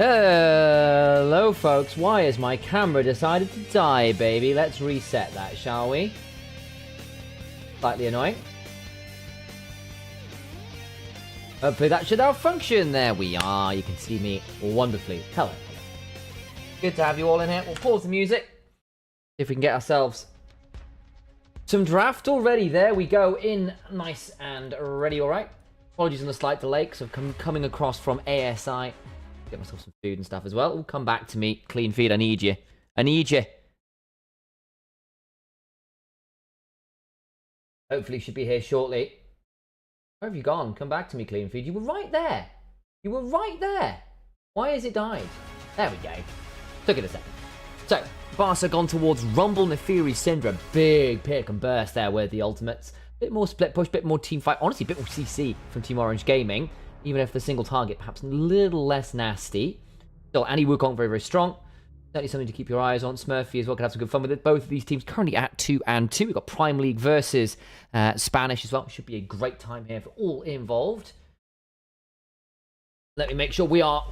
Hello, folks. Why has my camera decided to die, baby? Let's reset that, shall we? Slightly annoying. Hopefully that should now function. There we are. You can see me wonderfully. Hello. Good to have you all in here. We'll pause the music. See if we can get ourselves some draft already. There we go. In nice and ready. All right. Apologies on the slight delay because I'm coming across from ASI. Get myself some food and stuff as well. Ooh, come back to me. Clean feed. I need you. I need you. Hopefully should be here shortly. Where have you gone? Come back to me, Clean Feed. You were right there. You were right there. Why has it died? There we go. Took it a second. So, Barca gone towards Rumble, Nefiri, Syndra. Big pick and burst there with the ultimates. Bit more split push, bit more team fight. Honestly, a bit more CC from Team Orange Gaming. Even if the single target perhaps a little less nasty. Still, Annie Wukong very, very strong. Certainly something to keep your eyes on. Smurfy as well, can have some good fun with it. Both of these teams currently at 2-2. We've got Prime League versus Spanish as well. Should be a great time here for all involved. Let me make sure we are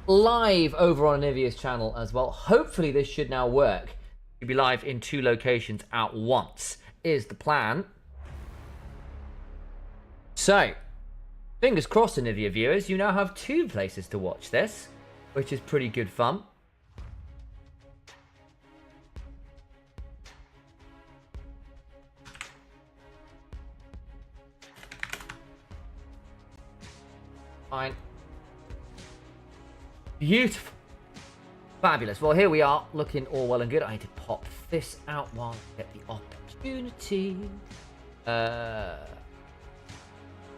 live over on Anivia's channel as well. Hopefully this should now work. We'll be live in 2 locations at once, is the plan. So, fingers crossed, Anivia viewers. You now have 2 places to watch this, which is pretty good fun. Fine. Beautiful. Fabulous. Well, here we are, looking all well and good. I need to pop this out while I get the opportunity.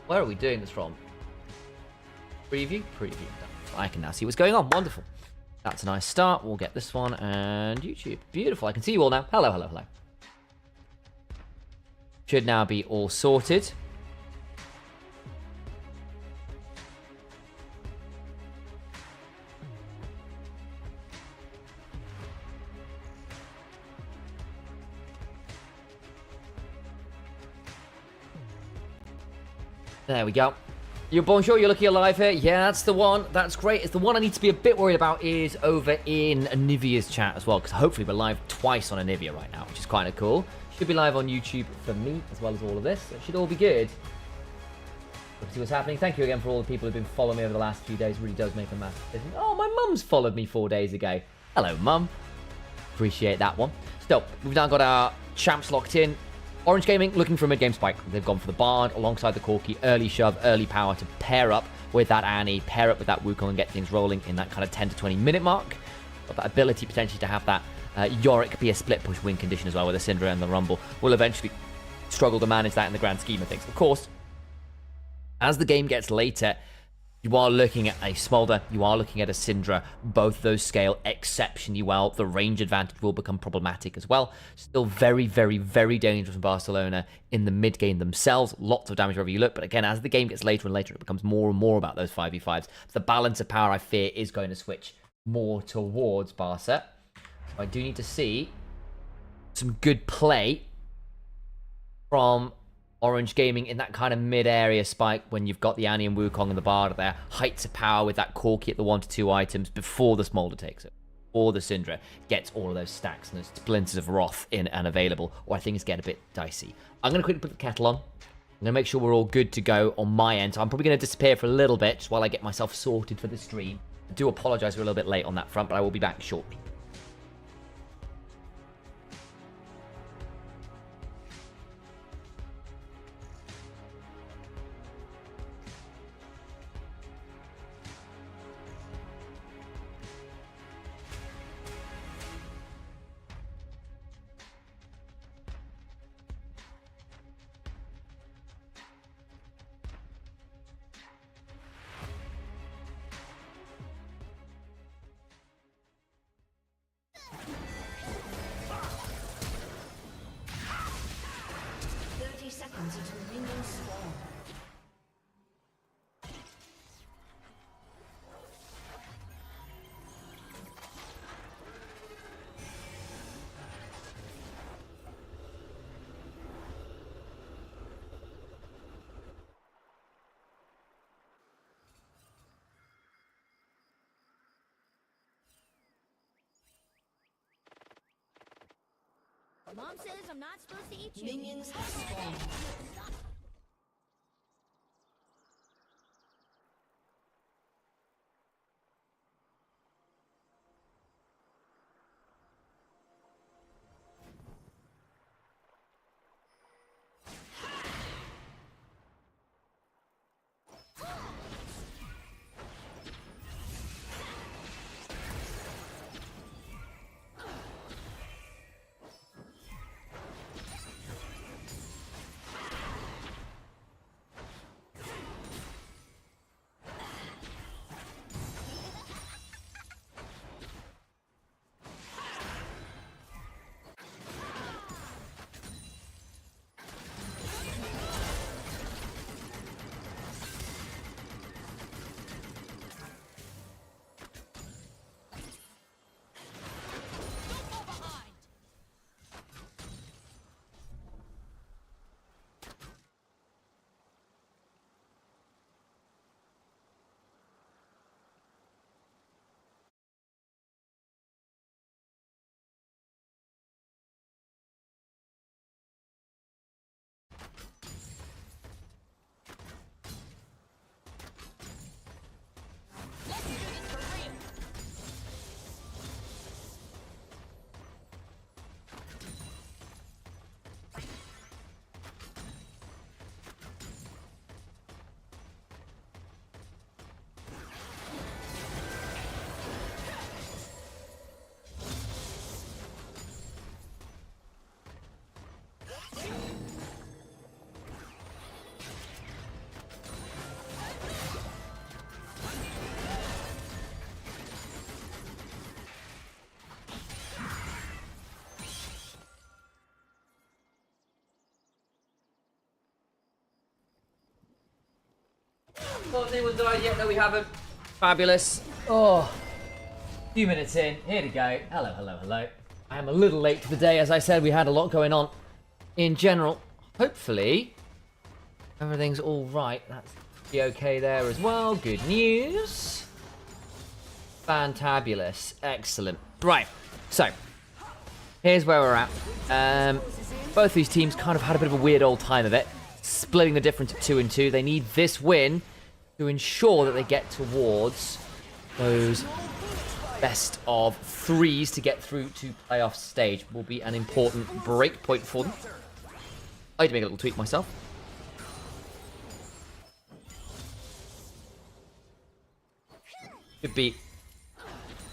Where are we doing this from? Preview? Preview. I can now see what's going on. Wonderful. That's a nice start. We'll get this one and YouTube. Beautiful. I can see you all now. Hello, hello, hello. Should now be all sorted. There we go. You're bonjour, you're looking alive here. Yeah, that's the one. That's great. It's the one I need to be a bit worried about is over in Anivia's chat as well, because hopefully we're live twice on Anivia right now, which is kind of cool. Should be live on YouTube for me as well as all of this. So it should all be good. Let's see what's happening. Thank you again for all the people who've been following me over the last few days. It really does make a massive difference. Oh, my mum's followed me 4 days ago. Hello, mum. Appreciate that one. Still, we've now got our champs locked in. Orange Gaming looking for a mid-game spike. They've gone for the Bard alongside the Corki. Early shove, early power to pair up with that Annie, pair up with that Wukong and get things rolling in that kind of 10 to 20 minute mark. Got that ability potentially to have that Yorick be a split push win condition as well with the Syndra and the Rumble. Will eventually struggle to manage that in the grand scheme of things. Of course, as the game gets later, you are looking at a Smolder, you are looking at a Syndra. Both those scale exceptionally well. The range advantage will become problematic as well. Still very, very, very dangerous from Barcelona in the mid game themselves. Lots of damage wherever you look. But again, as the game gets later and later, it becomes more and more about those 5v5s. The balance of power, I fear, is going to switch more towards Barca. So I do need to see some good play from Orange Gaming in that kind of mid-area spike when you've got the Annie and Wukong and the Bard there. Heights of power with that Corki at the 1 to 2 items before the Smolder takes it. Or the Syndra gets all of those stacks and those splinters of wrath in and available, or things get a bit dicey. I'm going to quickly put the kettle on. I'm going to make sure we're all good to go on my end. So I'm probably going to disappear for a little bit just while I get myself sorted for the stream. I do apologise we're a little bit late on that front, but I will be back shortly. Mom says I'm not supposed to eat you. Minions have spawned. Thought anyone died yet? No, we haven't. Fabulous. Oh, few minutes in. Here we go. Hello, hello, hello. I am a little late for the day. As I said, we had a lot going on in general. Hopefully, everything's all right. That's be okay there as well. Good news. Fantabulous. Excellent. Right. So, here's where we're at. Both these teams kind of had a bit of a weird old time of it. Splitting the difference at 2-2. They need this win to ensure that they get towards those best of threes to get through to playoff stage. Will be an important break point for them. I had to make a little tweak myself. Could be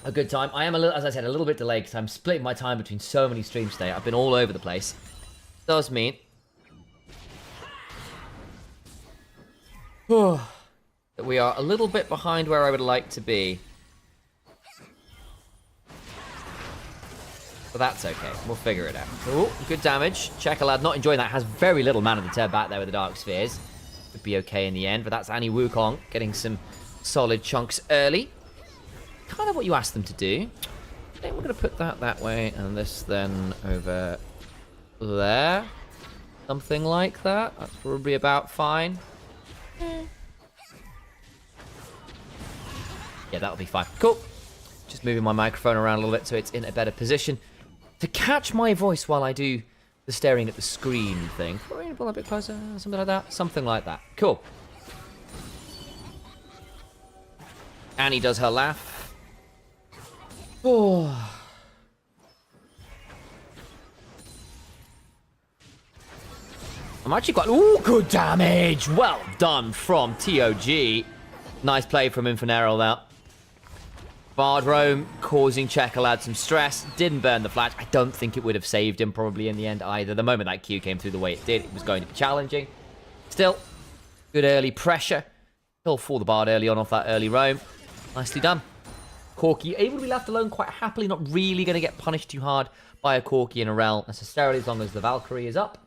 a good time. I am, as I said, a little bit delayed because I'm splitting my time between so many streams today. I've been all over the place. Does mean that we are a little bit behind where I would like to be. But that's okay. We'll figure it out. Oh, good damage. Chekalad not enjoying that. Has very little mana to turn back there with the Dark Spheres. Could be okay in the end. But that's Annie Wukong getting some solid chunks early. Kind of what you asked them to do. I think we're going to put that way. And this then over there. Something like that. That's probably about fine. Yeah, that'll be fine. Cool. Just moving my microphone around a little bit so it's in a better position to catch my voice while I do the staring at the screen thing. Pull that a bit closer, something like that. Something like that. Cool. Annie does her laugh. Oh. I'm actually quite... Ooh, good damage! Well done from TOG. Nice play from Infernaral there. Bard Roam causing Chekalad some stress. Didn't burn the flash. I don't think it would have saved him probably in the end either. The moment that Q came through the way it did, it was going to be challenging. Still, good early pressure. He'll fall the Bard early on off that early roam. Nicely done. Corki able to be left alone quite happily. Not really going to get punished too hard by a Corki and a Rel necessarily as long as the Valkyrie is up.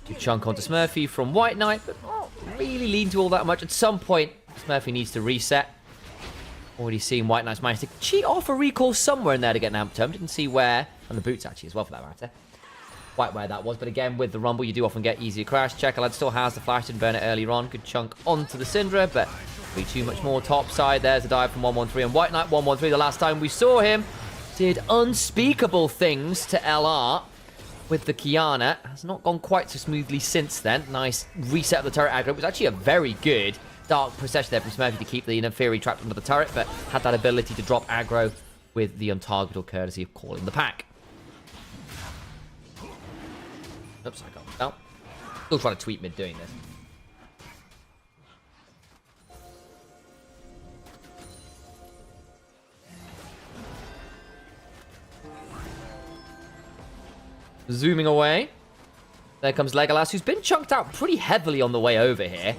Good chunk onto Smurfy from White Knight, but not really lean to all that much. At some point, Smurfy needs to reset. Already seen White Knight's managed to cheat off a recall somewhere in there to get an amp term. Didn't see where, and the boots actually as well for that matter. Quite where that was, but again, with the Rumble, you do often get easier crash. Chekalad still has the flash, didn't burn it earlier on. Good chunk onto the Syndra, but Be too much more top side. There's a dive from 113. And White Knight 113, the last time we saw him, did unspeakable things to LR with the Kiana. Has not gone quite so smoothly since then. Nice reset of the turret aggro. It was actually a very good dark procession there from Smurfy to keep the Inferi trapped under the turret, but had that ability to drop aggro with the untargetable courtesy of calling the pack. Oops, I got out. Still trying to tweet mid doing this. Zooming away. There comes Legolas, who's been chunked out pretty heavily on the way over here.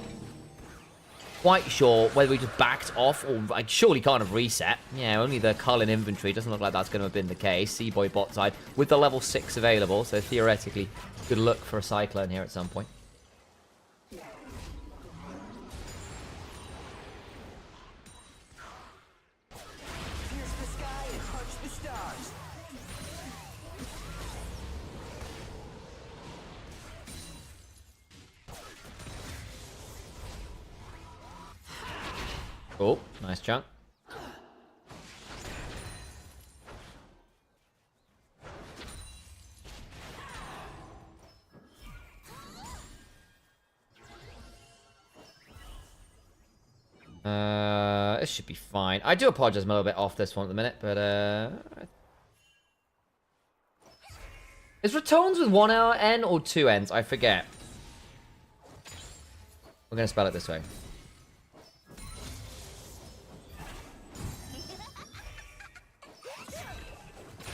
Quite sure whether we just backed off or like, surely can't have reset. Yeah, only the Cullen inventory. Doesn't look like that's going to have been the case. Seaboy bot side with the level 6 available. So theoretically, good look for a Cyclone here at some point. Oh, nice chunk. This should be fine. I do apologize, I'm a little bit off this one at the minute, but is Ratones with 1 N or 2 N's? I forget. We're gonna spell it this way.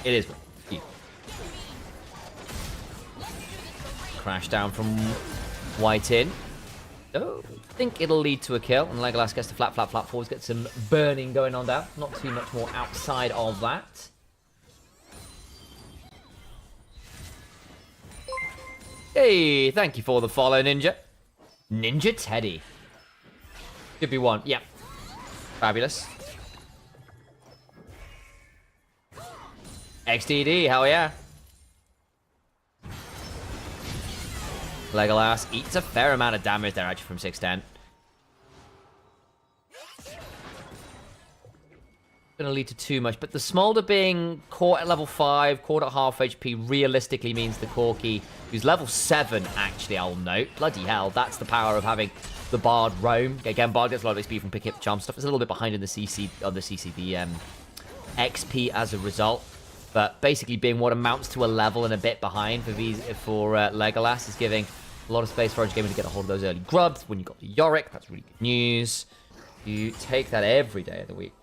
It is. Crash down from White in. Oh, I think it'll lead to a kill. And Legolas gets to flat forwards, get some burning going on down. Not too much more outside of that. Hey, thank you for the follow, Ninja. Ninja Teddy. Could be one. Yep. Fabulous. XDD, hell yeah. Legolas eats a fair amount of damage there actually from 610. Gonna lead to too much, but the Smolder being caught at level 5, caught at half HP, realistically means the Corki, who's level 7 actually, I'll note. Bloody hell, that's the power of having the Bard roam. Again, Bard gets a lot of XP from picking up charm stuff. It's a little bit behind in the CC, on the CCB XP as a result. But basically being what amounts to a level and a bit behind for Legolas is giving a lot of space for Orange Gaming to get a hold of those early grubs. When you got the Yorick, that's really good news. You take that every day of the week.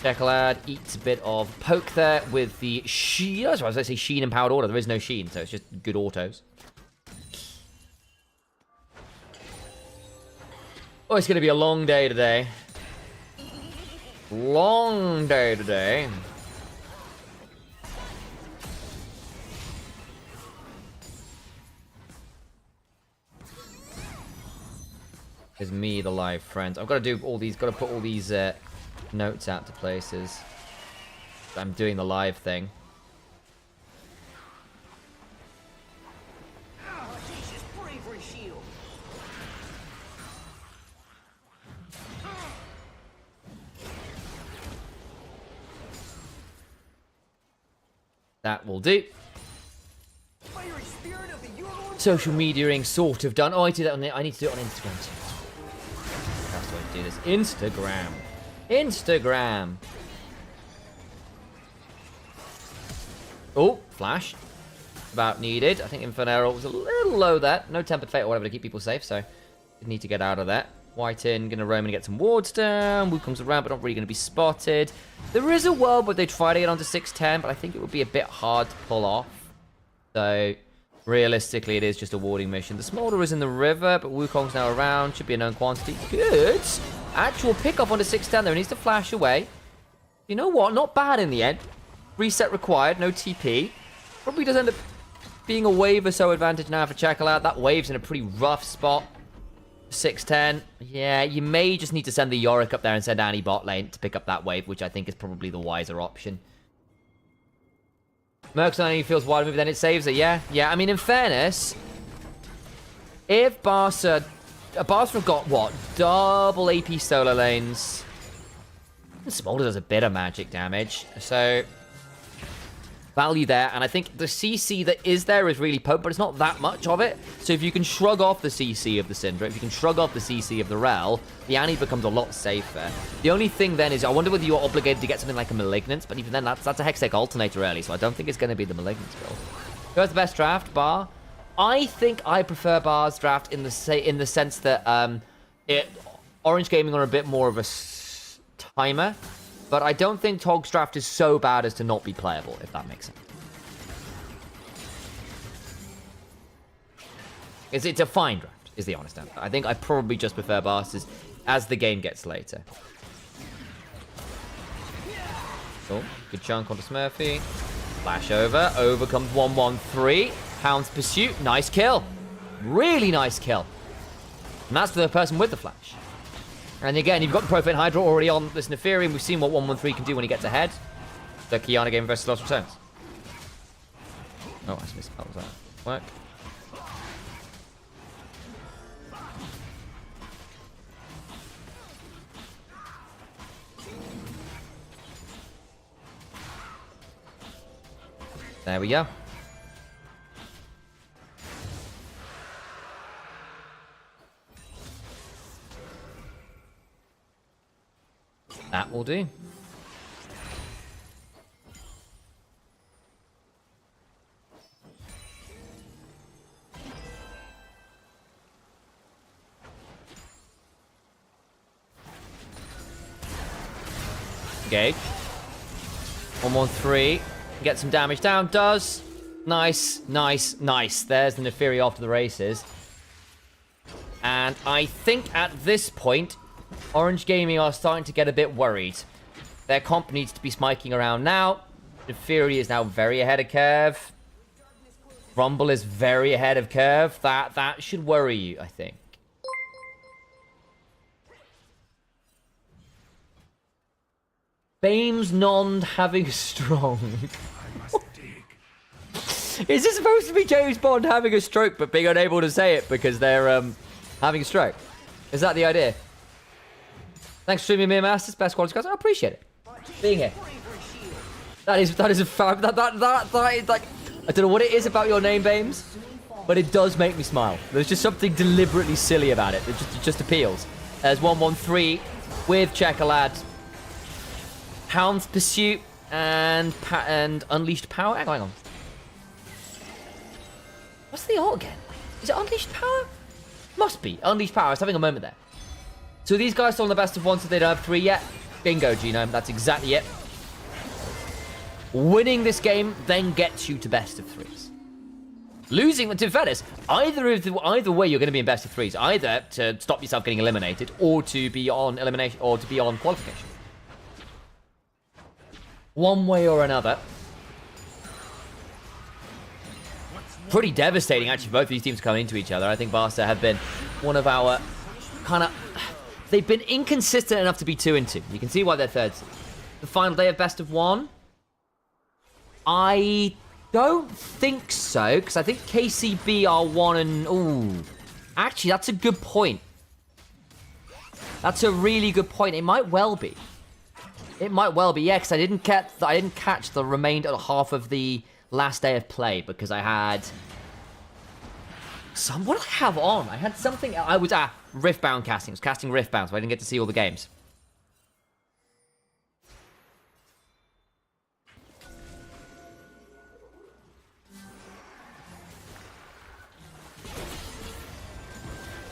Decalad eats a bit of poke there with the Sheen. I was going to say Sheen empowered order. There is no Sheen, so it's just good autos. Oh, it's going to be a long day today. Long day today. Is me the live friends. I've got to do all these, got to put all these notes out to places. I'm doing the live thing. That will do. Social mediaing sort of done. Oh, I need to do it on Instagram too. That's the way to do this. Instagram. Oh, flash. About needed. I think Infernero was a little low there. No Tempered Fate or whatever to keep people safe, so need to get out of that. White in, gonna roam and get some wards down. Wukong's around, but not really gonna be spotted. There is a world where they try to get onto 610, but I think it would be a bit hard to pull off. So, realistically, it is just a warding mission. The Smolder is in the river, but Wukong's now around. Should be a known quantity. Good. Actual pickup onto 610 there. He needs to flash away. You know what? Not bad in the end. Reset required. No TP. Probably does end up being a wave or so advantage now for Checkalad. That wave's in a pretty rough spot. 610. Yeah, you may just need to send the Yorick up there and send Annie bot lane to pick up that wave, which I think is probably the wiser option. Mercs only feels wild move, then it saves it. Yeah. I mean, in fairness, If Barca have got, what, double AP solo lanes. Smolder does a bit of magic damage, so value there. And I think the CC that is there is really potent, but it's not that much of it. So if you can shrug off the CC of the Syndra, if you can shrug off the CC of the Rel, the Annie becomes a lot safer. The only thing then is, I wonder whether you're obligated to get something like a Malignance, but even then, that's a Hextech Alternator early, so I don't think it's going to be the Malignance build. Who has the best draft? Bar? I think I prefer Bar's draft in the sense that Orange Gaming are a bit more of a timer, but I don't think TOG's draft is so bad as to not be playable, if that makes sense. It's a fine draft, is the honest answer. I think I probably just prefer Bar's as the game gets later. Oh, good chunk onto Smurfy. Flash over. Over comes 1-1-3. Hound's Pursuit. Nice kill. Really nice kill. And that's for the person with the flash. And again, you've got the Profane Hydra already on this Nefarian. We've seen what 1-1-3 can do when he gets ahead. The Kiana game versus Lost Returns. Oh, I missed that. Was that work? There we go. That will do. Engage. 1-1-3. Get some damage down. Does. Nice, nice, nice. There's the Neferi after the races. And I think at this point, Orange Gaming are starting to get a bit worried. Their comp needs to be spiking around now. Neferi is now very ahead of curve. Rumble is very ahead of curve. That should worry you, I think. Bames Nond having strong. Is this supposed to be James Bond having a stroke but being unable to say it because they're having a stroke? Is that the idea? Thanks for streaming EMEA Masters, best quality guys. I appreciate it. Being here. That is a fact. That is like, I don't know what it is about your name, Bames, but it does make me smile. There's just something deliberately silly about it. It just appeals. There's 1-1-3 with Checkerlad. Hound's Pursuit and Unleashed Power. Hang on. What's the ult again? Is it Unleashed Power? Must be. Unleashed Power. I was having a moment there. So these guys still on the best of one, so they don't have 3 yet. Bingo, Genome. That's exactly it. Winning this game then gets you to best of 3s. Losing, to fairness, either way you're going to be in best of 3s. Either to stop yourself getting eliminated, or to be on elimination, or to be on qualification. One way or another. Pretty devastating, actually, both of these teams coming into each other. I think Barca have been one of our kind of... They've been inconsistent enough to be 2-2. You can see why they're third. The final day of best of 1? I don't think so, because I think KCB are 1 and... Ooh. Actually, that's a good point. That's a really good point. It might well be. It might well be, yeah, because I didn't catch the remainder half of the last day of play because I had what did I have on? I had something. I was Riftbound casting. I was casting Riftbound, so I didn't get to see all the games.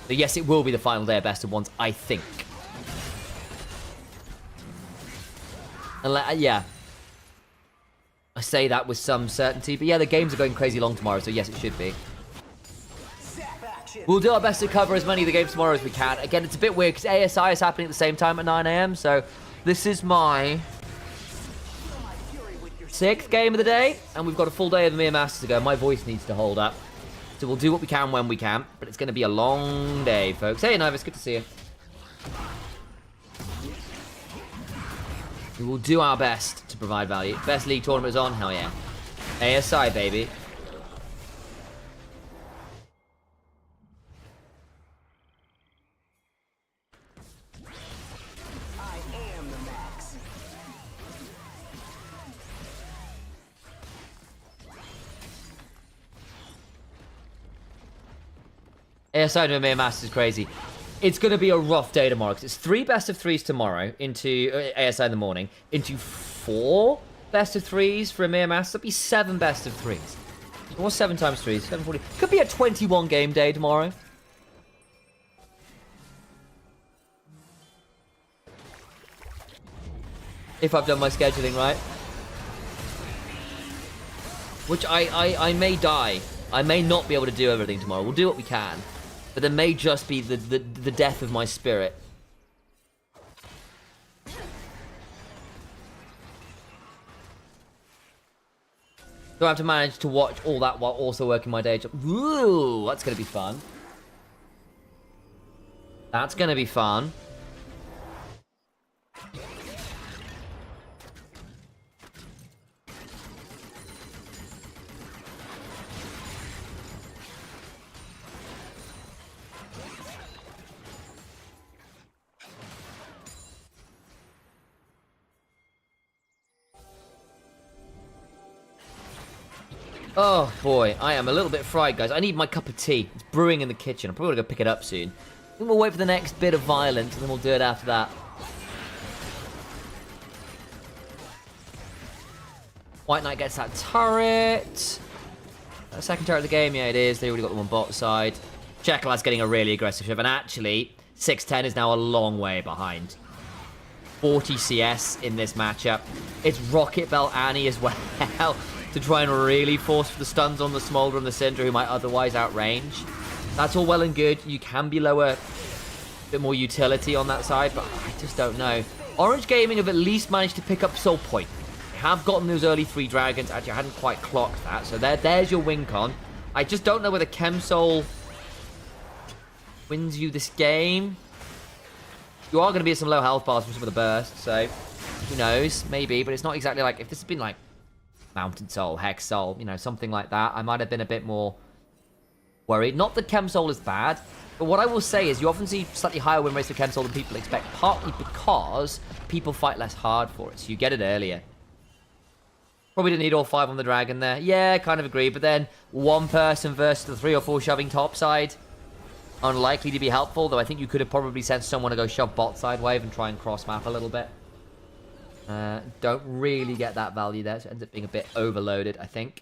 So yes, it will be the final day of best of ones, I think. Yeah. I say that with some certainty, but yeah, the games are going crazy long tomorrow, so yes, it should be. We'll do our best to cover as many of the games tomorrow as we can. Again, it's a bit weird because ASI is happening at the same time at 9 AM, so this is my 6th game of the day, and we've got a full day of the EMEA Masters to go. My voice needs to hold up, so we'll do what we can when we can, but it's going to be a long day, folks. Hey, Nivus, good to see you. We will do our best to provide value. Best league tournament is on? Hell yeah. ASI, baby. ASI to EMEA Masters is crazy. It's going to be a rough day tomorrow because it's 3 best of 3s tomorrow into ASI in the morning, into 4 best of 3s for EMEA Masters. That'd be 7 best of 3s. What's 7 times 3? 740. Could be a 21 game day tomorrow. If I've done my scheduling right. Which I may die. I may not be able to do everything tomorrow. We'll do what we can. But there may just be the death of my spirit. So I have to manage to watch all that while also working my day job. Ooh, that's going to be fun. That's going to be fun. Oh boy, I am a little bit fried, guys. I need my cup of tea. It's brewing in the kitchen. I'm probably gonna go pick it up soon. Then we'll wait for the next bit of violence, and then we'll do it after that. White Knight gets that turret. Second turret of the game, yeah, it is. They already got the one bot side. Cheklad's getting a really aggressive ship, and actually, 610 is now a long way behind. 40 CS in this matchup. It's Rocket Bell Annie as well. To try and really force the stuns on the Smolder and the Cinder who might otherwise outrange. That's all well and good. You can be lower, a bit more utility on that side, but I just don't know. Orange Gaming have at least managed to pick up Soul Point. They have gotten those early 3 dragons. Actually, I hadn't quite clocked that, so there's your win con. I just don't know whether Chemsoul wins you this game. You are going to be at some low health bars from some of the bursts, so who knows? Maybe, but it's not exactly like, if this had been like Mountain Soul, Hex Soul, you know, something like that, I might have been a bit more worried. Not that Chem Soul is bad, but what I will say is you often see slightly higher win rates for Chem Soul than people expect, partly because people fight less hard for it, so you get it earlier. Probably didn't need all 5 on the dragon there. Yeah, kind of agree, but then one person versus the 3 or 4 shoving top side, unlikely to be helpful, though I think you could have probably sent someone to go shove bot side wave and try and cross map a little bit. Don't really get that value there, so it ends up being a bit overloaded, I think.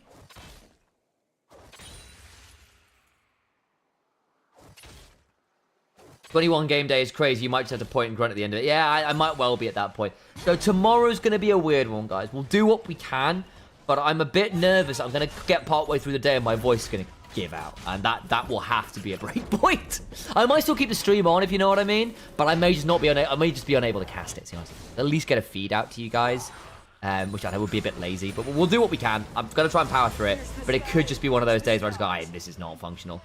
"21 game day is crazy. You might just have to point and grunt at the end of it." Yeah, I might well be at that point. So tomorrow's going to be a weird one, guys. We'll do what we can, but I'm a bit nervous. I'm going to get partway through the day and my voice is going to give out, and that will have to be a break point. I might still keep the stream on, if you know what I mean, but I may just not be I may just be unable to cast it. So at least get a feed out to you guys, which I know would be a bit lazy, but we'll do what we can. I'm gonna try and power through it, but it could just be one of those days where I just go, "Hey, this is not functional."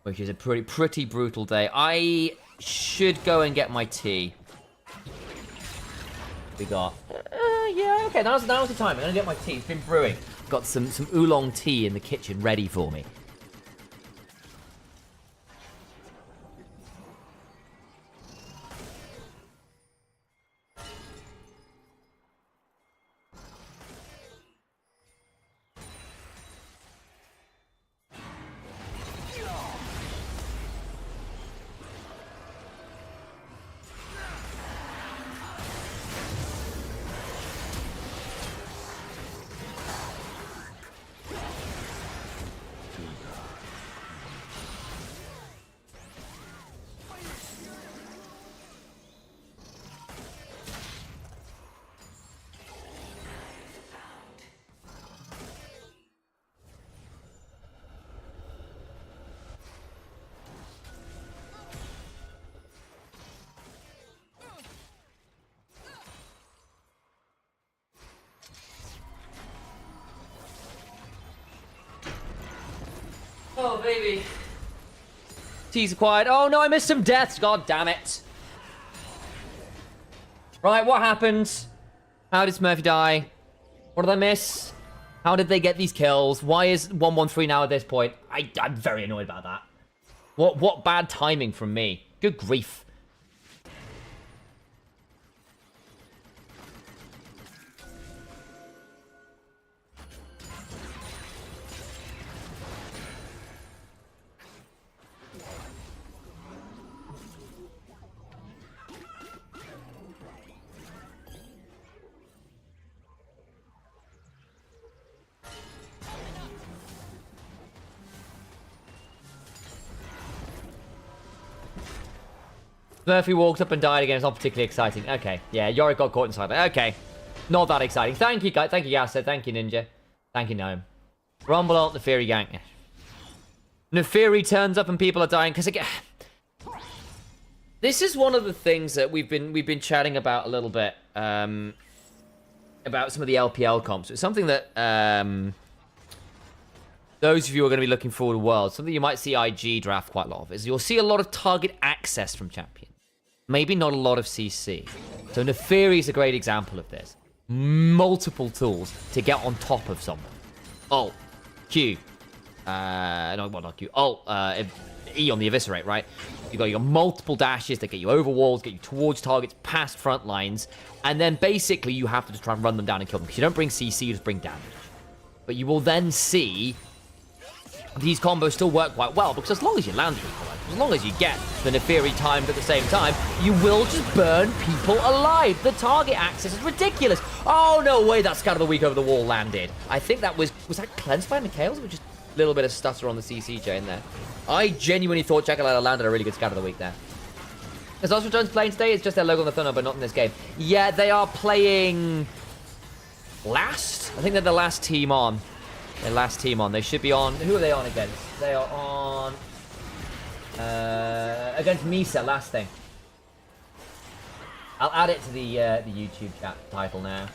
Which is a pretty brutal day. I should go and get my tea. We got, yeah, okay, now's the time. I'm gonna get my tea. It's been brewing. Got some oolong tea in the kitchen ready for me. Oh, baby. Tea's acquired. Oh, no, I missed some deaths. God damn it. Right, what happened? How did Smurfy die? What did I miss? How did they get these kills? Why is 113 now at this point? I'm very annoyed about that. What bad timing from me. Good grief. Murphy walked up and died again. It's not particularly exciting. Okay. Yeah, Yorick got caught inside. Okay. Not that exciting. Thank you, guys. Thank you, Yasser. Thank you, Ninja. Thank you, Gnome. Rumble ult, Neferi gang. Neferi turns up and people are dying because again. This is one of the things that we've been chatting about a little bit. About some of the LPL comps. It's something that those of you who are going to be looking forward to Worlds, something you might see IG draft quite a lot of, is you'll see a lot of target access from champions. Maybe not a lot of CC. So Neferi is a great example of this. Multiple tools to get on top of someone. Ult, Q, no, well, not Q, Ult, E on the Eviscerate, right? You got your multiple dashes that get you over walls, get you towards targets, past front lines, and then basically you have to just try and run them down and kill them. Because you don't bring CC, you just bring damage. But you will then see these combos still work quite well, because as long as you land the equalizer, as long as you get the Neferi timed at the same time, you will just burn people alive. The target access is ridiculous. Oh, no way that Scout of the Week over the wall landed. I think that was that cleansed by Mikhails? Or just a little bit of stutter on the CC chain there. I genuinely thought Jackalotta landed a really good Scout of the Week there. Is Lost Returns playing today? It's just their logo on the thumbnail, but not in this game. Yeah, they are playing last. I think they're the last team on. Their last team on. They should be on. Who are they on against? They are on against MISA. Last thing. I'll add it to the YouTube chat title now.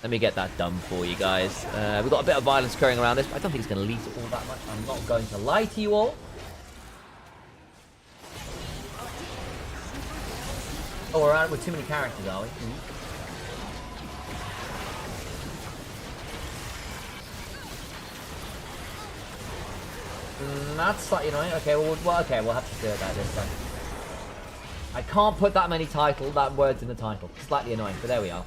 Let me get that done for you guys. We've got a bit of violence occurring around this, but I don't think it's going to lead to all that much. I'm not going to lie to you all. Oh, we're out with too many characters, are we? That's slightly annoying. Okay, well, we'll have to do it that this time. I can't put that many words in the title. Slightly annoying, but there we are.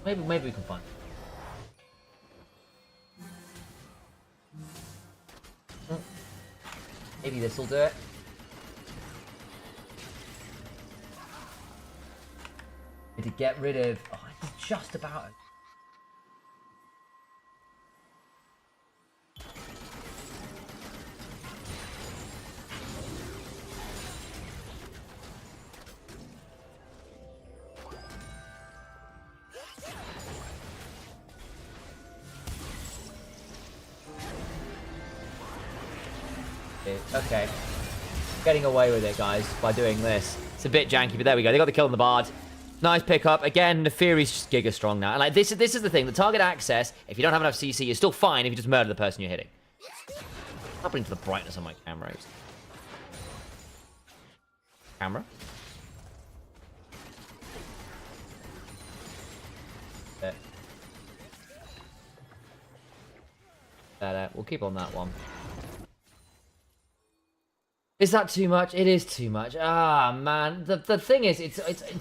Maybe we can find it. Maybe this will do it. To get rid of. Oh, it's just about it. Okay. Getting away with it, guys, by doing this. It's a bit janky, but there we go. They got the kill on the Bard. Nice pickup. Again, Neferi's just giga strong now. And like this is the thing. The target access, if you don't have enough CC, you're still fine if you just murder the person you're hitting. What's happening to the brightness on my camera? Camera? There. We'll keep on that one. Is that too much? It is too much. Ah, man. The thing is, it's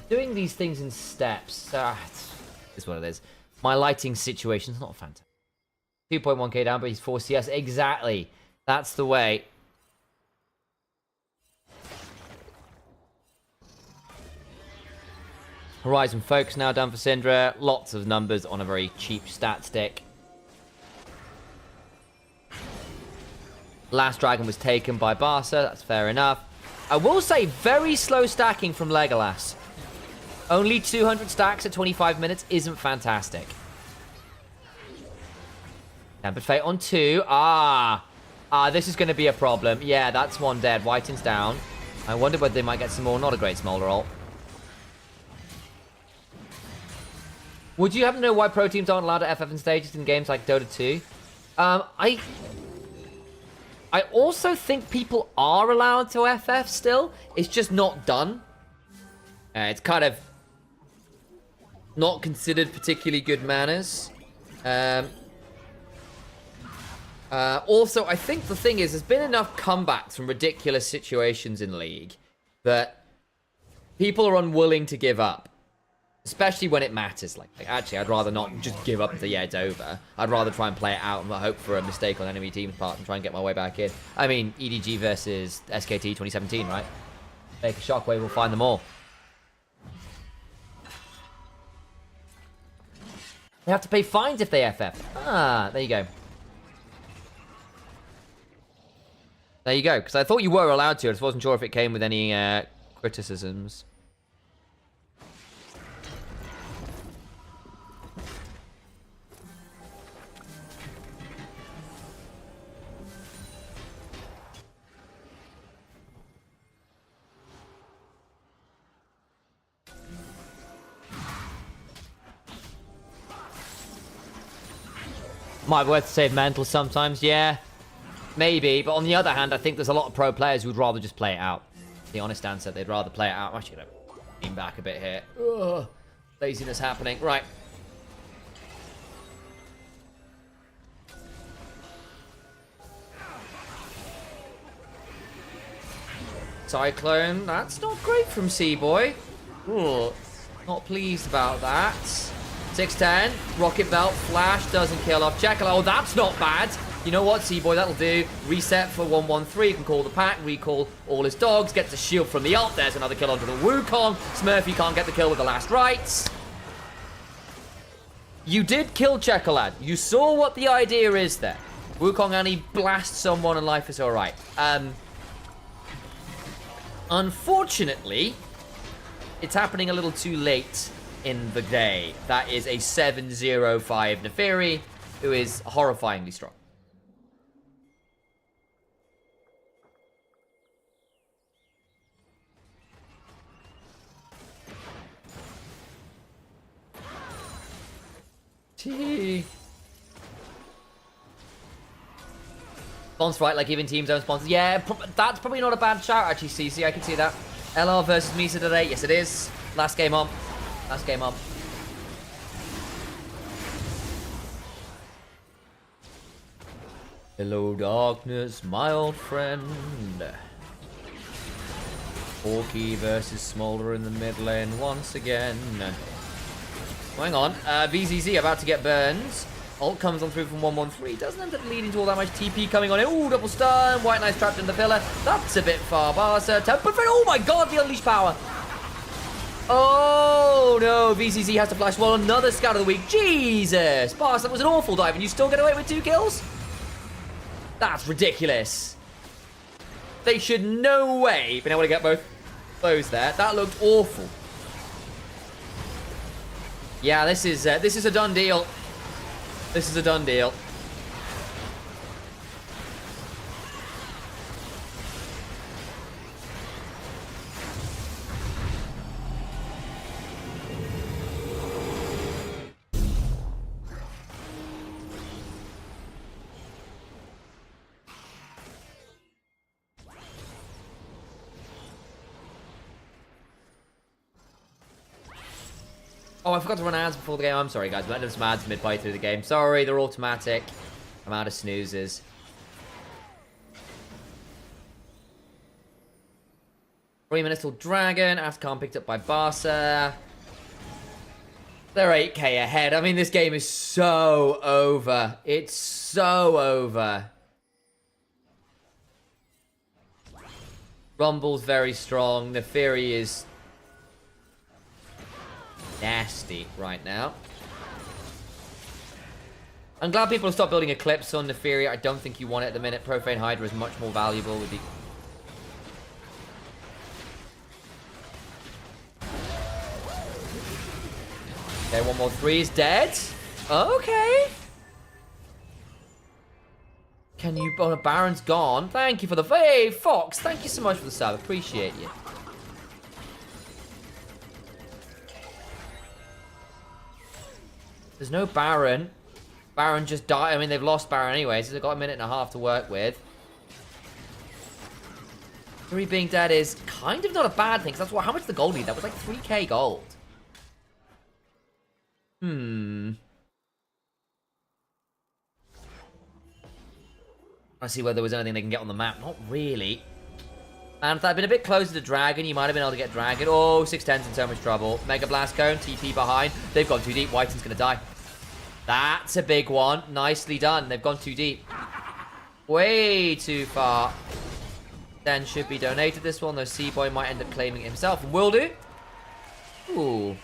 doing these things in steps. It's what it is. My lighting situation's not fantastic. 2.1k down, but he's 4 CS. Exactly. That's the way. Horizon Focus now done for Syndra. Lots of numbers on a very cheap stat stick. Last Dragon was taken by Barca. That's fair enough. I will say, very slow stacking from Legolas. Only 200 stacks at 25 minutes isn't fantastic. Tempered Fate on 2. This is going to be a problem. Yeah, that's one dead. Whiting's down. I wonder whether they might get some more. Not a great Smolder ult. Would you happen to know why pro teams aren't allowed to FF in stages in games like Dota 2? I also think people are allowed to FF still. It's just not done. It's kind of not considered particularly good manners. Also, I think the thing is, there's been enough comebacks from ridiculous situations in League that people are unwilling to give up. Especially when it matters. Like actually, I'd rather not just give up and say, yeah, it's over. I'd rather try and play it out and hope for a mistake on enemy team's part and try and get my way back in. I mean, EDG versus SKT 2017, right? Make a shockwave, we'll find them all. They have to pay fines if they FF. There you go. There you go. Because I thought you were allowed to. I just wasn't sure if it came with any criticisms. Might be worth to save mental sometimes, yeah. Maybe, but on the other hand, I think there's a lot of pro players who would rather just play it out. The honest answer, they'd rather play it out. I'm actually going to lean back a bit here. Ugh, laziness happening. Right. Cyclone, that's not great from C-Boy. Not pleased about that. 610, Rocket Belt, Flash, doesn't kill off Jekyll. Oh, that's not bad. You know what, C-Boy, that'll do. Reset for 113, can call the pack, recall all his dogs, gets a shield from the ult. There's another kill onto the Wukong. Smurfy can't get the kill with the last rights. You did kill Jekyll. You saw what the idea is there. Wukong and he blasts someone and life is alright. Unfortunately, it's happening a little too late in the day. That is a 705 Neferi, who is horrifyingly strong. Gee. Sponsor right, like even teams own sponsors. Yeah, that's probably not a bad shout, actually, CC. I can see that. LR versus MISA today. Yes, it is. Last game on. Last game on. Hello, darkness, my old friend. Porky versus Smolder in the mid lane once again. Hang on. VZZ about to get burned. Ult comes on through from 113. Doesn't end up leading to all that much TP coming on. Ooh, double stun. White Knight's trapped in the pillar. That's a bit far. Barca. Temper. Oh my god, the unleashed power. Oh no, VCZ has to flash. Well, another scout of the week. Jesus. Barca, that was an awful dive and you still get away with 2 kills? That's ridiculous. They should no way been able to get both those there. That looked awful. Yeah, this is a done deal. This is a done deal. Oh, I forgot to run ads before the game. I'm sorry, guys. We went into some ads mid-play through the game. Sorry, they're automatic. I'm out of snoozes. Three minutes till Dragon. Aftercon picked up by Barca. They're 8k ahead. I mean, this game is so over. It's so over. Rumble's very strong. Neferi is nasty right now. I'm glad people have stopped building Eclipse on Neferi. I don't think you want it at the minute. Profane Hydra is much more valuable with the... Okay, 113 is dead. Okay. Can you... Oh, Baron's gone. Thank you for the... Hey, Fox, thank you so much for the sub. Appreciate you. There's no Baron. Baron just died. I mean, they've lost Baron anyway, so they've got a minute and a half to work with. 3 being dead is kind of not a bad thing, because that's what... How much the gold need? That was like 3k gold. I see whether there was anything they can get on the map. Not really. And if they'd been a bit closer to Dragon, you might have been able to get Dragon. Oh, 610's in so much trouble. Mega Blast Cone, TP behind. They've gone too deep. Whiten's going to die. That's a big one. Nicely done. They've gone too deep. Way too far. Then should be donated this one, though C-Boy might end up claiming it himself. And will do. Ooh.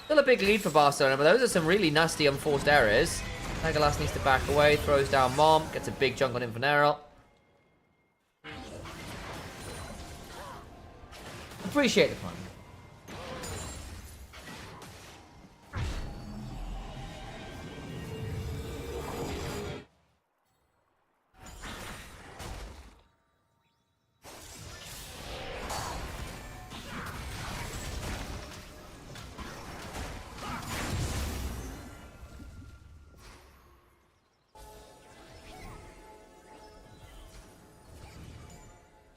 Still a big lead for Barcelona, but those are some really nasty unforced errors. Megalas needs to back away. Throws down Mom. Gets a big chunk on Infernaral. Appreciate the fun.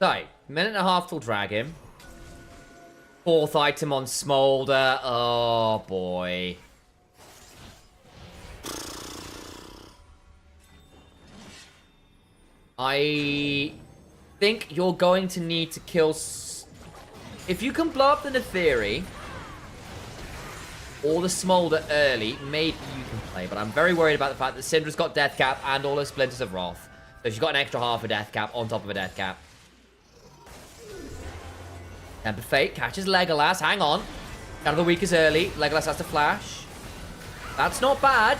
So, minute and a half till Dragon. 4th item on Smolder. Oh, boy. I think you're going to need to kill... If you can blow up the Neferi or the Smolder early, maybe you can play. But I'm very worried about the fact that Syndra's got Death Cap and all her Splinters of Wrath. So she's got an extra half a Death Cap on top of a Death Cap. Temper Fate catches Legolas. Hang on. Kind of the weakest early. Legolas has to flash. That's not bad.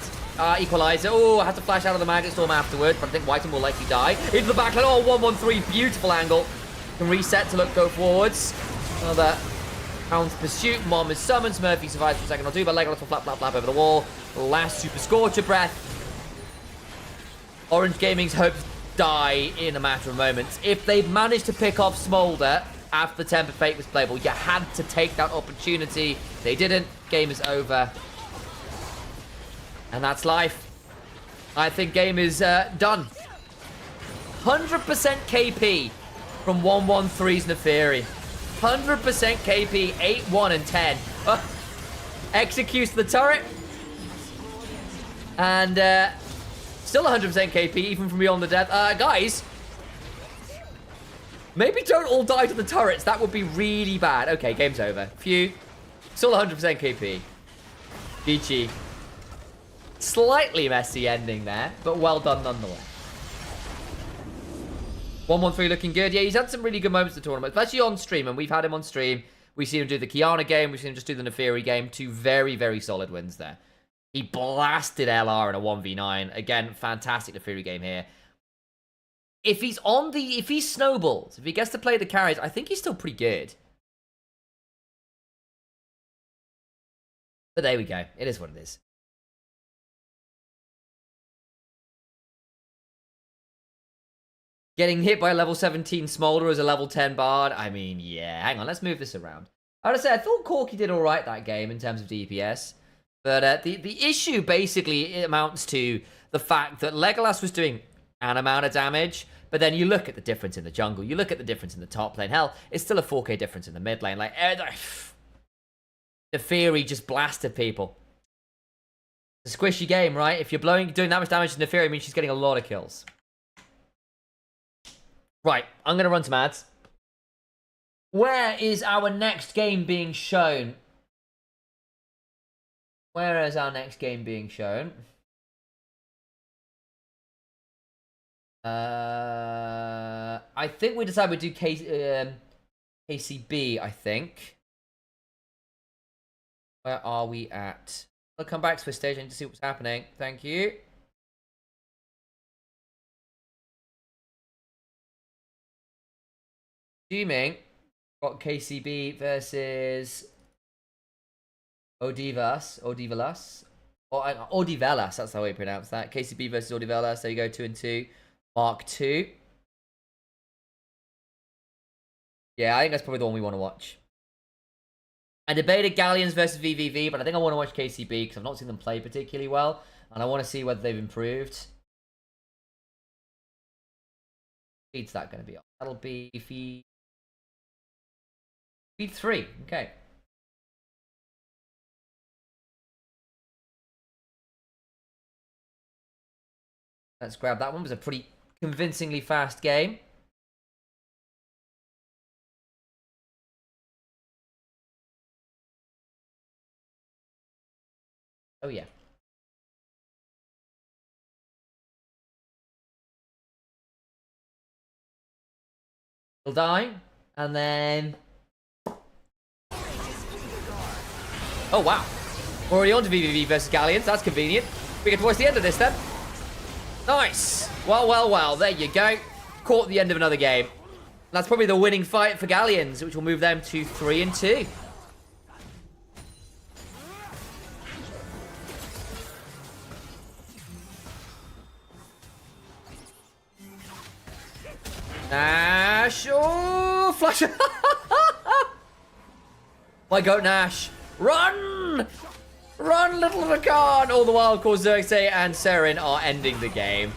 Equalizer. Oh, I have to flash out of the Magnet Storm afterward, but I think Whiten will likely die. Into the backline. Oh, 1-1-3. Beautiful angle. Can reset to go forwards. Another Hound's Pursuit. Mom is summoned. Murphy survives for a second or two, but Legolas will flap over the wall. Last Super Scorcher Breath. Orange Gaming's hopes die in a matter of moments. If they've managed to pick off Smolder after the Temper Fate was playable, you had to take that opportunity. They didn't. Game is over. And that's life. I think game is done. 100% KP from 1-1-3's Neferi. 100% KP, 8-1 and 10. Executes the turret. And still 100% KP, even from beyond the death. Guys, maybe don't all die to the turrets. That would be really bad. Okay, game's over. Phew. Still 100% KP. GG. Slightly messy ending there, but well done nonetheless. 1-1-3 looking good. Yeah, he's had some really good moments in the tournament, especially on stream, and we've had him on stream. We've seen him do the Kiana game. We've seen him just do the Neferi game. 2 very, very solid wins there. He blasted LR in a 1v9. Again, fantastic Neferi game here. If he snowballs, if he gets to play the carries, I think he's still pretty good. But there we go. It is what it is. Getting hit by a level 17 Smolder as a level 10 Bard. I mean, yeah. Hang on, let's move this around. I would say I thought Corki did alright that game in terms of DPS. But the issue basically amounts to the fact that Legolas was doing an amount of damage, but then you look at the difference in the jungle, you look at the difference in the top lane. Hell, it's still a 4k difference in the mid lane. Like, the Neferi just blasted people. It's a squishy game, right? If you're doing that much damage to Neferi, it means she's getting a lot of kills. Right, I'm going to run some ads. Where is our next game being shown? Where is our next game being shown? I think we decided we'd do KCB, I think. Where are we at? I'll come back to the stage and to see what's happening. Thank you. Assuming got KCB versus Odivelas, that's how we pronounce that. KCB versus Odivelas. There you go, 2-2. Mark 2. Yeah, I think that's probably the one we want to watch. I debated Galleons versus VVV, but I think I want to watch KCB because I've not seen them play particularly well, and I want to see whether they've improved. Feed's that going to be on? That'll be feed 3. Okay. Let's grab that one. It was a pretty convincingly fast game. Oh, yeah. He'll die. And then... Oh, wow. We're already on to VVV versus Galleons. That's convenient. We get towards the end of this, then. Nice. Well. There you go. Caught the end of another game. That's probably the winning fight for Galleons, which will move them to 3-2. Nash. Oh, flash. My goat Nash. Run! Run, little Rakan! All the while, of course, Xerxes and Seren are ending the game.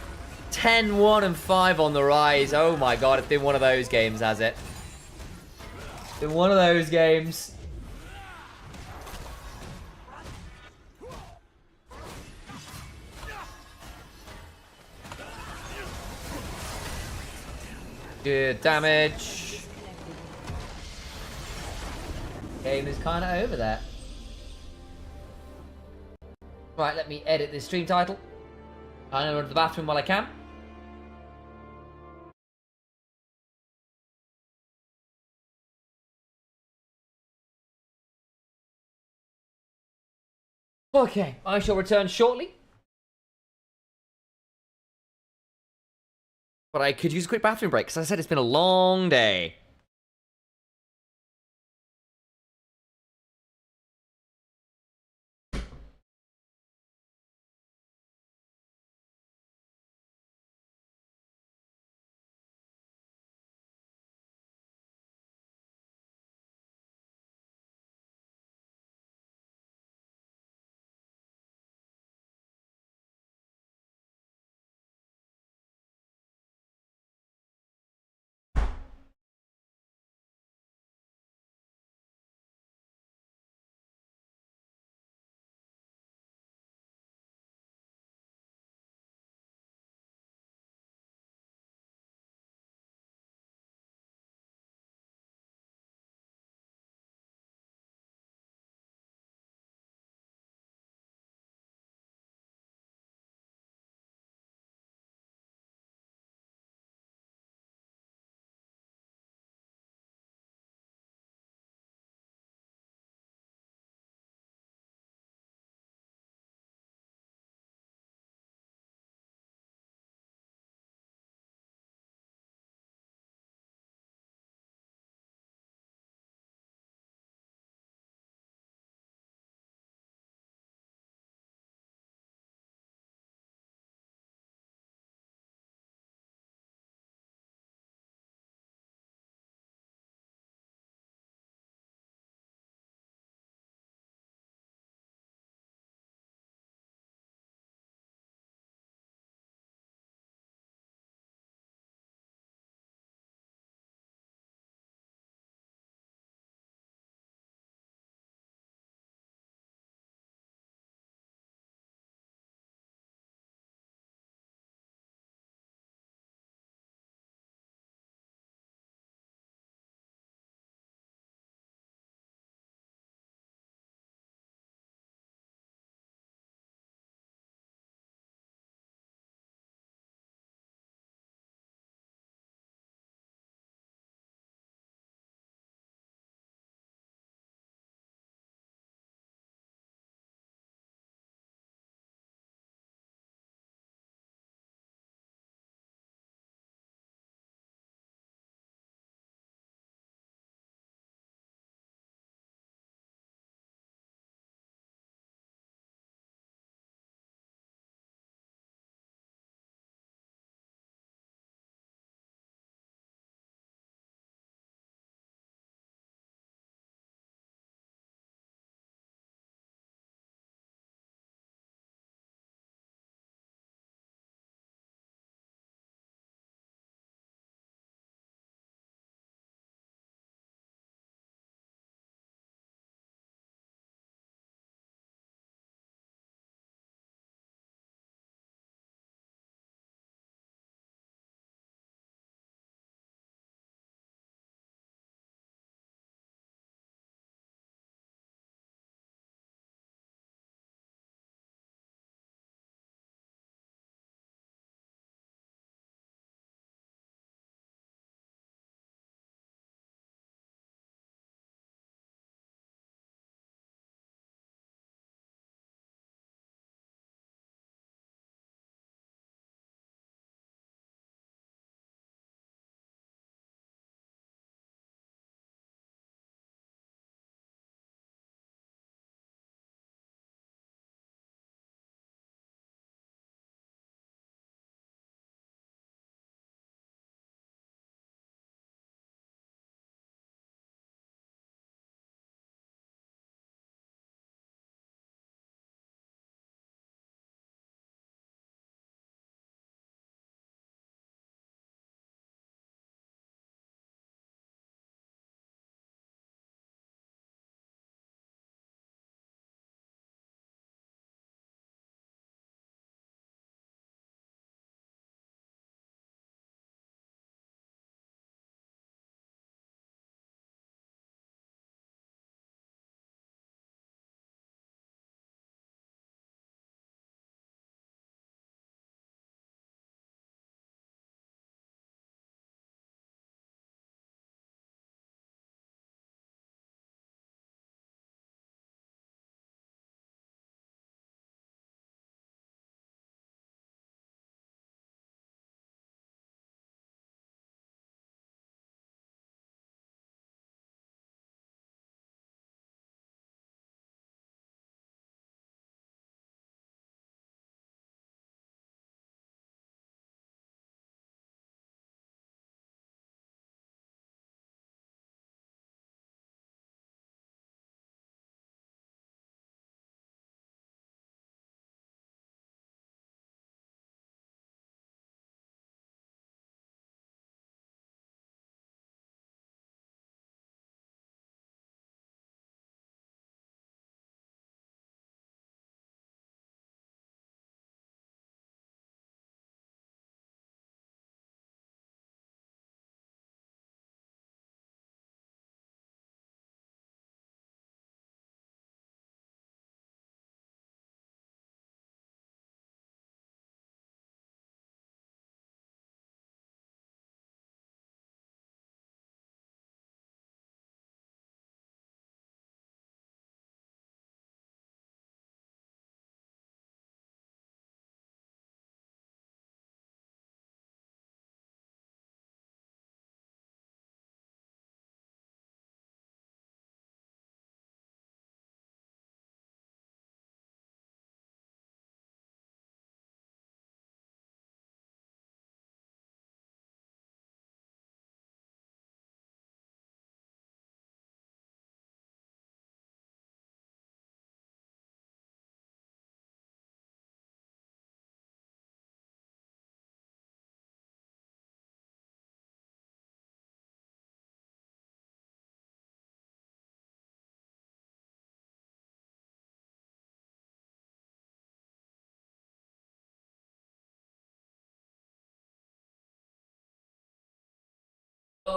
10-1 and 5 on the rise. Oh my god, it's been one of those games, has it? Been one of those games. Good damage. Game is kind of over there. Right, let me edit this stream title. I'm gonna run to the bathroom while I can. Okay, I shall return shortly. But I could use a quick bathroom break, because as I said, it's been a long day.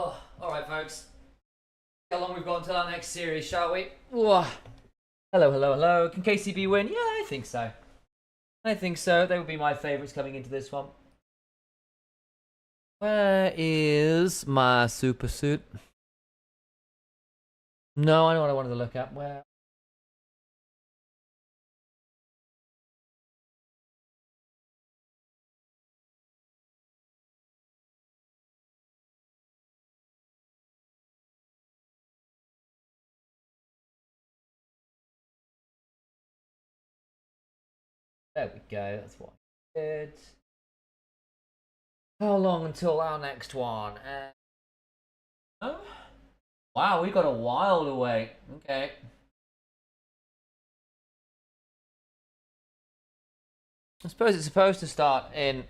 Oh, alright, folks. How long we've got until our next series, shall we? Whoa. Hello, hello, hello. Can KCB win? Yeah, I think so. I think so. They would be my favourites coming into this one. Where is my super suit? No, I know what I wanted to look at. Where? There we go. That's what I did. How long until our next one? Oh? Wow, we got a while to wait. Okay. I suppose it's supposed to start in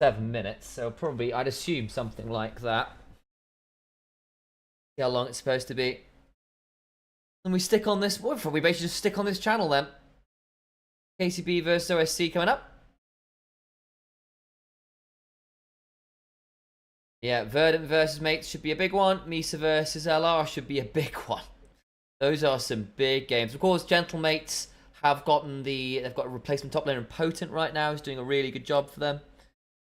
7 minutes, so probably I'd assume something like that. See how long it's supposed to be. And we stick on this. What if we basically just stick on this channel then? KCB versus OSC coming up. Yeah, Verdant versus Mates should be a big one. MISA versus LR should be a big one. Those are some big games. Of course, Gentlemates have gotten they've got a replacement top laner in Potent right now. He's doing a really good job for them.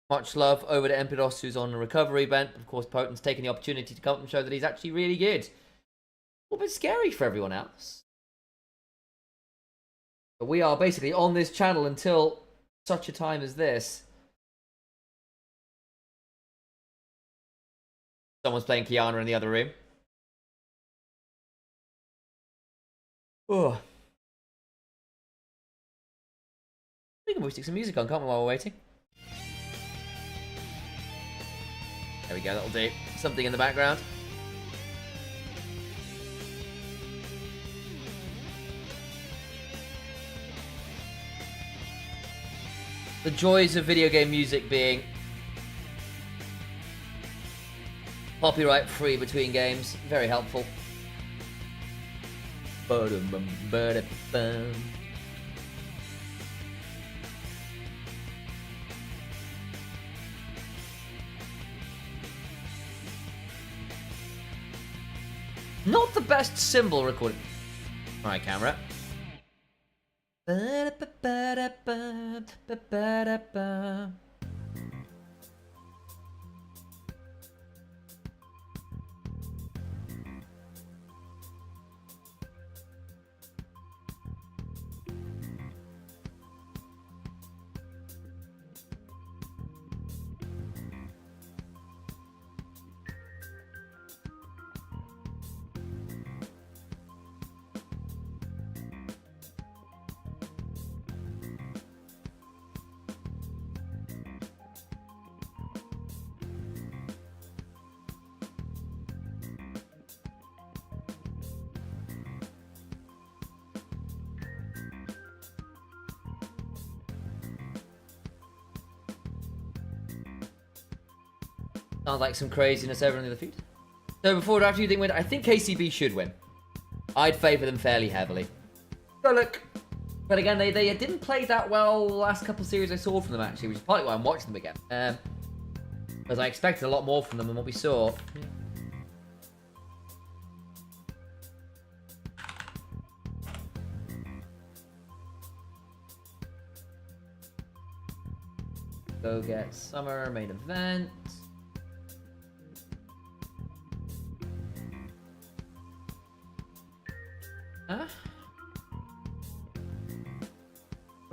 Much love over to Empidos, who's on a recovery event. Of course, Potent's taking the opportunity to come up and show that he's actually really good. A little bit scary for everyone else. But we are basically on this channel until such a time as this. Someone's playing Kiana in the other room. Oh. We can stick some music on, can't we, while we're waiting? There we go, that'll do. Something in the background. The joys of video game music being copyright free between games. Very helpful. Not the best symbol recording. Alright, camera. Sounds like some craziness over on the other feed. So before draft, do you think win? I think KCB should win. I'd favour them fairly heavily. So look, but again, they didn't play that well the last couple of series I saw from them actually, which is partly why I'm watching them again. Because I expected a lot more from them than what we saw. Go get Summer main event. Huh?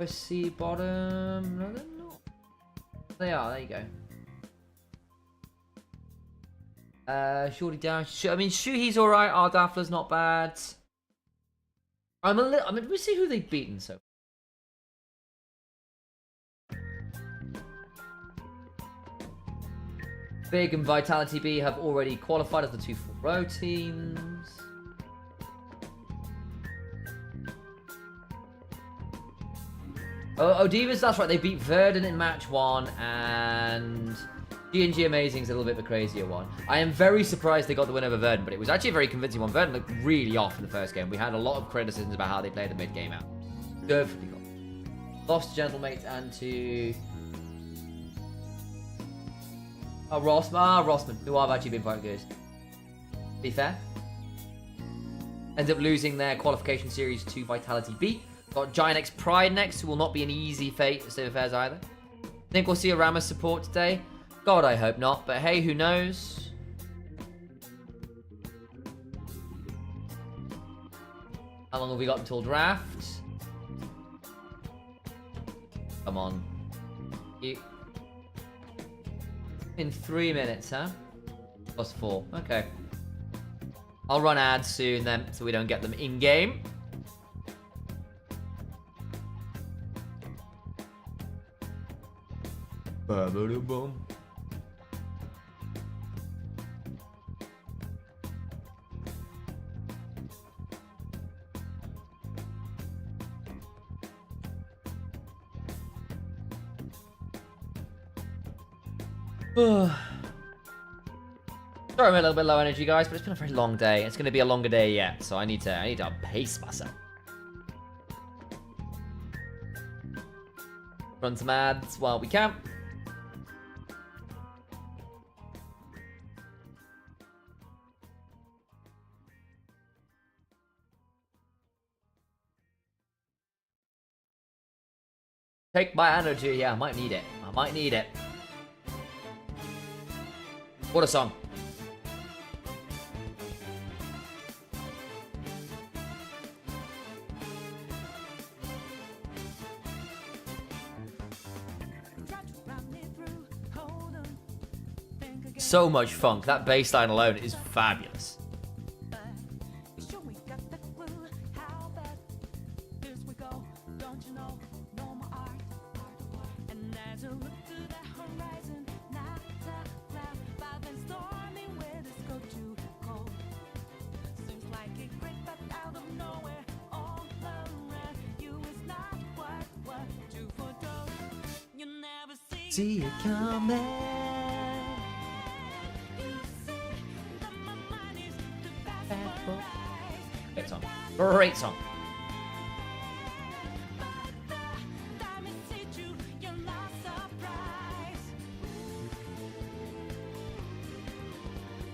OSC bottom. No, they're not. They are. There you go. Shorty down. I mean, Shuhi's alright. Ardafla's not bad. I mean, let me see who they've beaten so. Big and Vitality B have already qualified as the 2 full row teams. Oh, Divas, that's right. They beat Verdant in match 1, and ENG Amazing's a little bit of a crazier one. I am very surprised they got the win over Verdant, but it was actually a very convincing one. Verdant looked really off in the first game. We had a lot of criticisms about how they played the mid game out. Definitely got. Lost to Gentlemates and to Oh, Rossman, who have actually been quite good. To be fair. Ends up losing their qualification series to Vitality B. Got Giant X Pride next, who will not be an easy fate for State of Affairs either. Think we'll see a Ramos support today? God, I hope not, but hey, who knows? How long have we got until draft? Come on. In 3 minutes, huh? Plus 4. Okay. I'll run ads soon then, so we don't get them in-game. Ba-ba-da-boom. Sorry I'm a little bit low energy, guys, but it's been a very long day. It's going to be a longer day yet, so I need to pace myself. Run some ads while we can. Take my energy. Yeah, I might need it. I might need it. What a song. So much funk. That bass line alone is fabulous. See it coming. Great song. Great song.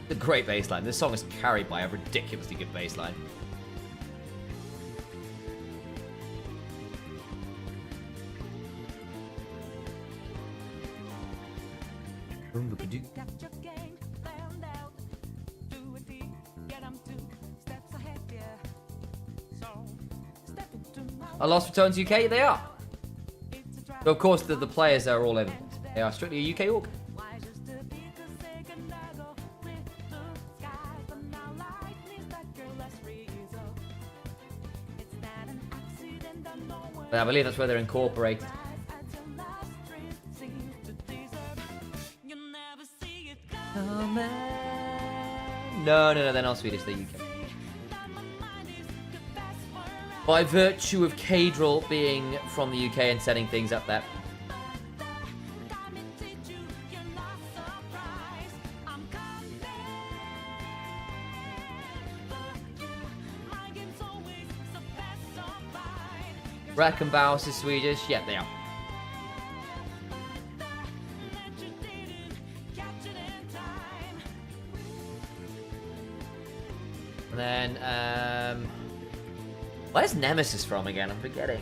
The great bass line. This song is carried by a ridiculously good bass line. Are Lost Returns UK? They are. But of course, the players are all over. They are strictly a UK org. But I believe that's where they're incorporated. No, they're not Swedish, they're UK. By virtue of Cadril being from the UK and setting things up there. Reckenbaus is Swedish? Yeah, they are. And then, where's Nemesis from again? I'm forgetting.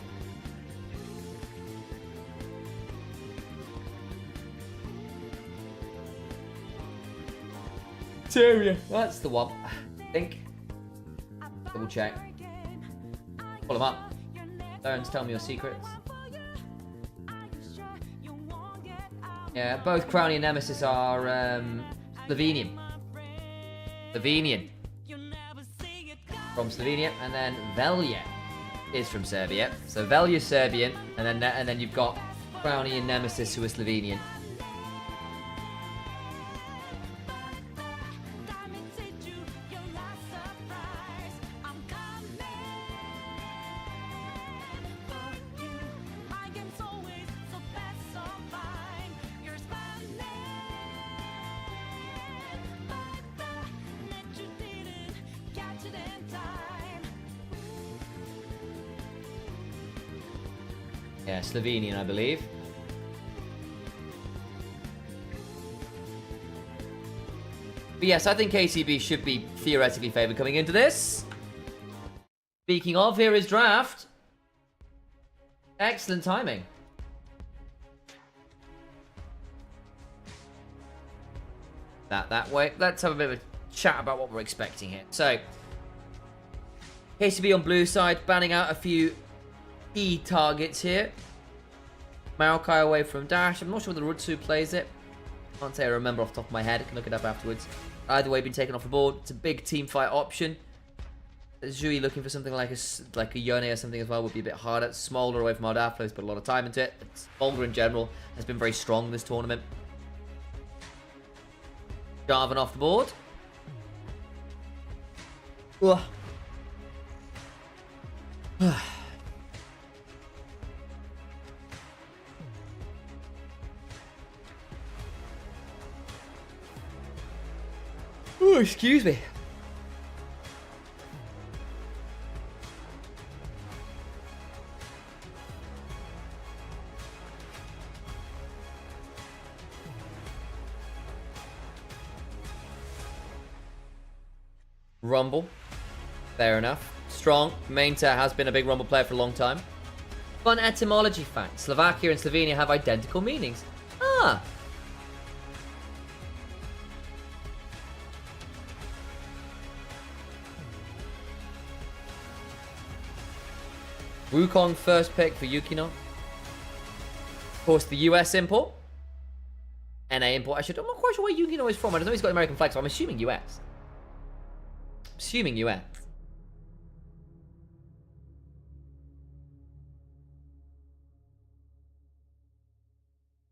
Tyrion. That's the one. I think. Double check. Pull them up. Don't tell me your secrets. Yeah, both Crowny and Nemesis are Slovenian. Slovenian. From Slovenia, and then Velja is from Serbia. So Velja's Serbian, and then you've got Crowny and Nemesis who are Slovenian. Yeah, Slovenian, I believe. But yes, I think KCB should be theoretically favored coming into this. Speaking of, here is draft. Excellent timing. That way. Let's have a bit of a chat about what we're expecting here. So, KCB on blue side, banning out a few key targets here. Maokai away from Dash. I'm not sure whether Rutsu plays it. Can't say I remember off the top of my head. I can look it up afterwards. Either way, been taken off the board. It's a big team fight option. Zhui looking for something like a Yone or something as well would be a bit harder. Smolder away from Ardaflo's put a lot of time into it. Smolder in general has been very strong this tournament. Jarvan off the board. Ugh. Oh, excuse me. Rumble. Fair enough. Strong. Mainta has been a big Rumble player for a long time. Fun etymology fact. Slovakia and Slovenia have identical meanings. Ah. Wukong first pick for Yukino. Of course, the US import. NA import. I'm not quite sure where Yukino is from. I don't know he's got an American flag, so I'm assuming US. Assuming US.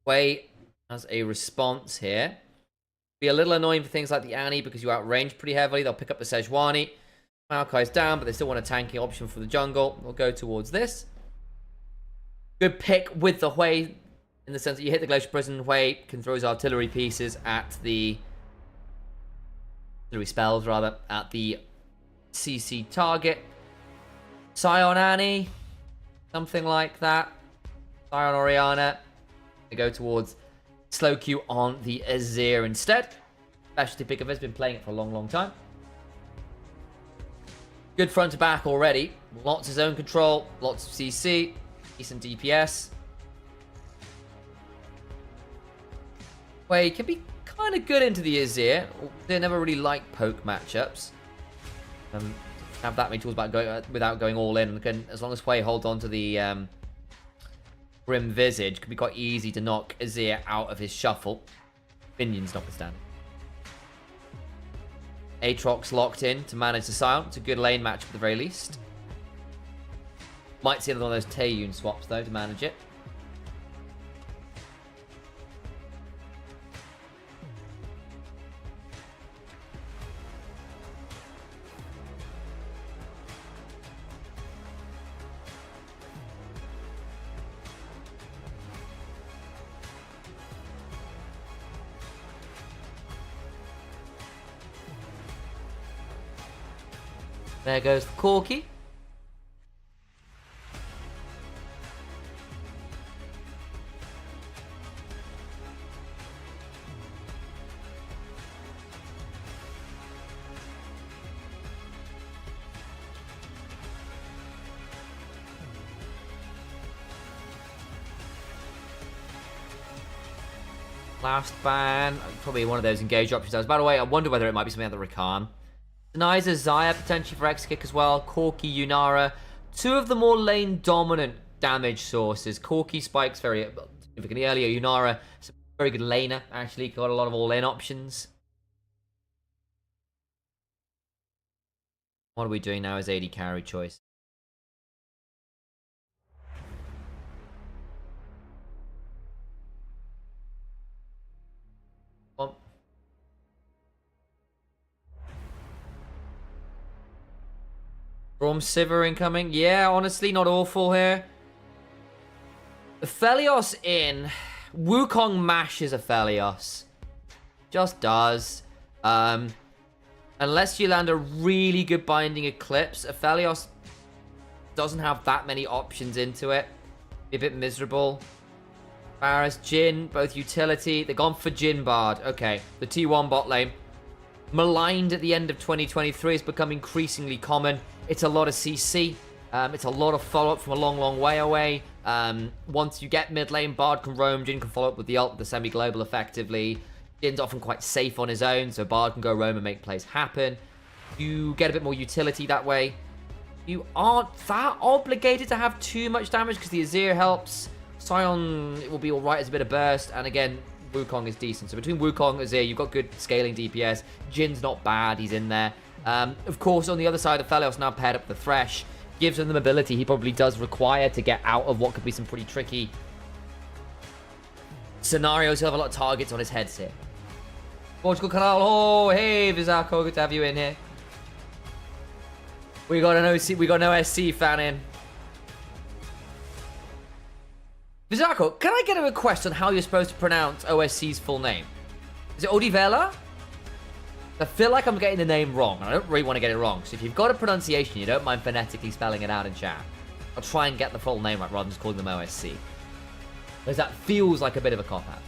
Wei has a response here. Be a little annoying for things like the Annie because you outrange pretty heavily. They'll pick up the Sejuani. Maokai's down, but they still want a tanking option for the jungle. We'll go towards this. Good pick with the Hui, in the sense that you hit the Glacial Prison. Hui can throw his artillery pieces at the... artillery spells, rather, at the CC target. Sion Annie. Something like that. Sion Oriana. They go towards slow Q on the Azir instead. Specialty pick of his, been playing it for a long, long time. Good front to back already. Lots of zone control, lots of CC, decent DPS. Wei can be kind of good into the Azir. They never really like poke matchups. Have that many tools without going all in. Can, as long as Wei holds on to the Grim Visage, can be quite easy to knock Azir out of his shuffle. Minions notwithstanding. Aatrox locked in to manage the Sion. It's a good lane match at the very least. Might see another one of those Taeyun swaps though to manage it. There goes the Corki. Last ban. Probably one of those engage options. By the way, I wonder whether it might be something like the Rakan. Deniza Zaya potentially for X-Kick as well. Corki, Yunara. Two of the more lane dominant damage sources. Corki spikes very significantly earlier. Yunara is a very good laner, actually. Got a lot of all-in options. What are we doing now as AD carry choice? Storm Sivir incoming. Yeah, honestly, not awful here. Aphelios in. Wukong mashes Aphelios. Just does. Unless you land a really good Binding Eclipse, Aphelios doesn't have that many options into it. Be a bit miserable. Varus, Jhin, both utility. They've gone for Jhin Bard. Okay, the T1 bot lane. maligned at the end of 2023 has become increasingly common. It's a lot of CC. It's a lot of follow-up from a long, long way away. Once you get mid lane, Bard can roam, Jhin can follow up with the ult, with the semi-global effectively. Jin's often quite safe on his own, so Bard can go roam and make plays happen. You get a bit more utility that way. You aren't that obligated to have too much damage because the Azir helps. Sion will be alright as a bit of burst, and again, Wukong is decent. So between Wukong and Azir, you've got good scaling DPS. Jin's not bad, he's in there. Of course, on the other side, Aphelios now paired up with the Thresh. Gives him the mobility he probably does require to get out of what could be some pretty tricky scenarios. He'll have a lot of targets on his heads here. Portugal Canal, oh, hey, Vizako, good to have you in here. We got an OSC fan in. Vizako, can I get a request on how you're supposed to pronounce OSC's full name? Is it Odivela? I feel like I'm getting the name wrong, and I don't really want to get it wrong. So if you've got a pronunciation, you don't mind phonetically spelling it out in chat, I'll try and get the full name right rather than just calling them OSC. Because that feels like a bit of a cop-out.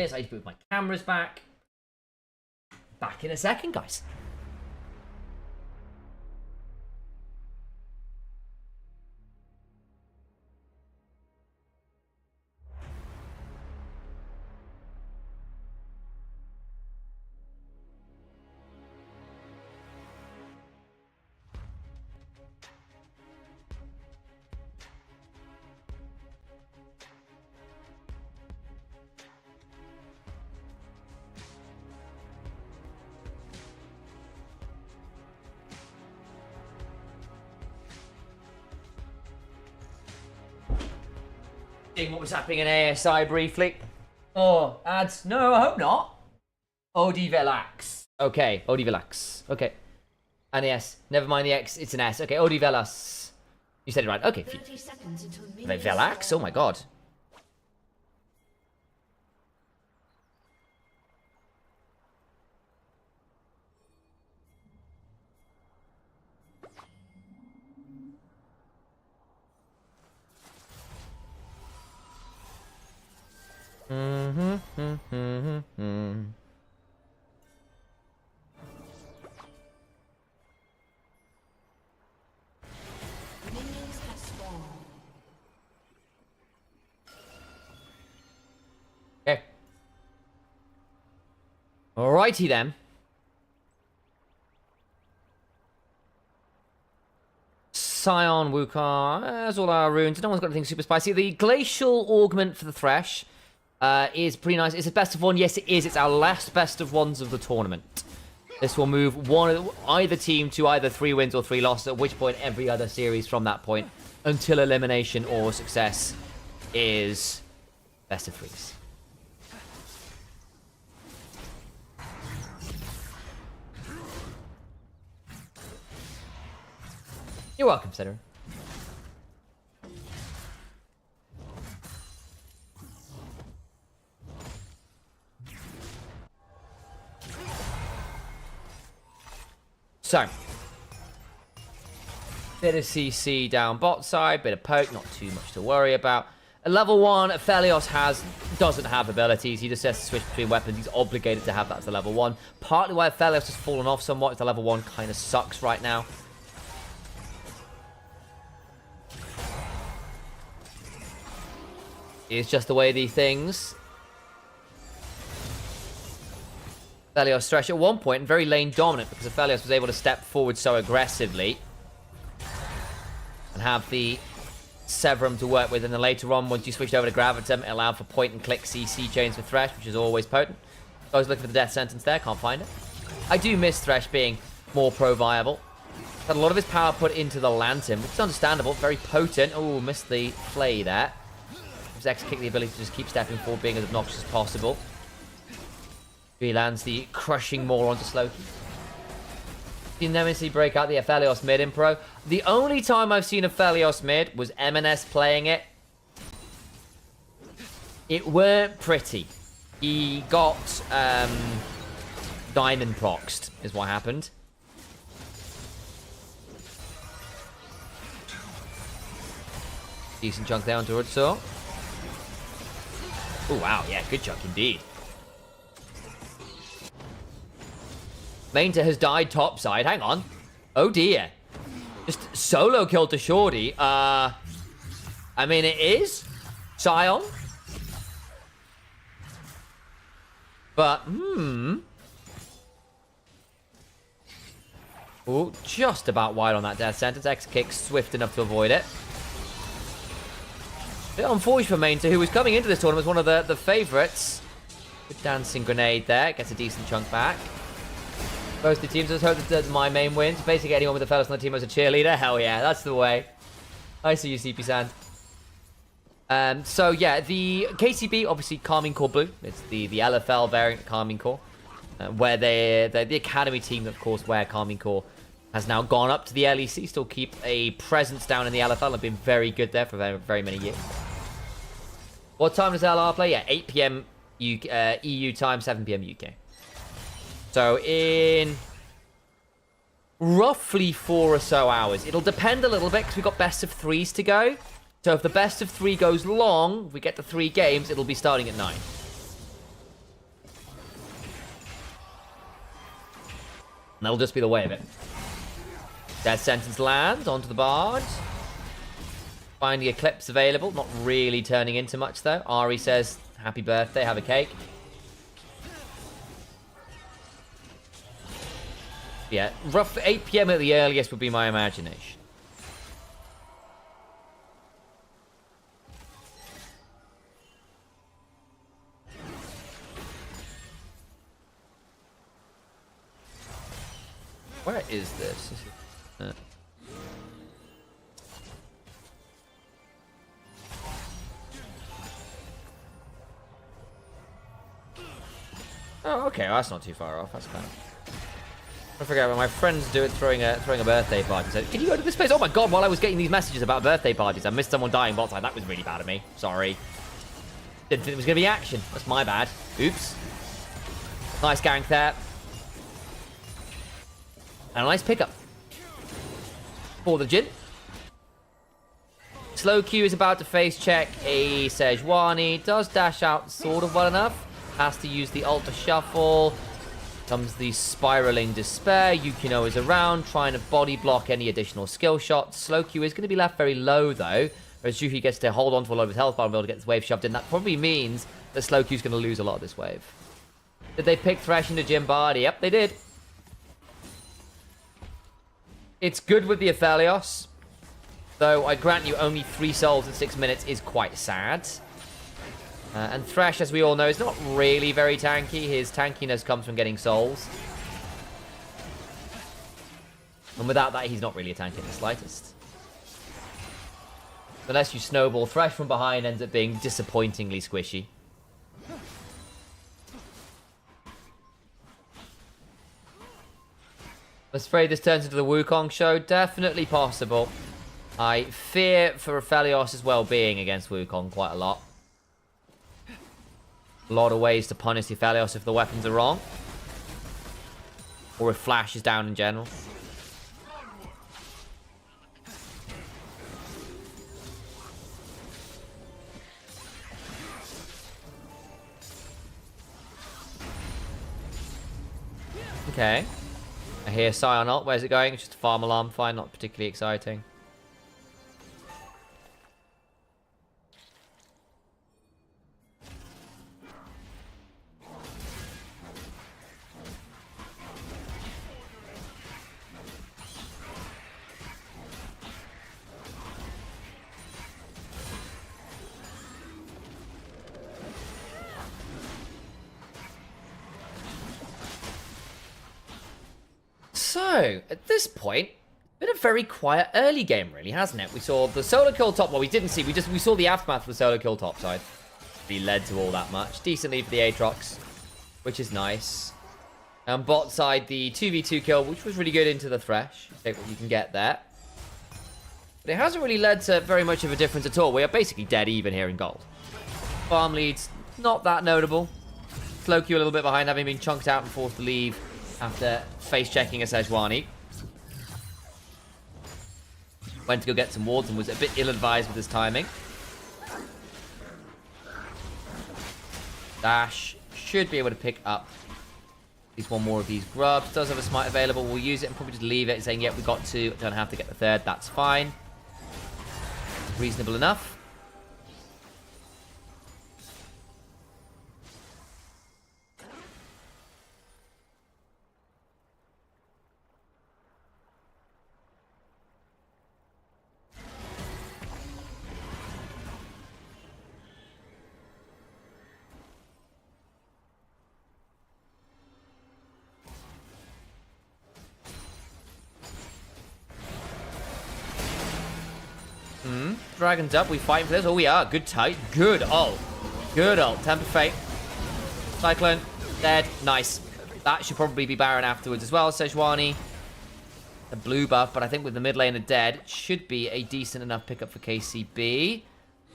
I need to move my cameras back. Back in a second, guys. What was happening in ASI briefly. Oh, ads. No, I hope not. Odivelax. Okay, Odivelax. Okay. And yes, never mind the X, it's an S. Okay, Odivelas. You said it right. Okay. Velax? Oh my god. Okay. Alrighty then. Sion, Wukong, there's all our runes. No one's got anything super spicy. The Glacial Augment for the Thresh is pretty nice. It's a best of one. Yes, it is. It's our last best of ones of the tournament. This will move either team to either 3 wins or 3 losses, at which point every other series from that point until elimination or success is best of 3s. You're welcome, Senator. So, bit of CC down bot side, bit of poke, not too much to worry about. At level 1, Aphelios doesn't have abilities. He just has to switch between weapons. He's obligated to have that as a level 1. Partly why Aphelios has fallen off somewhat is the level 1 kind of sucks right now. It's just the way these things. Aphelios Thresh at one point very lane dominant because Aphelios was able to step forward so aggressively and have the Severum to work with, and then later on once you switched over to Gravitum, it allowed for point and click CC chains for Thresh, which is always potent. I was looking for the death sentence there, can't find it. I do miss Thresh being more pro viable. Had a lot of his power put into the Lantern, which is understandable, very potent. Oh, missed the play there. His X kick, the ability to just keep stepping forward, being as obnoxious as possible. He lands the crushing maul onto Slowkey. You never see break out the Aphelios mid in pro. The only time I've seen Aphelios mid was M&S playing it. It weren't pretty. He got diamond proxed, is what happened. Decent chunk there onto Urso. Oh, wow. Yeah, good chunk indeed. Mainta has died topside. Hang on. Oh, dear. Just solo kill to Shorty. I mean, it is Sion. But, Oh, just about wide on that death sentence. X-kick swift enough to avoid it. Bit unfortunate for Mainta, who was coming into this tournament as one of the favourites. Good dancing grenade there. Gets a decent chunk back. Both the teams, let's hope that my main wins. Basically, anyone with the fellas on the team as a cheerleader. Hell yeah, that's the way. I see you, CP Sand. So yeah, the KCB, obviously Carmine Core Blue. It's the LFL variant of Carmine Core. Where they're the academy team, of course, where Carmine Core has now gone up to the LEC. Still keep a presence down in the LFL and been very good there for very, very many years. What time does LR play? Yeah, 8 PM EU time, 7 PM UK. So in roughly 4 or so hours. It'll depend a little bit because we've got best of 3s to go. So if the best of 3 goes long, if we get to 3 games, it'll be starting at 9. And that'll just be the way of it. Death sentence lands onto the barge. Finding Eclipse available. Not really turning into much, though. Ari says, happy birthday, have a cake. Yeah, roughly 8 PM at the earliest would be my imagination. Where is this? Oh, okay. Well, that's not too far off. That's kind of... I forget when my friends do it, throwing a birthday party. Said, "Can you go to this place?" Oh my god! While I was getting these messages about birthday parties, I missed someone dying bot side. That was really bad of me. Sorry. Didn't think it was gonna be action. That's my bad. Oops. Nice gank there. And a nice pickup for the Jin. Slow Q is about to face check a Sejuani. Does dash out sort of well enough. Has to use the ult to shuffle. Comes the spiraling despair. Yukino is around, trying to body block any additional skill shots. Slow Q is going to be left very low, though. Whereas Juhi gets to hold on to a lot of his health bar and be able to get this wave shoved in. That probably means that Slow Q is going to lose a lot of this wave. Did they pick Thresh into Jim Bardi? Yep, they did. It's good with the Aphelios. Though, I grant you, only 3 souls in 6 minutes is quite sad. And Thresh, as we all know, is not really very tanky. His tankiness comes from getting souls. And without that, he's not really a tank in the slightest. Unless you snowball, Thresh from behind ends up being disappointingly squishy. I'm afraid this turns into the Wukong show. Definitely possible. I fear for Aphelios' well-being against Wukong quite a lot. A lot of ways to punish the Aphelios if the weapons are wrong. Or if Flash is down in general. Okay. I hear Sion ult. Where's it going? It's just a farm alarm. Fine, not particularly exciting. So, at this point, been a very quiet early game, really, hasn't it? We saw the solo kill top. Well, we didn't see. We saw the aftermath of the solo kill top side. Be led to all that much. Decent lead for the Aatrox, which is nice. And bot side, the 2v2 kill, which was really good into the Thresh. Take what you can get there. But it hasn't really led to very much of a difference at all. We are basically dead even here in gold. Farm leads, not that notable. Slowq a little bit behind, having been chunked out and forced to leave after face-checking a Sejuani. Went to go get some wards and was a bit ill-advised with his timing. Dash should be able to pick up at least one more of these grubs. Does have a smite available. We'll use it and probably just leave it, saying, yep, we got two. Don't have to get the third. That's fine. Reasonable enough. Dragon's up. We fighting for this. Oh, we are. Good tight. Good ult. Good ult. Temper Fate. Cyclone. Dead. Nice. That should probably be Baron afterwards as well. Sejuani. The blue buff, but I think with the mid laner dead, it should be a decent enough pickup for KCB.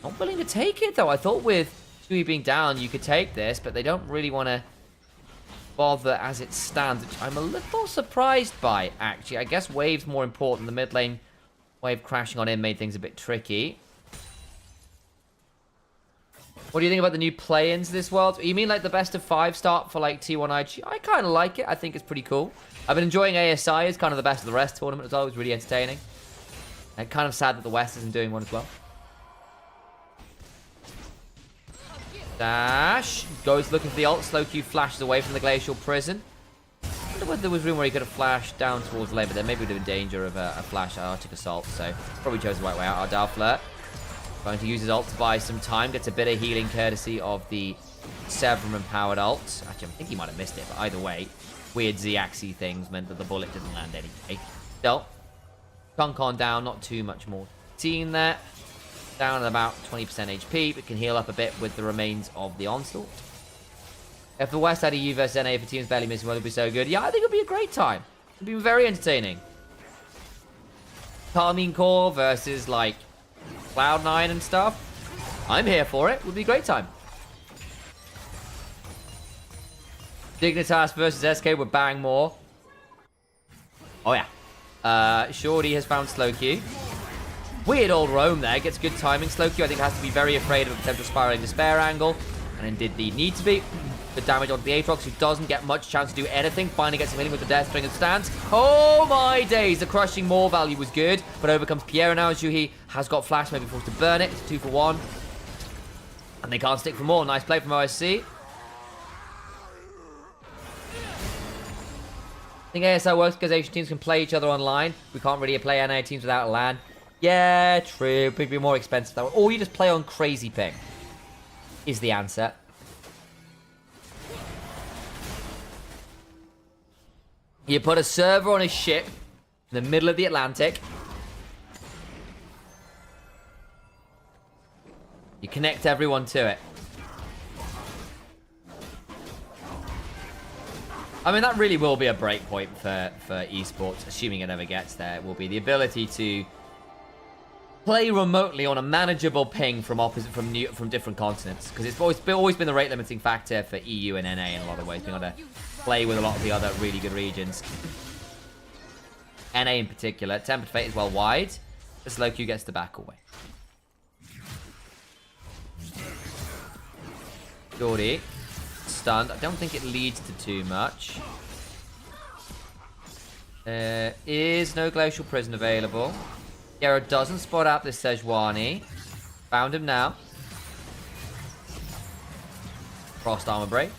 Not willing to take it, though. I thought with Sui being down, you could take this, but they don't really want to bother as it stands, which I'm a little surprised by, actually. I guess wave's more important. The mid lane wave crashing on in made things a bit tricky. What do you think about the new play-ins this world? You mean like the best of 5 start for like T1 IG? I kind of like it. I think it's pretty cool. I've been enjoying ASI as kind of the best of the rest tournament as well. It was really entertaining. And kind of sad that the West isn't doing one as well. Dash. Goes looking for the ult. Slowq flashes away from the Glacial Prison. I wonder whether there was room where he could have flashed down towards the lane, but then maybe would have been danger of a flash Arctic Assault. So probably chose the right way out. Our Dalflirt going to use his ult to buy some time. Gets a bit of healing courtesy of the Severum powered ult. Actually, I think he might have missed it, but either way, weird Z-axis things meant that the bullet didn't land anyway. Still, Chunk on down, not too much more seeing there. Down at about 20% HP, but can heal up a bit with the remains of the Onslaught. If the West had a U vs NA for teams barely missing, well, it'd be so good. Yeah, I think it'd be a great time. It'd be very entertaining. Carmine Core versus, like, Cloud9 and stuff. I'm here for it. It would be a great time. Dignitas versus SK with Bang more. Oh, yeah. Shorty has found Slowq. Weird old roam there. Gets good timing. Slowq, I think, has to be very afraid of a potential spiraling despair angle. And indeed, the need to be. The damage onto the Aatrox, who doesn't get much chance to do anything. Finally gets him hitting with the Death String and stance. Oh my days. The crushing more value was good. But overcomes Piera now. Juhi has got flash. Maybe forced to burn it. It's 2 for 1. And they can't stick for more. Nice play from OSC. I think ASI works because Asian teams can play each other online. We can't really play NA teams without a LAN. Yeah, true. It'd be more expensive that way. Or you just play on crazy ping. Is the answer. You put a server on a ship in the middle of the Atlantic. You connect everyone to it. I mean, that really will be a break point for esports, assuming it ever gets there. It will be the ability to play remotely on a manageable ping from different continents, because it's always been the rate limiting factor for EU and NA in a lot of ways, being able to play with a lot of the other really good regions. NA in particular. Tempered Fate is well wide. The Slowq gets the back away. Geordie stunned. I don't think it leads to too much. There is no Glacial Prison available. Gera doesn't spot out this Sejuani. Found him now. Frost armor breaks.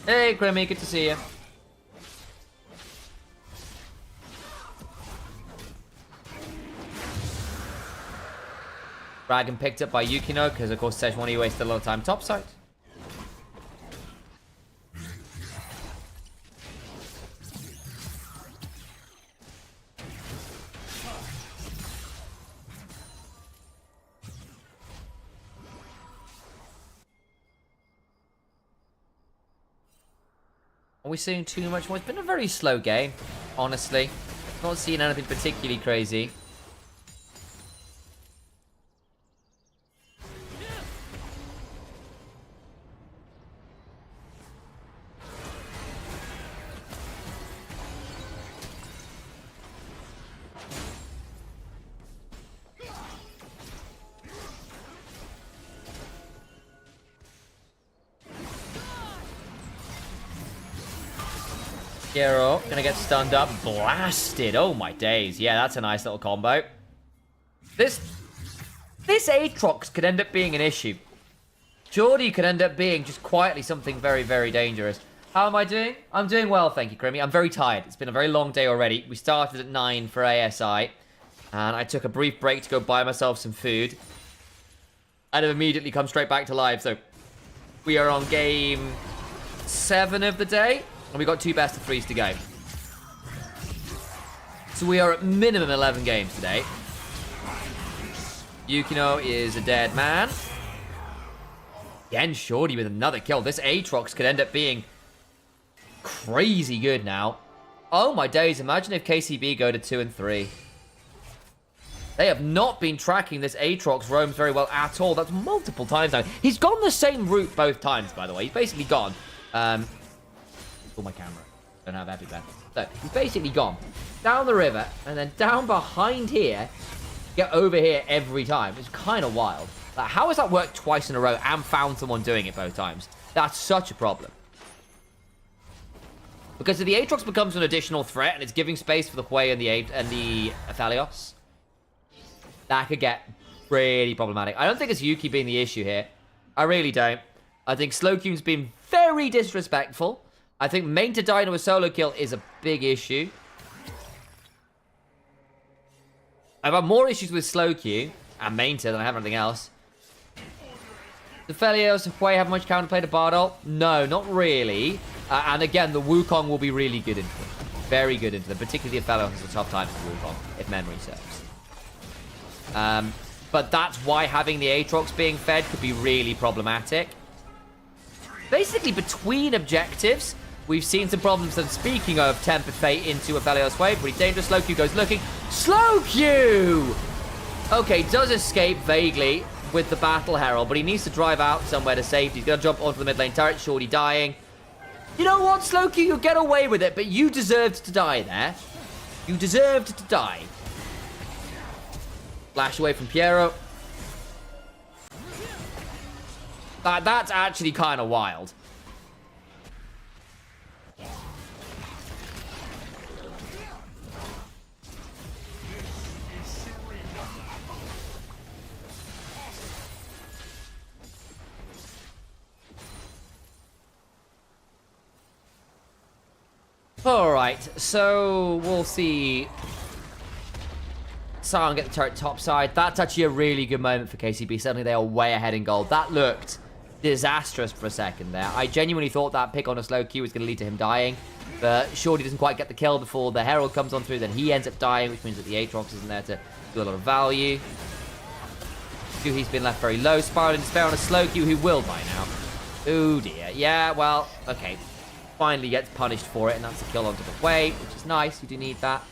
Hey, Grimmy, good to see you. Dragon picked up by Yukino, because of course Sejuani wasted a lot of time topside. Are we seeing too much more? It's been a very slow game, honestly. Not seeing anything particularly crazy. Hero gonna get stunned up, blasted. Oh my days. Yeah, that's a nice little combo. This Aatrox could end up being an issue. Geordie could end up being just quietly something very, very dangerous. How am I doing? I'm doing well, thank you, Crimmy. I'm very tired. It's been a very long day already. We started at 9 for ASI, and I took a brief break to go buy myself some food. And have immediately come straight back to live, so we are on game 7 of the day. And we got 2 best of 3s to go. So we are at minimum 11 games today. Yukino is a dead man. Again, Shorty with another kill. This Aatrox could end up being crazy good now. Oh my days, imagine if KCB go to 2 and 3. They have not been tracking this Aatrox roams very well at all. That's multiple times now. He's gone the same route both times, by the way. He's basically gone. My camera. Don't have that bad. So he's basically gone down the river and then down behind here, get over here every time. It's kind of wild. Like, how has that worked twice in a row and found someone doing it both times? That's such a problem. Because if the Aatrox becomes an additional threat and it's giving space for the Hwei and the Aphelios, that could get really problematic. I don't think it's Yuki being the issue here. I really don't. I think Slowcube's been very disrespectful. I think main to die into a solo kill is a big issue. I've had more issues with Slowcube and main to than I have anything else. The Aphelios and Hwei have much counterplay to Bardol? No, not really. And again, the Wukong will be really good into them. Very good into them. Particularly the Aphelios has a tough time for Wukong, if memory serves. But that's why having the Aatrox being fed could be really problematic. Basically, between objectives, we've seen some problems. And speaking of Tempered Fate into Aphelios Wave, pretty dangerous. Slowcube goes looking. Slowcube! Okay, does escape vaguely with the Battle Herald, but he needs to drive out somewhere to safety. He's going to jump onto the mid lane turret. Shorty dying. You know what, Slowcube? You'll get away with it, but you deserved to die there. You deserved to die. Flash away from Piero. That's actually kind of wild. Alright, so we'll see Sion get the turret top side. That's actually a really good moment for KCB. Suddenly they are way ahead in gold. That looked disastrous for a second there. I genuinely thought that pick on a slow Q was going to lead to him dying. But Shorty doesn't quite get the kill before the Herald comes on through. Then he ends up dying, which means that the Aatrox isn't there to do a lot of value. He's been left very low. Spiral in despair on a slow Q who will die now. Oh dear. Yeah, well, okay. Finally gets punished for it, and that's a kill onto the Hwei, which is nice. You do need that.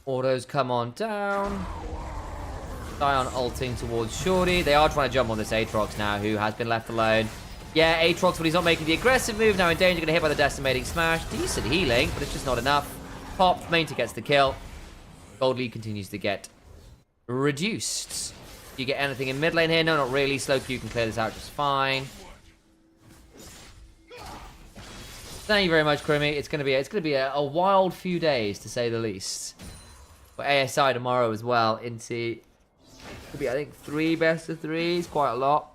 Autos come on down. Sion ulting towards Shorty. They are trying to jump on this Aatrox now, who has been left alone. Yeah, Aatrox, but he's not making the aggressive move. Now in danger, going to hit by the decimating smash. Decent healing, but it's just not enough. Pop, Mainta gets the kill. Gold lead continues to get reduced. Do you get anything in mid lane here? No, not really. Slowcube can clear this out just fine. Thank you very much, Crimmy. It's gonna be a wild few days, to say the least. For ASI tomorrow as well, into could be, I think, 3 best of 3s, quite a lot.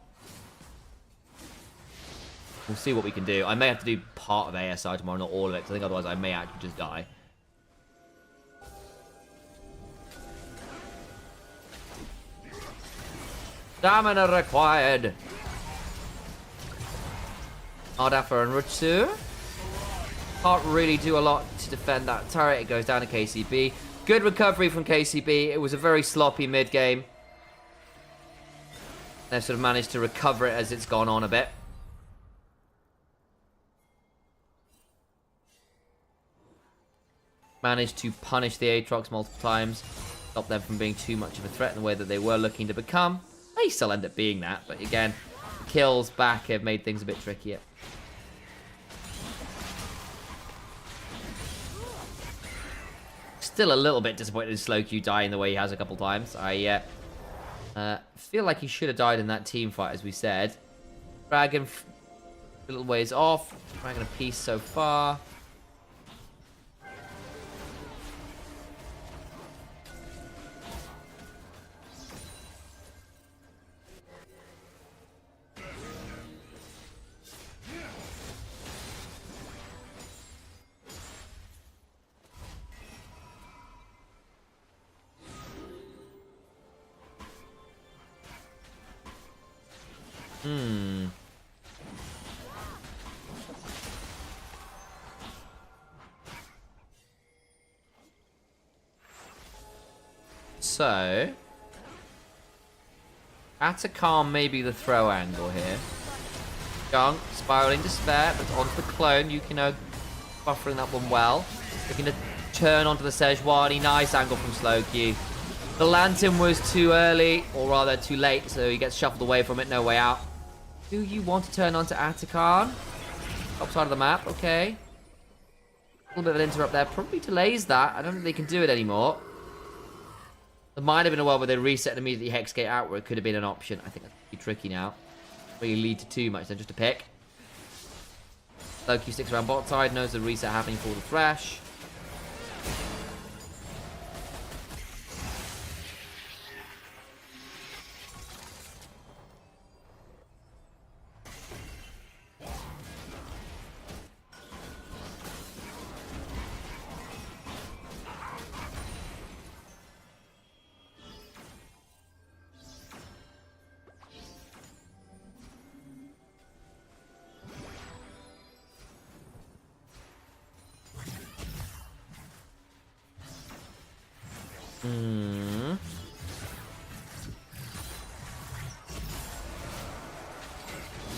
We'll see what we can do. I may have to do part of ASI tomorrow, not all of it, because I think otherwise I may actually just die. Stamina required. Ardafa and Rutsu. Can't really do a lot to defend that turret. It goes down to KCB. Good recovery from KCB. It was a very sloppy mid-game. They've sort of managed to recover it as it's gone on a bit. Managed to punish the Aatrox multiple times. Stop them from being too much of a threat in the way that they were looking to become. They still end up being that, but again, kills back have made things a bit trickier. Still a little bit disappointed in Slowq dying the way he has a couple times. I feel like he should have died in that team fight, as we said. Dragon a little ways off. Dragon a piece so far. So, Atacam may be the throw angle here. Gunk, spiraling despair, but onto the clone. Yukino buffering that one well. Looking to turn onto the Sejuani. Nice angle from Slowq. The Lantern was too early, or rather too late, so he gets shuffled away from it. No way out. Do you want to turn onto Atacam? Top side of the map, okay. A little bit of an interrupt there. Probably delays that. I don't think they can do it anymore. There might have been a world where they reset and immediately Hexgate out, where it could have been an option. I think that's pretty tricky now. Really lead to too much than just a pick. Slowq sticks around bot side, knows the reset happening for the Thresh.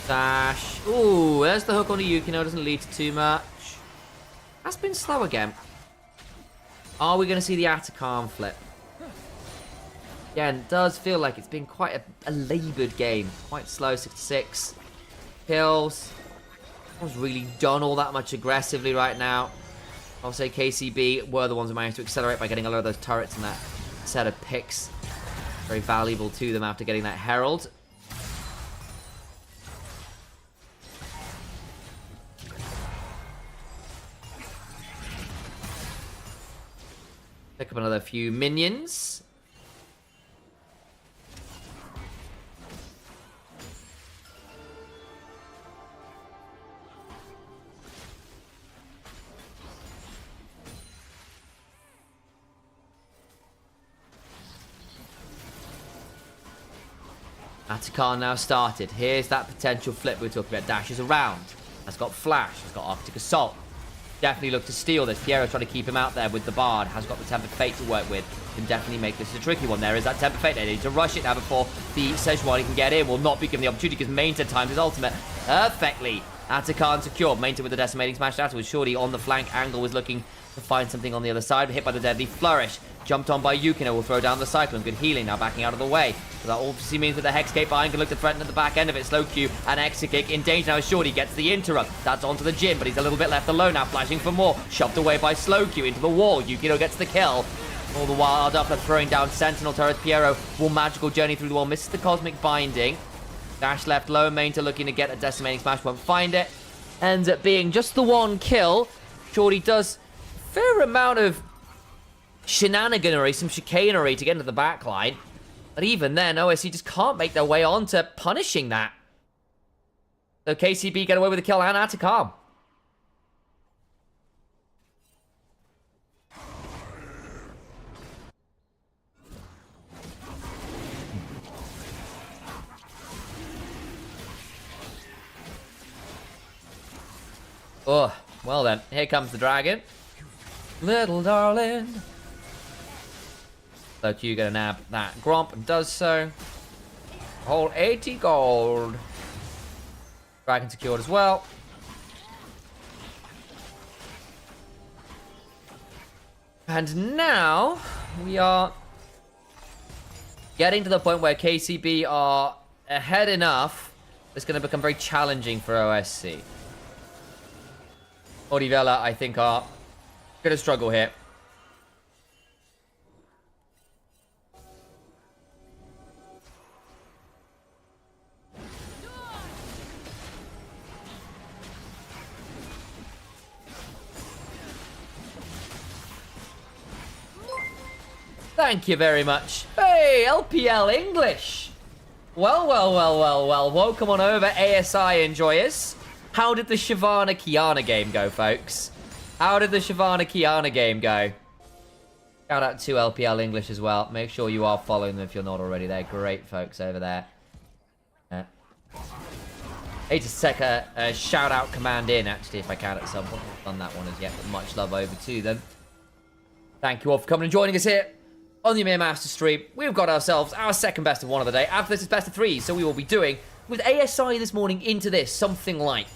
Dash. Ooh, there's the hook on the Yukino. Doesn't lead to too much. That's been slow again. Are we going to see the Atacam flip? Again, it does feel like it's been quite a laboured game. Quite slow, 6-6. Kills. No one's really done all that much aggressively right now. I'll say KCB were the ones who managed to accelerate by getting a lot of those turrets and that set of picks. Very valuable to them after getting that Herald. Pick up another few minions. Atacam now started. Here's that potential flip we were talking about. Dashes around. Has got Flash. Has got Arctic Assault. Definitely look to steal this. Piero trying to keep him out there with the Bard. Has got the Tempered Fate to work with. Can definitely make this a tricky one. There is that Tempered Fate. They need to rush it now before the Sejuani can get in. Will not be given the opportunity because Mainta timed his ultimate perfectly. Atacam secured. Mainta with the Decimating Smash. That was Shorty on the flank. Angle was looking to find something on the other side. Hit by the Deadly Flourish. Jumped on by Yukino. Will throw down the Cyclone. Good healing now backing out of the way. So that obviously means with the Hexgate behind can look to threaten at the back end of it. Slowq and Exit Kick in danger now as Shorty gets the interrupt. That's onto the Jin, but he's a little bit left alone now, flashing for more. Shoved away by Slowq into the wall. Yukino gets the kill. All the while, Ardafa throwing down Sentinel turrets. Piero will magical journey through the wall. Misses the Cosmic Binding. Dash left low. Mainta looking to get a Decimating Smash. Won't find it. Ends up being just the one kill. Shorty does a fair amount of shenaniganery, some chicanery to get into the backline. But even then, OSC just can't make their way on to punishing that. So KCB get away with the kill and add to calm. Oh, well then, here comes the dragon. Little darling. So Q gonna nab that Gromp and does so. Whole 80 gold. Dragon secured as well. And now we are getting to the point where KCB are ahead enough. It's going to become very challenging for OSC. Orivella, I think, are going to struggle here. Thank you very much. Hey, LPL English. Well. Welcome on over, ASI enjoyers. How did the Shyvana Kiana game go, folks? How did the Shyvana Kiana game go? Shout out to LPL English as well. Make sure you are following them if you're not already. They're great folks over there. Hey, just take a shout out command in, actually, if I can at some point. I've done that one as yet, but much love over to them. Thank you all for coming and joining us here on the EMEA Master Stream. We've got ourselves our second best of one of the day. After this is best of three, so we will be doing, with ASI this morning into this, something like...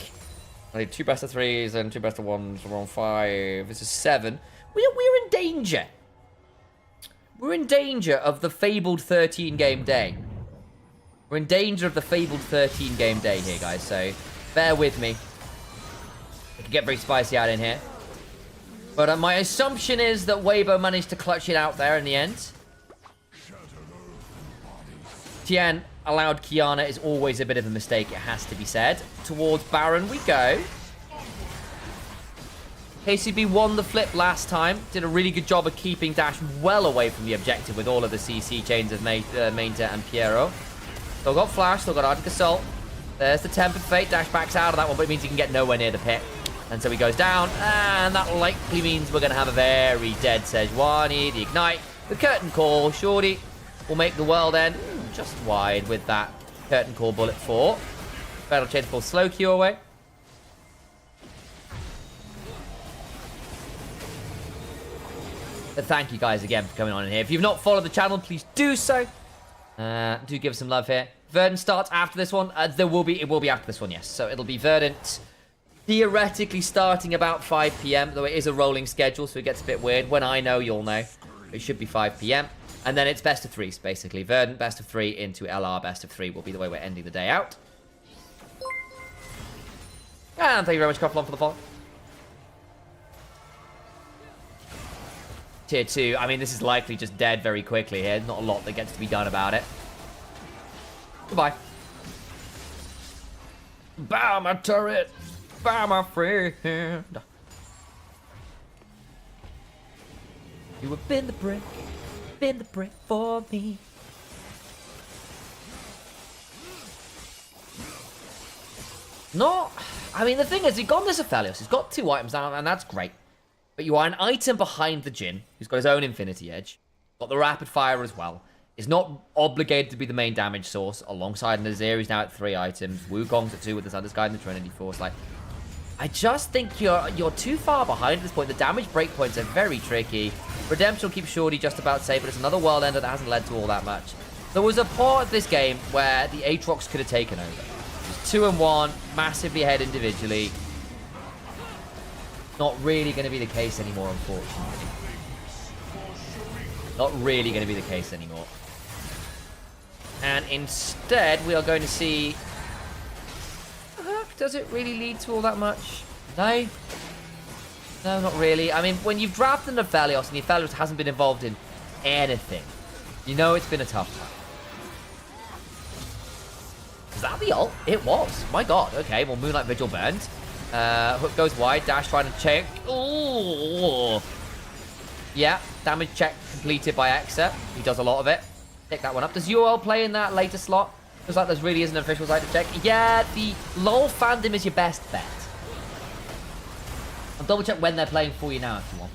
I need 2 best of 3s and 2 best of 1s. We're on 5. This is 7. We're in danger. We're in danger of the fabled 13-game day. We're in danger of the fabled 13-game day here, guys, so bear with me. It can get very spicy out in here. But my assumption is that Weibo managed to clutch it out there in the end. Tien allowed Kiana is always a bit of a mistake, it has to be said. Towards Baron we go. KCB won the flip last time. Did a really good job of keeping Dash well away from the objective with all of the CC chains of Mainta and Piero. Still got Flash, still got Arctic Assault. There's the Tempered Fate. Dash backs out of that one, but it means he can get nowhere near the pit. And so he goes down, and that likely means we're going to have a very dead Sejuani. The Ignite, the Curtain Call. Shorty will make the world end just wide with that Curtain Call bullet 4. Battle Chain for slow Q away. But thank you guys again for coming on in here. If you've not followed the channel, please do so. Do give us some love here. Verdant starts after this one. It will be after this one, yes. So it'll be Verdant theoretically starting about 5 PM, though it is a rolling schedule, so it gets a bit weird. When I know, you'll know. It should be 5 PM. And then it's best of 3s, basically. Verdant, best of 3 into LR, best of 3 will be the way we're ending the day out. And thank you very much, Coughlin, for the follow. Tier 2, I mean, this is likely just dead very quickly here. Not a lot that gets to be done about it. Goodbye. Bam, a turret! Bam, my friend! You have been the brick for me. No, I mean, the thing is, he's got this Aphelios. He's got 2 items down, and that's great. But you are an item behind the Jhin, who's got his own Infinity Edge. Got the Rapid Fire as well. Is not obligated to be the main damage source. Alongside Nazir, he's now at 3 items. Wukong's at 2 with the Thunder Sky and the Trinity Force. Like, I just think you're too far behind at this point. The damage breakpoints are very tricky. Redemption will keep Shorty just about safe, but it's another World Ender that hasn't led to all that much. There was a part of this game where the Aatrox could have taken over. It was 2 and 1, massively ahead individually. Not really going to be the case anymore, unfortunately. Not really going to be the case anymore. And instead, we are going to see... Does it really lead to all that much? No. No, not really. I mean, when you've drafted an Aphelios and the Aphelios hasn't been involved in anything, you know it's been a tough time. Is that the ult? It was. My god. Okay, well, Moonlight Vigil burned. Hook goes wide. Dash trying to check. Ooh. Yeah, damage check completed by Exa. He does a lot of it. Pick that one up. Does UL play in that later slot? Looks like there really isn't an official site to check. Yeah, the LoL fandom is your best bet. I'll double check when they're playing for you now if you want.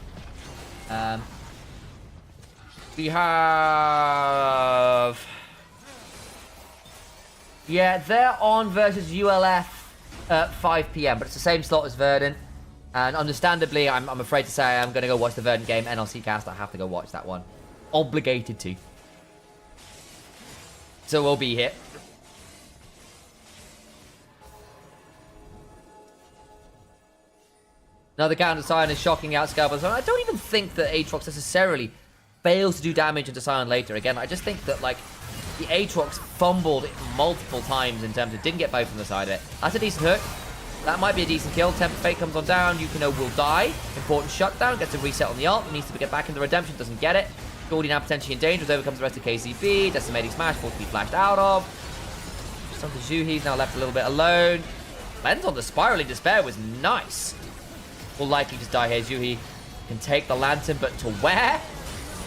We have... Yeah, they're on versus ULF at 5 PM, but it's the same slot as Verdant. And understandably, I'm afraid to say I'm going to go watch the Verdant game. NLC cast, I have to go watch that one. Obligated to. So we'll be here. Another counter Sion is shocking out Scalpel. I don't even think that Aatrox necessarily fails to do damage into Sion later. Again, I just think that, like, the Aatrox fumbled it multiple times in terms of didn't get both from the side of it. That's a decent hook. That might be a decent kill. Temper Fate comes on down. Yukino will die. Important shutdown. Gets a reset on the ult. Needs to get back into Redemption. Doesn't get it. Gordy now potentially in danger. Overcomes the rest of KCB. Decimating Smash. Forced to be flashed out of. Some to Zhu. He's now left a little bit alone. Lens on the Spiraling Despair was nice. Will likely just die here. Zhuhi can take the Lantern, but to where?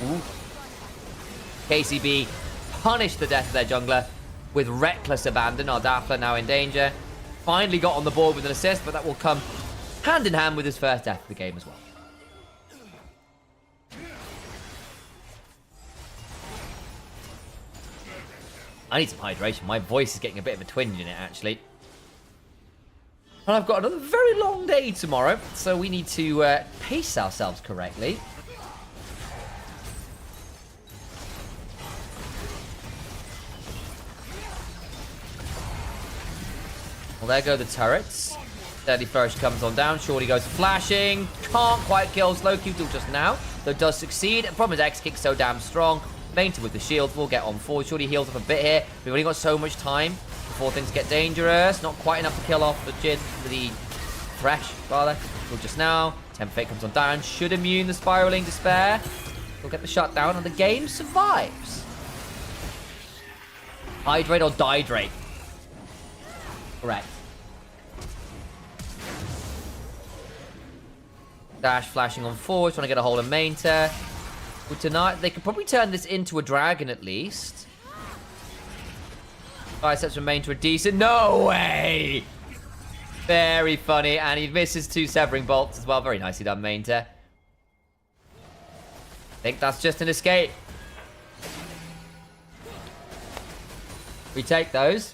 Ooh. KCB punished the death of their jungler with reckless abandon. Our Daffler now in danger. Finally got on the board with an assist, but that will come hand in hand with his first death of the game as well. I need some hydration. My voice is getting a bit of a twinge in it, actually. And I've got another very long day tomorrow, so we need to pace ourselves correctly. Well, there go the turrets. 31st comes on down. Shorty goes flashing. Can't quite kill Slow Q till just now, though does succeed. The problem is X kick's so damn strong. Maintain with the shield. We'll get on forward. Shorty heals up a bit here. We've only got so much time before things get dangerous. Not quite enough to kill off the Jin, the Thresh, rather. Till just now. Temper Fate comes on down. Should immune the Spiraling Despair. We'll get the shutdown, and the game survives. Hydrate or Dihydrate? Correct. Dash flashing on forward, trying to get a hold of Mainter. Well, tonight, they could probably turn this into a dragon at least. Biceps from Mainter are decent. No way! Very funny, and he misses 2 Severing Bolts as well. Very nicely done, Mainter. I think that's just an escape. We take those.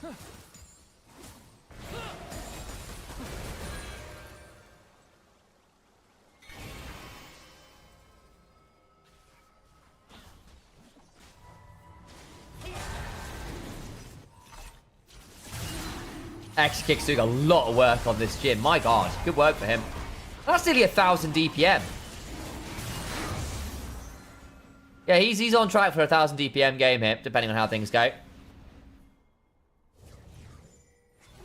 X Kick's doing a lot of work on this Jin. My god, good work for him. That's nearly 1,000 DPM. Yeah, he's on track for 1,000 DPM game here, depending on how things go.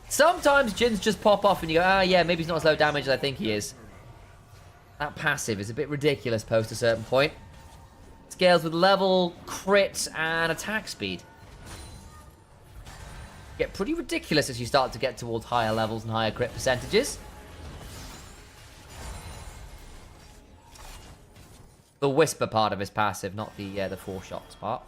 Sometimes Jins just pop off and you go, ah, yeah, maybe he's not as low damage as I think he is. That passive is a bit ridiculous post a certain point. Scales with level, crit, and attack speed. Get pretty ridiculous as you start to get towards higher levels and higher crit percentages. The whisper part of his passive, not the 4 shots part.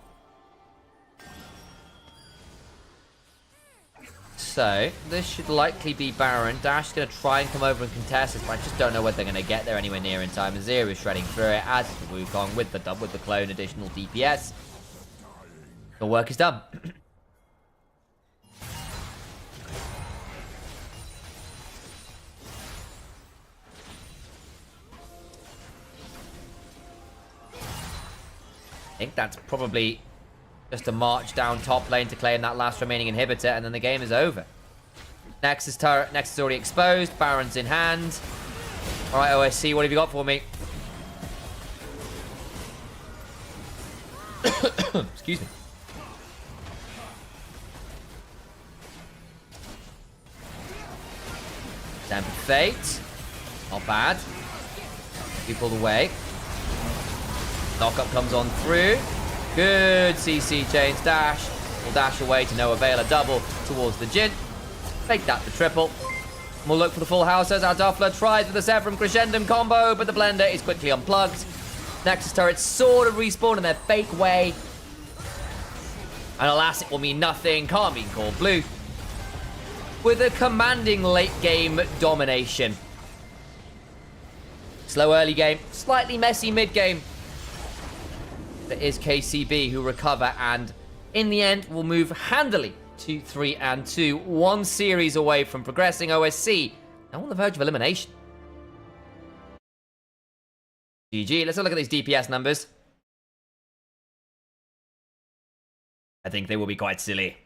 So, this should likely be Baron. Dash is going to try and come over and contest this, but I just don't know whether they're going to get there anywhere near in time. Azir is shredding through it, as is the Wukong with the clone, additional DPS. The work is done. I think that's probably just a march down top lane to claim that last remaining inhibitor, and then the game is over. Nexus turret, Nexus already exposed, Baron's in hand. Alright, OSC, what have you got for me? Excuse me. Temper Fate. Not bad. You pulled away. Knockup comes on through. Good CC chains dash. Will dash away to no avail. A double towards the Jin. Make that the triple. We'll look for the full house as our Duffler tries with the Sevrum Crescendum combo, but the blender is quickly unplugged. Nexus turrets sort of respawn in their fake way. And alas, it will mean nothing. Can't be called blue. With a commanding late game domination. Slow early game, slightly messy mid game. There is KCB who recover and in the end will move handily to 3-2. One series away from progressing. OSC now on the verge of elimination. GG. Let's have a look at these DPS numbers. I think they will be quite silly.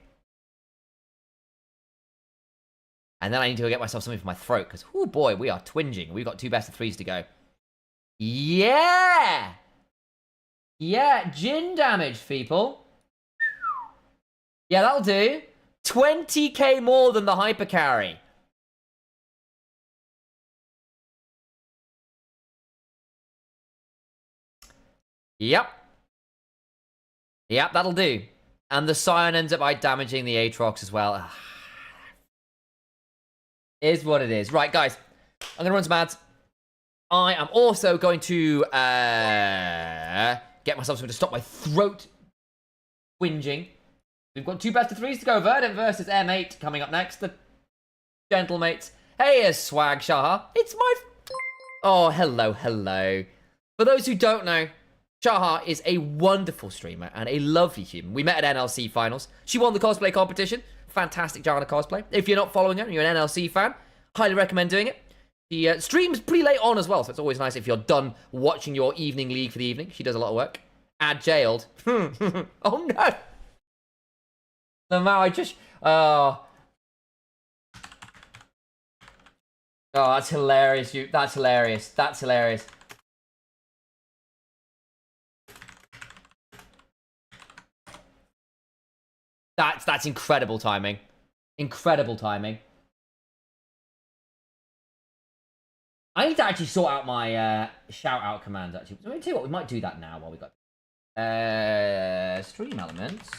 And then I need to go get myself something for my throat, because, oh boy, we are twinging. We've got 2 best of 3s to go. Yeah! Yeah, gin damage, people. Yeah, that'll do. 20k more than the hyper carry. Yep. Yep, that'll do. And the Scion ends up by damaging the Aatrox as well. Is what it is. Right, guys. I'm going to run some ads. I am also going to get myself something to stop my throat whinging. We've got 2 best of 3s to go. Verdant versus M8 coming up next. The gentlemates. Hey, Swag Shaha. It's my... Oh, hello, hello. For those who don't know, Shaha is a wonderful streamer and a lovely human. We met at NLC finals. She won the cosplay competition. Fantastic Jana cosplay. If you're not following her and you're an NLC fan, highly recommend doing it. She streams pretty late on as well, so it's always nice if you're done watching your evening league for the evening. She does a lot of work. Ad jailed. Oh no! Somehow I just... Oh, that's hilarious. That's hilarious. That's hilarious. That's incredible timing. Incredible timing. I need to actually sort out my shout-out commands, actually. So let me tell you what, we might do that now while we got... stream elements.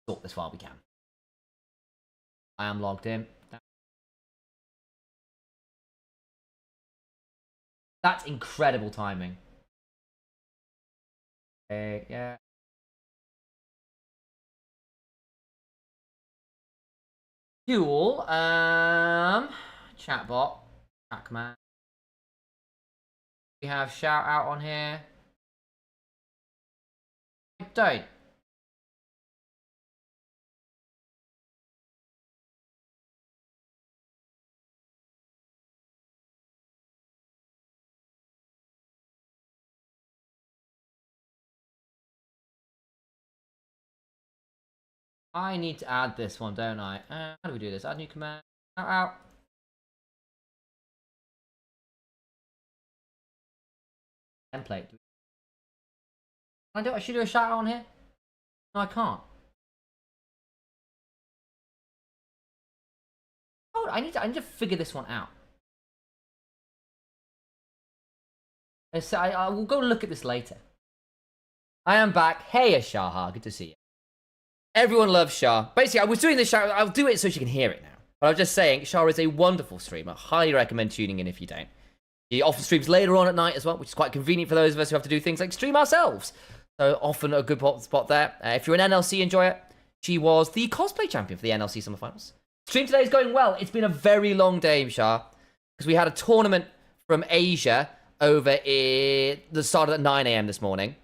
Sort this while we can. I am logged in. That's incredible timing. Okay, yeah. Fuel, chatbot, chat command. We have shout out on here. I don't. I need to add this one, don't I? How do we do this? Add new command. Out. Template. I should do a shout out on here? No, I can't. Oh, I need to figure this one out. So I will go look at this later. I am back. Hey, Shaha. Good to see you. Everyone loves Shah. Basically, I was doing this shout. I'll do it so she can hear it now. But I was just saying, Shah is a wonderful streamer. Highly recommend tuning in if you don't. He often streams later on at night as well, which is quite convenient for those of us who have to do things like stream ourselves. So often a good spot there. If you're an NLC enjoyer, she was the cosplay champion for the NLC Summer Finals. Stream today is going well. It's been a very long day, Shah, because we had a tournament from Asia over at the start at 9 a.m. this morning.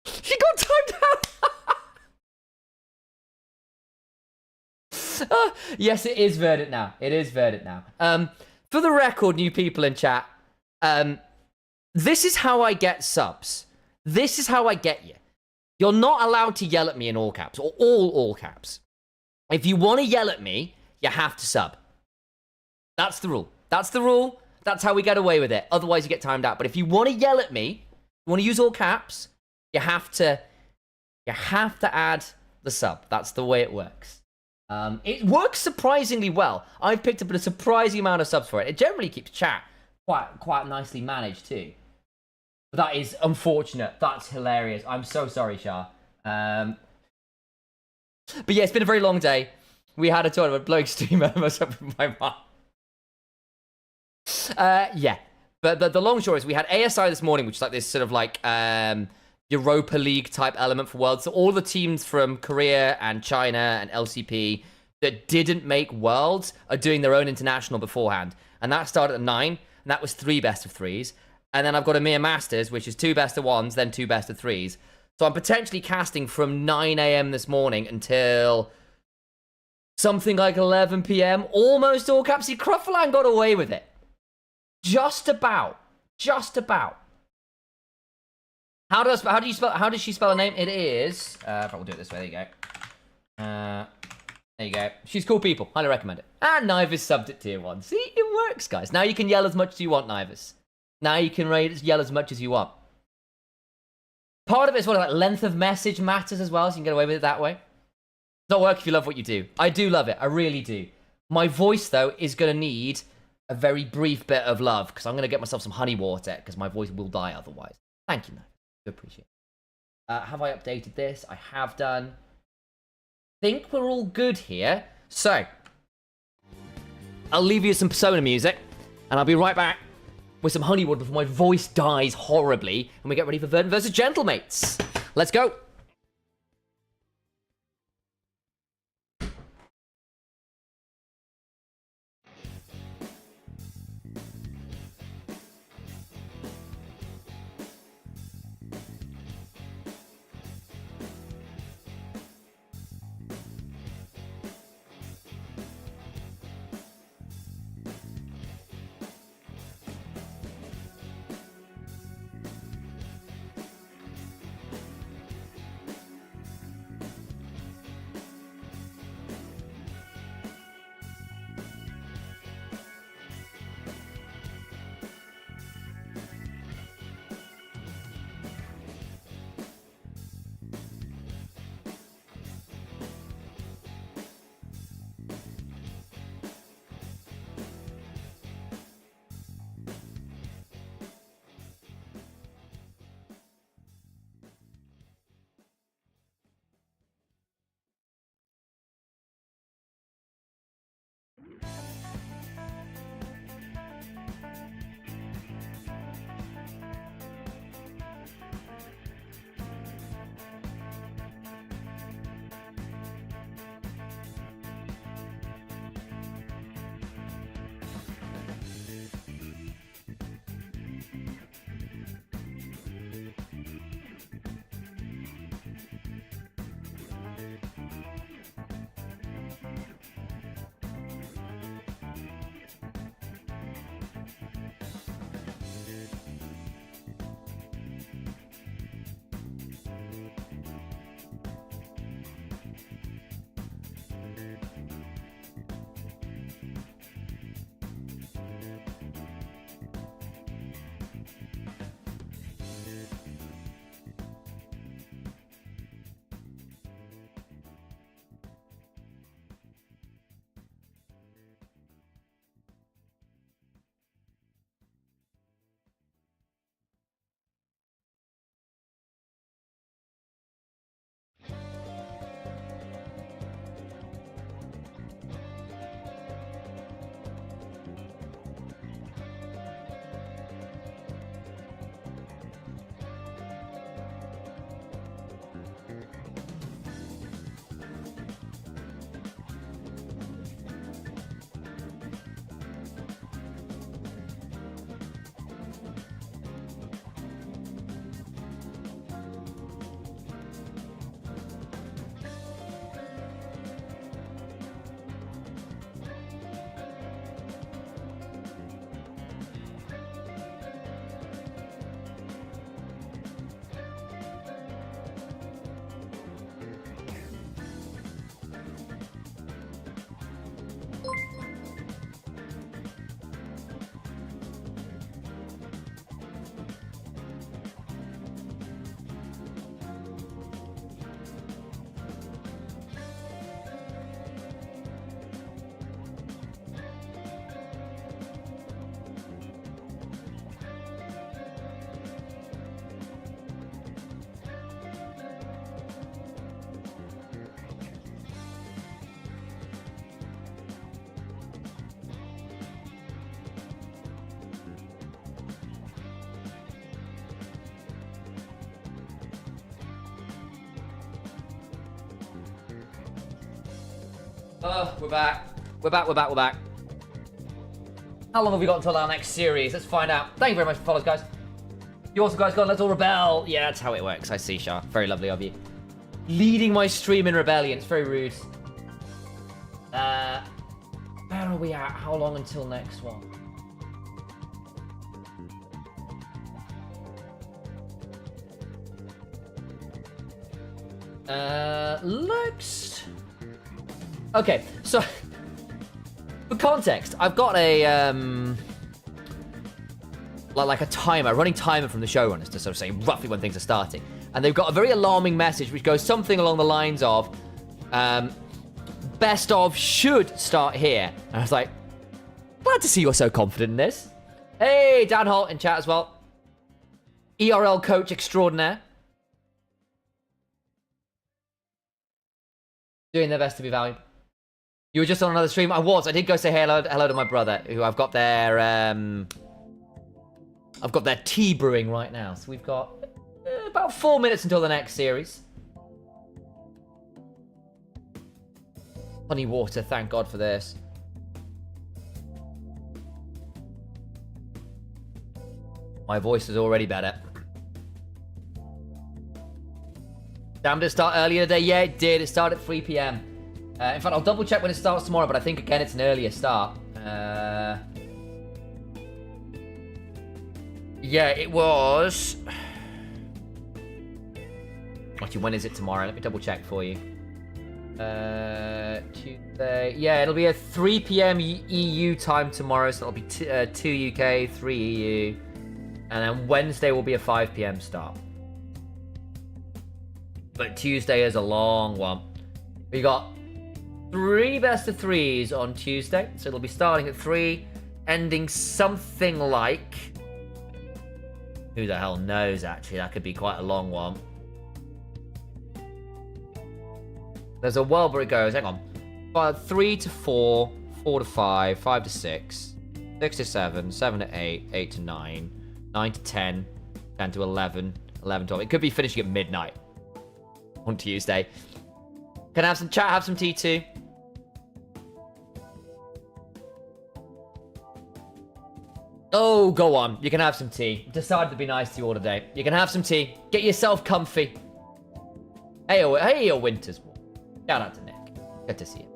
She got timed out. Yes, it is Verdant now. It is Verdant now. For the record, new people in chat, this is how I get subs. This is how I get you. You're not allowed to yell at me in all caps, or all caps. If you want to yell at me, you have to sub. That's the rule. That's the rule. That's how we get away with it. Otherwise, you get timed out. But if you want to yell at me, you want to use all caps, you have to add the sub. That's the way it works. It works surprisingly well. I've picked up a surprising amount of subs for it. It generally keeps chat quite nicely managed too. But that is unfortunate. That's hilarious. I'm so sorry, Shah. But yeah, it's been a very long day. We had a tournament. Blowing streamer. My mom. Yeah. But the long short is we had ASI this morning, which is like this sort of like Europa League type element for Worlds. So all the teams from Korea and China and LCP that didn't make Worlds are doing their own international beforehand. And that started at 9, and that was 3 best of 3s. And then I've got EMEA Masters, which is 2 best of 1s, then 2 best of 3s. So I'm potentially casting from 9 a.m. this morning until something like 11 p.m. Almost all caps. See, Cruffland got away with it. Just about. Just about. How does she spell her name? It is... we'll do it this way. There you go. There you go. She's cool people. Highly recommend it. And Nivus subbed at tier 1. See, it works, guys. Now you can yell as much as you want, Nivus. Now you can yell as much as you want. Part of it is what, like, length of message matters as well, so you can get away with it that way. It's not work if you love what you do. I do love it. I really do. My voice, though, is going to need a very brief bit of love, because I'm going to get myself some honey water, because my voice will die otherwise. Thank you, Nivus. I appreciate it. Have I updated this? I have done. Think we're all good here. So, I'll leave you some Persona music, and I'll be right back with some honey water before my voice dies horribly, and we get ready for Verdant versus Gentlemates. Let's go. We're back. We're back. How long have we got until our next series? Let's find out. Thank you very much for follows, guys. You also guys got Let's All Rebel. Yeah, that's how it works. I see, Shah. Very lovely of you. Leading my stream in rebellion. It's very rude. Where are we at? How long until next one? Let's... Okay, so... For context, I've got a, like a timer, a running timer from the showrunners to sort of say roughly when things are starting. And they've got a very alarming message which goes something along the lines of, best of should start here. And I was like, glad to see you're so confident in this. Hey, Dan Holt in chat as well. ERL coach extraordinaire. Doing their best to be valued. You were just on another stream. I was. I did go say hello to my brother, who I've got their tea brewing right now. So we've got about 4 minutes until the next series. Honey water, thank God for this. My voice is already better. Damn, did it start earlier today? Yeah, it did. It started at 3 p.m. In fact, I'll double check when it starts tomorrow, but I think, again, it's an earlier start. Yeah, it was... Actually, when is it tomorrow? Let me double check for you. Tuesday. Yeah, it'll be at 3 p.m. EU time tomorrow, so it'll be 2 UK, 3 EU. And then Wednesday will be a 5 p.m. start. But Tuesday is a long one. We got 3 best of 3s on Tuesday. So it'll be starting at 3, ending something like... Who the hell knows, actually? That could be quite a long one. There's a world where it goes. Hang on. 3 to 4, 4 to 5, 5 to 6, 6 to 7, 7 to 8, 8 to 9, 9 to 10, 10 to 11, 11 to 12. It could be finishing at midnight on Tuesday. Can I have some chat, have some tea too? Oh, go on. You can have some tea. Decided to be nice to you all today. You can have some tea. Get yourself comfy. Hey, Winters. Shout out to Nick. Good to see you.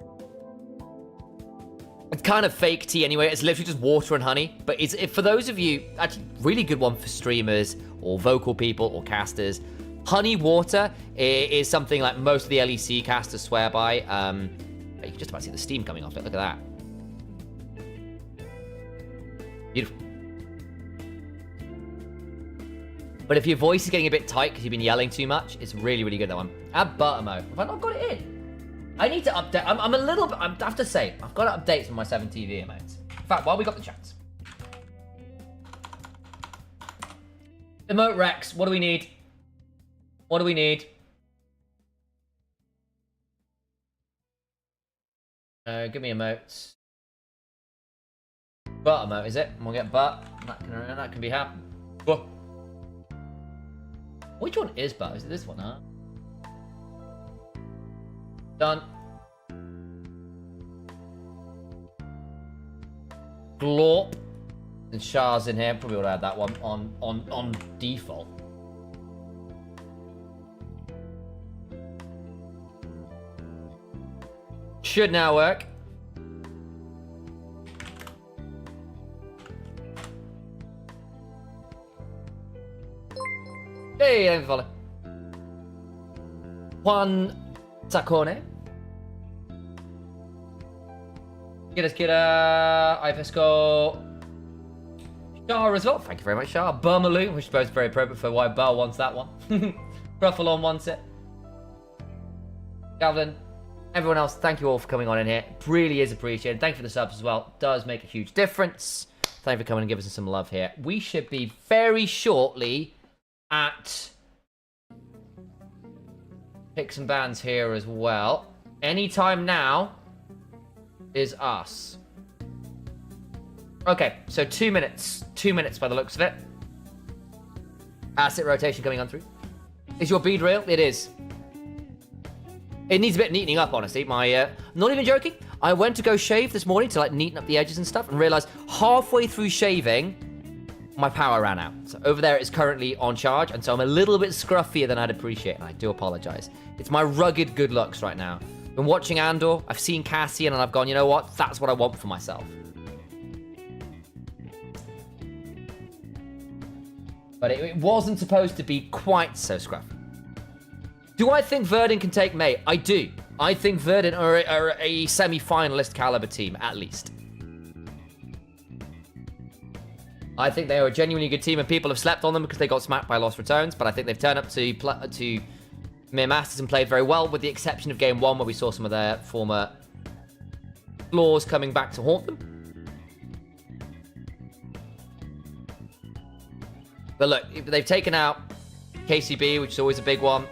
It's kind of fake tea anyway. It's literally just water and honey. But it's for those of you, actually, really good one for streamers or vocal people or casters. Honey water is something like most of the LEC casters swear by. You can just about see the steam coming off it. Look at that. Beautiful. But if your voice is getting a bit tight because you've been yelling too much, it's really, really good, that one. Add butter mode. Have I not got it in? I need to update. I'm a little bit... I have to say, I've got to update some of my 7TV emotes. In fact, while we got the chance. Emote Rex, what do we need? What do we need? Give me emotes. Butt emote, is it? We'll get butt. That can be happened. Whoa. Which one is butt? Is it this one, huh? Done. Glorp. And Shah's in here. Probably would add that one on default. Should now work. Hey, thank you for following. Juan Sacone. Kira, Ivesco. Shah as well. Thank you very much, Shah. Burmaloo, which I suppose is very appropriate for why Bell wants that one. Ruffalon wants it. Calvin. Everyone else, thank you all for coming on in here. It really is appreciated. Thank you for the subs as well. It does make a huge difference. Thank you for coming and giving us some love here. We should be very shortly at picks and bans here as well. Anytime now is us. Okay, so 2 minutes. 2 minutes by the looks of it. Asset rotation coming on through. Is your bead real? It is. It needs a bit of neatening up, honestly. Not even joking. I went to go shave this morning to like neaten up the edges and stuff, and realized halfway through shaving, my power ran out. So over there, it's currently on charge, and so I'm a little bit scruffier than I'd appreciate, and I do apologize. It's my rugged good looks right now. Been watching Andor, I've seen Cassian, and I've gone, you know what? That's what I want for myself. But it wasn't supposed to be quite so scruffy. Do I think Verdun can take May? I do. I think Verdun are a semi-finalist caliber team, at least. I think they are a genuinely good team, and people have slept on them because they got smacked by Lost Returns, but I think they've turned up to EMEA Masters and played very well, with the exception of Game 1, where we saw some of their former flaws coming back to haunt them. But look, they've taken out KCB, which is always a big one.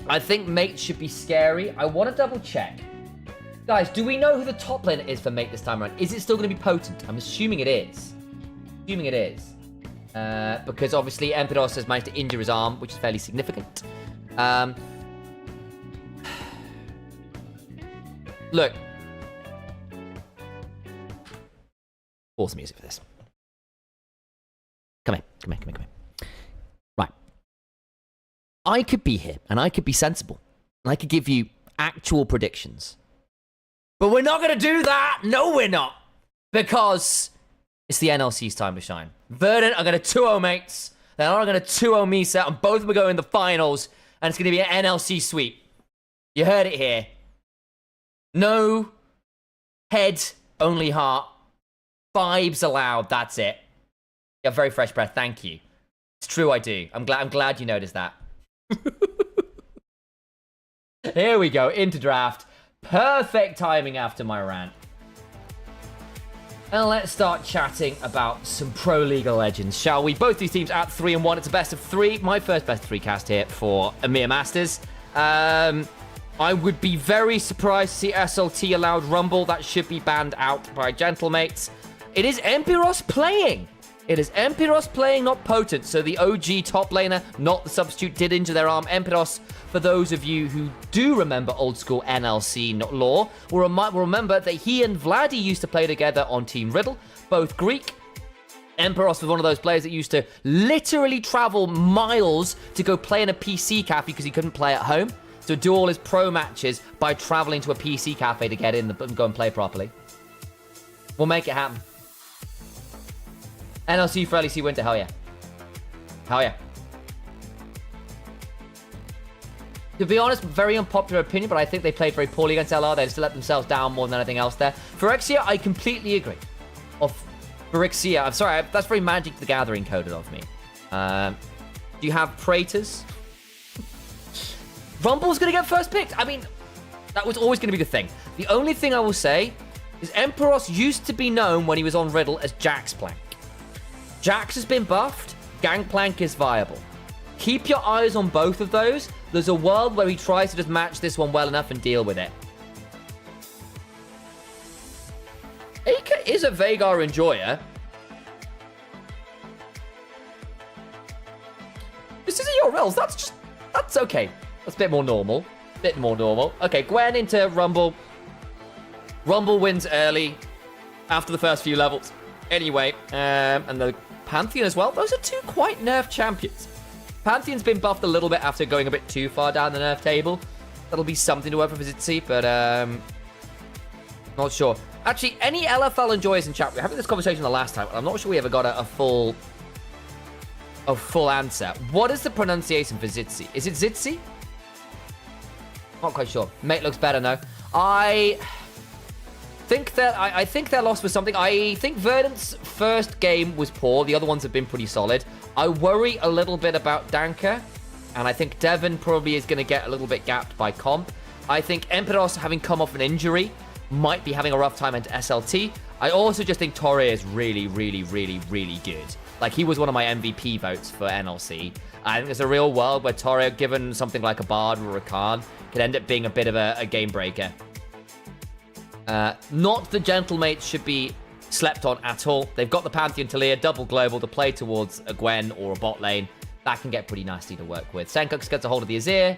I think Mate should be scary. I want to double check. Guys, do we know who the top laner is for Mate this time around? Is it still going to be Potent? I'm assuming it is. Because obviously Empedos has managed to injure his arm, which is fairly significant. Look. Pause the music for this. Come here. Right. I could be here, and I could be sensible. And I could give you actual predictions. But we're not going to do that! No, we're not! Because it's the NLC's time to shine. Verdun are going to 2-0 Mates. They are going to 2-0 MISA, and both of them are going in the finals. And it's going to be an NLC sweep. You heard it here. No head, only heart. Vibes allowed, that's it. You have very fresh breath, thank you. It's true, I do. I'm glad you noticed that. Here we go, into draft. Perfect timing after my rant. And let's start chatting about some Pro League legends, shall we? Both these teams at 3-1. It's a best of 3. My first best of 3 cast here for EMEA Masters. I would be very surprised to see SLT allowed Rumble. That should be banned out by Gentlemates. It is Empiros playing. It is Empiros playing, not Potent. So the OG top laner, not the substitute, did injure their arm. Empiros, for those of you who do remember old school NLC lore, will remember that he and Vladdy used to play together on Team Riddle, both Greek. Empiros was one of those players that used to literally travel miles to go play in a PC cafe because he couldn't play at home. So do all his pro matches by traveling to a PC cafe to get in and go and play properly. We'll make it happen. NLC for LEC Winter, hell yeah. Hell yeah. To be honest, very unpopular opinion, but I think they played very poorly against LR. They just let themselves down more than anything else there. Phyrexia, I completely agree. Phyrexia, I'm sorry, that's very Magic the Gathering coded of me. Do you have Praetors? Rumble's going to get first picked. I mean, that was always going to be the thing. The only thing I will say is Emperos used to be known when he was on Riddle as Jax Plank. Jax has been buffed. Gangplank is viable. Keep your eyes on both of those. There's a world where he tries to just match this one well enough and deal with it. Aka is a Vhagar enjoyer. This isn't your Rels. That's okay. That's a bit more normal. Okay, Gwen into Rumble. Rumble wins early after the first few levels. Anyway, and the Pantheon as well. Those are two quite nerfed champions. Pantheon's been buffed a little bit after going a bit too far down the nerf table. That'll be something to work for Vizitzi, but not sure. Actually, any LFL enjoyers in chat? We were having this conversation the last time, and I'm not sure we ever got a full answer. What is the pronunciation for Zitzi? Is it Zitzi? Not quite sure. Mate looks better now. I think their loss was something. I think Verdant's first game was poor. The other ones have been pretty solid. I worry a little bit about Danka, and I think Devon probably is going to get a little bit gapped by comp. I think Emperos, having come off an injury, might be having a rough time into SLT. I also just think Torre is really, really, really, really good. Like, he was one of my MVP votes for NLC. I think there's a real world where Torre, given something like a Bard or a Khan, could end up being a bit of a game breaker. Not the Gentlemates should be slept on at all. They've got the Pantheon Talia, double global to play towards a Gwen or a bot lane. that can get pretty nasty to work with. Senkux gets a hold of the Azir.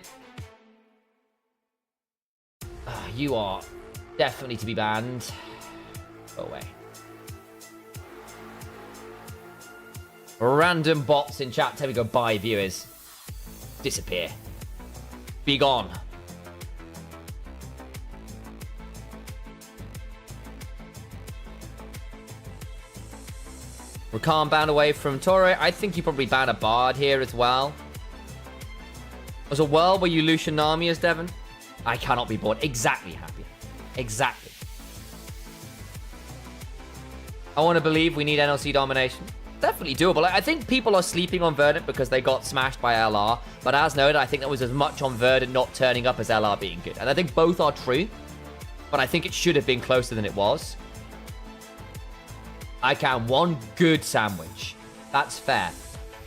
You are definitely to be banned. Go away. Random bots in chat tell me go bye, viewers. Disappear. Be gone. Rakan banned away from Torre. I think you probably ban a Bard here as well. There's a world where you Lucian Nami as Devon. I cannot be bored. Exactly happy. Exactly. I want to believe we need NLC domination. Definitely doable. I think people are sleeping on Verdant because they got smashed by LR. But as noted, I think that was as much on Verdant not turning up as LR being good. And I think both are true. But I think it should have been closer than it was. I can. One good sandwich. That's fair.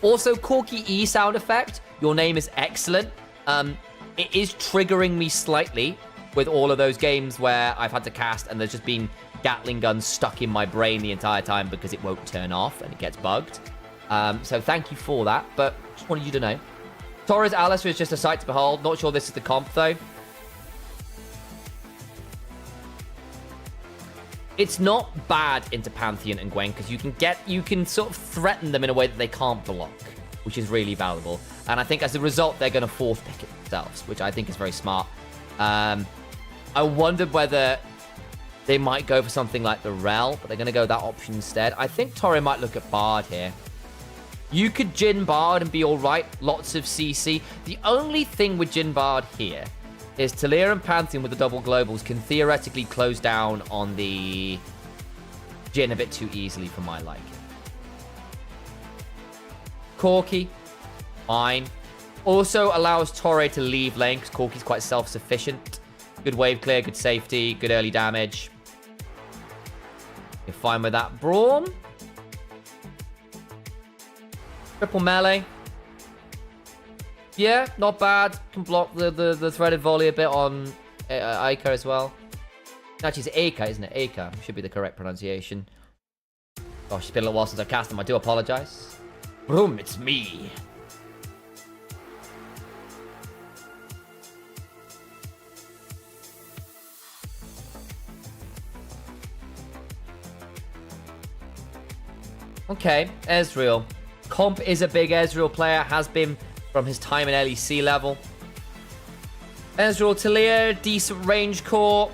Also, Corky E sound effect. Your name is excellent. It is triggering me slightly with all of those games where I've had to cast and there's just been Gatling guns stuck in my brain the entire time because it won't turn off and it gets bugged. So thank you for that, but just wanted you to know. Torres Alistair is just a sight to behold. Not sure this is the comp, though. It's not bad into Pantheon and Gwen because you can sort of threaten them in a way that they can't block, which is really valuable. And I think as a result, they're going to fourth pick it themselves, which I think is very smart. I wondered whether they might go for something like the Rel, but they're going to go that option instead. I think Torre might look at Bard here. You could Jhin Bard and be all right. Lots of CC. The only thing with Jhin Bard here is Talia and Pantheon with the double globals can theoretically close down on the Jhin a bit too easily for my liking. Corky, fine. Also allows Torre to leave lane because Corky's quite self-sufficient. Good wave clear, good safety, good early damage. You're fine with that. Braum. Triple melee. Yeah, not bad. Can block the threaded volley a bit on Aika as well. Actually, it's Aika, isn't it? Aika should be the correct pronunciation. Gosh, it's been a little while since I've cast him. I do apologize. Boom, it's me. Okay, Ezreal. Comp is a big Ezreal player, has been from his time in LEC level. Ezreal, Talia, decent range core.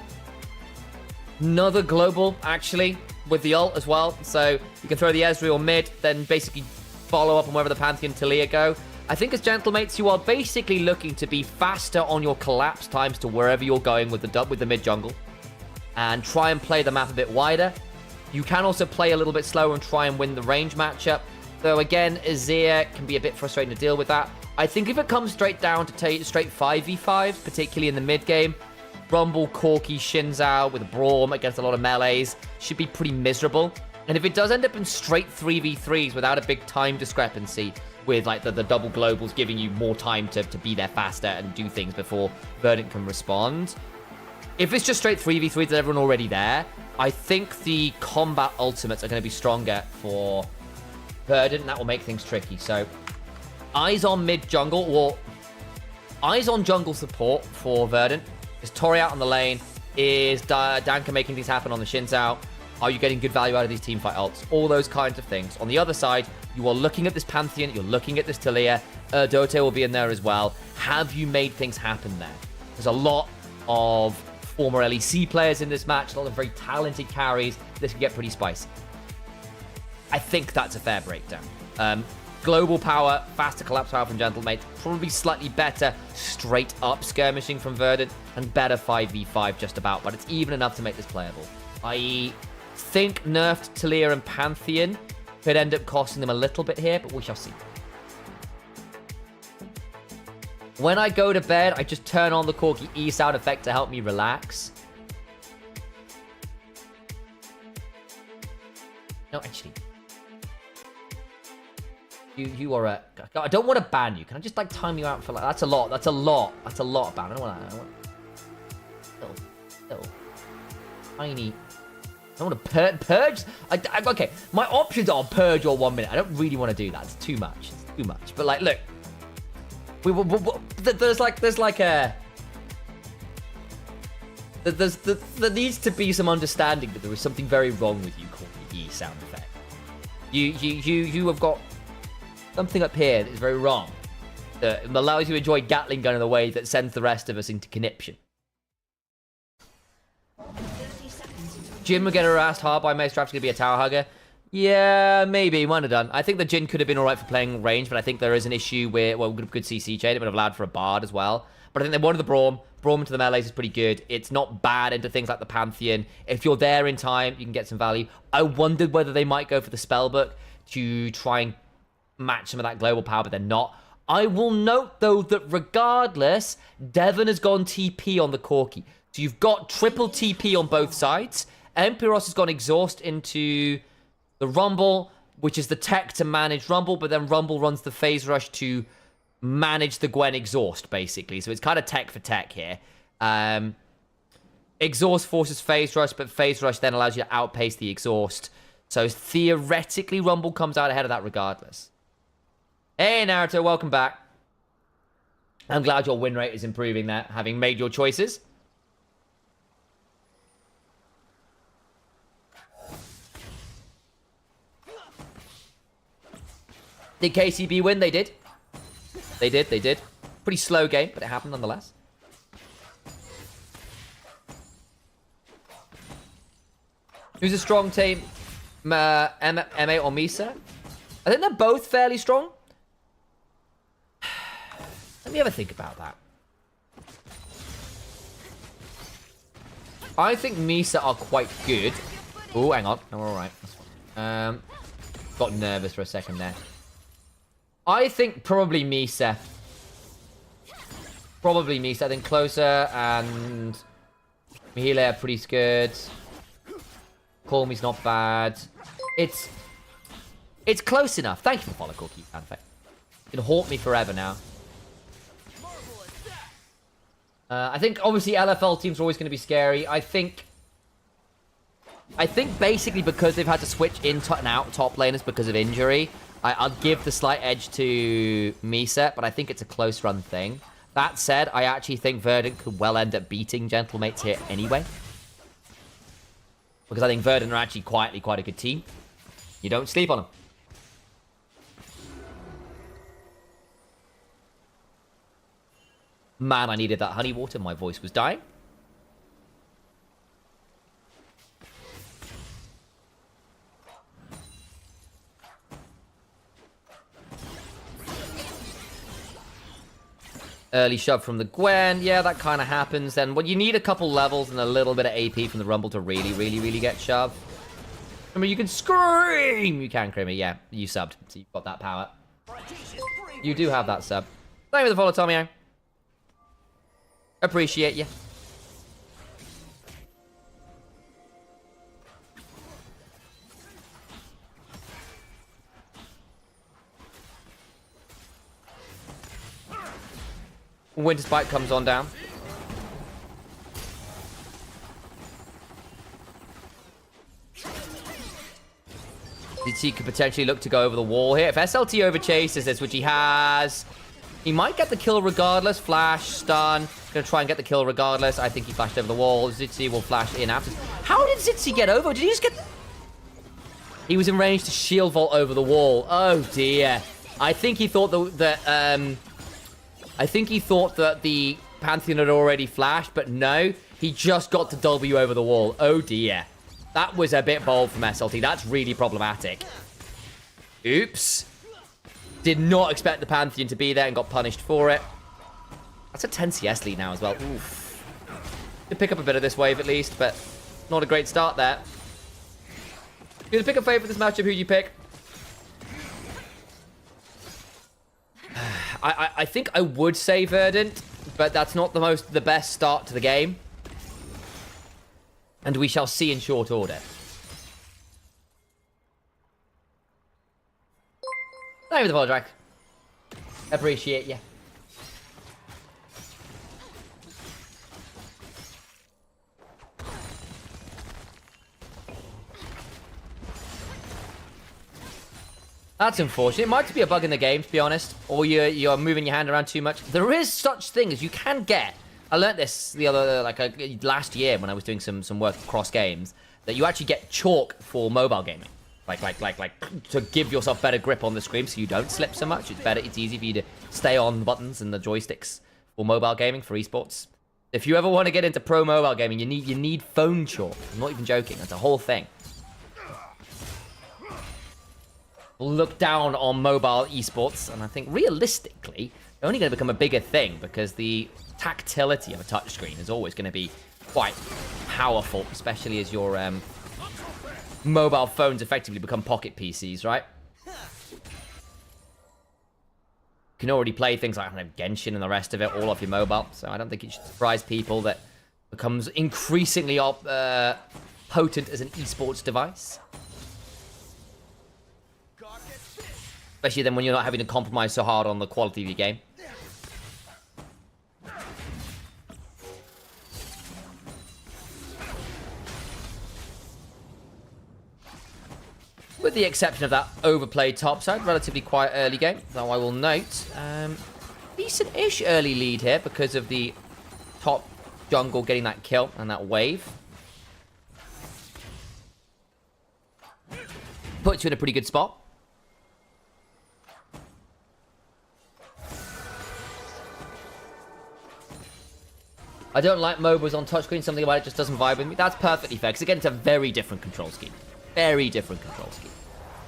Another global, actually, with the ult as well. So you can throw the Ezreal mid, then basically follow up on wherever the Pantheon and Talia go. I think as Gentlemates, you are basically looking to be faster on your collapse times to wherever you're going with the mid jungle. And try and play the map a bit wider. You can also play a little bit slower and try and win the range matchup. Though again, Azir can be a bit frustrating to deal with that. I think if it comes straight down to straight 5v5s, particularly in the mid game, Rumble, Corky, Shinzao with Braum against a lot of melees should be pretty miserable. And if it does end up in straight 3v3s without a big time discrepancy, with like the double globals giving you more time to be there faster and do things before Verdant can respond. If it's just straight 3v3s with everyone already there, I think the combat ultimates are going to be stronger for Verdant, and that will make things tricky. So, eyes on mid jungle, or eyes on jungle support for Verdant. Is Torre out on the lane? Is Danka making things happen on the Shinzao? Are you getting good value out of these teamfight ults? All those kinds of things. On the other side, you are looking at this Pantheon, you're looking at this Talia. Dote will be in there as well. Have you made things happen there? There's a lot of former LEC players in this match, a lot of very talented carries. This can get pretty spicy. I think that's a fair breakdown. Global power, faster collapse power from Gentlemate, probably slightly better straight up skirmishing from Verdant, and better 5v5 just about, but it's even enough to make this playable. I think nerfed Talia and Pantheon could end up costing them a little bit here, but we shall see. When I go to bed, I just turn on the Corky E sound effect to help me relax. No, actually. You are a... I don't want to ban you. Can I just, like, time you out for, like... That's a lot. That's a lot. That's a lot of ban. I don't want to... Little... Tiny... I don't want to purge... Okay, my options are purge or 1 minute. I don't really want to do that. It's too much. It's too much. But like, look, there's like a there needs to be some understanding that there is something very wrong with you calling the E sound effect. You have got something up here that is very wrong. That allows you to enjoy Gatling gun in a way that sends the rest of us into conniption. Jin will get harassed hard by Mace Trap's gonna be a tower hugger. Yeah, maybe. Might have done. I think the Jin could have been alright for playing range, but I think there is an issue with, well, good CC chain. It would have allowed for a Bard as well. But I think they wanted the Braum. Braum into the melees is pretty good. It's not bad into things like the Pantheon. If you're there in time, you can get some value. I wondered whether they might go for the Spellbook to try and match some of that global power, but they're not. I will note, though, that regardless, Devon has gone TP on the Corki. So you've got triple TP on both sides. Empiros has gone Exhaust into the Rumble, which is the tech to manage Rumble, but then Rumble runs the Phase Rush to manage the Gwen Exhaust, basically. So it's kind of tech for tech here. Exhaust forces Phase Rush, but Phase Rush then allows you to outpace the Exhaust. So theoretically, Rumble comes out ahead of that regardless. Hey, Naruto, welcome back. I'm glad your win rate is improving there, having made your choices. Did KCB win? They did. They did. Pretty slow game, but it happened nonetheless. Who's a strong team? EMEA or MISA? I think they're both fairly strong. Let me have a think about that. I think MISA are quite good. Oh, hang on. No, we're alright. Got nervous for a second there. I think probably MISA. Probably MISA. I think Closer and Mihile are pretty good. Call Me's not bad. It's close enough. Thank you for follow Cookie. You can haunt me forever now. I think obviously LFL teams are always going to be scary. I think basically because they've had to switch in and out top laners because of injury, I'll give the slight edge to MISA, but I think it's a close run thing. That said, I actually think Verdant could well end up beating Gentlemates here anyway. Because I think Verdant are actually quietly quite a good team. You don't sleep on them. Man, I needed that honey water. My voice was dying. Early shove from the Gwen. Yeah, that kind of happens. Then, well, you need a couple levels and a little bit of AP from the Rumble to really get shoved. I mean, you can scream. You can, Creamy. Yeah, you subbed. So you've got that power. You do have that sub. Thank you for the follow, Tommy. Appreciate you. Winter Spike comes on down. DT could potentially look to go over the wall here. If SLT overchases this, which he has, he might get the kill regardless. Flash, stun. Gonna try and get the kill regardless. I think he flashed over the wall. Zitzi will flash in after. How did Zitzi get over? Did he just get... He was in range to shield vault over the wall. Oh, dear. I think he thought that the Pantheon had already flashed, but no. He just got to W over the wall. Oh, dear. That was a bit bold from SLT. That's really problematic. Oops. Did not expect the Pantheon to be there and got punished for it. That's a 10 CS lead now as well. Oof. Did pick up a bit of this wave at least, but not a great start there. If you're to pick a favourite this matchup, who do you pick? I think I would say Verdant, but that's not the best start to the game. And we shall see in short order. Thank you for the follow, Drac. Appreciate you. That's unfortunate. It might be a bug in the game, to be honest, or you're moving your hand around too much. There is such thing as you can get. I learnt this the other last year when I was doing some work across games, that you actually get chalk for mobile gaming, like to give yourself better grip on the screen so you don't slip so much. It's easy for you to stay on the buttons and the joysticks for mobile gaming for esports. If you ever want to get into pro mobile gaming, you need phone chalk. I'm not even joking. That's a whole thing. Look down on mobile esports, and I think realistically they're only going to become a bigger thing because the tactility of a touchscreen is always going to be quite powerful, especially as your mobile phones effectively become pocket PCs, right? You can already play things like, I don't know, Genshin and the rest of it all off your mobile, so I don't think it should surprise people that it becomes increasingly potent as an esports device. Especially then when you're not having to compromise so hard on the quality of your game. With the exception of that overplayed topside, relatively quiet early game, though I will note, decent-ish early lead here because of the top jungle getting that kill and that wave. Puts you in a pretty good spot. I don't like MOBAs on touchscreen. Something about it just doesn't vibe with me. That's perfectly fair, because again, it's a very different control scheme. Very different control scheme.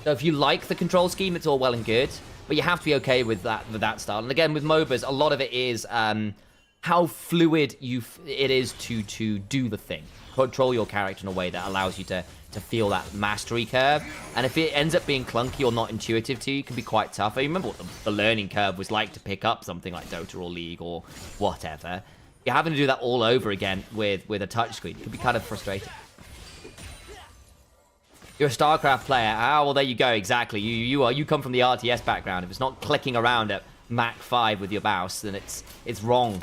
So if you like the control scheme, it's all well and good, but you have to be okay with that style. And again, with MOBAs, a lot of it is how fluid it is to do the thing. Control your character in a way that allows you to feel that mastery curve. And if it ends up being clunky or not intuitive to you, it can be quite tough. I remember what the learning curve was like to pick up something like Dota or League or whatever. You're having to do that all over again with a touchscreen. It can be kind of frustrating. You're a StarCraft player. Ah, well, there you go. Exactly. You come from the RTS background. If it's not clicking around at Mach 5 with your mouse, then it's wrong.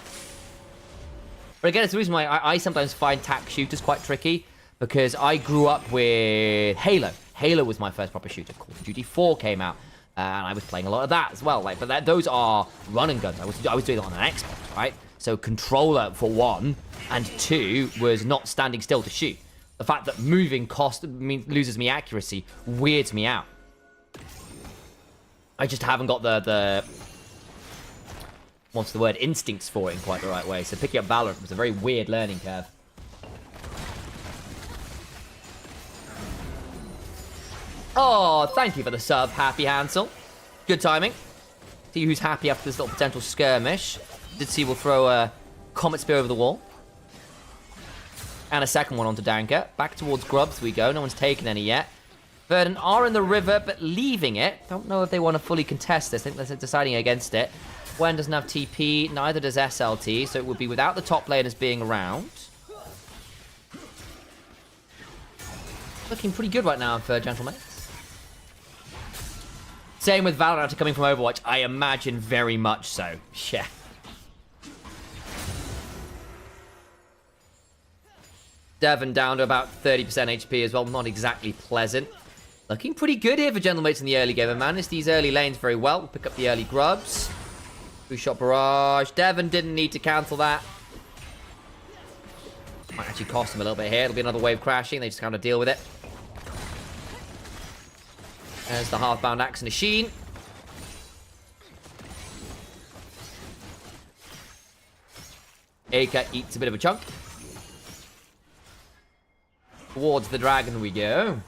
But again, it's the reason why I sometimes find tac shooters quite tricky, because I grew up with Halo. Halo was my first proper shooter. Call of Duty 4 came out, and I was playing a lot of that as well. But those are run and guns. I was doing it on an Xbox, right? So controller for one, and two was not standing still to shoot. The fact that moving loses me accuracy weirds me out. I just haven't got the what's the word, instincts for it in quite the right way. So picking up Valorant was a very weird learning curve. Oh, thank you for the sub, Happy Hansel. Good timing. See who's happy after this little potential skirmish. Did see we'll throw a Comet Spear over the wall. And a second one onto Danker. Back towards Grubs we go. No one's taken any yet. Verdant are in the river, but leaving it. Don't know if they want to fully contest this. I think they're deciding against it. Gwen doesn't have TP. Neither does SLT. So it would be without the top laners being around. Looking pretty good right now for Gentlemen. Same with Valorant coming from Overwatch. I imagine very much so. Yeah. Devon down to about 30% HP as well. Not exactly pleasant. Looking pretty good here for Gentlemates in the early game. And managed these early lanes very well. Pick up the early grubs. Two-shot barrage. Devon didn't need to cancel that. Might actually cost him a little bit here. It'll be another wave crashing. They just kind of deal with it. There's the half-bound axe and a sheen. Aka eats a bit of a chunk. Towards the dragon we go.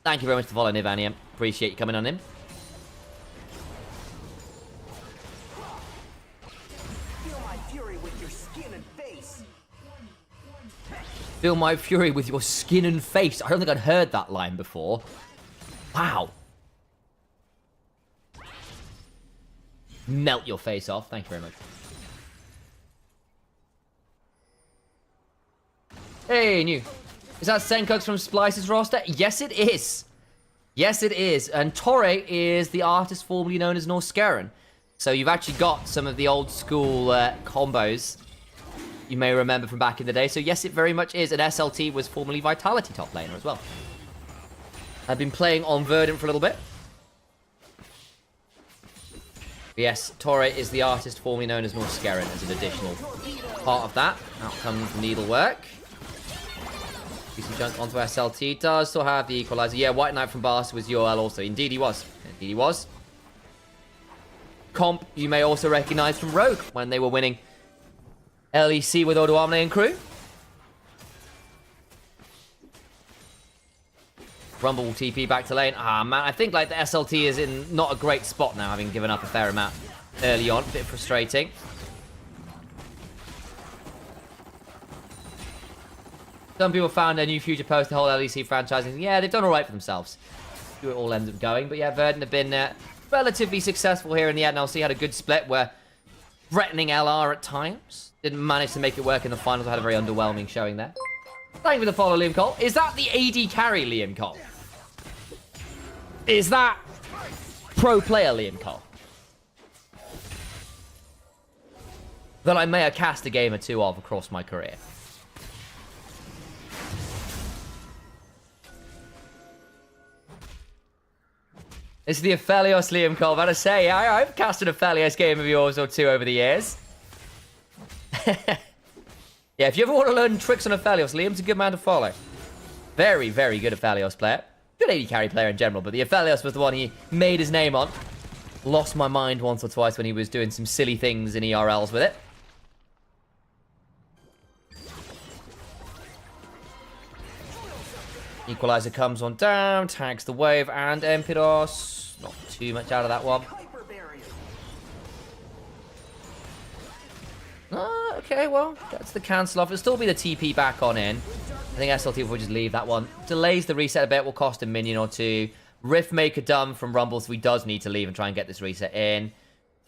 Thank you very much for following Ivanium. Appreciate you coming on in. Feel my fury with your skin and face. Feel my fury with your skin and face. I don't think I'd heard that line before. Wow. Melt your face off. Thank you very much. Hey, new. Is that Senkux from Splice's roster? Yes, it is. Yes, it is. And Torre is the artist formerly known as Norscaran. So you've actually got some of the old school combos. you may remember from back in the day. So yes, it very much is. And SLT was formerly Vitality top laner as well. I've been playing on Verdant for a little bit. Yes, Torre is the artist formerly known as North Skerrin as an additional part of that. Out comes Needlework. Decent jump onto SLT. Does still have the equalizer. Yeah, White Knight from Barca was URL also. Indeed he was. Indeed he was. Comp you may also recognize from Rogue when they were winning LEC with Odoamne and crew. Rumble TP back to lane. Ah, man, I think like the SLT is in not a great spot now, having given up a fair amount early on. A bit frustrating. Some people found a new future post the whole LEC franchising. Yeah, they've done all right for themselves. Do it all ends up going. But yeah, Verdant have been relatively successful here in the end. NLC had a good split where threatening LR at times. Didn't manage to make it work in the finals. Had a very underwhelming showing there. Thank you for the follow, Liam Cole. Is that the AD carry, Liam Cole? Is that pro player Liam Cole? That I may have cast a game or two of across my career. It's the Aphelios, Liam Cole. About to say, I've cast an Aphelios game of yours or two over the years. Yeah, if you ever want to learn tricks on Aphelios, Liam's a good man to follow. Very, very good Aphelios player. Good AD carry player in general, but the Aphelios was the one he made his name on. Lost my mind once or twice when he was doing some silly things in ERLs with it. Equalizer comes on down, tags the wave, and Empiros. Not too much out of that one. Okay, well, that's the cancel off. It'll still be the TP back on in. I think SLT will just leave that one. Delays the reset a bit, will cost a minion or two. Riftmaker dumb from Rumble, so he does need to leave and try and get this reset in.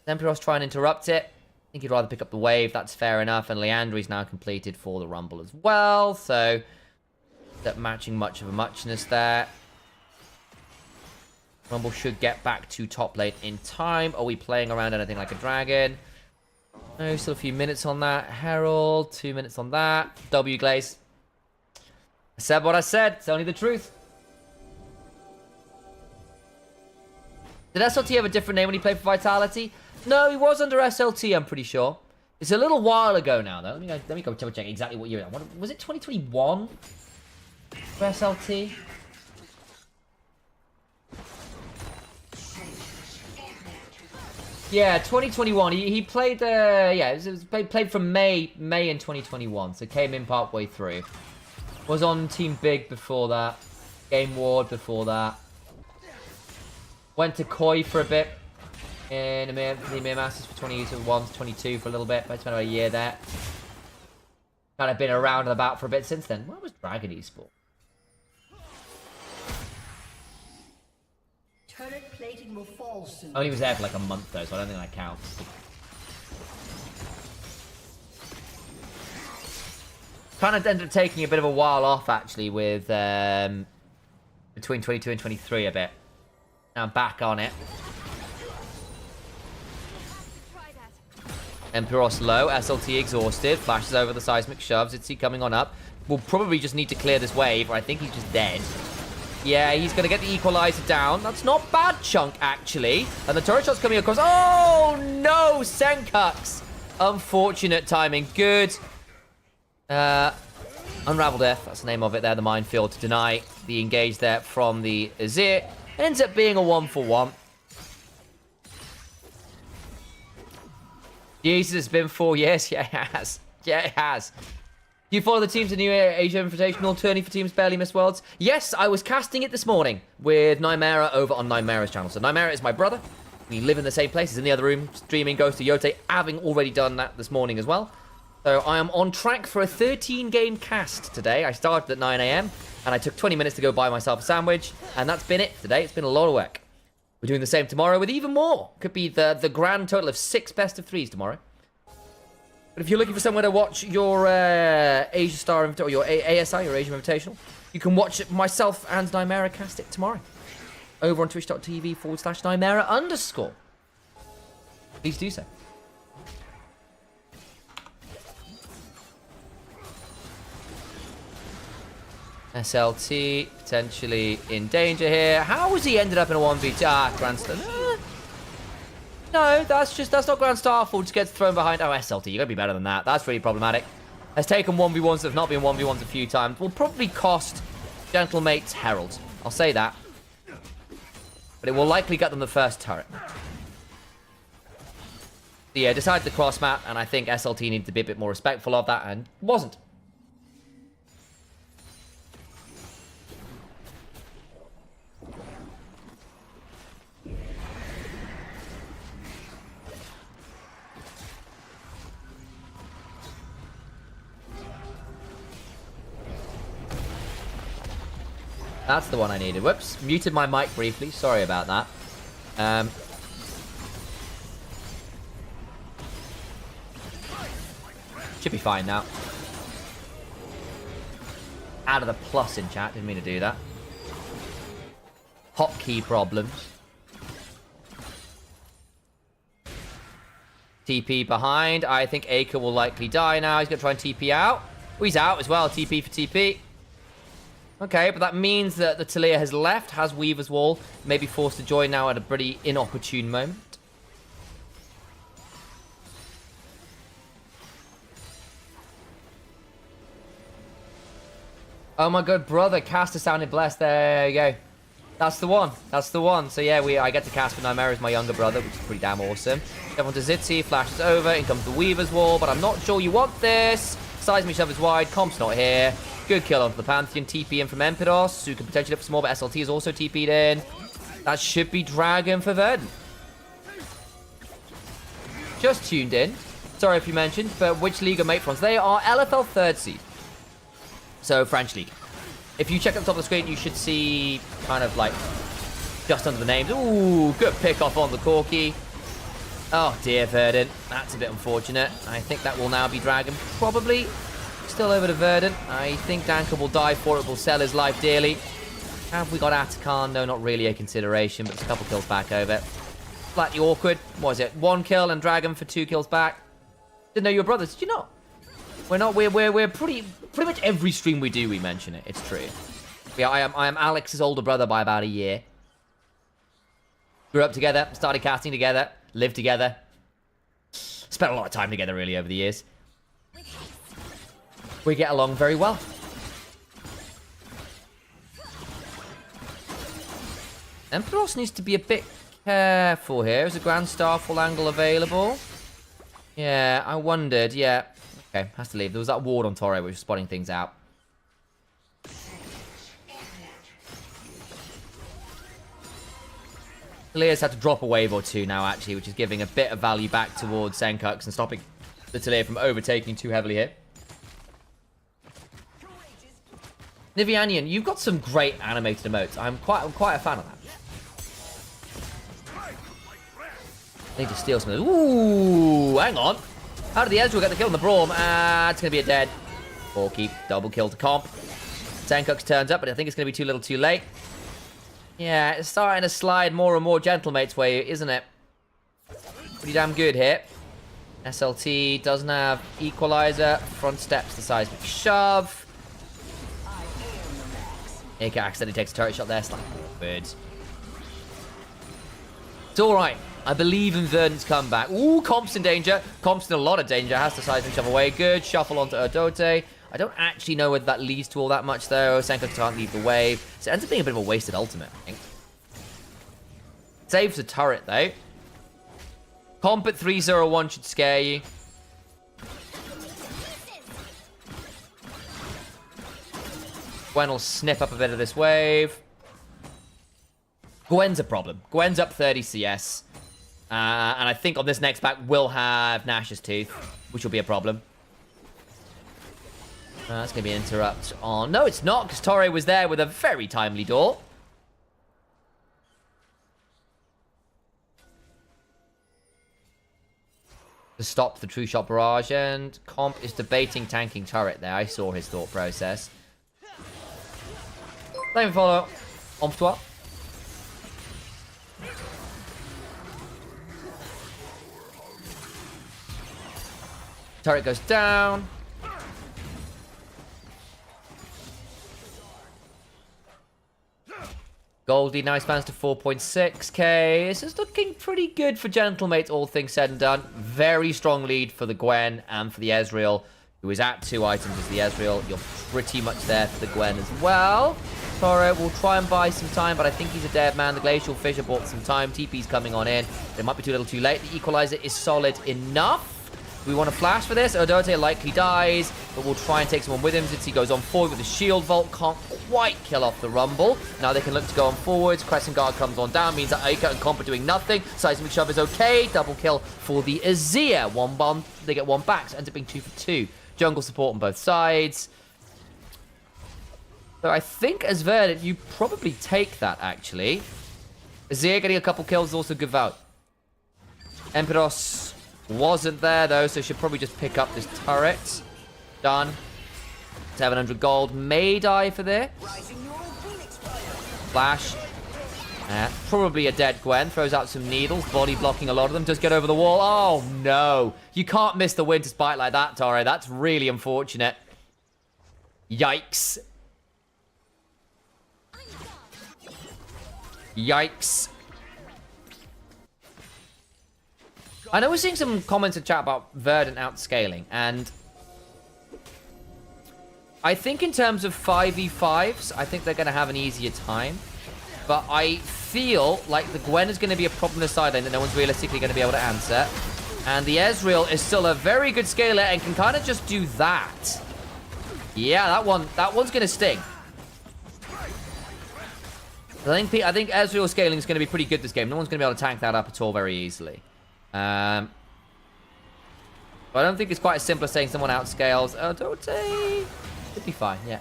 Empiros try and interrupt it. I think he'd rather pick up the wave, that's fair enough. And Leandri's now completed for the Rumble as well, so that matching much of a muchness there. Rumble should get back to top lane in time. Are we playing around anything like a dragon? No, still a few minutes on that. Herald, 2 minutes on that. W Glaze. I said what I said. It's only the truth. Did SLT have a different name when he played for Vitality? No, he was under SLT, I'm pretty sure. It's a little while ago now, though. Let me go double check exactly what year. Was it 2021 for SLT? Yeah, 2021. He played. It was played from May in 2021. So came in part way through. Was on Team Big before that. Game Ward before that. Went to Koi for a bit in the EMEA Masters for 21 to 22 for a little bit. I spent about a year there. Kind of been around and about for a bit since then. Where was Dragon Esport? Turret plating will fall soon. Only was there for like a month though, so I don't think that counts. Kind of ended up taking a bit of a while off actually with between 22 and 23 a bit. Now I'm back on it. Empiros low, SLT exhausted, flashes over the seismic shoves. It's he coming on up. We'll probably just need to clear this wave, or I think he's just dead. Yeah, he's going to get the equalizer down. That's not bad, Chunk, actually. And the turret shot's coming across. Oh, no! Senkux. Unfortunate timing. Good. Unraveled Death. That's the name of it there. The minefield to deny the engage there from the Azir. Ends up being a 1-for-1. Jesus, it's been 4 years. Yeah, it has. Yeah, it has. Do you follow the teams in the new Asia Invitational tourney for teams barely miss worlds? Yes, I was casting it this morning with Nymera over on Nymera's channel. So Nymera is my brother. We live in the same place. He's in the other room streaming Ghost of Yote, having already done that this morning as well. So I am on track for a 13-game cast today. I started at 9 AM and I took 20 minutes to go buy myself a sandwich. And that's been it today. It's been a lot of work. We're doing the same tomorrow with even more. Could be the grand total of 6 best of 3s tomorrow. But if you're looking for somewhere to watch your Asia Star or your ASI, your Asian Invitational, you can watch it myself and Nymera cast it tomorrow. Over on twitch.tv/Nymera_. Please do so. SLT potentially in danger here. How has he ended up in a 1v2? Ah, Grand Star. No, that's not Grand Starfall. Just gets thrown behind. Oh, SLT, you gotta be better than that. That's really problematic. Has taken 1v1s that have not been 1v1s a few times. Will probably cost Gentlemate's Herald. I'll say that. But it will likely get them the first turret. So yeah, decided to cross map, and I think SLT needed to be a bit more respectful of that, and wasn't. That's the one I needed. Whoops. Muted my mic briefly. Sorry about that. Should be fine now. Out of the plus in chat. Didn't mean to do that. Hotkey problems. TP behind. I think Acre will likely die now. He's going to try and TP out. Oh, he's out as well. TP for TP. Okay, but that means that the Talia has left, has Weaver's Wall, may be forced to join now at a pretty inopportune moment. Oh my god, brother, Caster sounded blessed. There you go. That's the one. That's the one. So yeah, I get to cast with Nightmare as my younger brother, which is pretty damn awesome. Everyone to Zitzi, flashes over, in comes the Weaver's Wall, but I'm not sure you want this. Seismic Shove is wide, Comp's not here. Good kill onto the Pantheon. TP in from Empidos, who can potentially look for some more, but SLT is also TP'd in. That should be Dragon for Verdant. Just tuned in. Sorry if you mentioned, but which league are Matrons? They are LFL 3rd seed. So, French League. If you check at the top of the screen, you should see kind of like just under the names. Ooh, good pick off on the Corky. Oh dear, Verdant. That's a bit unfortunate. I think that will now be Dragon, probably. Still over to Verdant. I think Danker will die for it, will sell his life dearly. Have we got Atakan? No, not really a consideration, but it's a couple kills back over. Slightly awkward. What was it? 1 kill and Dragon for 2 kills back. Didn't know you were brothers. Did you not? We're not. We're pretty much every stream we do, we mention it. It's true. Yeah, I am Alex's older brother by about a year. Grew up together, started casting together, lived together. Spent a lot of time together, really, over the years. We get along very well. Emperos needs to be a bit careful here. Is a Grand Starfall angle available? Yeah, I wondered. Yeah. Okay, has to leave. There was that ward on Torre which was spotting things out. Talia's had to drop a wave or two now, actually, which is giving a bit of value back towards Senkux and stopping the Talia from overtaking too heavily here. Nivianian, you've got some great animated emotes. I'm quite a fan of that. I need to steal some of those. Ooh, hang on. How did the Ezreal get the kill on the Braum? It's going to be a dead. Forky, double kill to Comp. Senkux turns up, but I think it's going to be too little too late. Yeah, it's starting to slide more and more Gentlemate's way, isn't it? Pretty damn good here. SLT doesn't have Equalizer. Front steps the Seismic Shove. AK accidentally takes a turret shot there. Slightly awkward. It's alright. I believe in Verdant's comeback. Ooh, Comp's in danger. Comp's in a lot of danger. Has to Seismic Shove away. Good. Shuffle onto Erdote. I don't actually know whether that leads to all that much, though. Senkux can't leave the wave. So it ends up being a bit of a wasted ultimate, I think. Saves the turret, though. Comp at 301 should scare you. Gwen will snip up a bit of this wave. Gwen's a problem. Gwen's up 30 CS. And I think on this next pack, we'll have Nash's Tooth, which will be a problem. That's going to be an interrupt on... No, it's not, because Torre was there with a very timely door. To stop the True Shot barrage, and Comp is debating tanking turret there. I saw his thought process. Let me follow. Omp-toi. Turret goes down. Goldie now expands to 4.6k. This is looking pretty good for Gentlemates, all things said and done. Very strong lead for the Gwen and for the Ezreal, who is at 2 items as the Ezreal. You're pretty much there for the Gwen as well. Toro will try and buy some time, but I think he's a dead man. The Glacial Fissure bought some time. TP's coming on in. It might be too little too late. The Equalizer is solid enough. We want to flash for this. Odote likely dies, but we'll try and take someone with him since he goes on forward with the shield vault. Can't quite kill off the Rumble. Now they can look to go on forwards. Crescent Guard comes on down. Means that Aika and Comp are doing nothing. Seismic Shove is okay. Double kill for the Azir. One bomb. They get one back. So ends up being 2 for 2. Jungle support on both sides. So I think as Verdant, you probably take that, actually. Azir getting a couple kills is also good value. Emperos wasn't there, though, so should probably just pick up this turret. Done. 700 gold. May die for this. Flash. Probably a dead Gwen. Throws out some needles. Body blocking a lot of them. Does get over the wall. Oh, no. You can't miss the Winter Spite like that, Tore. That's really unfortunate. Yikes. Yikes. I know we're seeing some comments in chat about Verdant outscaling, and I think in terms of 5v5s, I think they're going to have an easier time. But I feel like the Gwen is going to be a problem in the side lane that no one's realistically going to be able to answer. And the Ezreal is still a very good scaler and can kind of just do that. Yeah, that one's going to sting. I think Ezreal scaling is going to be pretty good this game. No one's going to be able to tank that up at all very easily. But I don't think it's quite as simple as saying someone outscales. Odote should be fine, yeah.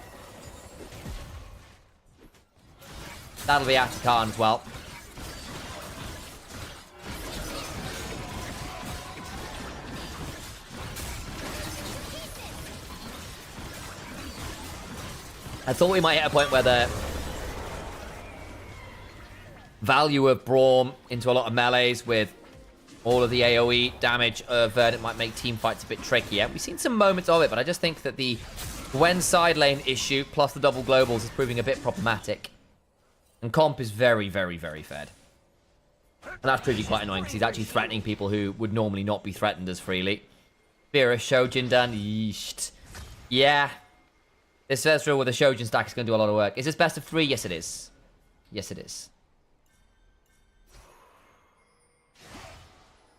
That'll be Atakan as well. I thought we might hit a point where the value of Braum into a lot of melees with all of the AoE damage of Verdant might make team fights a bit trickier. We've seen some moments of it, but I just think that the Gwen side lane issue plus the double globals is proving a bit problematic. And Comp is very, very, very fed. And that's pretty quite annoying because he's actually threatening people who would normally not be threatened as freely. Vera, Shojin done. Yeesh. Yeah. This Ezreal with a Shojin stack is going to do a lot of work. Is this best of 3? Yes, it is. Yes, it is.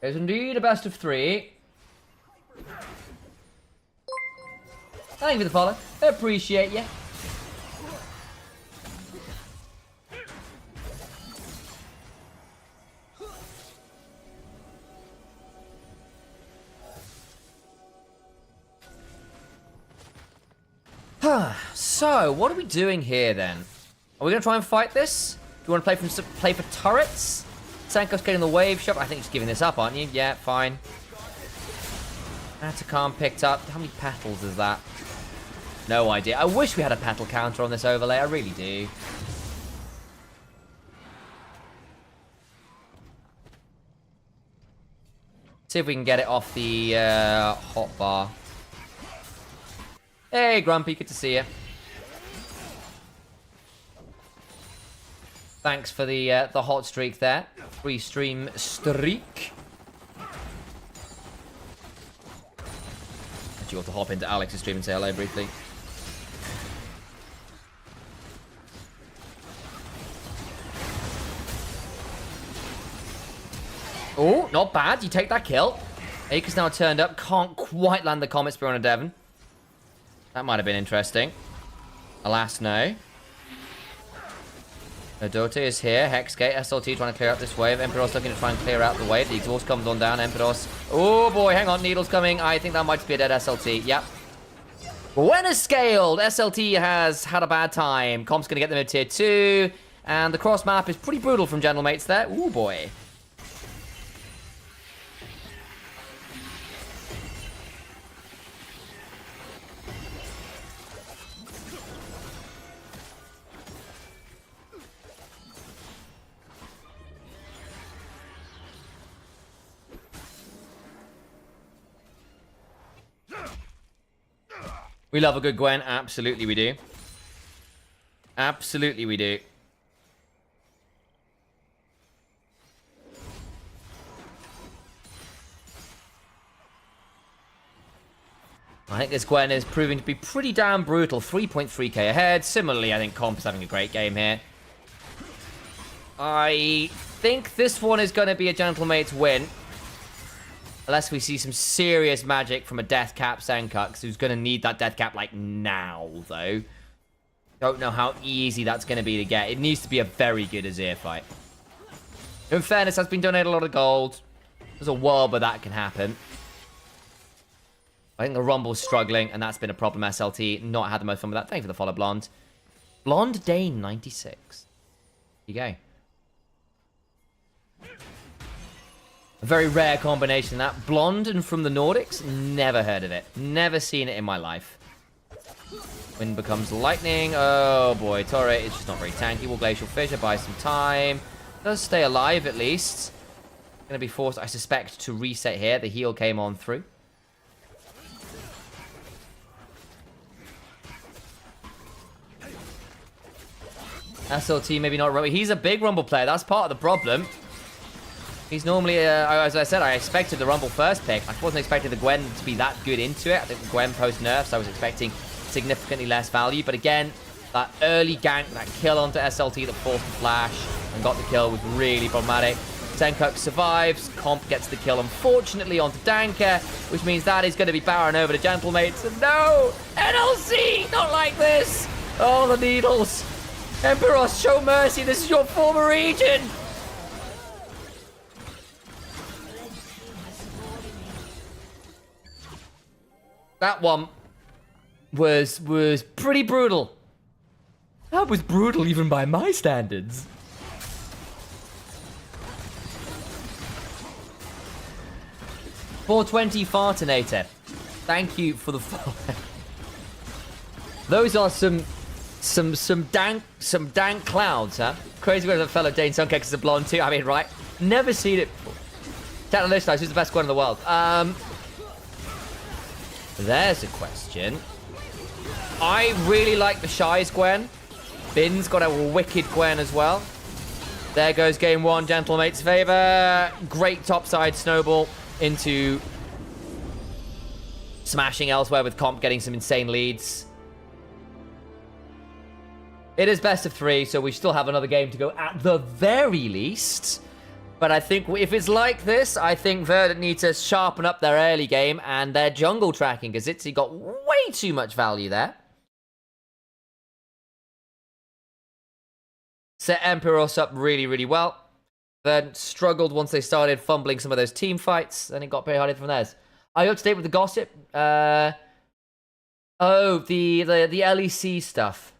It's indeed a best of 3. Thank you for the follow. Appreciate you. So, what are we doing here then? Are we going to try and fight this? Do you want to play for turrets? Sanko's getting the wave shot. I think just giving this up, aren't you? Yeah, fine. Atakan picked up. How many petals is that? No idea. I wish we had a petal counter on this overlay. I really do. See if we can get it off the hot bar. Hey, Grumpy. Good to see you. Thanks for the hot streak there. Free stream streak. Actually, got to hop into Alex's stream and say hello briefly. Oh, not bad. You take that kill. Aka's now turned up. Can't quite land the Comet Spear on a Devon. That might have been interesting. Alas, no. Odote is here. Hexgate, SLT trying to clear out this wave. Emperos looking to try and clear out the wave. The exhaust comes on down. Emperos. Oh boy, hang on. Needle's coming. I think that might be a dead SLT. Yep. When is scaled? SLT has had a bad time. Comp's going to get them in tier 2. And the cross map is pretty brutal from Gentlemates there. Oh boy. We love a good Gwen. Absolutely we do. Absolutely we do. I think this Gwen is proving to be pretty damn brutal. 3.3k ahead. Similarly, I think Comp is having a great game here. I think this one is going to be a Gentlemate's win. Unless we see some serious magic from a Death Cap Senkux, who's going to need that Death Cap, like, now, though. Don't know how easy that's going to be to get. It needs to be a very good Azir fight. In fairness, has been donated a lot of gold. There's a world where that can happen. I think the Rumble's struggling, and that's been a problem. SLT not had the most fun with that. Thank you for the follow, Blonde. Blonde Dane 96. Here you go. A very rare combination, that. Blonde and from the Nordics? Never heard of it. Never seen it in my life. Wind becomes lightning. Oh boy, Torre is just not very tanky. Will Glacial Fissure buy some time. Does stay alive at least. Gonna be forced, I suspect, to reset here. The heal came on through. SLT maybe not Rumble. He's a big Rumble player. That's part of the problem. He's normally, as I said, I expected the Rumble first pick. I wasn't expecting the Gwen to be that good into it. I think the Gwen post-nerfs, I was expecting significantly less value. But again, that early gank, that kill onto SLT that forced the flash and got the kill was really problematic. Senkux survives. Comp gets the kill, unfortunately, onto Danker, which means that is going to be powering over to Gentlemates. And no! NLC! Not like this! Oh, the needles! Emperos, show mercy! This is your former region! That one was pretty brutal. That was brutal even by my standards. $420 Fartinator. Thank you for the follow. Those are some dank clouds, huh? Crazy with a fellow Dane Sunkex is a blonde too. I mean, right? Never seen it before. Chat and list, who's the best Gwen in the world? There's a question. I really like the Shy's Gwen. Bin's got a wicked Gwen as well. There goes game one, Gentlemate's favor. Great topside snowball into smashing elsewhere with Comp getting some insane leads. It is best of 3, so we still have another game to go at the very least. But I think if it's like this, I think Verdant need to sharpen up their early game and their jungle tracking, because Itzy got way too much value there. Set Emperos up really, really well. Verdant struggled once they started fumbling some of those team fights, and it got pretty hard from theirs. Are you up to date with the gossip? The LEC stuff.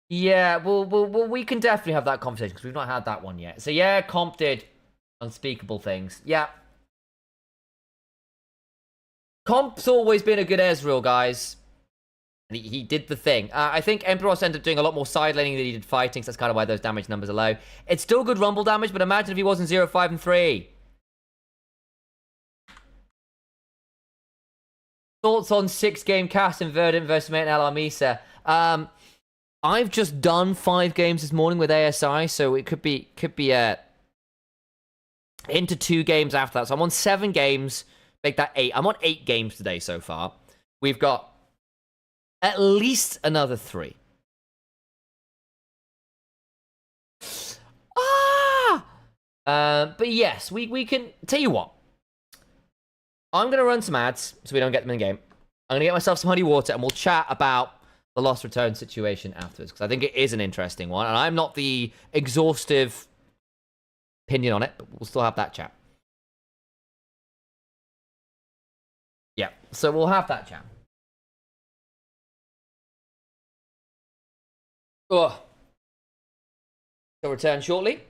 Yeah, well, we can definitely have that conversation because we've not had that one yet. So yeah, Comp did unspeakable things. Yeah. Comp's always been a good Ezreal, guys. And he did the thing. I think Emperos ended up doing a lot more side laning than he did fighting, so that's kind of why those damage numbers are low. It's still good Rumble damage, but imagine if he wasn't 0, 5, and 3. Thoughts on 6-game cast in Verdant versus Mate and LR MISA? I've just done 5 games this morning with ASI, so it could be into 2 games after that. So I'm on 7 games, make that 8. I'm on 8 games today so far. We've got at least another 3. But yes, we can tell you what. I'm gonna run some ads so we don't get them in the game. I'm gonna get myself some honey water, and we'll chat about the lost return situation afterwards, because I think it is an interesting one, and I'm not the exhaustive opinion on it, but we'll still have that chat. Yeah, so we'll have that chat. Oh, so return shortly.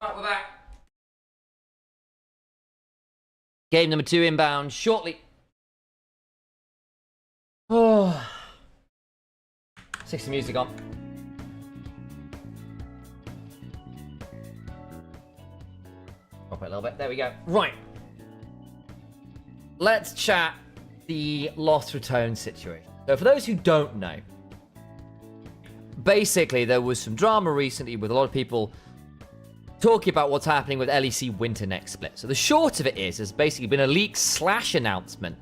Right, we're back. Game number 2 inbound shortly. Oh. 60 music on. Drop it a little bit. There we go. Right. Let's chat the lost return situation. So for those who don't know, basically there was some drama recently with a lot of people talking about what's happening with LEC Winter next split. So the short of it is, there's basically been a leak / announcement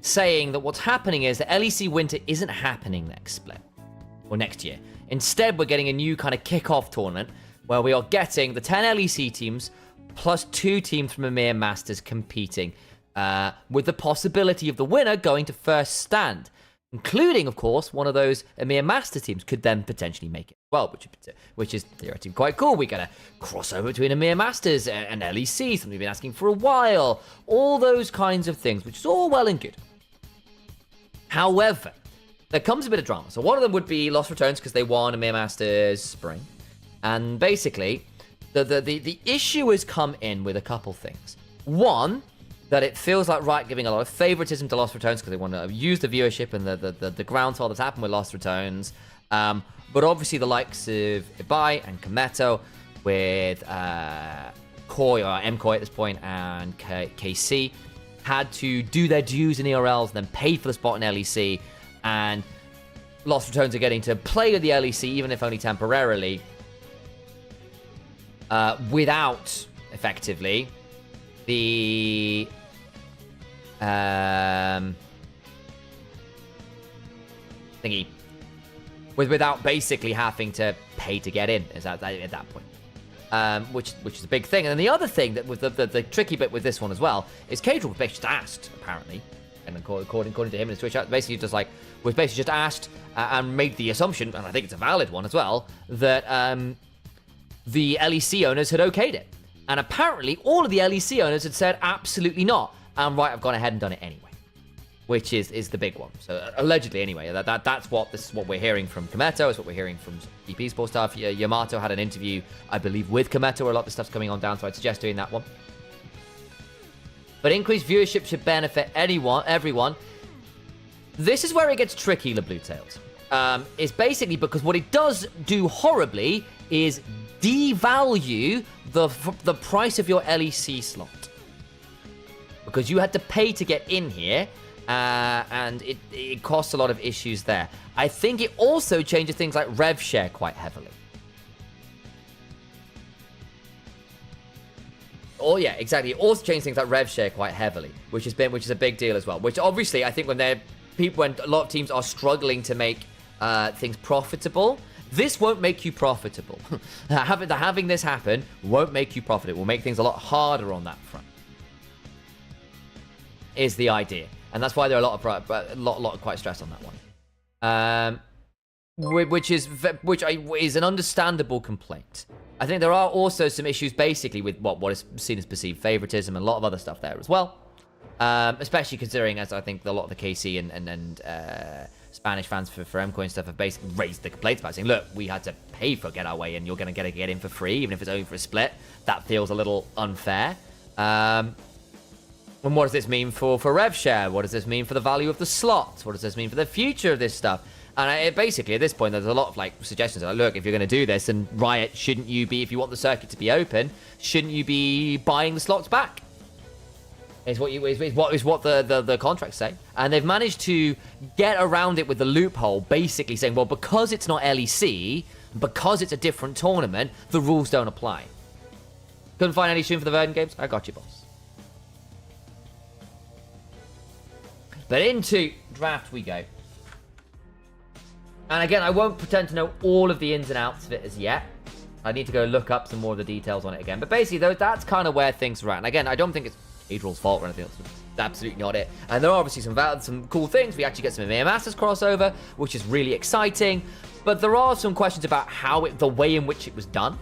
saying that what's happening is that LEC Winter isn't happening next split, or next year. Instead, we're getting a new kind of kickoff tournament where we are getting the 10 LEC teams plus 2 teams from EMEA Masters competing, with the possibility of the winner going to first stand, including, of course, one of those EMEA Master teams could then potentially make it well, which is theoretically quite cool. We get a crossover between EMEA Masters and LEC, something we've been asking for a while. All those kinds of things, which is all well and good. However, there comes a bit of drama. So one of them would be Lost Returns because they won EMEA Masters Spring. And basically, the issue has come in with a couple things. One, that it feels like Riot giving a lot of favoritism to Lost Returns because they want to use the viewership and the groundswell that's happened with Lost Returns. But obviously the likes of Ibai and Kometo with Koi, or MKoi at this point, and KC had to do their dues in ERLs and then pay for the spot in LEC. And Lost Returns are getting to play at the LEC, even if only temporarily, without, effectively, the thingy, without basically having to pay to get in at that point, which is a big thing. And then the other thing that was the tricky bit with this one as well is Cadril was basically just asked, apparently, and according to him in his Twitch chat, basically just asked and made the assumption, and I think it's a valid one as well, that the LEC owners had okayed it. And apparently, all of the LEC owners had said, absolutely not. And I've gone ahead and done it anyway. Which is the big one. So, allegedly, anyway. This is what we're hearing from Kometo. It's what we're hearing from EP Sports stuff. Yamato had an interview, I believe, with Kometo, where a lot of the stuff's coming on down, so I'd suggest doing that one. But increased viewership should benefit everyone. This is where it gets tricky, the Blue Tails. Is basically because what it does do horribly is devalue the price of your LEC slot, because you had to pay to get in here, and it costs a lot of issues there. I think it also changes things like rev share quite heavily. Oh yeah, exactly. It also changes things like rev share quite heavily, which is a big deal as well. Which obviously I think when a lot of teams are struggling to make things profitable, this won't make you profitable. Having this happen won't make you profitable. It will make things a lot harder on that front, is the idea. And that's why there are a lot of quite stressed on that one. Which is an understandable complaint. I think there are also some issues basically with what is seen as perceived favoritism and a lot of other stuff there as well. Especially considering, as I think a lot of the KC and Spanish fans for MKoi and stuff have basically raised the complaints about saying, look, we had to pay for Get Our Way and you're going to get in for free, even if it's only for a split. That feels a little unfair. And what does this mean for rev share? What does this mean for the value of the slots? What does this mean for the future of this stuff? And basically, at this point, there's a lot of suggestions. Like, look, if you're going to do this, then Riot, shouldn't you be, if you want the circuit to be open, shouldn't you be buying the slots back? Is what the contracts say. And they've managed to get around it with the loophole, basically saying, well, because it's not LEC, because it's a different tournament, the rules don't apply. Couldn't find any stream for the Verdant games? I got you, boss. But into draft we go. And again, I won't pretend to know all of the ins and outs of it as yet. I need to go look up some more of the details on it again. But basically, though, that's kind of where things are at. And again, I don't think it's Adriel's fault or anything else. It's absolutely not it. And there are obviously some cool things. We actually get some EMEA Masters crossover, which is really exciting. But there are some questions about the way in which it was done,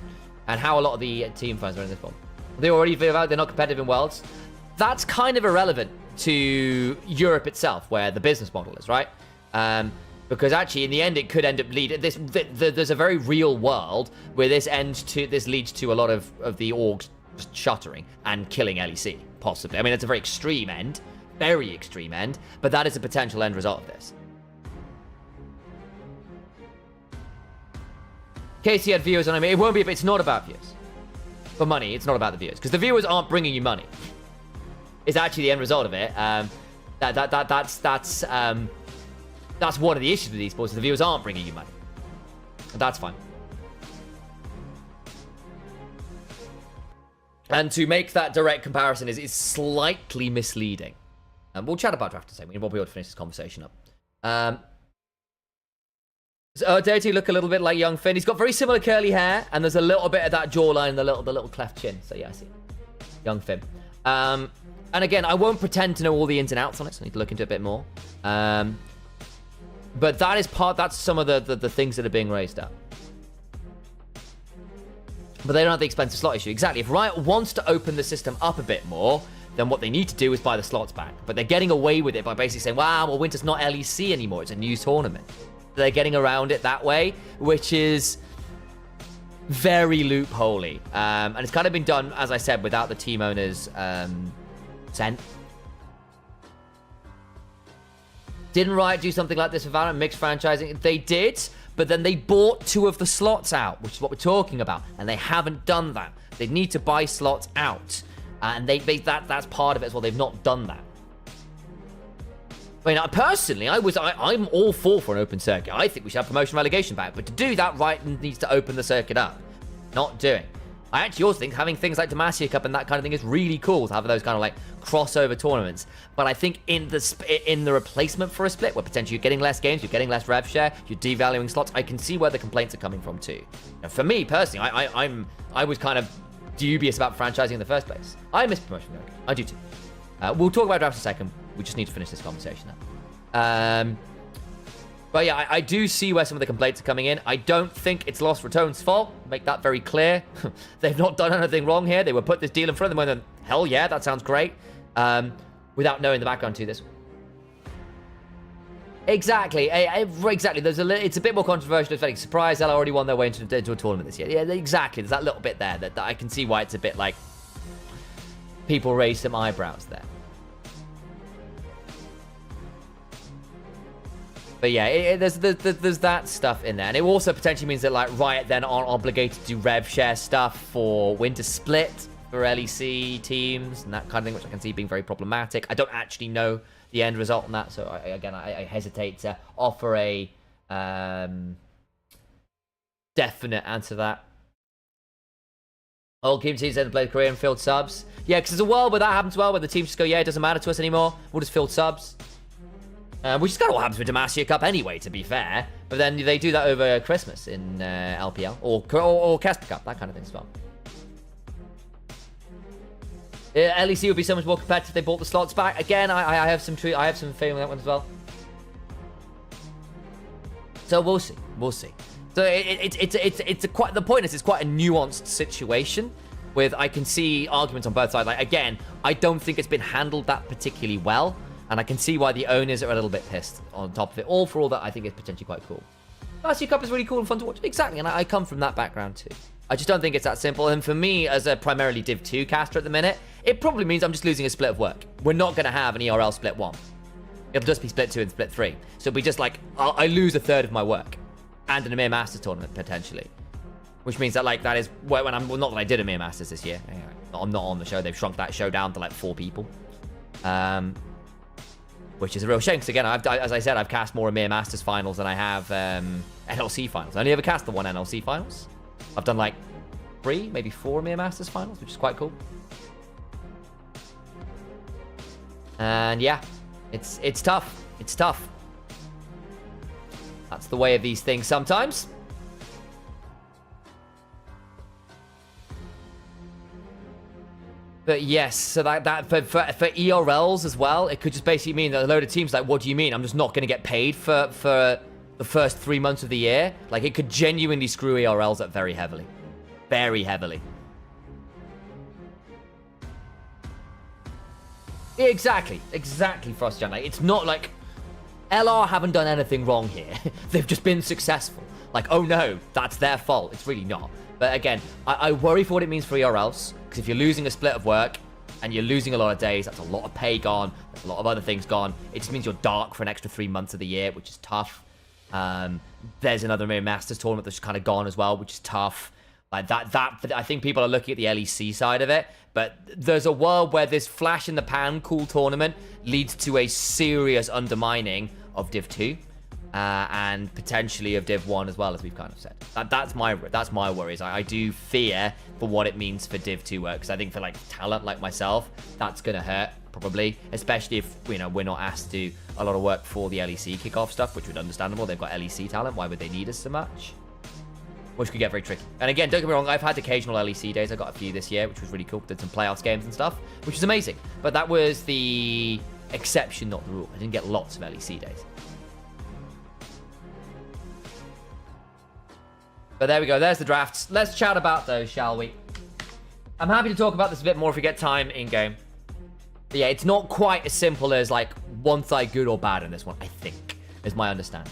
and how a lot of the team fans are in this one. They already feel out they're not competitive in Worlds. That's kind of irrelevant to Europe itself, where the business model is, right? Because actually, in the end, it could end up leading this. There's a very real world where this leads to a lot of the orgs just shuttering and killing LEC, possibly. I mean, it's a very extreme end, but that is a potential end result of this. Casey had viewers on. I mean, it won't be. It's not about views. For money, it's not about the viewers because the viewers aren't bringing you money. It's actually the end result of it. That's one of the issues with esports. The viewers aren't bringing you money. And that's fine. And to make that direct comparison is slightly misleading. We'll chat about draft in a second. We'll be able to finish this conversation up. So Dirty look a little bit like young Finn. He's got very similar curly hair, and there's a little bit of that jawline and the little cleft chin. So yeah, I see. Young Finn. And again, I won't pretend to know all the ins and outs on it, so I need to look into it a bit more. But that's some of the things that are being raised up. But they don't have the expensive slot issue. Exactly. If Riot wants to open the system up a bit more, then what they need to do is buy the slots back. But they're getting away with it by basically saying, wow, well, Winter's not LEC anymore. It's a new tournament. They're getting around it that way, which is very loopholey. And it's kind of been done, as I said, without the team owners' consent. Didn't Riot do something like this with Valorant, mixed franchising? They did, but then they bought 2 of the slots out, which is what we're talking about, and they haven't done that. They need to buy slots out, and that's part of it as well. They've not done that. I mean, personally, I'm all for an open circuit. I think we should have promotion relegation back, but to do that, Riot needs to open the circuit up. Not doing. I actually also think having things like Demacia Cup and that kind of thing is really cool to have those kind of like crossover tournaments. But I think in the replacement for a split, where potentially you're getting less games, you're getting less rev share, you're devaluing slots, I can see where the complaints are coming from too. Now, for me personally, I was kind of dubious about franchising in the first place. I miss promotion. I do too. We'll talk about drafts in a second. We just need to finish this conversation up. But yeah, I do see where some of the complaints are coming in. I don't think it's Lost Ratone's fault. Make that very clear. They've not done anything wrong here. They were put this deal in front of them and then, hell yeah, that sounds great. Without knowing the background to this. Exactly. Exactly. It's a bit more controversial. It's like, surprise, Ella already won their way into a tournament this year. Yeah, exactly. There's that little bit there that I can see why it's a bit like people raise some eyebrows there. But yeah, there's that stuff in there. And it also potentially means that like Riot then aren't obligated to do rev share stuff for Winter Split for LEC teams and that kind of thing, which I can see being very problematic. I don't actually know the end result on that, so I hesitate to offer a definite answer to that. Old Kim teams then play Korean field subs. Yeah, because there's a world where that happens well, where the teams just go, yeah, it doesn't matter to us anymore. We'll just field subs. Which is kind of what happens with Demacia Cup anyway, to be fair. But then they do that over Christmas in LPL or Casper Cup, that kind of thing as well. LEC would be so much more competitive if they bought the slots back. Again, I have some feeling on that one as well. So we'll see. So it's quite, the point is it's quite a nuanced situation. With I can see arguments on both sides. Like again, I don't think it's been handled that particularly well. And I can see why the owners are a little bit pissed on top of it. All for all that, I think it's potentially quite cool. LEC Cup is really cool and fun to watch. Exactly, and I come from that background too. I just don't think it's that simple. And for me, as a primarily Div 2 caster at the minute, it probably means I'm just losing a split of work. We're not going to have an ERL split 1. It'll just be split 2 and split 3. So it'll be just like, I lose a third of my work. And an EMEA Masters tournament, potentially. Which means that, like, that is when I'm... Well, not that I did EMEA Masters this year. I'm not on the show. They've shrunk that show down to, like, 4 people. Which is a real shame, because again, as I said, I've cast more EMEA Masters finals than I have NLC finals. I only ever cast the 1 NLC finals. I've done like 3, maybe 4 EMEA Masters finals, which is quite cool. And yeah, it's tough. It's tough. That's the way of these things sometimes. But yes, so that for ERLs as well, it could just basically mean that a load of teams like, what do you mean? I'm just not going to get paid for the first 3 months of the year? Like, it could genuinely screw ERLs up very heavily. Very heavily. Exactly, Frostjam. Like, it's not like... LR haven't done anything wrong here. They've just been successful. Like, oh no, that's their fault. It's really not. But again, I worry for what it means for ERLs, because if you're losing a split of work and you're losing a lot of days, that's a lot of pay gone, that's a lot of other things gone. It just means you're dark for an extra 3 months of the year, which is tough. There's another EMEA Masters tournament that's kind of gone as well, which is tough. Like that, I think people are looking at the LEC side of it, but there's a world where this flash in the pan cool tournament leads to a serious undermining of Div 2. And potentially of Div 1 as well, as we've kind of said. That's my worries. I do fear for what it means for Div 2 work, because I think for like talent like myself, that's gonna hurt probably, especially if we're not asked to do a lot of work for the LEC kickoff stuff, which would be understandable. They've got LEC talent. Why would they need us so much? Which could get very tricky. And again, don't get me wrong, I've had occasional LEC days. I got a few this year, which was really cool. Did some playoffs games and stuff, which is amazing. But that was the exception, not the rule. I didn't get lots of LEC days. But there we go. There's the drafts. Let's chat about those, shall we? I'm happy to talk about this a bit more if we get time in-game. But yeah, it's not quite as simple as, like, one side good or bad in this one, I think, is my understanding.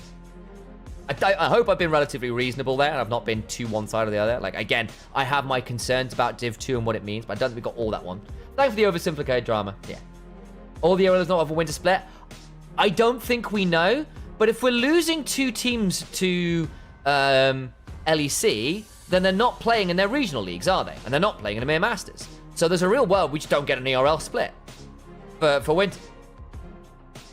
I hope I've been relatively reasonable there, and I've not been too one side or the other. Like, again, I have my concerns about Div 2 and what it means, but I don't think we got all that one. Thanks for the oversimplified drama. Yeah. All the others not have a winter split? I don't think we know, but if we're losing 2 teams to... LEC, then they're not playing in their regional leagues, are they? And they're not playing in EMEA Masters. So there's a real world we just don't get an ERL split for winter.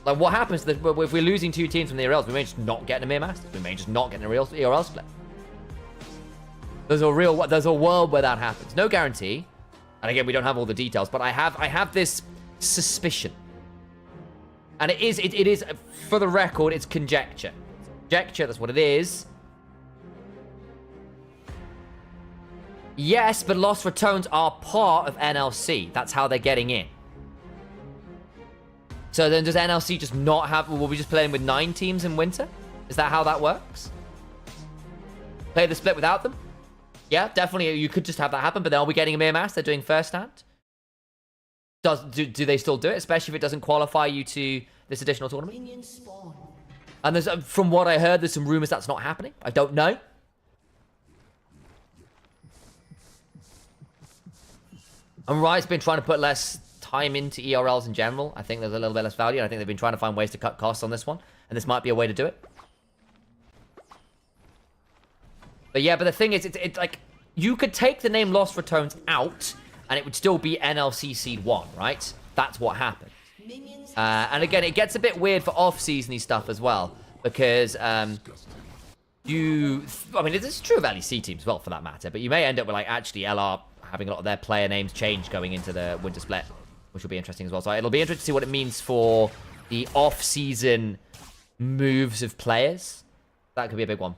Like, what happens if we're losing 2 teams from the ERLs? We may just not get an EMEA Masters. We may just not get an ERL split. There's a world where that happens. No guarantee. And again, we don't have all the details, but I have this suspicion. And it is, for the record, it's conjecture. Conjecture, that's what it is. Yes, but Lost Retones are part of NLC. That's how they're getting in. So then does NLC just not have... Will we just play with 9 teams in winter? Is that how that works? Play the split without them? Yeah, definitely. You could just have that happen, but then are we getting a mere mass? They're doing first stand? Do they still do it? Especially if it doesn't qualify you to this additional tournament? Minions spawn. And there's, from what I heard, there's some rumors that's not happening. I don't know. And Riot's been trying to put less time into ERLs in general. I think there's a little bit less value, and I think they've been trying to find ways to cut costs on this one. And this might be a way to do it. But yeah, but the thing is, it's like, you could take the name Lost Retones out, and it would still be NLC Seed 1, right? That's what happened. And again, it gets a bit weird for off-season-y stuff as well, because I mean, it's true of LEC teams as well, for that matter, but you may end up with, like, actually LR having a lot of their player names change going into the winter split, which will be interesting as well. So it'll be interesting to see what it means for the off-season moves of players. That could be a big one.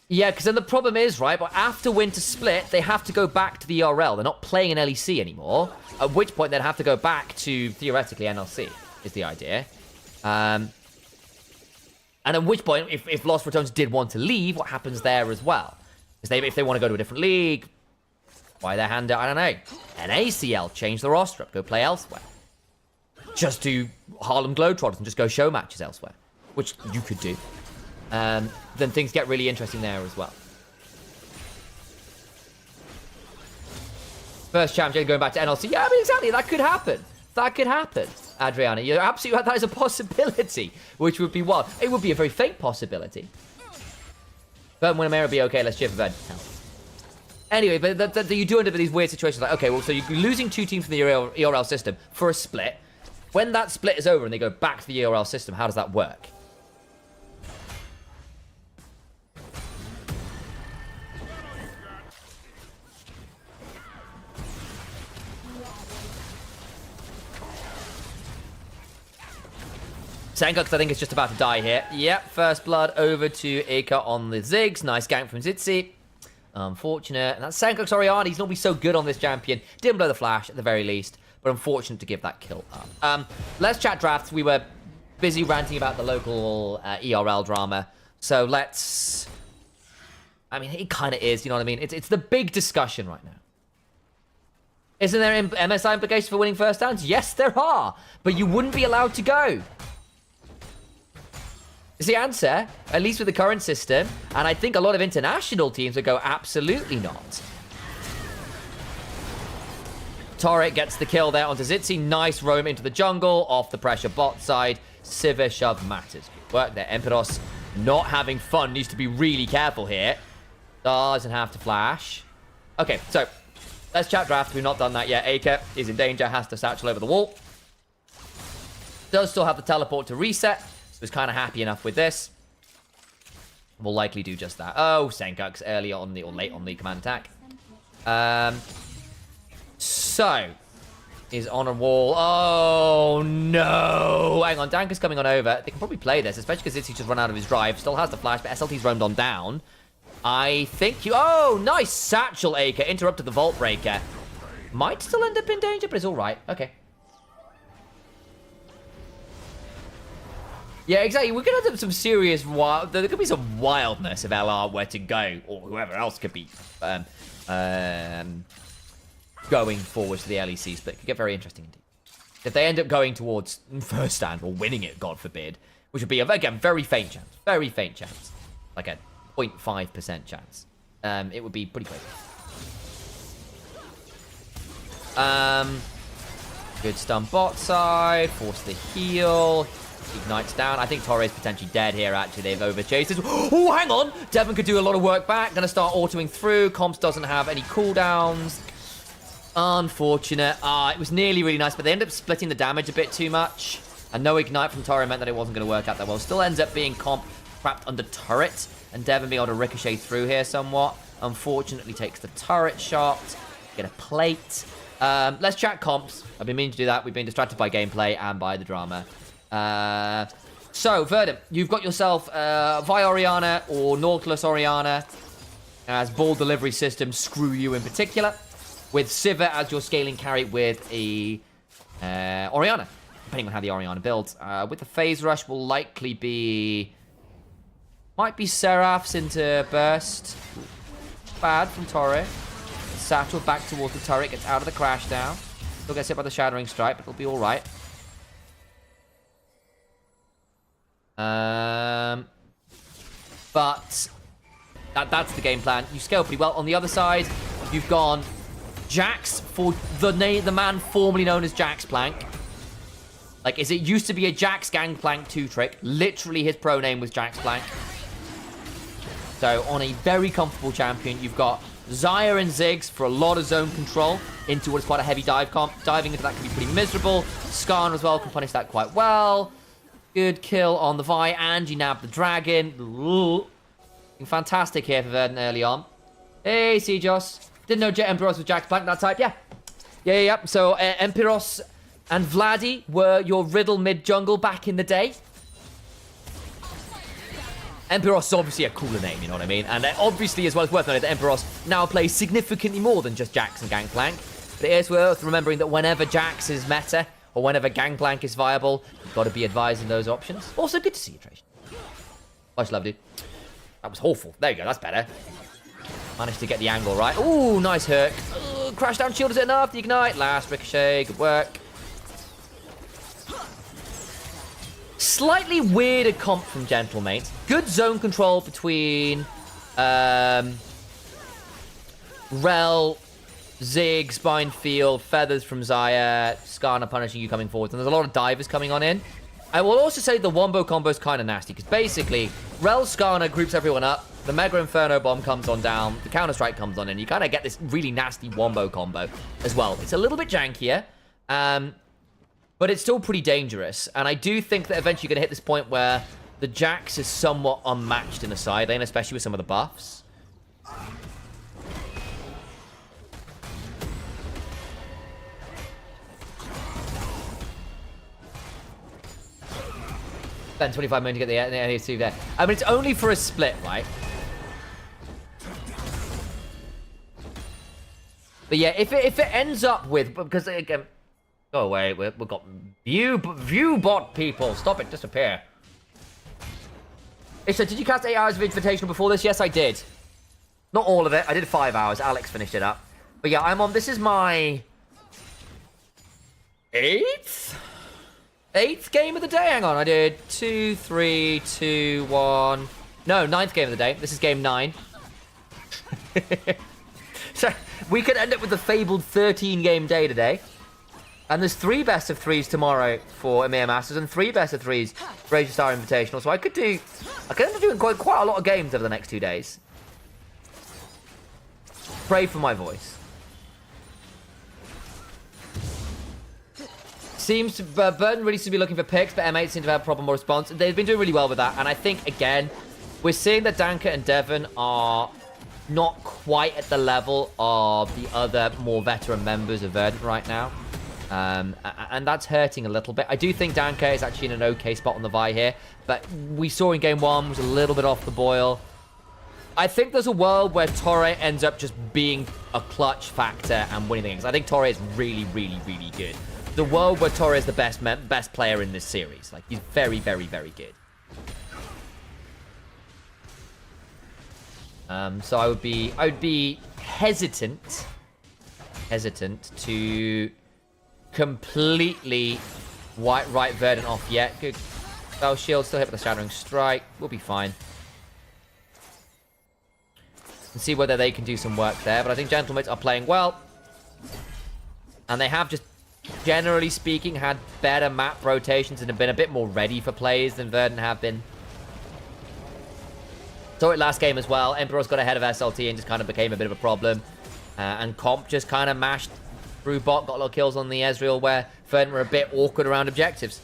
Yeah, because then the problem is, right, but after winter split, they have to go back to the ERL. They're not playing in LEC anymore, at which point they'd have to go back to, theoretically, NLC, is the idea. And at which point, if Lost Retones did want to leave, what happens there as well? Because if they want to go to a different league, why their hand out, I don't know. NACL, change the roster up, go play elsewhere. Just do Harlem Globetrotters and just go show matches elsewhere, which you could do. Then things get really interesting there as well. First champion going back to NLC. Yeah, I mean, exactly, that could happen. That could happen, Adriana. You're absolutely right. That is a possibility, which would be wild. It would be a very faint possibility. But when America be okay, let's cheer for Ben. Anyway, but you do end up with these weird situations like, okay, well, so you're losing 2 teams from the ERL system for a split. When that split is over and they go back to the ERL system, how does that work? Senkux, I think, is just about to die here. Yep, first blood over to Ika on the Ziggs. Nice gank from Zitzi. Unfortunate. And that's Senkux Oriana. He's normally so good on this champion. Didn't blow the flash, at the very least. But unfortunate to give that kill up. Let's chat drafts. We were busy ranting about the local ERL drama. So let's... I mean, it kind of is, you know what I mean? It's the big discussion right now. Isn't there MSI implications for winning first downs? Yes, there are. But you wouldn't be allowed to go. Is the answer, at least with the current system. And I think a lot of international teams would go, absolutely not. Torek gets the kill there onto Zitzi. Nice roam into the jungle, off the pressure bot side. Sivir shove matters. Good work there. Emperos not having fun. Needs to be really careful here. Doesn't have to flash. Okay, so let's chat draft. We've not done that yet. Aker is in danger. Has to satchel over the wall. Does still have the teleport to reset. So he's kind of happy enough with this. Will likely do just that. Oh, Senkux early on the, or late on the command attack. So is on a wall. Oh, no. Hang on. Danker's coming on over. They can probably play this, especially because Itzy just run out of his drive. Still has the flash, but SLT's roamed on down. I think you... Oh, nice satchel, Aker. Interrupted the Vault Breaker. Might still end up in danger, but it's all right. Okay. Yeah, exactly. We're going to have some serious... There could be some wildness if LR were to go, or whoever else could be... going forwards to the LEC split. Could get very interesting indeed. If they end up going towards first stand or winning it, God forbid, which would be, again, very faint chance. Very faint chance. Like a 0.5% chance. It would be pretty crazy. Good stun bot side. Force the heal. Ignites down. I think Torre's potentially dead here, actually. They've overchased it. Oh, hang on! Devon could do a lot of work back. Gonna start autoing through. Comps doesn't have any cooldowns. Unfortunate. It was nearly really nice, but they ended up splitting the damage a bit too much. And no ignite from Torre meant that it wasn't going to work out that well. Still ends up being comp trapped under turret. And Devon being able to ricochet through here somewhat. Unfortunately takes the turret shot. Get a plate. Let's chat comps. I've been meaning to do that. We've been distracted by gameplay and by the drama. So, Verdant, you've got yourself Vi Oriana or Nautilus Oriana as ball delivery system. Screw you in particular. With Sivir as your scaling carry with a Oriana, depending on how the Oriana builds. With the phase rush will likely be... Might be Seraphs into burst. Bad from Torre. Satchel back towards the turret, gets out of the crash down. Still gets hit by the Shattering Strike, but it'll be alright. But that's the game plan. You scale pretty well. On the other side, you've gone... Jax for the man formerly known as Jax Plank. Like, it used to be a Jax Gangplank 2 trick. Literally, his pro name was Jax Plank. So, on a very comfortable champion, you've got Xayah and Ziggs for a lot of zone control into what is quite a heavy dive comp. Diving into that can be pretty miserable. Skarn as well can punish that quite well. Good kill on the Vi, and you nab the dragon. Ooh. Fantastic here for Verdant early on. Hey, Sejos. Didn't know Jet Empiros was Jax Plank that type. Yeah. So Empiros and Vladdy were your riddle mid jungle back in the day. Empiros is obviously a cooler name, you know what I mean? And obviously, as well, it's worth noting that Empiros now plays significantly more than just Jax and Gangplank. But it is worth remembering that whenever Jax is meta, or whenever Gangplank is viable, you've got to be advising those options. Also, good to see you, Trace. Much love, dude. That was awful. There you go, that's better. Managed to get the angle right. Ooh, nice hook. Crash down shield, is it enough? The ignite. Last ricochet. Good work. Slightly weirder comp from Gentlemates. Good zone control between Rel, Ziggs, Spinefield, Feathers from Xayah, Skarner punishing you coming forward. And there's a lot of divers coming on in. I will also say the Wombo combo is kind of nasty because basically Rel Skarner groups everyone up. The Mega Inferno Bomb comes on down. The Counter-Strike comes on in. You kind of get this really nasty Wombo combo as well. It's a little bit jankier, but it's still pretty dangerous. And I do think that eventually you're going to hit this point where the Jax is somewhat unmatched in the side lane, especially with some of the buffs. Spend 25 million to get the NA2 there. I mean, it's only for a split, right? But yeah, if it ends up with... Because, again... Go away. We've got view bot people. Stop it. Disappear. Isha, did you cast 8 hours of Invitational before this? Yes, I did. Not all of it. I did 5 hours. Alex finished it up. But yeah, I'm on... This is my Eighth game of the day. Hang on, I did 2, 3, 2, 1. No, ninth game of the day. This is game 9. So we could end up with the fabled 13-game day today. And there's 3 best of 3s tomorrow for EMEA Masters and 3 best of 3s for Asia Star Invitational. So I could end up doing quite a lot of games over the next 2 days. Pray for my voice. Burton really seems to be looking for picks, but M8 seem to have a proper more response. They've been doing really well with that. And I think, again, we're seeing that Danka and Devon are not quite at the level of the other more veteran members of Verdant right now. And that's hurting a little bit. I do think Danka is actually in an okay spot on the Vi here, but we saw in game 1 was a little bit off the boil. I think there's a world where Torre ends up just being a clutch factor and winning things. I think Torre is really, really, really good. The world where Torre is the best player in this series. Like, he's very, very, very good. So I would be hesitant to completely write Verdant off yet. Good. Spell shield still hit with the Shattering Strike. We'll be fine. And see whether they can do some work there. But I think Gentlemates are playing well. And they have just, generally speaking, had better map rotations and have been a bit more ready for plays than Verdant have been. Saw it last game as well. Emperor's got ahead of SLT and just kind of became a bit of a problem. And Comp just kind of mashed through bot, got a lot of kills on the Ezreal where Verdant were a bit awkward around objectives.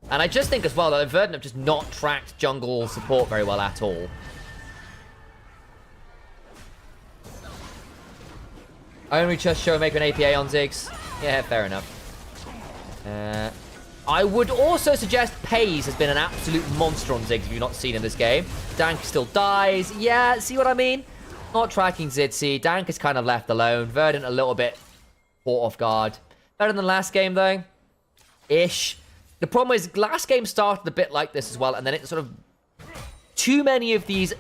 And I just think as well that Verdant have just not tracked jungle support very well at all. I only just Showmaker and APA on Ziggs. Yeah, fair enough. I would also suggest Pays has been an absolute monster on Ziggs if you've not seen in this game. Dank still dies. Yeah, see what I mean? Not tracking Zitzi. Dank is kind of left alone. Verdant a little bit caught off guard. Better than last game, though. Ish. The problem is, last game started a bit like this as well, and then it sort of... too many of these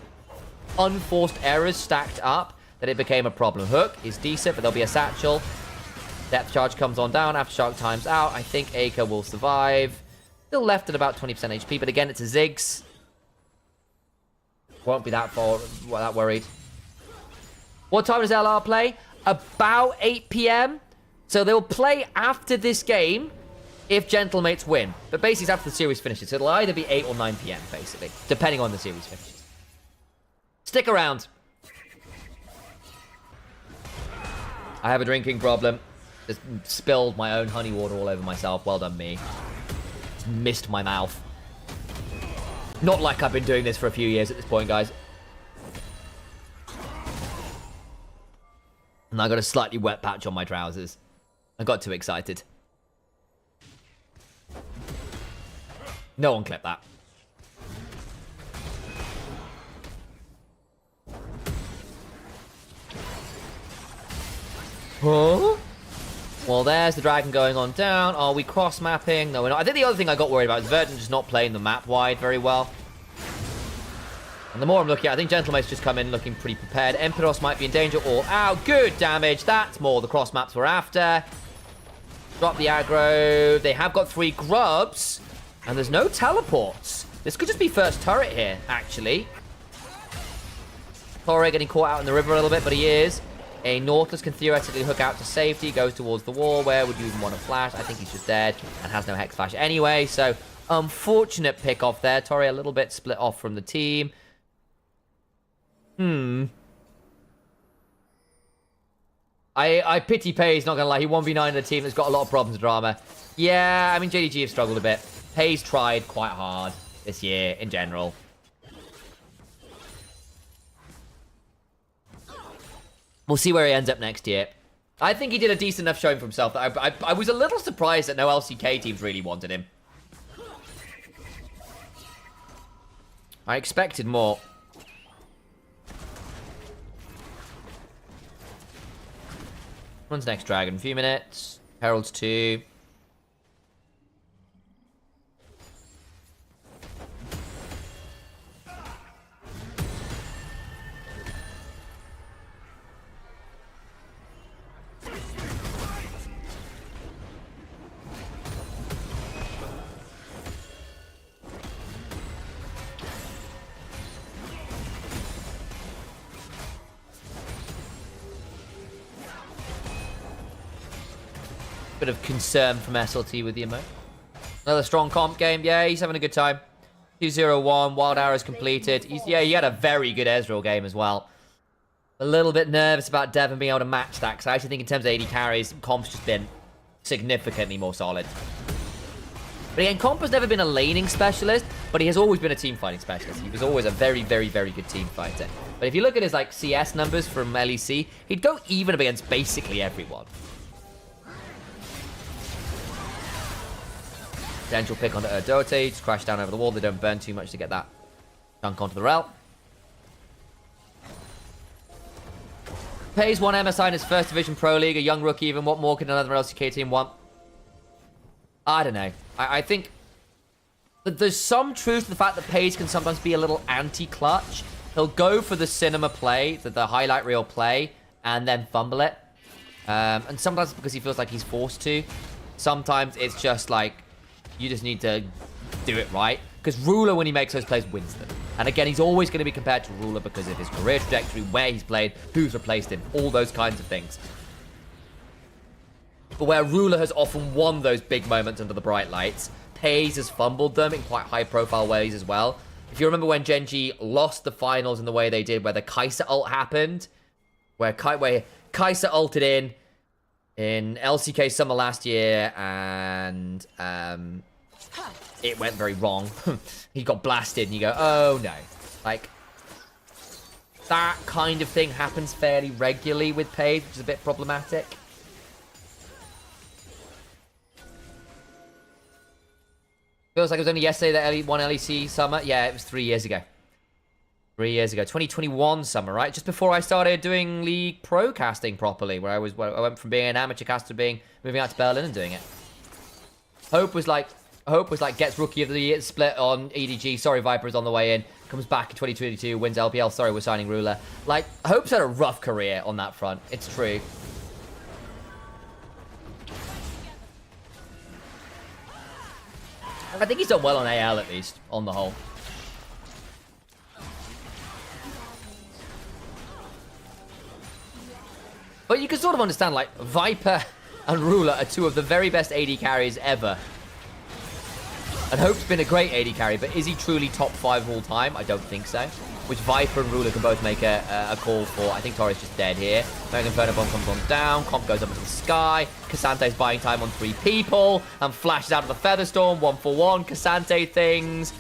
unforced errors stacked up that it became a problem. Hook is decent, but there'll be a satchel. Depth charge comes on down. Aftershock times out. I think Acre will survive. Still left at about 20% HP, but again, it's a Ziggs. Won't be that worried. What time does LR play? About 8 PM. So they'll play after this game if Gentlemates win. But basically, it's after the series finishes. So it'll either be 8 or 9 PM, basically, depending on the series finishes. Stick around. I have a drinking problem. Just spilled my own honey water all over myself. Well done, me. Just missed my mouth. Not like I've been doing this for a few years at this point, guys. And I got a slightly wet patch on my trousers. I got too excited. No one clip that. Huh? Well, there's the dragon going on down. Are we cross-mapping? No, we're not. I think the other thing I got worried about is Verdant just not playing the map wide very well. And the more I'm looking at, I think Gentlemate's just come in looking pretty prepared. Emperos might be in danger. All out. Good damage. That's more the cross-maps we're after. Drop the aggro. They have got 3 grubs. And there's no teleports. This could just be first turret here, actually. Torre getting caught out in the river a little bit, but he is. A Nautilus can theoretically hook out to safety, goes towards the wall. Where would you even want to flash? I think he's just dead and has no Hex Flash anyway. So, unfortunate pick off there. Torre a little bit split off from the team. I pity Pays, not going to lie. He 1v9 in a team that's got a lot of problems with drama. Yeah, I mean, JDG have struggled a bit. Pays tried quite hard this year in general. We'll see where he ends up next year. I think he did a decent enough showing for himself that I was a little surprised that no LCK teams really wanted him. I expected more. When's next dragon? A few minutes. Herald's 2. bit of concern from SLT with the emote. Another strong comp game. Yeah, he's having a good time. 2-0-1. Wild arrows completed. He had a very good Ezreal game as well. A little bit nervous about Devon being able to match that, because I actually think in terms of AD carries, comp's just been significantly more solid. But again, comp has never been a laning specialist, but he has always been a team fighting specialist. He was always a very, very, very good team fighter. But if you look at his like CS numbers from LEC, he'd go even up against basically everyone. Potential pick onto Erdote, just crash down over the wall. They don't burn too much to get that dunk onto the rel. Pays 1 MSI in his first division pro league, a young rookie even. What more can another LCK team want? I don't know. I think that there's some truth to the fact that Paige can sometimes be a little anti-clutch. He'll go for the cinema play, the highlight reel play, and then fumble it. And sometimes because he feels like he's forced to. Sometimes it's just like, you just need to do it right. Because Ruler, when he makes those plays, wins them. And again, he's always going to be compared to Ruler because of his career trajectory, where he's played, who's replaced him, all those kinds of things. But where Ruler has often won those big moments under the bright lights, Paige has fumbled them in quite high-profile ways as well. If you remember when Genji lost the finals in the way they did, where the Kai'Sa ult happened, where Kai'Sa ulted in LCK Summer last year, and it went very wrong. He got blasted, and you go, oh no. Like, that kind of thing happens fairly regularly with Paige, which is a bit problematic. Feels like it was only yesterday that won LEC Summer. Yeah, it was 3 years ago. 3 years ago. 2021 Summer, right? Just before I started doing League Pro casting properly, where I went from being an amateur caster to moving out to Berlin and doing it. Hope was like gets Rookie of the Year split on EDG. Sorry, Viper is on the way in. Comes back in 2022, wins LPL. Sorry, we're signing Ruler. Like, Hope's had a rough career on that front. It's true. I think he's done well on AL, at least, on the whole. But you can sort of understand, like, Viper and Ruler are two of the very best AD carries ever. And Hope's been a great AD carry, but is he truly top 5 of all time? I don't think so. Which Viper and Ruler can both make a call for. I think Torres just dead here. American Inferno Bomb comes on down. Comp goes up into the sky. Casante's buying time on 3 people. And flashes out of the Featherstorm. 1-for-1. Casante things.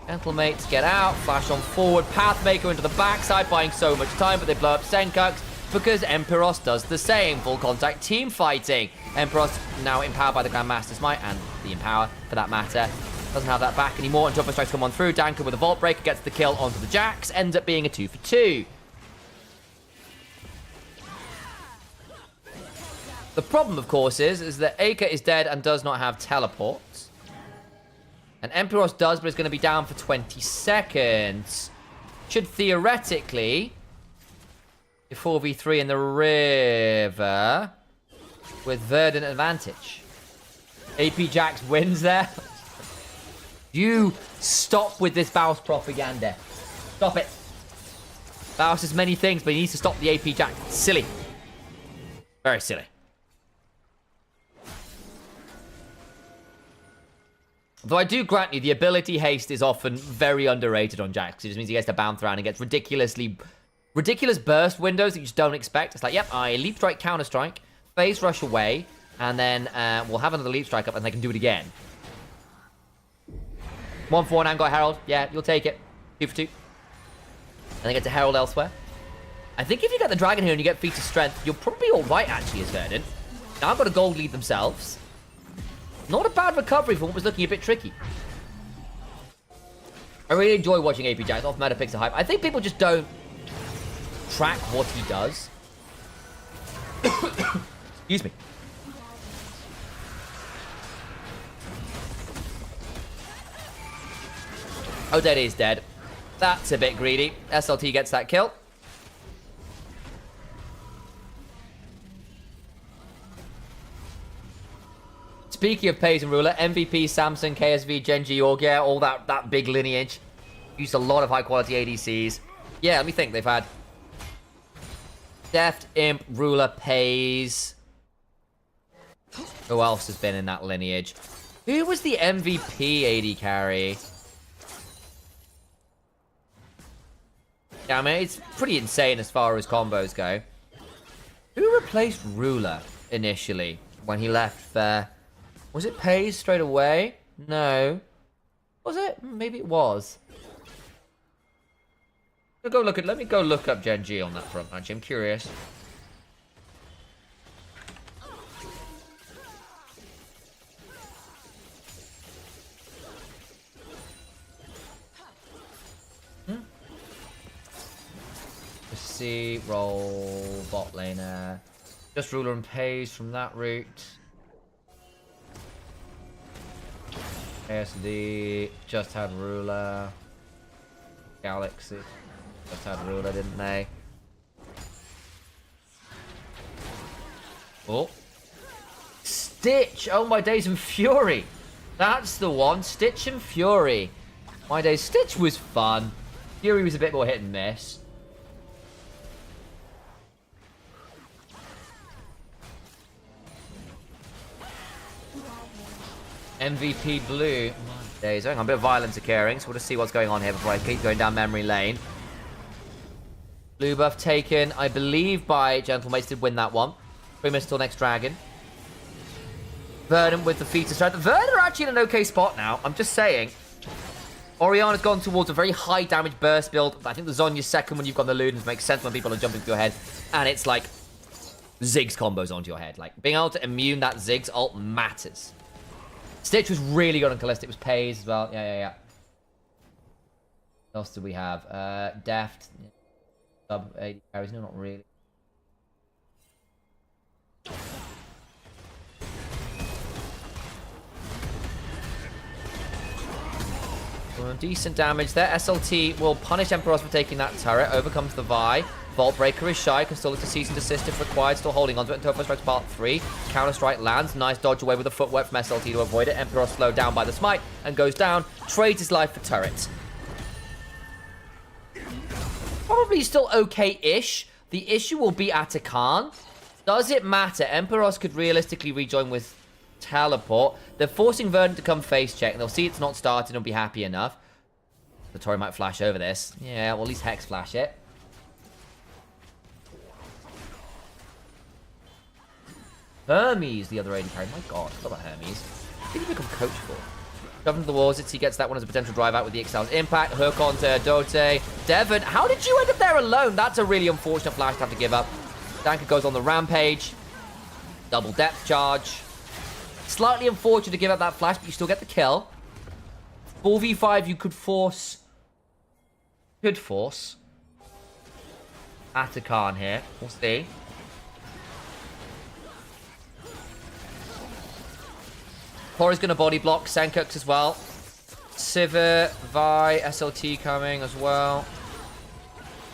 Gentlemates get out. Flash on forward. Pathmaker into the backside. Buying so much time, but they blow up Senkux. Because Empiros does the same. Full contact team fighting. Empiros now empowered by the Grandmaster Smite. And the Empower, for that matter. Doesn't have that back anymore, and Jumper Strikes come on through. Danker with a Vault Breaker gets the kill onto the Jax. Ends up being a 2-for-2. The problem, of course, is that Aker is dead and does not have teleports. And Empiros does, but it's going to be down for 20 seconds. Should theoretically be 4v3 in the river with Verdant advantage. AP Jax wins there. You stop with this Baus propaganda. Stop it. Baus is many things, but he needs to stop the AP Jax. Silly. Very silly. Though I do grant you, the ability haste is often very underrated on Jax. It just means he gets to bounce around and gets ridiculous burst windows that you just don't expect. It's like, yep, I leap strike, counter strike, phase rush away, and then we'll have another leap strike up and they can do it again. 1-for-1 and got Herald. Yeah, you'll take it. 2-for-2. And they get to Herald elsewhere. I think if you get the Dragon here and you get Feat of Strength, you're probably alright, actually, as Verdant. Now I've got a gold lead themselves. Not a bad recovery for what was looking a bit tricky. I really enjoy watching AP Jax. Off meta picks a hype. I think people just don't track what he does. Excuse me. Odette is dead. That's a bit greedy. SLT gets that kill. Speaking of Pays and Ruler, MVP, Samsung, KSV, Genji, Org, yeah, all that big lineage. Used a lot of high-quality ADCs. Yeah, let me think. They've had Deft, Imp, Ruler, Pays. Who else has been in that lineage? Who was the MVP AD carry? Yeah, I mean, it's pretty insane as far as combos go. Who replaced Ruler initially when he left there? Was it Pays straight away? No. Was it? Maybe it was. Let me go look up Gen G on that front, actually. I'm curious. Let's see. Roll bot laner. Just Ruler and Pays from that route. ASD just had Ruler. Galaxy just had Ruler, didn't they? Oh. Stitch! Oh my days, and Fury! That's the one. Stitch and Fury. My days. Stitch was fun. Fury was a bit more hit and miss. MVP Blue. Days. Hang on, a bit of violence occurring, so we'll just see what's going on here before I keep going down memory lane. Blue buff taken, I believe, by Gentlemates. Did win that one. 3 minutes till next dragon. Verdant with the feet to strike. Verdant are actually in an okay spot now. I'm just saying. Oriana's gone towards a very high damage burst build. I think the Zonya's second when you've got the Ludens makes sense when people are jumping to your head. And it's like Ziggs combos onto your head. Like, being able to immune that Ziggs ult matters. Stitch was really good on Calista. It was Pays as well. Yeah. What else do we have? Deft. Sub 80 carries. No, not really. Well, decent damage there. SLT will punish Emperos for taking that turret. Overcomes the Vi. Vault Breaker is shy. Can still look to cease and desist if required. Still holding onto it until First Strike's part 3. Counter Strike lands. Nice dodge away with a footwork from SLT to avoid it. Emperor slowed down by the smite and goes down. Trades his life for turret. Probably still okay-ish. The issue will be Atakan. Does it matter? Emperos could realistically rejoin with teleport. They're forcing Verdant to come face check. And they'll see it's not started and be happy enough. The Tori might flash over this. Yeah, well, at least Hex flash it. Hermes, the other AD carry. My god, I forgot about Hermes. Who did he become coach for? Shoving to the walls, he gets that one as a potential drive out with the Excel's impact. Hook onto Dote. Devon, how did you end up there alone? That's a really unfortunate flash to have to give up. Danka goes on the rampage. Double depth charge. Slightly unfortunate to give up that flash, but you still get the kill. 4v5, you could force... Atakan here. We'll see. Tori's going to body block. Senkux as well. Sivir, Vi, SLT coming as well.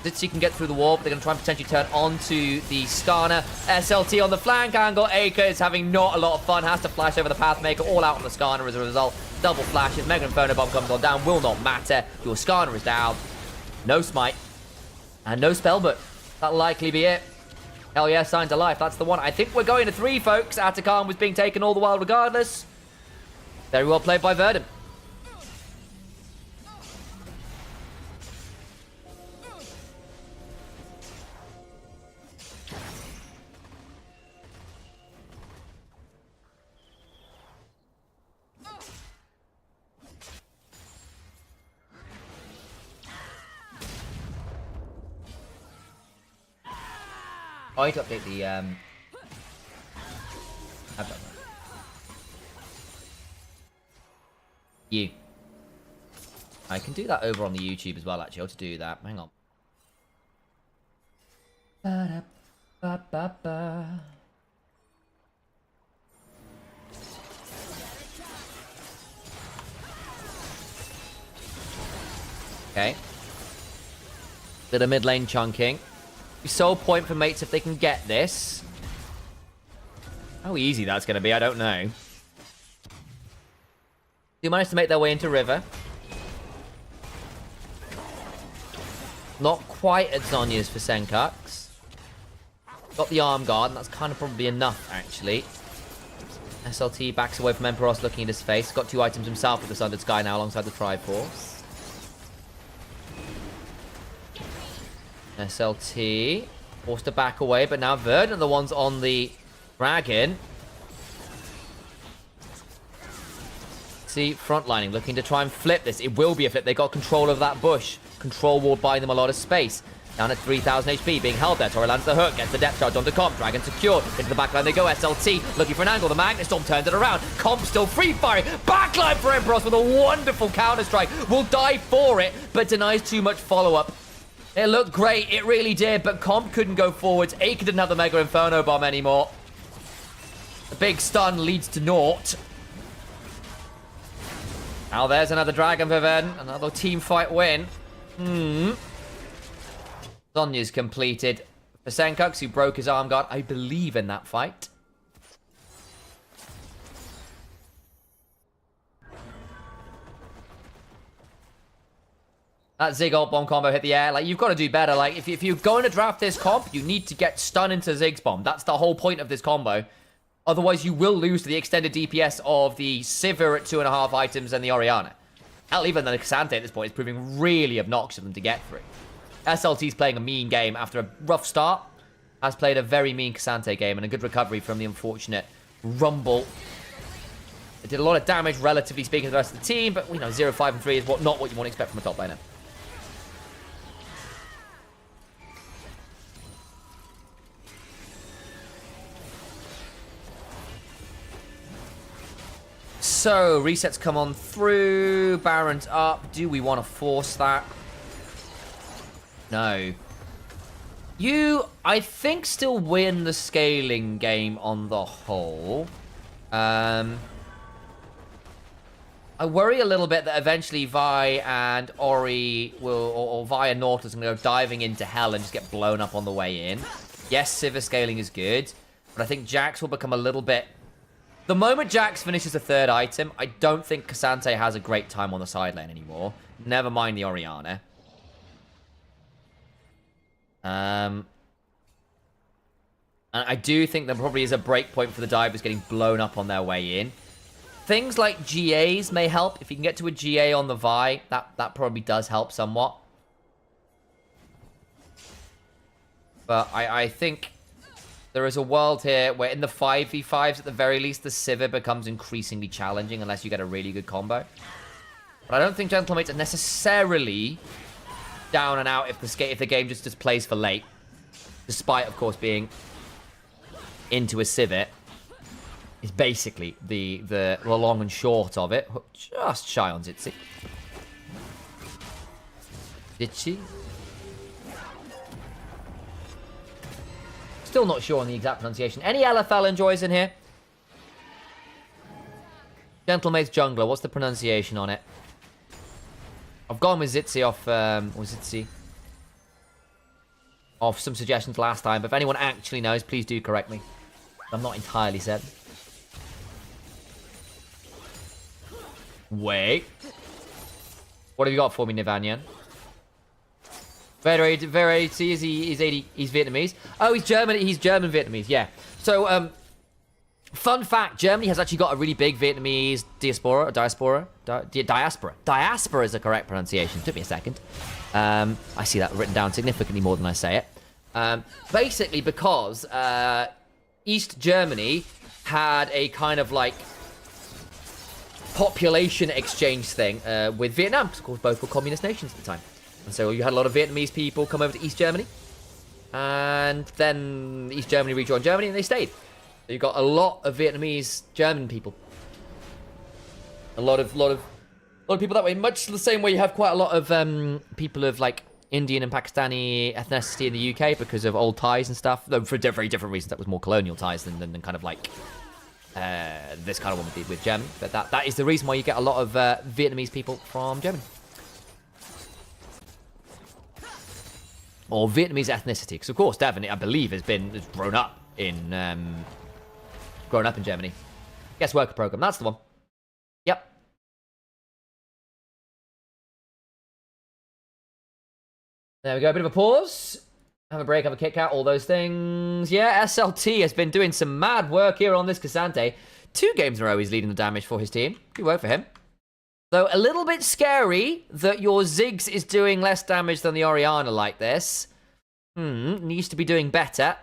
Zitzi can get through the wall, but they're going to try and potentially turn onto the Skarner. SLT on the flank angle. Aker is having not a lot of fun. Has to flash over the Pathmaker. All out on the Skarner as a result. Double flashes. Mega Inferno Bomb comes on down. Will not matter. Your Skarner is down. No smite. And no spell, but that'll likely be it. Hell yeah, Signs of Life. That's the one. I think we're going to 3, folks. Atakan was being taken all the while regardless. Very well played by Verdant. Oh, I need to update the, I've done that. I can do that over on the YouTube as well, actually. How to do that. Hang on. Ba-da-ba-ba-ba. Okay. Bit of mid lane chunking. Soul point for mates if they can get this. How easy that's going to be, I don't know. They managed to make their way into river. Not quite at Zonya's for Senkux. Got the arm guard, and that's kind of probably enough, actually. SLT backs away from Emperos, looking at his face. Got 2 items himself with the Sundered Sky now alongside the Triforce. SLT forced to back away, but now Verdant are the ones on the Dragon. See, frontlining, looking to try and flip this. It will be a flip. They got control of that bush. Control ward buying them a lot of space. Down at 3,000 HP, being held there. Tori lands the hook, gets the depth charge onto Comp. Dragon secured. Into the backline they go. SLT looking for an angle. The Magnet Storm turns it around. Comp still free firing. Backline for Emperos with a wonderful counter strike. Will die for it, but denies too much follow-up. It looked great. It really did, but Comp couldn't go forwards. Aker didn't have the Mega Inferno Bomb anymore. The big stun leads to naught. Now there's another Dragon for Verdant. Another team fight win. Sonya's completed for Senkux, who broke his arm guard, I believe, in that fight. That Zig ult bomb combo hit the air. Like, you've got to do better. Like, if you're going to draft this comp, you need to get stun into Zig's bomb. That's the whole point of this combo. Otherwise, you will lose to the extended DPS of the Sivir at 2.5 items and the Orianna. Hell, even the Cassante at this point is proving really obnoxious for them to get through. SLT's playing a mean game after a rough start. Has played a very mean Cassante game and a good recovery from the unfortunate Rumble. It did a lot of damage, relatively speaking, to the rest of the team, but, you know, 0, 5, and 3 is not what you want to expect from a top laner. So, resets come on through. Baron's up. Do we want to force that? No. You, I think, still win the scaling game on the whole. I worry a little bit that eventually Vi and Ori will, or Vi and Nautilus are going to go diving into hell and just get blown up on the way in. Yes, Sivir scaling is good, but I think Jax will become a little bit... The moment Jax finishes the 3rd item, I don't think Cassante has a great time on the side lane anymore. Never mind the Orianna. And I do think there probably is a break point for the divers getting blown up on their way in. Things like GAs may help. If you can get to a GA on the Vi, that probably does help somewhat. But I think there is a world here where in the 5v5s, at the very least, the Sivir becomes increasingly challenging unless you get a really good combo. But I don't think Gentlemates are necessarily down and out if the game just plays for late. Despite, of course, being into a Sivir. Is basically the long and short of it. Just shy on Zitzi. Zitzi? Still not sure on the exact pronunciation. Any LFL enjoys in here? Gentlemate's Jungler, what's the pronunciation on it? I've gone with Zitzi off, off some suggestions last time, but if anyone actually knows, please do correct me. I'm not entirely certain. Wait. What have you got for me, Nivanyan? Very, see, he's Vietnamese. Oh, he's German Vietnamese, yeah. So, fun fact, Germany has actually got a really big Vietnamese diaspora. Diaspora is the correct pronunciation. Took me a second. I see that written down significantly more than I say it. Basically because East Germany had a kind of like population exchange thing with Vietnam, because of course both were communist nations at the time. And so you had a lot of Vietnamese people come over to East Germany, and then East Germany rejoined Germany, and they stayed. So you got a lot of Vietnamese German people. A lot of people that way. Much the same way you have quite a lot of people of like Indian and Pakistani ethnicity in the UK because of old ties and stuff. Though for very different reasons. That was more colonial ties than kind of like this kind of one with Germany. But that is the reason why you get a lot of Vietnamese people from Germany. Or Vietnamese ethnicity, because of course Devon, I believe, has grown up in Germany. Guest worker program, that's the one. Yep. There we go, a bit of a pause. Have a break, have a kick out, all those things. Yeah, SLT has been doing some mad work here on this Cassante. 2 games in a row he's leading the damage for his team. Good work for him. Though a little bit scary that your Ziggs is doing less damage than the Orianna like this. Needs to be doing better.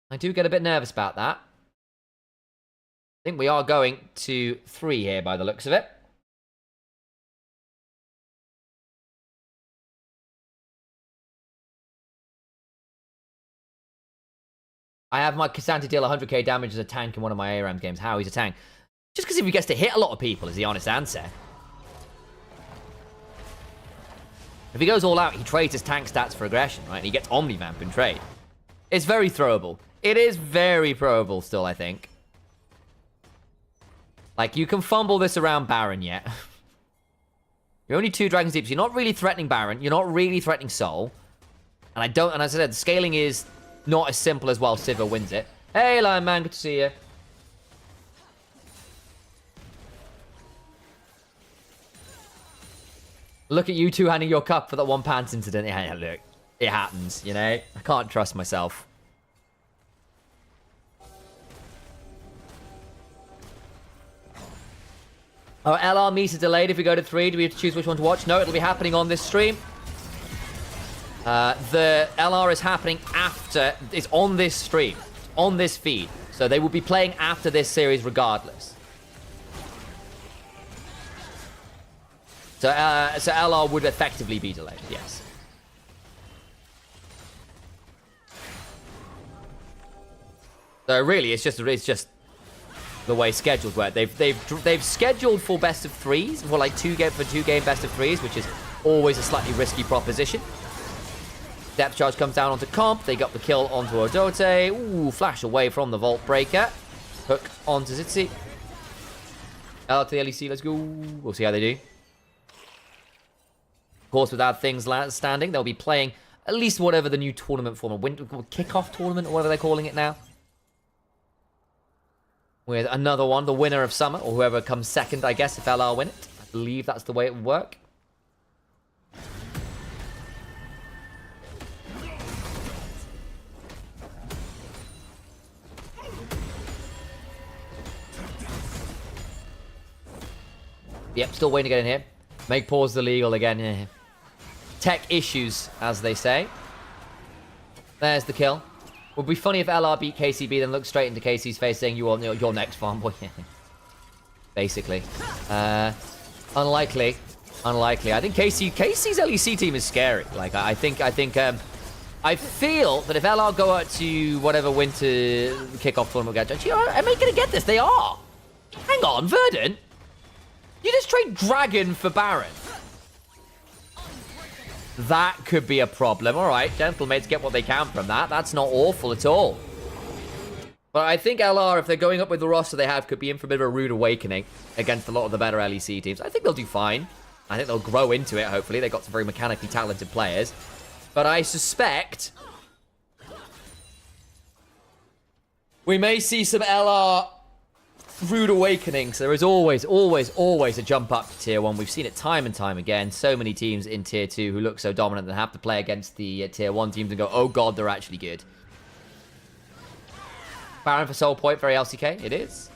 I do get a bit nervous about that. I think we are going to 3 here by the looks of it. I have my Cassandra deal 100k damage as a tank in one of my ARAM games. How he's a tank? Just because if he gets to hit a lot of people is the honest answer. If he goes all out, he trades his tank stats for aggression, right? And he gets Omnivamp in trade. It's very throwable. It is very throwable still, I think. Like, you can fumble this around Baron yet. You're only 2 Dragons Deep, so you're not really threatening Baron. You're not really threatening Soul. And as I said, the scaling is not as simple as, well, Sivir wins it. Hey, Lion Man, good to see you. Look at you 2 handing your cup for that 1 pants incident. Yeah, look. It happens, you know? I can't trust myself. Oh, LR MISA delayed if we go to 3. Do we have to choose which one to watch? No, it'll be happening on this stream. The LR is happening after... It's on this stream. On this feed. So they will be playing after this series regardless. So LR would effectively be delayed, yes. So really, it's just the way schedules work. They've scheduled for best of 3s, for like 2 game best of 3s, which is always a slightly risky proposition. Depth charge comes down onto Comp. They got the kill onto Odote. Ooh, flash away from the Vault Breaker. Hook onto Zitzi. Out to the LEC, let's go. We'll see how they do. Of course, without things standing, they'll be playing at least whatever the new tournament format, kickoff tournament, or whatever they're calling it now. With another one, the winner of Summer, or whoever comes second, I guess, if LR win it. I believe that's the way it would work. Yep, still waiting to get in here. Make pause illegal again. Yeah. Tech issues, as they say. There's the kill. Would be funny if LR beat KCB, then look straight into KC's face saying, you're next, farm boy. Basically. Unlikely. Unlikely. I think KC's LEC team is scary. Like, I feel that if LR go out to whatever winter kickoff tournament, am I going to get this? They are. Hang on, Verdant. You just trade Dragon for Baron. That could be a problem. All right, gentlemates get what they can from that. That's not awful at all. But I think LR, if they're going up with the roster they have, could be in for a bit of a rude awakening against a lot of the better LEC teams. I think they'll do fine. I think they'll grow into it, hopefully. They've got some very mechanically talented players. But I suspect we may see some LR rude awakenings. There is always a jump up to tier 1. We've seen it time and time again. So many teams in tier 2 who look so dominant and have to play against the tier 1 teams and go, oh god, they're actually good. Baron for Soul Point, very LCK. It is.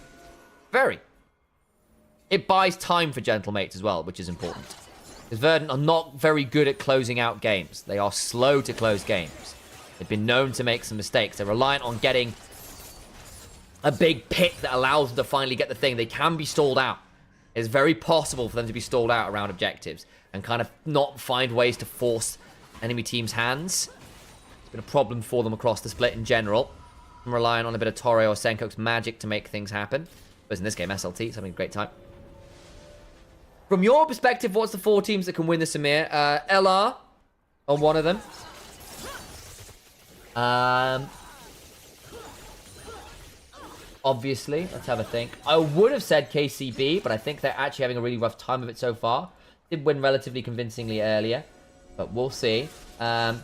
Very. It buys time for gentlemates as well, which is important. Because Verdant are not very good at closing out games. They are slow to close games. They've been known to make some mistakes. They're reliant on getting a big pick that allows them to finally get the thing. They can be stalled out. It's very possible for them to be stalled out around objectives and kind of not find ways to force enemy teams' hands. It's been a problem for them across the split in general. I'm relying on a bit of Torre or Senkok's magic to make things happen. But in this game, SLT is having a great time. From your perspective, what's the 4 teams that can win this EMEA? LR on one of them. Obviously, let's have a think. I would have said KCB, but I think they're actually having a really rough time of it so far. Did win relatively convincingly earlier, but we'll see. I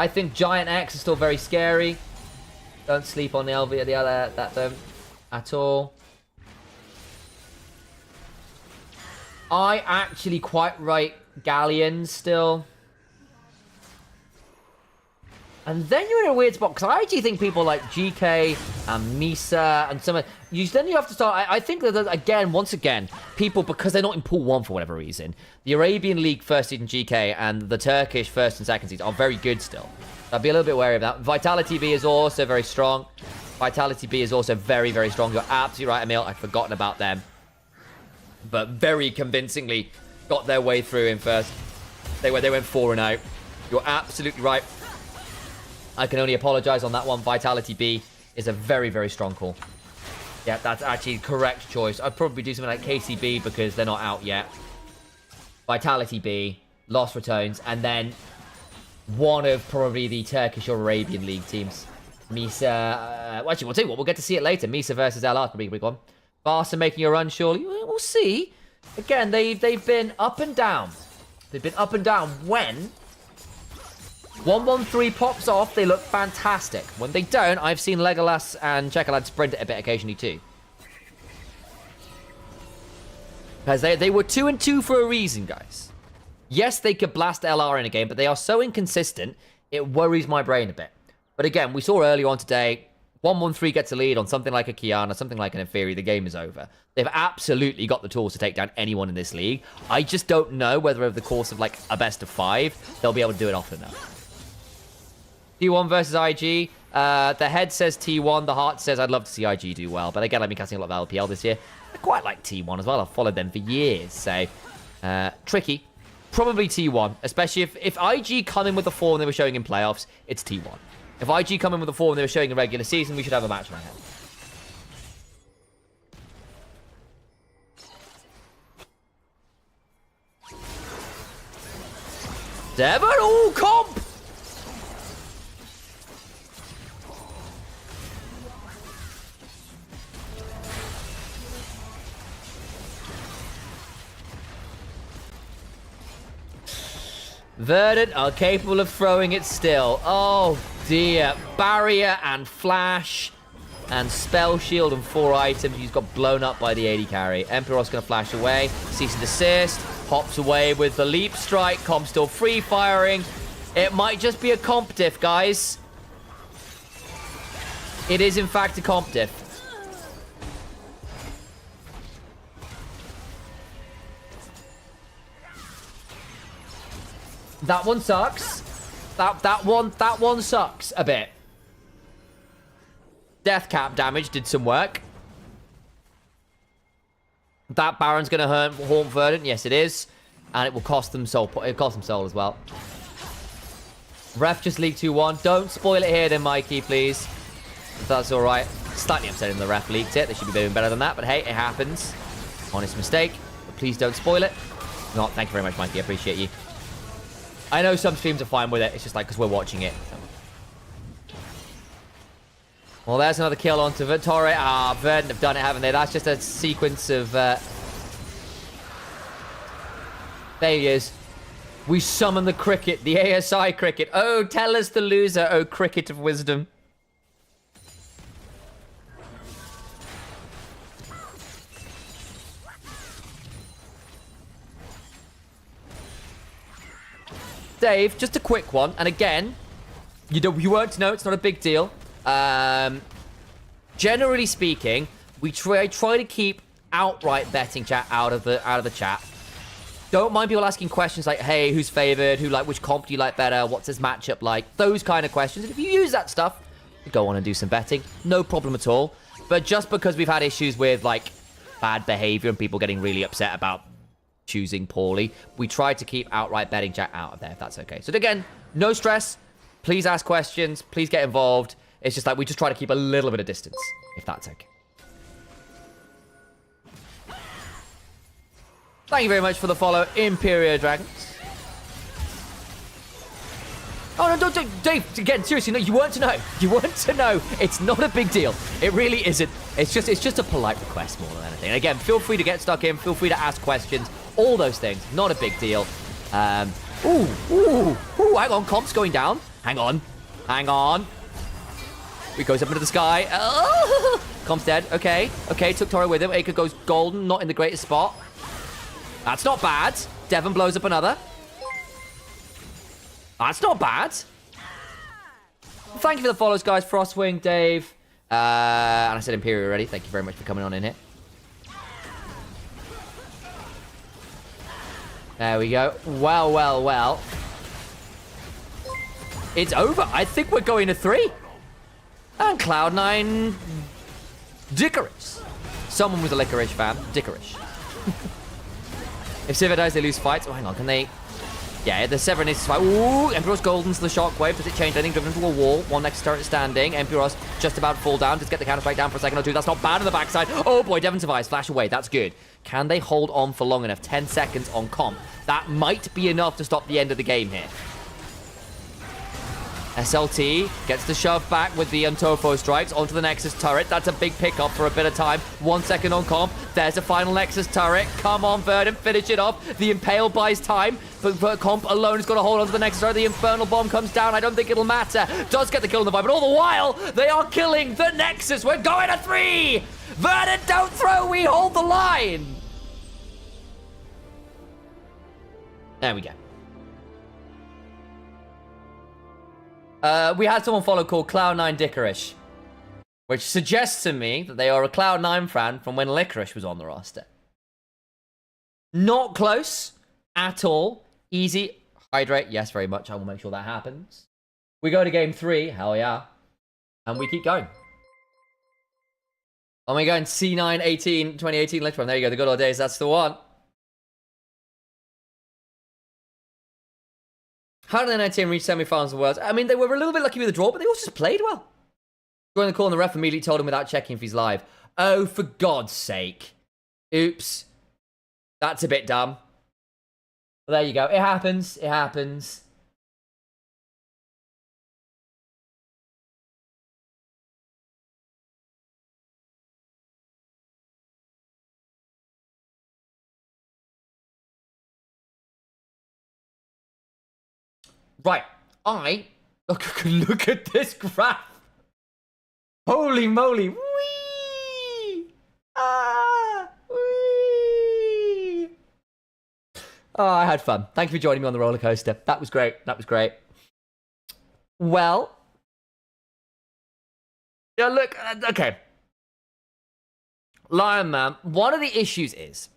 think Giant X is still very scary. Don't sleep on the LV, the other, that don't at all. I actually quite right Galleons still. And then you're in a weird spot, because I actually think people like GK and MISA and some of... Then you have to start... I think that, again, once again, people, because they're not in Pool 1 for whatever reason, the Arabian League first seed and GK and the Turkish first and second seeds are very good still. I'd be a little bit wary of that. Vitality B is also very strong. Vitality B is also very, very strong. You're absolutely right, Emil. I'd forgotten about them. But very convincingly got their way through in first. They went 4-0. You're absolutely right. I can only apologize on that one. Vitality B is a very, very strong call. Yeah, that's actually the correct choice. I'd probably do something like KCB because they're not out yet. Vitality B, Lost Returns, and then one of probably the Turkish or Arabian League teams. MISA, actually, we'll tell you what, we'll get to see it later. MISA versus LR, could be a big one. Barca making a run, surely. We'll see. Again, they've been up and down. They've been up and down when 1-1-3 pops off, they look fantastic. When they don't, I've seen Legolas and Chekalad sprint it a bit occasionally too. Because they were 2-2 for a reason, guys. Yes, they could blast LR in a game, but they are so inconsistent, it worries my brain a bit. But again, we saw earlier on today, 1-1-3 gets a lead on something like a Kiana, something like an Inferi, the game is over. They've absolutely got the tools to take down anyone in this league. I just don't know whether over the course of like a best of 5, they'll be able to do it often enough. T1 versus IG. The head says T1. The heart says I'd love to see IG do well. But again, I've been casting a lot of LPL this year. I quite like T1 as well. I've followed them for years. So, tricky. Probably T1. Especially if IG come in with the form they were showing in playoffs, it's T1. If IG come in with the form they were showing in regular season, we should have a match in our head. Devon, oh, comp! Verdant are capable of throwing it still. Oh dear. Barrier and flash and spell shield and 4 items. He's got blown up by the AD carry. Emperor's going to flash away. Cease and desist. Hops away with the leap strike. Comp still free firing. It might just be a comp diff, guys. It is in fact a comp diff. That one sucks. That one sucks a bit. Death cap damage did some work. That Baron's gonna haunt Verdant. Yes, it is, and it will cost them soul. It cost them soul as well. Ref just leaked 2-1. Don't spoil it here, then, Mikey, please. If that's all right. Slightly upsetting the ref leaked it. They should be doing better than that, but hey, it happens. Honest mistake. But please don't spoil it. Not. Thank you very much, Mikey. I appreciate you. I know some streams are fine with it. It's just like because we're watching it. So. Well, there's another kill onto Torre. Ah, Verdant have done it, haven't they? That's just a sequence of failures. We summon the cricket, the ASI cricket. Oh, tell us the loser, oh cricket of wisdom. Dave, just a quick one, and again, you won't know, it's not a big deal. Generally speaking, we try to keep outright betting chat out of the chat. Don't mind people asking questions like, hey, who's favored? Which comp do you like better? What's his matchup like? Those kind of questions. And if you use that stuff, go on and do some betting. No problem at all. But just because we've had issues with like bad behavior and people getting really upset about choosing poorly, we try to keep outright betting chat out of there, if that's okay. So again, no stress. Please ask questions. Please get involved. It's just like we just try to keep a little bit of distance, if that's okay. Thank you very much for the follow, Imperial Dragons. Oh, no, don't, Dave, again, seriously, no, you weren't to know. You weren't to know. It's not a big deal. It really isn't. It's just a polite request more than anything. And again, feel free to get stuck in. Feel free to ask questions. All those things. Not a big deal. Ooh, hang on. Comp's going down. Hang on. He goes up into the sky. Oh, Comp's dead. Okay, took Torre with him. Acre goes golden, not in the greatest spot. That's not bad. Devon blows up another. That's not bad. thank you for the follows, guys. Frostwing, Dave. And I said Imperial already. Thank you very much for coming on in here. There we go. Well. It's over. I think we're going to 3. And Cloud9... Dickerish. Someone was a Licorice fan. Dickerish. If Sivir dies, they lose fights. Oh, hang on. Can they... Yeah, the Severin is fight. Ooh, Emperor's Golden's the shockwave. Does it change anything? Driven into a wall. One next turret is standing. Emperor's just about to fall down. Just get the counter strike down for a second or two. That's not bad on the backside. Oh boy, Devon survives. Flash away. That's good. Can they hold on for long enough? 10 seconds on comp. That might be enough to stop the end of the game here. SLT gets the shove back with the Untofo strikes onto the Nexus turret. That's a big pickup for a bit of time. 1 second on comp. There's a final Nexus turret. Come on, Verdant, finish it off. The Impale buys time, but comp alone has got to hold on to the Nexus turret. The Infernal Bomb comes down. I don't think it'll matter. Does get the kill on the Vibe, but all the while, they are killing the Nexus. We're going to 3. Verdant, don't throw. We hold the line. There we go. We had someone follow called Cloud9 Dickerish, which suggests to me that they are a Cloud9 fan from when Licorice was on the roster. Not close at all. Easy. Hydrate. Yes, very much. I will make sure that happens. We go to game 3. Hell yeah. And we keep going. Oh my god, C9 18, 2018 Licorice. There you go. The good old days. That's the one. How did the 9 team reach semi-finals of the Worlds? I mean, they were a little bit lucky with the draw, but they also just played well. During the call, and the ref immediately told him without checking if he's live. Oh, for God's sake. Oops. That's a bit dumb. Well, there you go. It happens. It happens. Right, look at this graph. Holy moly, wee! Ah, wee! Oh, I had fun. Thank you for joining me on the roller coaster. That was great. That was great. Well, yeah, look, okay. Lion Man, one of the issues is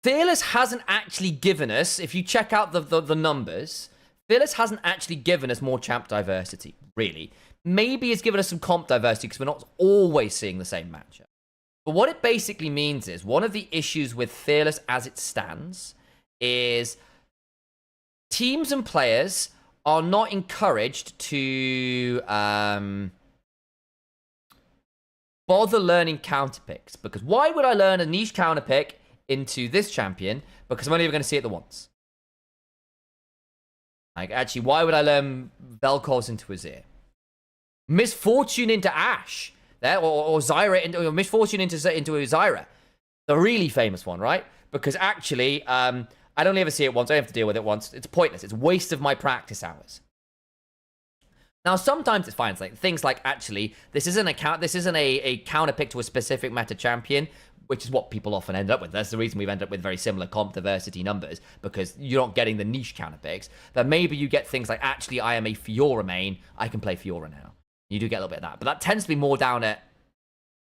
Fearless hasn't actually given us, if you check out the numbers, Fearless hasn't actually given us more champ diversity, really. Maybe it's given us some comp diversity because we're not always seeing the same matchup. But what it basically means is, one of the issues with Fearless as it stands is teams and players are not encouraged to bother learning counter picks. Because why would I learn a niche counter pick into this champion? Because I'm only ever going to see it the once. Like, actually, why would I learn Vel'Koz into Azir? Misfortune into Ashe. There, or Zyra into, or Misfortune into Zyra. The really famous one, right? Because actually, I'd only ever see it once. I have to deal with it once. It's pointless. It's a waste of my practice hours. Now, sometimes it's fine. It's like things like, actually, this isn't a counter pick to a specific meta champion, which is what people often end up with. That's the reason we've ended up with very similar comp diversity numbers, because you're not getting the niche counter picks. But maybe you get things like, actually, I am a Fiora main. I can play Fiora now. You do get a little bit of that. But that tends to be more down at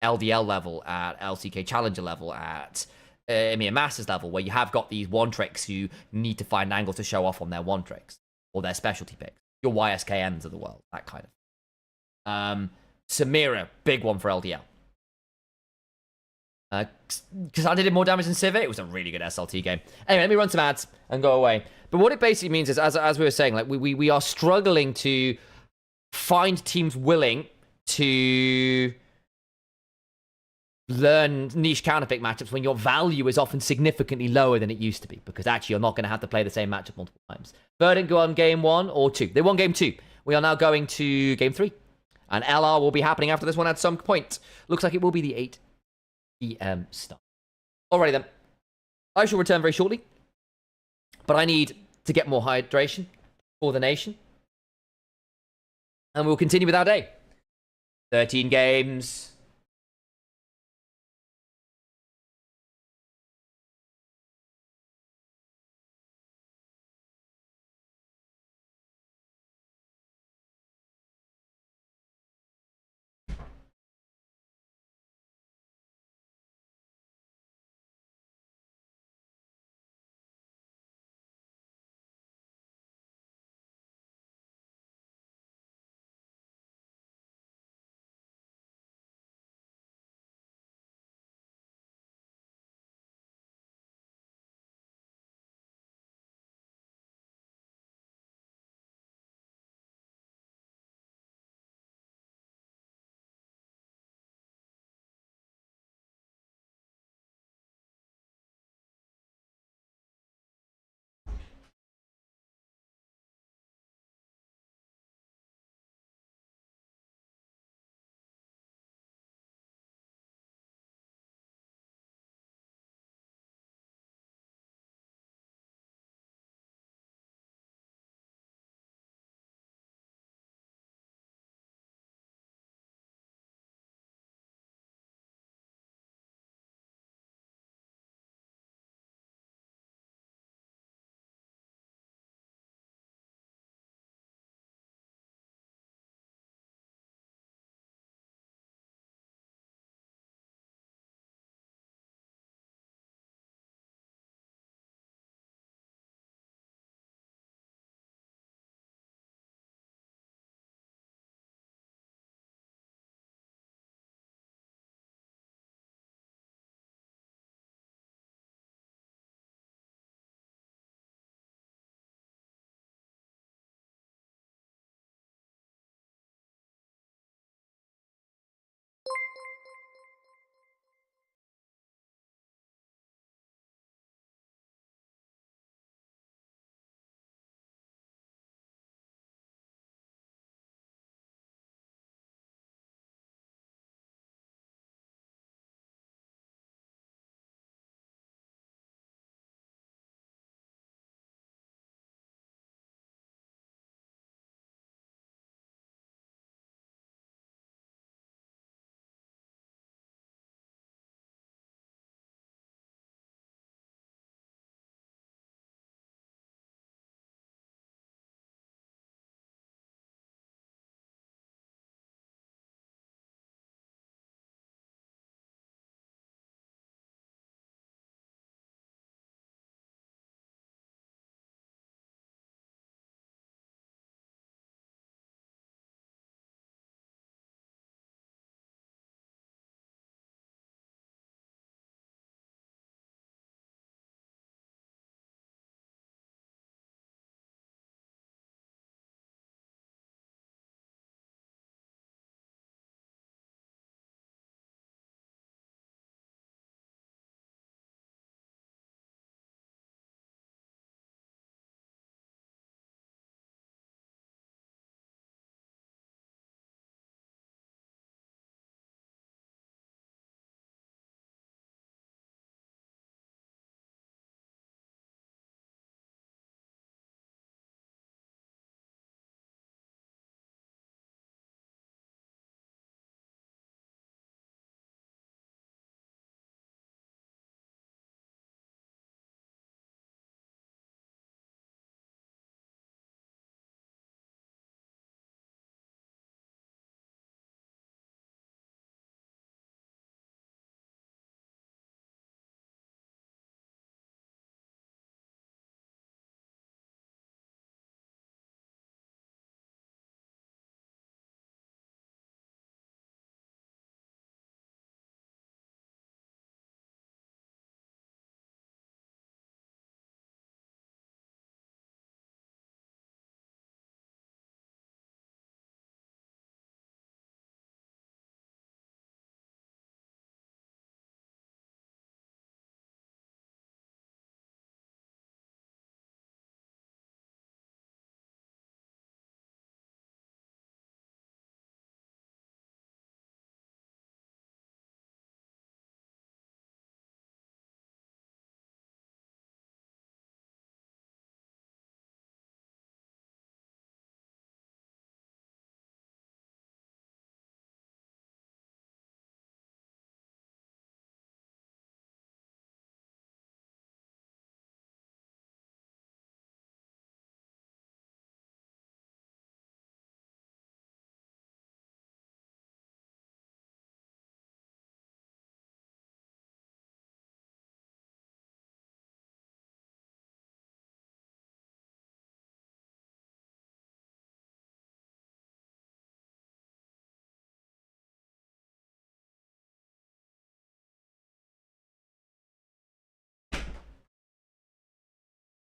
LDL level, at LCK Challenger level, at EMEA Masters level, where you have got these one-tricks who need to find an angle to show off on their one-tricks, or their specialty picks. Your YSKMs of the world, that kind of. Samira, big one for LDL. Because I did more damage than Sivir. It was a really good SLT game. Anyway, let me run some ads and go away. But what it basically means is, as we were saying, like we are struggling to find teams willing to learn niche counterpick matchups when your value is often significantly lower than it used to be, because actually you're not going to have to play the same matchup multiple times. Verdant go on game 1 or 2. They won game 2. We are now going to game 3. And LR will be happening after this one at some point. Looks like it will be the 8 PM start. Alrighty then. I shall return very shortly. But I need to get more hydration for the nation. And we'll continue with our day. 13 games.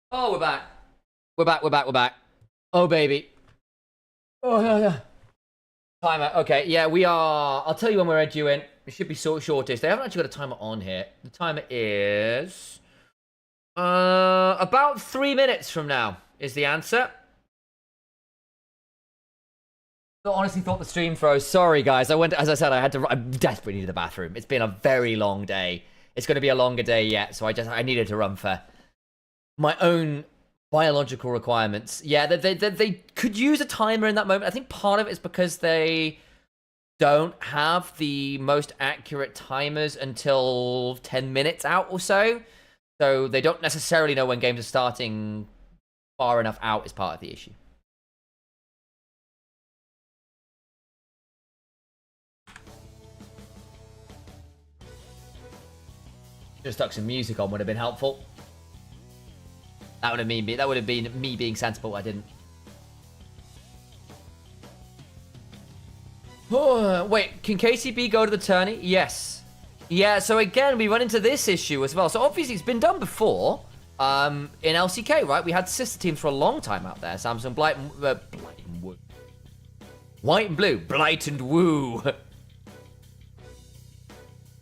Oh, we're back. We're back. Oh, baby. Oh, yeah. Timer. Okay, yeah, we are. I'll tell you when we're due in. It should be shortest. They haven't actually got a timer on here. The timer is about 3 minutes from now is the answer. I honestly thought the stream froze. Sorry, guys. As I said, I desperately needed the bathroom. It's been a very long day. It's going to be a longer day yet, so I needed to run for my own biological requirements. Yeah, they could use a timer in that moment. I think part of it is because they don't have the most accurate timers until 10 minutes out or so. So they don't necessarily know when games are starting far enough out is part of the issue. Just stuck some music on would have been helpful. That would have been me being sensible. I didn't. Oh, wait, can KCB go to the tourney? Yes. Yeah, so again, we run into this issue as well. So obviously it's been done before in LCK, right? We had sister teams for a long time out there. Samsung, Blight and Woo. White and Blue, Blight and Woo.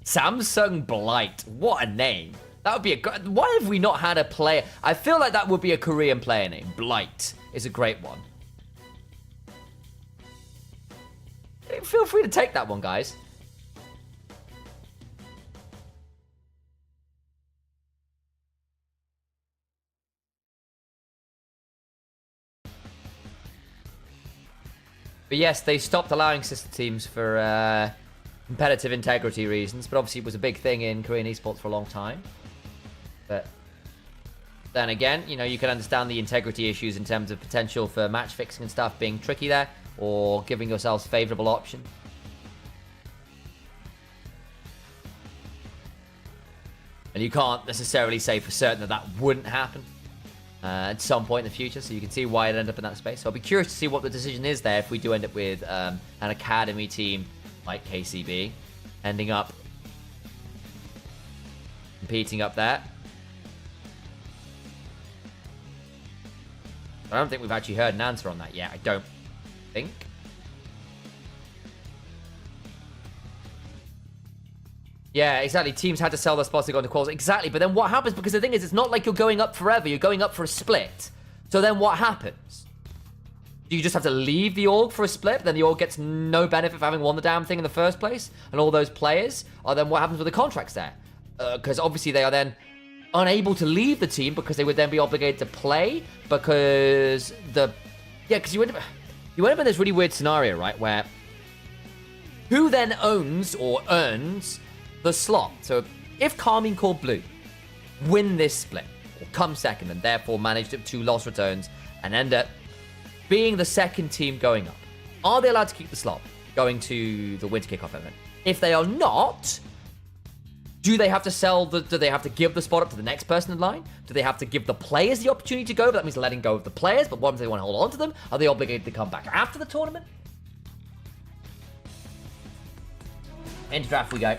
Samsung Blight. What a name. That would be a... Why have we not had a player? I feel like that would be a Korean player name. Blight is a great one. Feel free to take that one, guys. But yes, they stopped allowing sister teams for competitive integrity reasons. But obviously it was a big thing in Korean esports for a long time. But then again, you know, you can understand the integrity issues in terms of potential for match fixing and stuff being tricky there, or giving yourselves favorable options. And you can't necessarily say for certain that that wouldn't happen at some point in the future, so you can see why it ended up in that space. So I'll be curious to see what the decision is there if we do end up with an academy team like KCB ending up competing up there. I don't think we've actually heard an answer on that yet. I don't think. Yeah, exactly. Teams had to sell their spots to go into quals. Exactly. But then what happens? Because the thing is, it's not like you're going up forever. You're going up for a split. So then what happens? Do you just have to leave the org for a split? Then the org gets no benefit for having won the damn thing in the first place? And all those players? Or then what happens with the contracts there? Because obviously they are then unable to leave the team because they would then be obligated to play because the... Yeah, because you end up in this really weird scenario, right? Where who then owns or earns the slot? So if Carmine Core Blue win this split or come second and therefore manage to loss returns and end up being the second team going up, are they allowed to keep the slot going to the winter kickoff event? If they are not, do they have to sell do they have to give the spot up to the next person in line? Do they have to give the players the opportunity to go? But that means letting go of the players, but once they want to hold on to them, are they obligated to come back after the tournament? Into draft we go.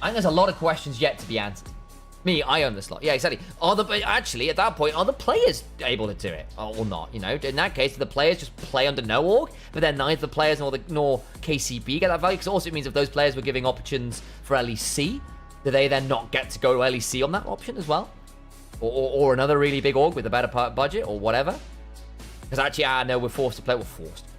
I think there's a lot of questions yet to be answered. I own the slot. Yeah, exactly. Actually, at that point, are the players able to do it or not? You know, in that case, do the players just play under no org? But then neither the players nor KCB get that value. Because also it means if those players were giving options for LEC, do they then not get to go to LEC on that option as well? Or another really big org with a better budget or whatever? Because actually, no, we're forced to play.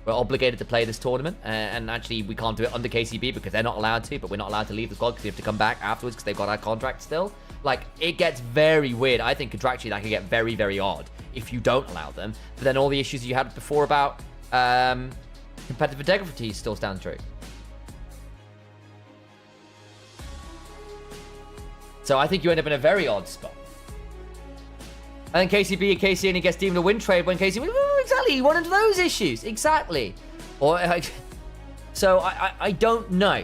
We're obligated to play this tournament, and actually we can't do it under KCB because they're not allowed to, but we're not allowed to leave the squad because we have to come back afterwards because they've got our contract still. Like, it gets very weird. I think contractually that can get very, very odd if you don't allow them. But then all the issues you had before about competitive integrity still stand true. So I think you end up in a very odd spot. And then KCB and KC only gets deemed a win trade when KCB... exactly, you run into those issues. Exactly. So I don't know.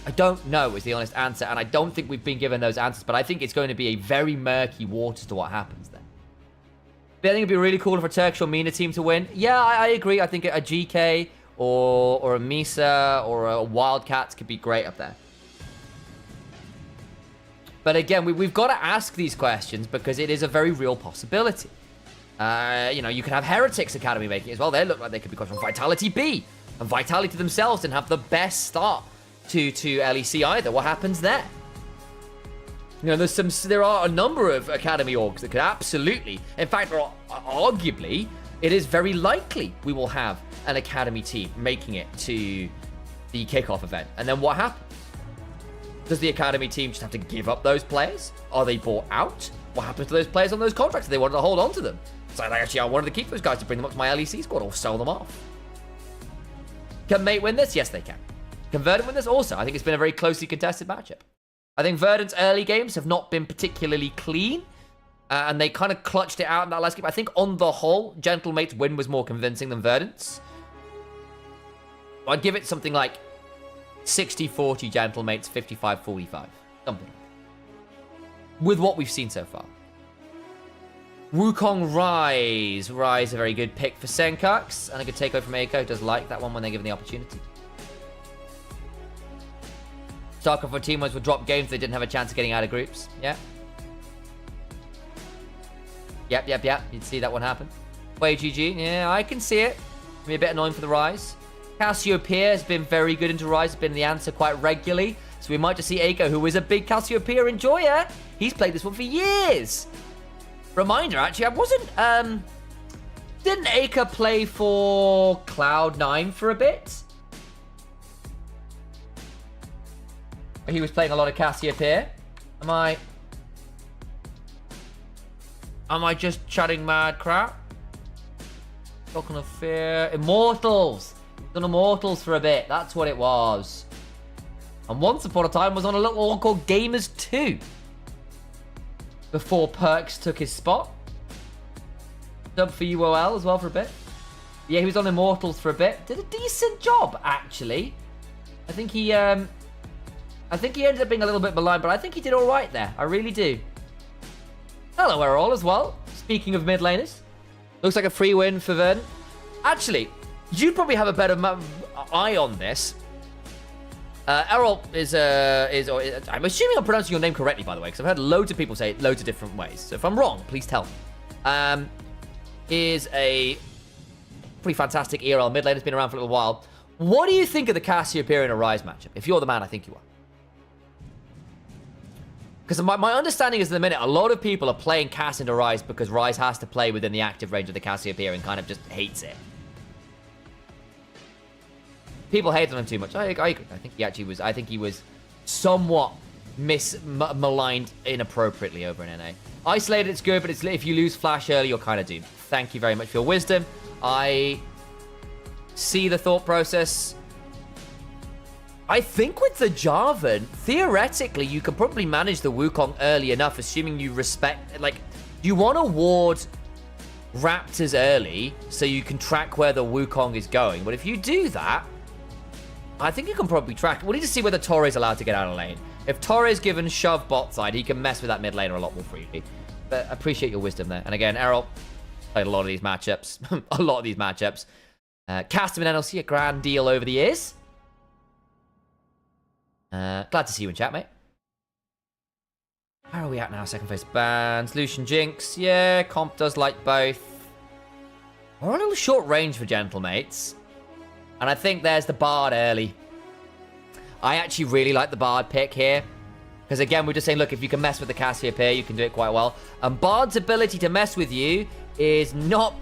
I don't know is the honest answer, and I don't think we've been given those answers, but I think it's going to be a very murky waters to what happens there. But I think it'd be really cool for a Turkish or MENA team to win. Yeah, I agree. I think a GK or a MISA or a Wildcats could be great up there. But again, we've got to ask these questions because it is a very real possibility. You know, you can have Heretics Academy making it as well. They look like they could be from Vitality B. And Vitality themselves didn't have the best start to LEC either. What happens there? You know, there are a number of Academy orgs that could absolutely, in fact, arguably, it is very likely we will have an Academy team making it to the kickoff event. And then what happens? Does the Academy team just have to give up those players? Are they bought out? What happens to those players on those contracts if they wanted to hold on to them? It's like, actually, I wanted to keep those guys to bring them up to my LEC squad or sell them off. Can Mate win this? Yes, they can. Can Verdant win this? Also, I think it's been a very closely contested matchup. I think Verdant's early games have not been particularly clean. And they kind of clutched it out in that last game. I think on the whole, Gentlemate's win was more convincing than Verdant's. I'd give it something like 60-40 Gentlemates, 55-45. Something. With what we've seen so far. Wukong Rise. Rise, a very good pick for Senkax. And a good takeover from Eiko. Does like that one when they're given the opportunity. StarCraft 4 team-wise would drop games if they didn't have a chance of getting out of groups. Yeah. Yep. You'd see that one happen. Way GG. Yeah, I can see it. Be a bit annoying for the Rise. Cassiopeia has been very good into Rise. Has been the answer quite regularly. So we might just see Eiko, who is a big Cassiopeia enjoyer. He's played this one for years. Reminder, actually, I wasn't... Didn't Eiko play for Cloud9 for a bit? He was playing a lot of Cassiopeia. Am I just chatting mad crap? Talking of fear. Immortals. Done Immortals for a bit. That's what it was. And once upon a time was on a little one called Gamers 2. Before Perks took his spot. Dub for UOL as well for a bit. Yeah, he was on Immortals for a bit. Did a decent job, actually. I think he ended up being a little bit maligned, but I think he did all right there. I really do. Hello, Errol, as well. Speaking of mid laners. Looks like a free win for Verdant. Actually, you'd probably have a better eye on this. Errol is I'm assuming I'm pronouncing your name correctly, by the way, because I've heard loads of people say it loads of different ways. So if I'm wrong, please tell me. Is a pretty fantastic ERL mid laner. Has been around for a little while. What do you think of the Cassiopeia in a Rise matchup? If you're the man, I think you are. Because my understanding is, in the minute, a lot of people are playing Cass into Rise because Rise has to play within the active range of the Cassiopeia and kind of just hates it. People hate on him too much. I agree. I think he was somewhat maligned inappropriately over in NA. Isolated, it's good, but it's if you lose Flash early, you're kind of doomed. Thank you very much for your wisdom. I see the thought process. I think with the Jarvan, theoretically, you can probably manage the Wukong early enough, assuming you respect... Like, you want to ward Raptors early so you can track where the Wukong is going. But if you do that, I think you can probably track... We'll need to see whether Torre's allowed to get out of lane. If Torre's given shove bot side, he can mess with that mid laner a lot more freely. But I appreciate your wisdom there. And again, Errol played a lot of these matchups. Cast him in NLC, a grand deal over the years. Glad to see you in chat, mate. Where are we at now? Second phase bans. Lucian Jinx. Yeah, comp does like both. We're on a little short range for Gentlemates. And I think there's the Bard early. I actually really like the Bard pick here. Because again, we're just saying, look, if you can mess with the Cassiopeia, you can do it quite well. And Bard's ability to mess with you is not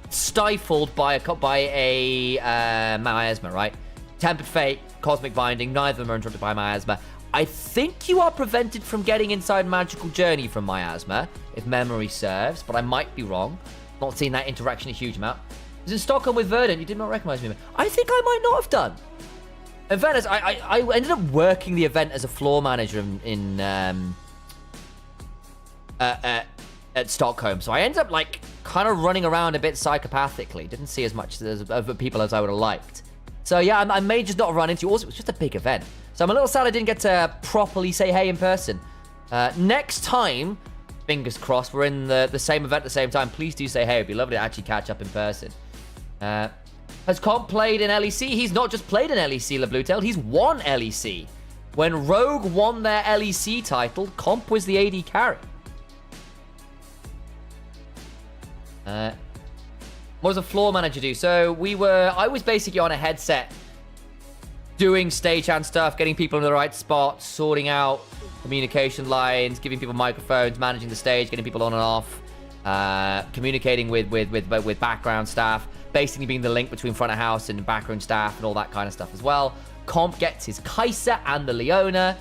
stifled by a miasma, right? Tempered Fate, Cosmic Binding, neither of them are interrupted by miasma. I think you are prevented from getting inside Magical Journey from miasma, if memory serves, but I might be wrong. Not seen that interaction a huge amount. I was in Stockholm with Verdant. You did not recognize me. I think I might not have done. In fairness, I ended up working the event as a floor manager at Stockholm, so I ended up like kind of running around a bit psychopathically. Didn't see as much of people as I would have liked. So yeah, I may just not run into you. Also, it was just a big event. So I'm a little sad I didn't get to properly say hey in person. Next time, fingers crossed, we're in the same event at the same time. Please do say hey. It'd be lovely to actually catch up in person. Has Comp played in LEC? He's not just played in LEC, LeBluetail. He's won LEC When Rogue won their LEC title, Comp was the AD carry. What does a floor manager do? So I was basically on a headset doing stagehand stuff, getting people in the right spot, sorting out communication lines, giving people microphones, managing the stage, getting people on and off, communicating with background staff, basically being the link between front of house and backroom staff and all that kind of stuff as well. Comp gets his Kai'Sa and the Leona.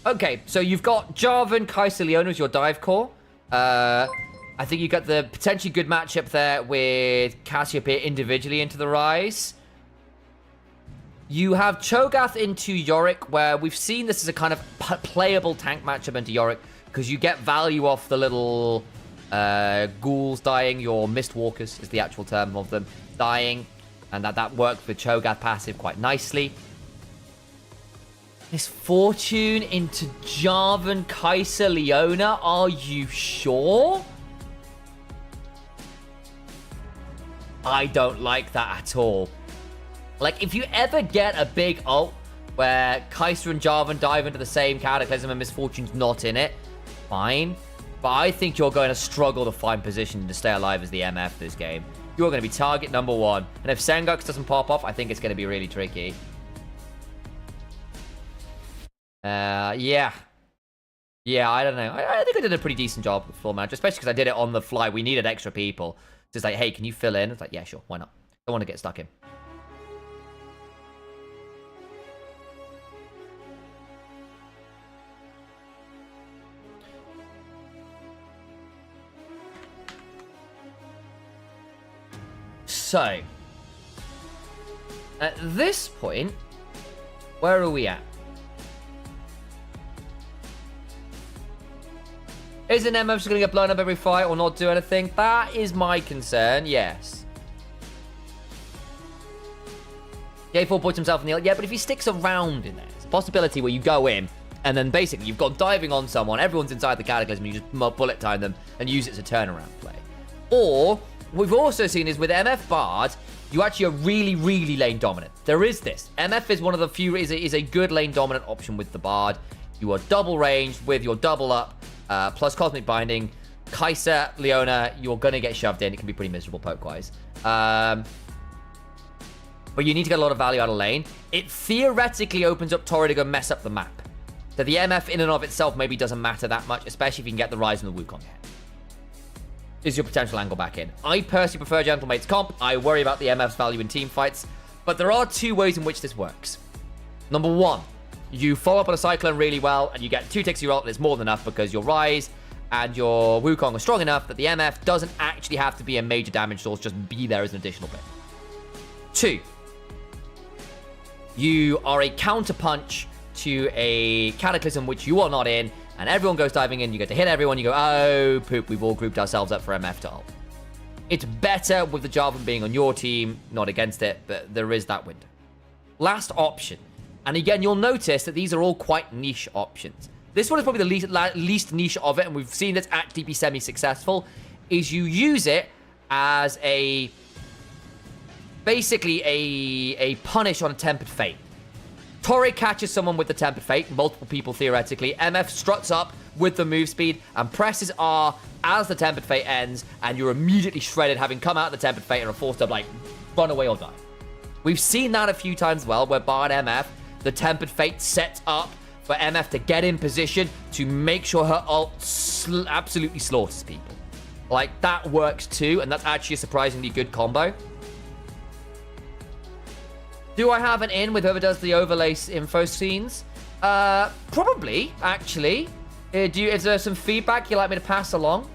Okay, so you've got Jarvan, Kai'Sa, Leona as your dive core. I think you got the potentially good matchup there with Cassiopeia individually into the Rise. You have Cho'Gath into Yorick, where we've seen this as a kind of playable tank matchup into Yorick, because you get value off the little ghouls dying, your Mistwalkers is the actual term of them, dying, and that works with Cho'Gath passive quite nicely. Misfortune into Jarvan, Kai'Sa, Leona, are you sure? I don't like that at all. Like, if you ever get a big ult where Kai'Sa and Jarvan dive into the same Cataclysm and Misfortune's not in it, fine. But I think you're going to struggle to find position to stay alive as the MF this game. You're going to be target number 1. And if Sengux doesn't pop off, I think it's going to be really tricky. Yeah. Yeah, I don't know. I think I did a pretty decent job with floor manager, especially because I did it on the fly. We needed extra people. Just like, hey, can you fill in? It's like, yeah, sure, why not? Don't want to get stuck in. So, at this point, where are we at? Is an MF just going to get blown up every fight or not do anything? That is my concern, yes. J4 puts himself in the... Yeah, but if he sticks around in there, it's a possibility where you go in, and then basically you've got diving on someone, everyone's inside the Cataclysm, and you just bullet time them and use it as a turnaround play. Or, what we've also seen is with MF Bard, you actually are really, really lane dominant. There is this. MF is one of the few... is a good lane dominant option with the Bard. You are double ranged with your double up, plus Cosmic Binding. Kai'Sa, Leona, you're going to get shoved in. It can be pretty miserable poke-wise. But you need to get a lot of value out of lane. It theoretically opens up Torre to go mess up the map. So the MF in and of itself maybe doesn't matter that much, especially if you can get the Rise and the Wukong here. Is your potential angle back in. I personally prefer Gentlemate's comp. I worry about the MF's value in team fights. But there are two ways in which this works. Number 1. You follow up on a Cyclone really well, and you get 2 ticks your ult, and it's more than enough because your Rise and your Wukong are strong enough that the MF doesn't actually have to be a major damage source, just be there as an additional bit. 2. You are a counterpunch to a Cataclysm which you are not in, and everyone goes diving in, you get to hit everyone, you go, oh, poop, we've all grouped ourselves up for MF to ult. It's better with the Jarvan being on your team, not against it, but there is that window. Last option. And again, you'll notice that these are all quite niche options. This one is probably the least niche of it, and we've seen this actually be semi-successful, is you use it as basically a punish on a Tempered Fate. Torre catches someone with the Tempered Fate, multiple people theoretically. MF struts up with the move speed and presses R as the Tempered Fate ends, and you're immediately shredded, having come out of the Tempered Fate and are forced to, like, run away or die. We've seen that a few times as well, where Bard MF, the Tempered Fate sets up for MF to get in position to make sure her ult absolutely slaughters people. Like, that works too, and that's actually a surprisingly good combo. Do I have an in with whoever does the overlay info scenes? Probably, actually. Is there some feedback you'd like me to pass along?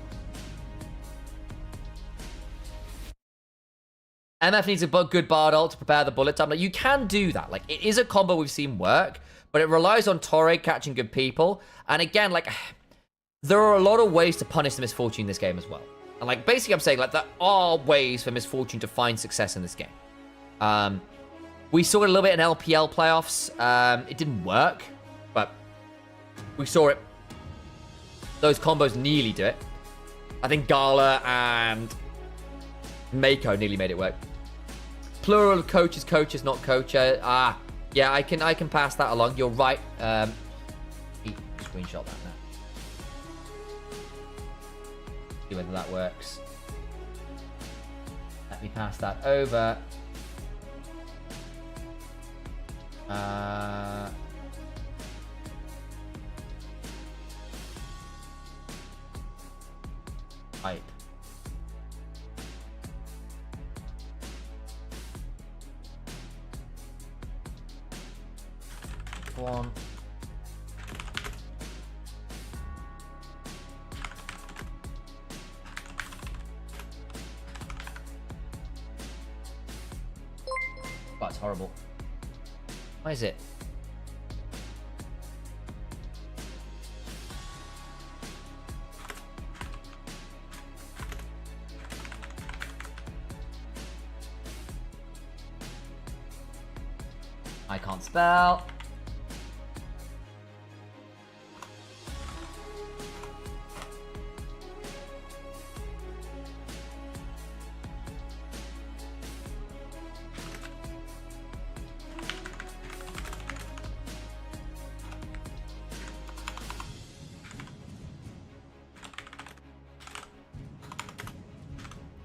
MF needs a good Bard ult to prepare the bullet time. Like, you can do that. Like, it is a combo we've seen work, but it relies on Torre catching good people. And again, like, there are a lot of ways to punish the Misfortune in this game as well. And, like, basically I'm saying, like, there are ways for Misfortune to find success in this game. We saw it a little bit in LPL playoffs. It didn't work, but we saw it. Those combos nearly do it. I think Gala and Mako nearly made it work. Plural of coaches, not coacher. Yeah, I can pass that along. You're right. Screenshot that now. See whether that works. Let me pass that over. Type. One. Oh, it's horrible. Why is it? I can't spell.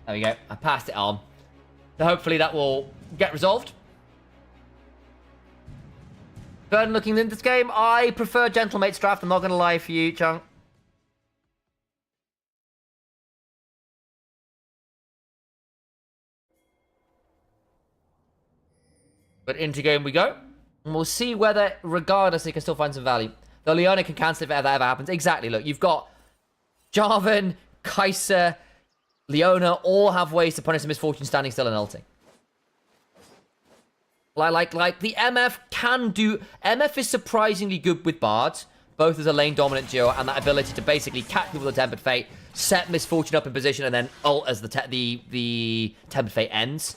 There we go. I passed it on. So hopefully that will get resolved. Burden looking into this game. I prefer Gentlemate's draft. I'm not going to lie for you, Chung. But into game we go. And we'll see whether, regardless, he can still find some value. Though Leona can cancel if that ever happens. Exactly. Look, you've got Jarvan, Kai'Sa, Leona all have ways to punish the misfortune standing still and ulting. Like the MF can do... MF is surprisingly good with bards, both as a lane dominant duo and that ability to basically catch people with a Tempered Fate, set misfortune up in position, and then ult as the Tempered Fate ends,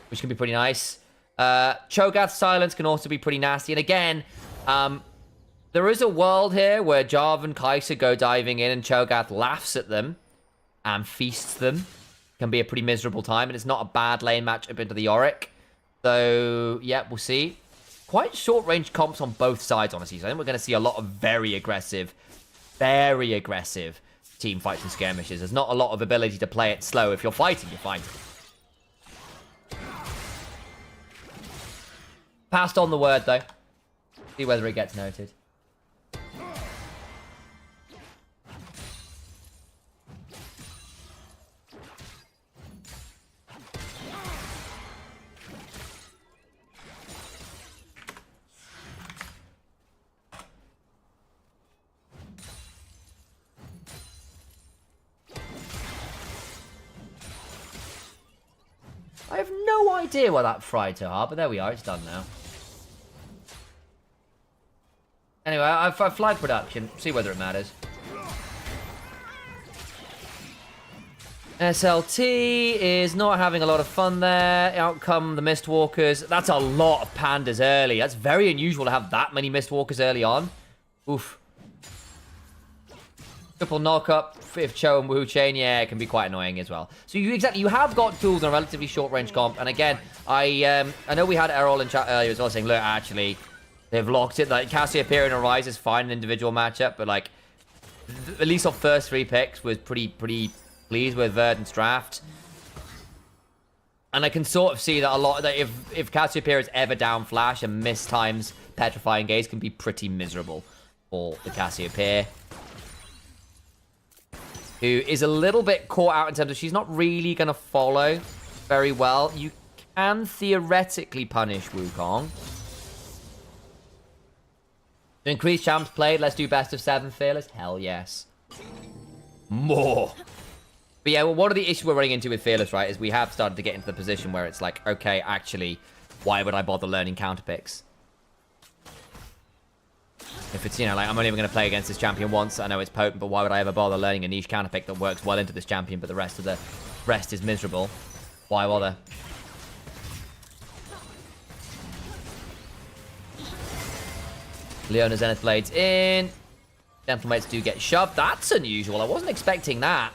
which can be pretty nice. Cho'Gath's silence can also be pretty nasty. And again, there is a world here where Jarvan and Kai'Sa go diving in and Cho'Gath laughs at them and feasts them. Can be a pretty miserable time, and it's not a bad lane matchup into the Yorick. So, yeah, we'll see. Quite short-range comps on both sides, honestly. So I think we're going to see a lot of very aggressive team fights and skirmishes. There's not a lot of ability to play it slow. If you're fighting, you're fighting. Passed on the word, though. See whether it gets noted. I have no idea why that fried so hard, but there we are. It's done now. Anyway, I've flagged production. See whether it matters. SLT is not having a lot of fun there. Out come the Mistwalkers. That's a lot of pandas early. That's very unusual to have that many Mistwalkers early on. Oof. Triple knock-up if Cho and Wu Chain, yeah, it can be quite annoying as well. So you have got tools on a relatively short-range comp. And again, I know we had Errol in chat earlier as well saying, look, actually, they've locked it. Like, Cassiopeia and Arise is fine in an individual matchup, but like, at least our first 3 picks was pretty pleased with Verdant's draft. And I can sort of see that a lot, that if Cassiopeia is ever down flash and mistimes Petrifying Gaze can be pretty miserable for the Cassiopeia, who is a little bit caught out in terms of she's not really going to follow very well. You can theoretically punish Wukong. To increase champs played, let's do best of 7 fearless. Hell yes. More. But yeah, well, one of the issues we're running into with fearless, right, is we have started to get into the position where it's like, okay, actually, why would I bother learning counter picks? If it's, you know, like, I'm only ever going to play against this champion once, I know it's potent, but why would I ever bother learning a niche counter pick that works well into this champion, but the rest is miserable? Why bother? Leona Zenith Blades in. Gentlemates do get shoved. That's unusual. I wasn't expecting that.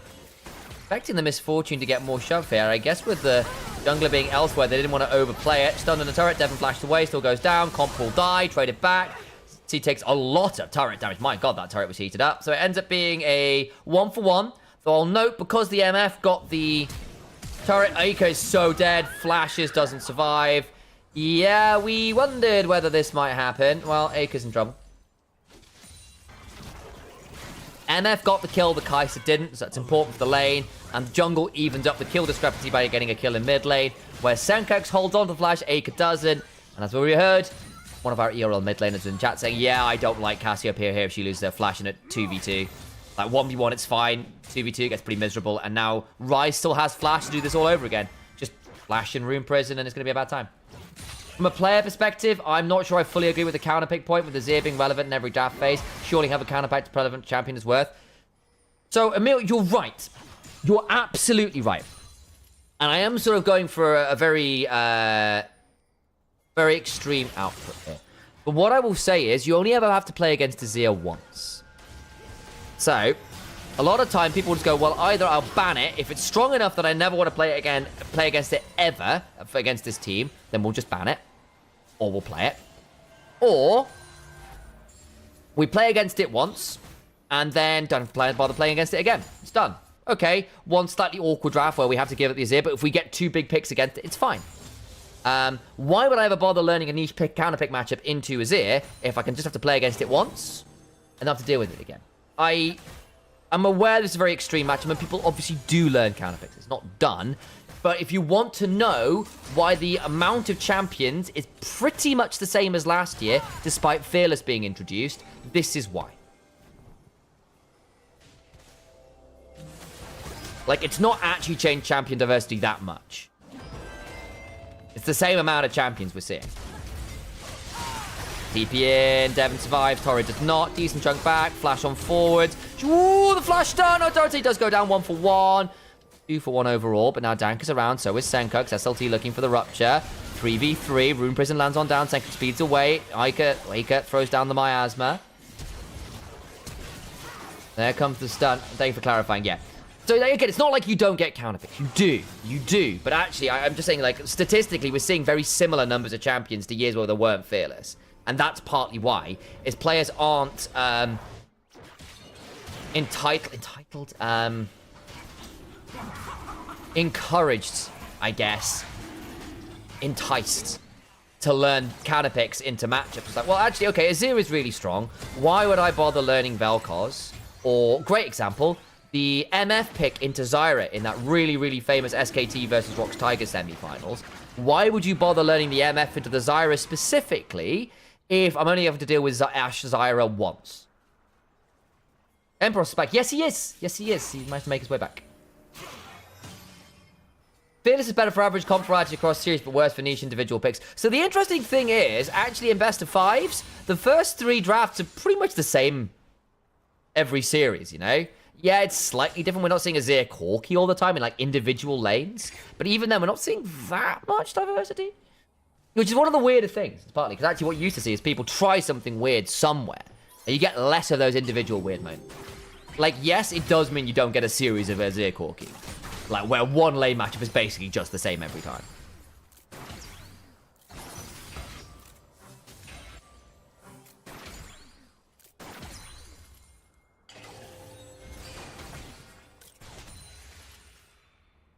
Expecting the Misfortune to get more shove here. I guess with the Jungler being elsewhere, they didn't want to overplay it. Stunned on the turret, Devon flashed away, still goes down. Comp will die, traded back. He takes a lot of turret damage. My god, that turret was heated up. So it ends up being a 1-for-1. Though I'll note, because the MF got the turret, Aika is so dead. Flashes, doesn't survive. Yeah, we wondered whether this might happen. Well, Aika's in trouble. MF got the kill, the Kai'Sa didn't, so that's important for the lane. And the jungle evens up the kill discrepancy by getting a kill in mid lane, where Senkox holds on to the flash, Aika doesn't. And as we heard, one of our ERL mid laners in chat saying, yeah, I don't like Cassiopeia here if she loses her flash in a 2v2. Like, 1v1, it's fine. 2v2 gets pretty miserable. And now Ryze still has flash to do this all over again. Just flash in Rune Prison, and it's going to be a bad time. From a player perspective, I'm not sure I fully agree with the counter pick point, with the Azir being relevant in every draft phase. Surely have a counter pick to relevant champion is worth. So, Emil, you're right. You're absolutely right. And I am sort of going for a very extreme output here. But what I will say is, you only ever have to play against Azir once. So, a lot of time people just go, well, either I'll ban it. If it's strong enough that I never want to play against it ever against this team, then we'll just ban it. Or we'll play it. Or we play against it once, and then don't bother playing against it again. It's done. Okay, one slightly awkward draft where we have to give it the Azir, but if we get 2 big picks against it, it's fine. Why would I ever bother learning a niche counter pick matchup into Azir if I can just have to play against it once and not have to deal with it again? I'm aware this is a very extreme matchup, and people obviously do learn counter picks. It's not done. But if you want to know why the amount of champions is pretty much the same as last year, despite Fearless being introduced, this is why. Like, it's not actually changed champion diversity that much. It's the same amount of champions we're seeing. TP in, Devon survives, Torrid does not. Decent chunk back, flash on forward. Ooh, the flash stun! Oh, Dorothy does go down 1-for-1. 2-for-1 overall, but now Dank is around, so is Senkox. SLT looking for the rupture. 3v3, Rune Prison lands on down, Senkox speeds away. Aika throws down the miasma. There comes the stun. Thank you for clarifying, yeah. So again, it's not like you don't get counter picks. You do. But actually, I'm just saying, like, statistically, we're seeing very similar numbers of champions to years where there weren't Fearless. And that's partly why, is players aren't encouraged, I guess, enticed to learn counter picks into matchups. It's like, well, actually, okay, Azir is really strong. Why would I bother learning Vel'Koz? Or, great example, the MF pick into Zyra in that really, really famous SKT versus Rox Tiger semifinals. Why would you bother learning the MF into the Zyra specifically if I'm only having to deal with Ashe Zyra once? Emperor's back. Yes, he is. Yes, he is. He managed to make his way back. Fearless is better for average comp variety across series, but worse for niche individual picks. So the interesting thing is, actually in best of fives, the first 3 drafts are pretty much the same every series, you know? Yeah, it's slightly different. We're not seeing Azir Corki all the time in, like, individual lanes. But even then, we're not seeing that much diversity. Which is one of the weirder things, partly. Because actually what you used to see is people try something weird somewhere. And you get less of those individual weird moments. Like, yes, it does mean you don't get a series of Azir Corki. Like, where one lane matchup is basically just the same every time.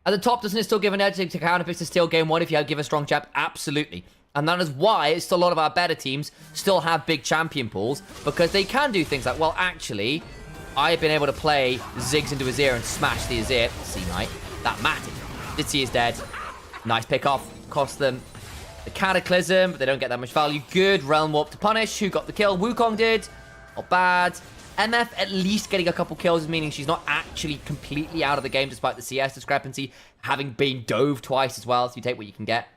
At the top, doesn't it still give an edge to counter picks to steal game 1 if you give a strong champ? Absolutely. And that is why it's still a lot of our better teams still have big champion pools, because they can do things like, well, actually, I've been able to play Ziggs into Azir and smash the Azir. See, Knight. That mattered. Ditzy is dead. Nice pick off. Cost them the Cataclysm, but they don't get that much value. Good. Realm Warp to punish. Who got the kill? Wukong did. Not bad. MF at least getting a couple kills, meaning she's not actually completely out of the game despite the CS discrepancy, having been dove twice as well, so you take what you can get.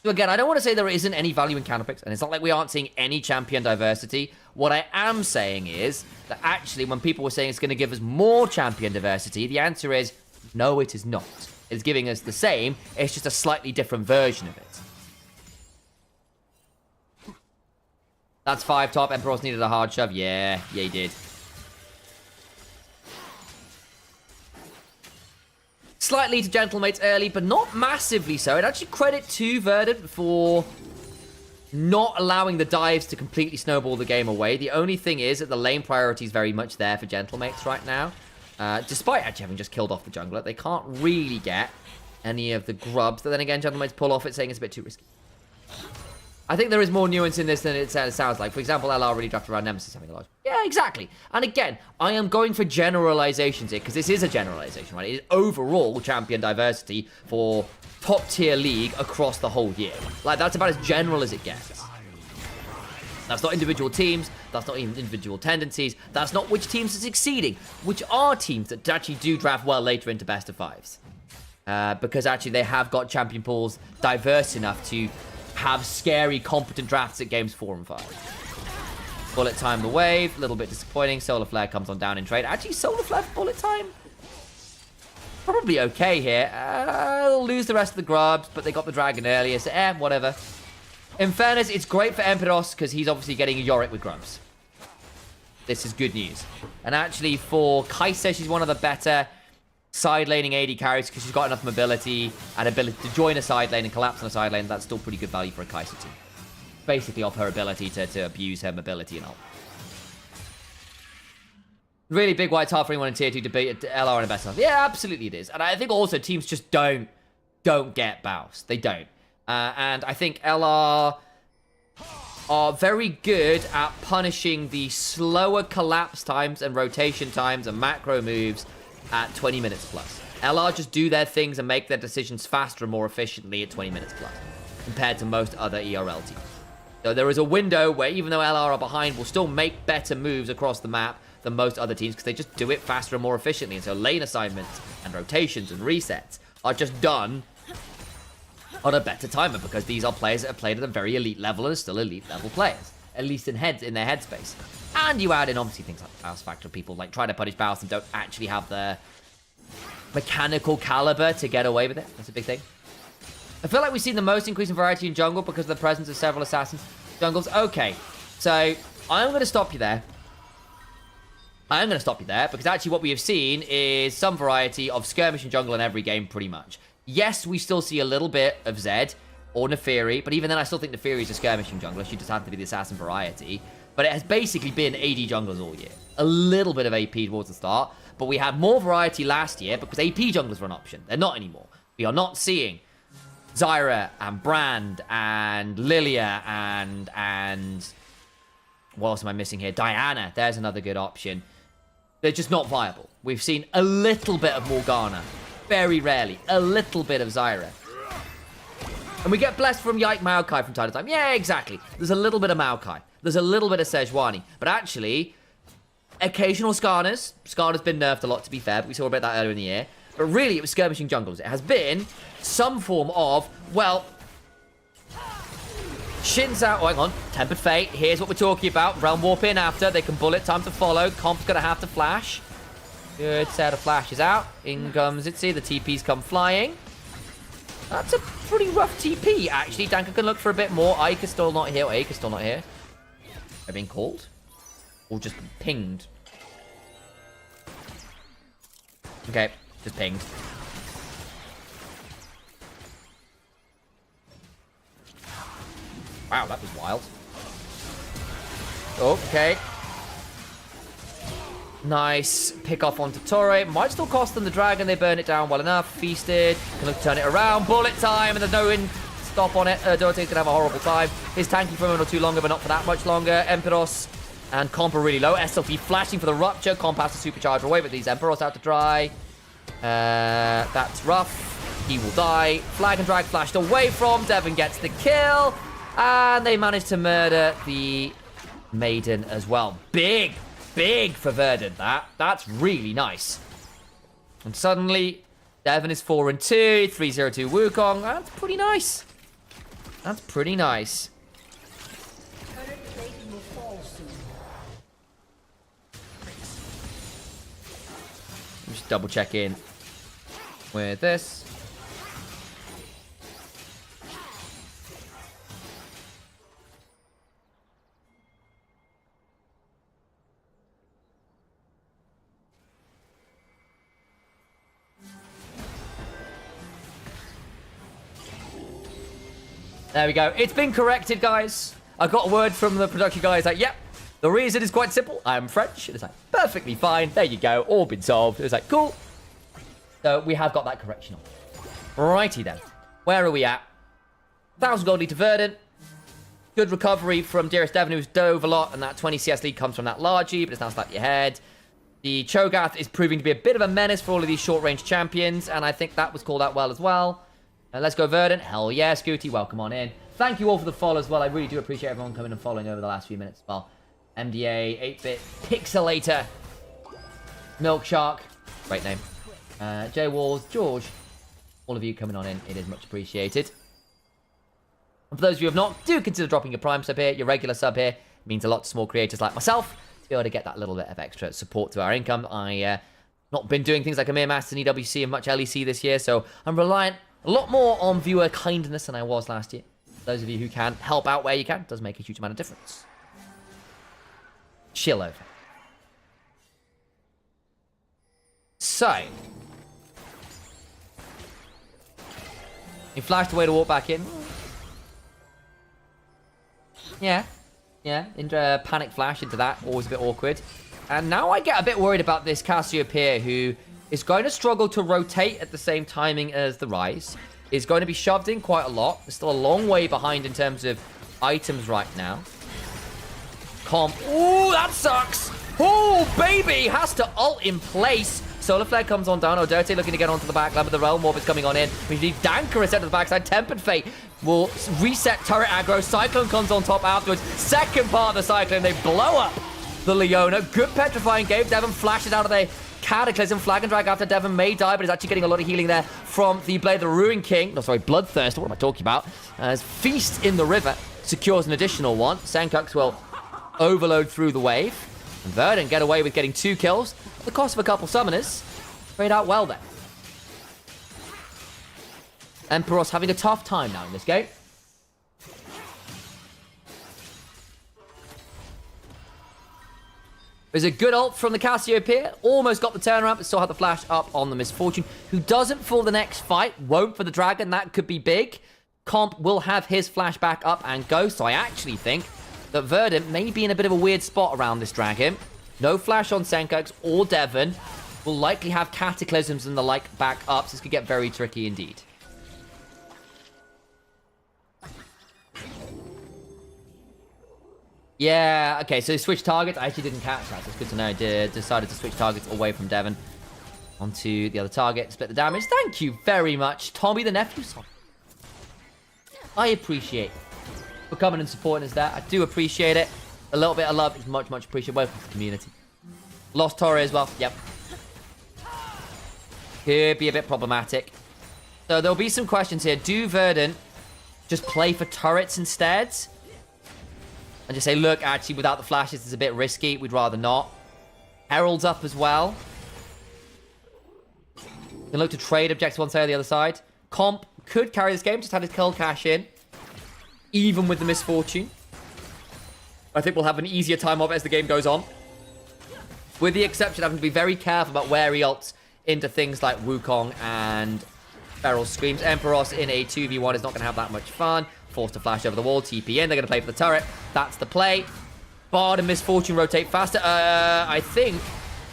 So again, I don't want to say there isn't any value in counter picks, and it's not like we aren't seeing any champion diversity. What I am saying is that actually when people were saying it's going to give us more champion diversity, the answer is no, it is not. It's giving us the same, it's just a slightly different version of it. That's 5 top. Emperor's needed a hard shove. Yeah, he did. Slight lead to Gentlemates early, but not massively so. And actually credit to Verdant for not allowing the dives to completely snowball the game away. The only thing is that the lane priority is very much there for Gentlemates right now. Despite actually having just killed off the jungler, they can't really get any of the grubs. But then again, Gentlemates pull off it, saying it's a bit too risky. I think there is more nuance in this than it sounds like. For example, LR really drafted around Nemesis having a lot. Yeah, exactly. And again, I am going for generalizations here, because this is a generalization, right? It is overall champion diversity for top-tier league across the whole year. Like, that's about as general as it gets. That's not individual teams. That's not even individual tendencies. That's not which teams are succeeding. Which are teams that actually do draft well later into best of fives. Because actually they have got champion pools diverse enough to have scary, competent drafts at games 4 and 5. Bullet time the wave. A little bit disappointing. Solar Flare comes on down in trade. Actually, Solar Flare for bullet time? Probably okay here. They'll lose the rest of the grubs, but they got the dragon earlier, so whatever. In fairness, it's great for Emperos, because he's obviously getting a Yorick with grubs. This is good news. And actually, for Kai'Sa, she's one of the better side laning AD carries, because she's got enough mobility and ability to join a side lane and collapse on a side lane. That's still pretty good value for a Kai'Sa team. Basically off her ability to abuse her mobility and all. Really big white tile for anyone in tier 2 to beat LR in a best of. Yeah, absolutely it is. And I think also teams just don't get Baus. They don't. And I think LR are very good at punishing the slower collapse times and rotation times and macro moves at 20 minutes plus. LR just do their things and make their decisions faster and more efficiently at 20 minutes plus, compared to most other ERL teams. So there is a window where even though LR are behind, we'll still make better moves across the map than most other teams, because they just do it faster and more efficiently. And so lane assignments and rotations and resets are just done on a better timer, because these are players that have played at a very elite level and are still elite level players, at least in their headspace. And you add in obviously things like Baus factor. People like try to punish Baus and don't actually have the mechanical caliber to get away with it. That's a big thing. I feel like we've seen the most increase in variety in jungle because of the presence of several assassins jungles. Okay, so I'm going to stop you there. Because actually what we have seen is some variety of skirmish and jungle in every game pretty much. Yes, we still see a little bit of Zed or Neferi, but even then I still think Neferi is a skirmishing jungler. She just happened to be the assassin variety. But it has basically been AD junglers all year. A little bit of AP towards the start, but we had more variety last year because AP junglers were an option. They're not anymore. We are not seeing Zyra and Brand and Lilia and what else am I missing here? Diana. There's another good option. They're just not viable. We've seen a little bit of Morgana. Very rarely. A little bit of Zyra. And we get blessed from Yike Maokai from time to time. Yeah, exactly. There's a little bit of Maokai. There's a little bit of Sejuani. But actually, occasional Skarners. Skarner's been nerfed a lot, to be fair, but we saw a bit of that earlier in the year. But really, it was skirmishing jungles. It has been some form of, well, Shin's out. Oh, hang on. Tempered Fate. Here's what we're talking about. Realm Warp in after. They can bullet. Time to follow. Comp's going to have to flash. Good set of flashes out. In comes Itzy. The TPs come flying. That's a pretty rough TP, actually. Danka can look for a bit more. Ike is still not here. Or Ike is still not here. Are being called? Or just pinged? Okay. Just pinged. Wow, that was wild. Okay. Nice pick off onto Torre. Might still cost them the dragon. They burn it down well enough. Feasted. Can look to turn it around. Bullet time. And there's no stop on it. Dorte's going to have a horrible time. His tanking for a moment or two longer, but not for that much longer. Emperos and Comp are really low. SLP flashing for the rupture. Comp has to supercharge away, but these Emperos out to dry. That's rough. He will die. Flag and drag flashed away from. Devon gets the kill. And they managed to murder the Maiden as well. Big for Verdant, that's really nice. And suddenly, Devon is 4-2, 3-0-2 Wukong. That's pretty nice. That's pretty nice. Turret plating will fall soon. Just double check in with this. There we go. It's been corrected, guys. I got a word from the production guys like, yep, the reason is quite simple. I am French. It's like, perfectly fine. There you go. All been solved. It's like, cool. So we have got that correction on. Righty then. Where are we at? 1,000 gold lead to Verdant. Good recovery from Dearest Devon, who's dove a lot, and that 20 CS lead comes from that largey, but it's now slightly ahead. The Cho'Gath is proving to be a bit of a menace for all of these short-range champions, and I think that was called out well as well. Let's go Verdant. Hell yeah, Scooty, welcome on in. Thank you all for the follow as well. I really do appreciate everyone coming and following over the last few minutes as well. MDA, 8-Bit, Pixelator, Milk Shark, great name. J Walls, George, all of you coming on in. It is much appreciated. And for those of you who have not, do consider dropping your Prime sub here, your regular sub here. It means a lot to small creators like myself to be able to get that little bit of extra support to our income. I not been doing things like EMEA Masters and EWC and much LEC this year, so I'm reliant a lot more on viewer kindness than I was last year. Those of you who can, help out where you can. It does make a huge amount of difference. Chill over. So. He flashed away to walk back in. Yeah. Into panic flash into that. Always a bit awkward. And now I get a bit worried about this Cassiopeia, who is going to struggle to rotate at the same timing as the Rise. Is going to be shoved in quite a lot. They're still a long way behind in terms of items right now. Comp. Ooh, that sucks. Oh, baby. Has to ult in place. Solar Flare comes on down. Oderte looking to get onto the back line, but the Realm Warp is coming on in. We need Dankerous out to the backside. Tempered Fate will reset turret aggro. Cyclone comes on top afterwards. Second part of the Cyclone. They blow up the Leona. Good petrifying game. Devon flashes out of the Cataclysm. Flag and drag after Devon may die, but is actually getting a lot of healing there from the Blade of the Ruin King. No, sorry, Bloodthirst. What am I talking about? As Feast in the River secures an additional one. Senkux will overload through the wave. And Verdant get away with getting 2 kills at the cost of a couple summoners. Played out well there. Emperos having a tough time now in this game. There's a good ult from the Cassiopeia. Almost got the turnaround, but still had the flash up on the Misfortune, who doesn't for the next fight. Won't for the Dragon. That could be big. Comp will have his flash back up and go. So I actually think that Verdant may be in a bit of a weird spot around this Dragon. No flash on Senkux or Devon. Will likely have Cataclysms and the like back up. So this could get very tricky indeed. Yeah, okay, so they switched targets. I actually didn't catch that, so it's good to know. Decided to switch targets away from Devon onto the other target, split the damage. Thank you very much, Tommy the Nephew son. I appreciate it for coming and supporting us there. I do appreciate it. A little bit of love is much, much appreciated. Welcome to the community. Lost Torre as well. Yep. Could be a bit problematic. So there'll be some questions here. Do Verdant just play for turrets instead? And just say, look, actually, without the flashes, it's a bit risky. We'd rather not. Herald's up as well. Can look to trade objects one side or the other side. Comp could carry this game. Just had his kill cash in. Even with the Misfortune. I think we'll have an easier time of it as the game goes on. With the exception of having to be very careful about where he ults into things like Wukong and Feral Screams. Emperos in a 2v1 is not going to have that much fun. Forced to flash over the wall, TP in. They're going to play for the turret. That's the play. Bard and Misfortune rotate faster. I think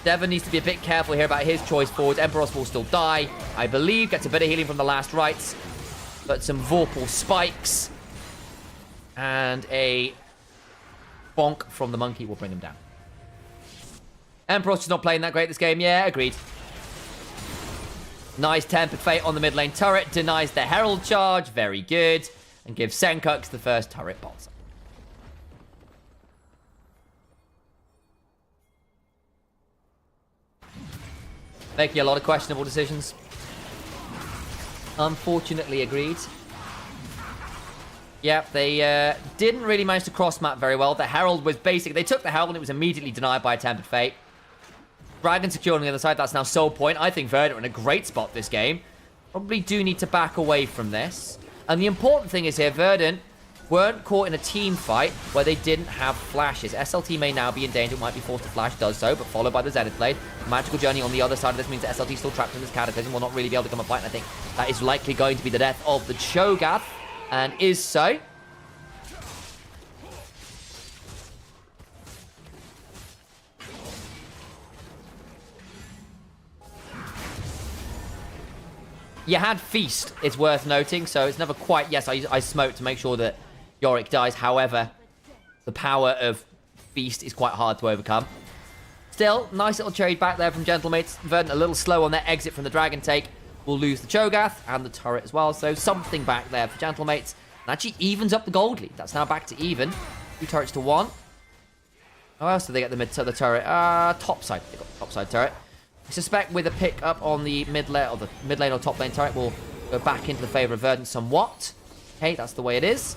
Devon needs to be a bit careful here about his choice forwards. Emperos will still die, I believe. Gets a bit of healing from the last rites. But some Vorpal spikes. And a bonk from the monkey will bring him down. Emperos is not playing that great this game. Yeah, agreed. Nice Tempered Fate on the mid lane turret. Denies the Herald charge. Very good. And gives Senkux the first turret boss. Making a lot of questionable decisions. Unfortunately agreed. Yep, they didn't really manage to cross-map very well. The Herald was basically... They took the Herald and it was immediately denied by a Tempered Fate. Dragon secured on the other side. That's now Soul Point. I think Verdant are in a great spot this game. Probably do need to back away from this. And the important thing is here, Verdant weren't caught in a team fight where they didn't have flashes. SLT may now be in danger. Might be forced to flash. Does so, but followed by the Zenith Blade. Magical Journey on the other side of this means that SLT still trapped in this Cataclysm. Will not really be able to come and fight. And I think that is likely going to be the death of the Cho'Gath. And is so. You had Feast, it's worth noting, so it's never quite... Yes, I smoked to make sure that Yorick dies. However, the power of Feast is quite hard to overcome. Still, nice little trade back there from Gentlemates. Verdant a little slow on their exit from the Dragon Take. Will lose the Cho'Gath and the turret as well, so something back there for Gentlemates. And actually evens up the gold lead. That's now back to even. 2 turrets to 1. How else did they get the turret? Top side. They got the top side turret. I suspect with a pick up on the mid lane or top lane turret, will go back into the favor of Verdant somewhat. Okay, that's the way it is.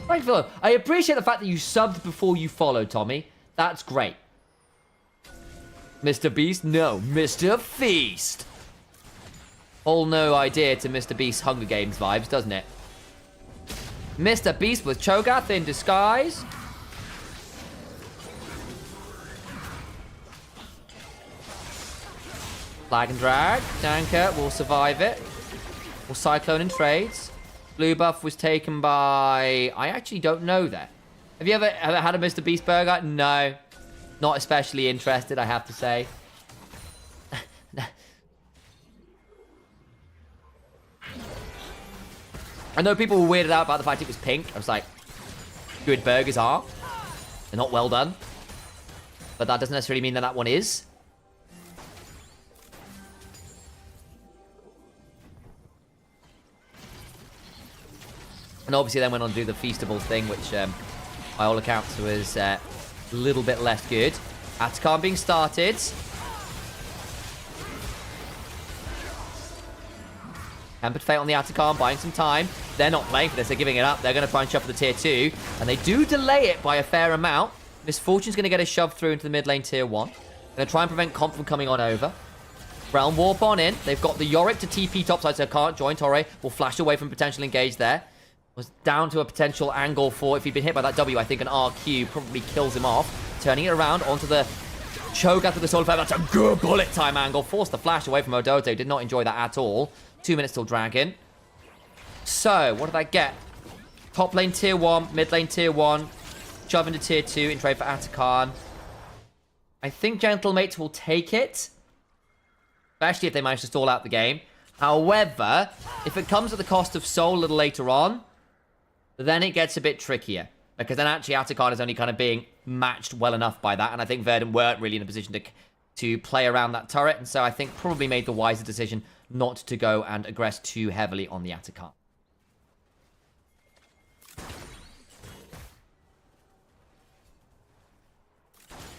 Thank you, I appreciate the fact that you subbed before you followed, Tommy. That's great. Mr. Beast? No, Mr. Feast. All no idea to Mr. Beast's Hunger Games vibes, doesn't it? Mr. Beast with Cho'Gath in disguise. Flag and drag. Danker will survive it. Will Cyclone in trades. Blue buff was taken by... I actually don't know that. Have you ever had a Mr. Beast burger? No. Not especially interested, I have to say. I know people were weirded out about the fact it was pink. I was like, good burgers are. They're not well done. But that doesn't necessarily mean that that one is. And obviously then went on to do the Feastable thing, which by all accounts was a little bit less good. Atakan being started. Hampered Fate on the Atakan, buying some time. They're not playing for this, they're giving it up. They're going to try and shove for the tier 2. And they do delay it by a fair amount. Misfortune's going to get a shove through into the mid lane tier 1. Going to try and prevent Comp from coming on over. Realm Warp on in. They've got the Yorick to TP topside, so can't join. Torre will flash away from potential engage there. Was down to a potential angle for, if he'd been hit by that W, I think an RQ probably kills him off. Turning it around onto the Cho'Gath with the Soul Flare. That's a good bullet time angle. Forced the flash away from Odote. Did not enjoy that at all. 2 minutes till Dragon. So, what did I get? Top lane tier 1, mid lane tier 1. Shove into tier 2 in trade for Atakan. I think Gentlemates will take it. Especially if they manage to stall out the game. However, if it comes at the cost of Soul a little later on, then it gets a bit trickier. Because then actually Atakan is only kind of being matched well enough by that. And I think Verdant weren't really in a position to play around that turret. And so I think probably made the wiser decision not to go and aggress too heavily on the Atakan.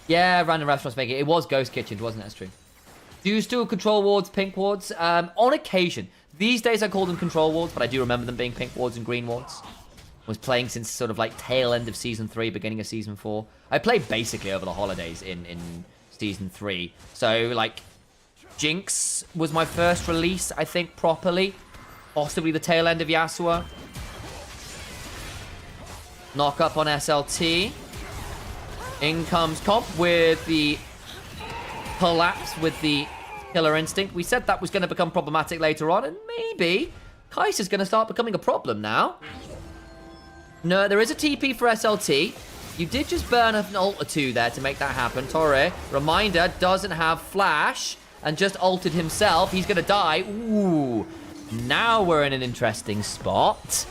Yeah, random restaurants making it. It was Ghost Kitchen, wasn't it? That's true. Do you still control wards, pink wards? On occasion. These days I call them control wards, but I do remember them being pink wards and green wards. Was playing since sort of like tail end of Season 3, beginning of Season 4. I played basically over the holidays in Season 3. So, like, Jinx was my first release, I think, properly. Possibly the tail end of Yasuo. Knock up on SLT. In comes Comp with the collapse with the Killer Instinct. We said that was going to become problematic later on, and maybe Kai'Sa's going to start becoming a problem now. No, there is a TP for SLT. You did just burn an ult or two there to make that happen. Torre, reminder, doesn't have flash and just ulted himself. He's going to die. Ooh. Now we're in an interesting spot.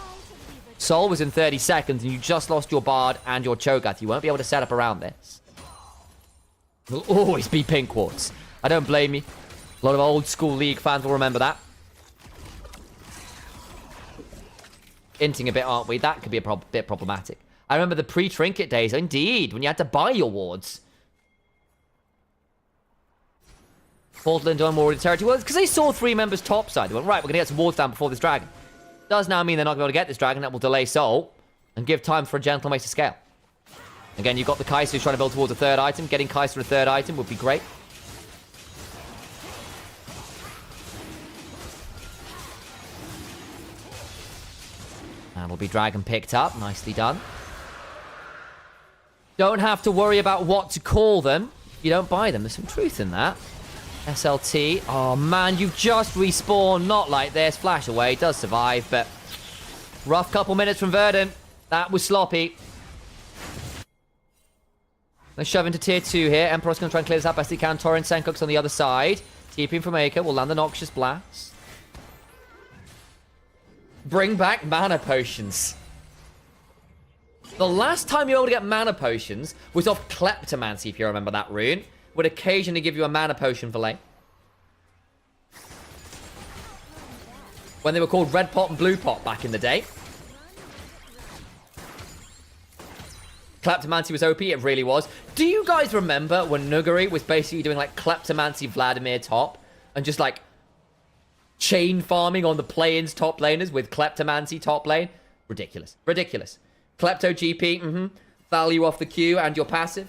Sol was in 30 seconds and you just lost your Bard and your Cho'Gath. You won't be able to set up around this. Will always be pink wards. I don't blame you. A lot of old school League fans will remember that. Hinting a bit, aren't we? That could be a bit problematic. I remember the pre-trinket days, indeed, when you had to buy your wards. Portal and Dawn were already territory. Well, it's because they saw 3 members topside. They went, right, we're going to get some wards down before this dragon. Does now mean they're not going to be able to get this dragon. That will delay Soul and give time for a Gentlemate to scale. Again, you've got the Kai'Sa who's trying to build towards a 3rd item. Getting Kai'Sa a 3rd item would be great. And will be dragon picked up. Nicely done. Don't have to worry about what to call them. You don't buy them. There's some truth in that. SLT. Oh, man, you've just respawned. Not like this. Flash away. Does survive, but rough couple minutes from Verdant. That was sloppy. Let's shove into tier 2 here. Emperor's going to try and clear this out best he can. Torrent Senkuk's on the other side. TPing from Acre. Will land the Noxious Blast. Bring back mana potions. The last time you were able to get mana potions was off Kleptomancy, if you remember that rune. Would occasionally give you a mana potion for lane. When they were called Red Pot and Blue Pot back in the day. Kleptomancy was OP, it really was. Do you guys remember when Nuguri was basically doing like Kleptomancy Vladimir top and just like chain farming on the play-ins top laners with Kleptomancy top lane? Ridiculous. Ridiculous. Klepto GP, value off the queue and your passive.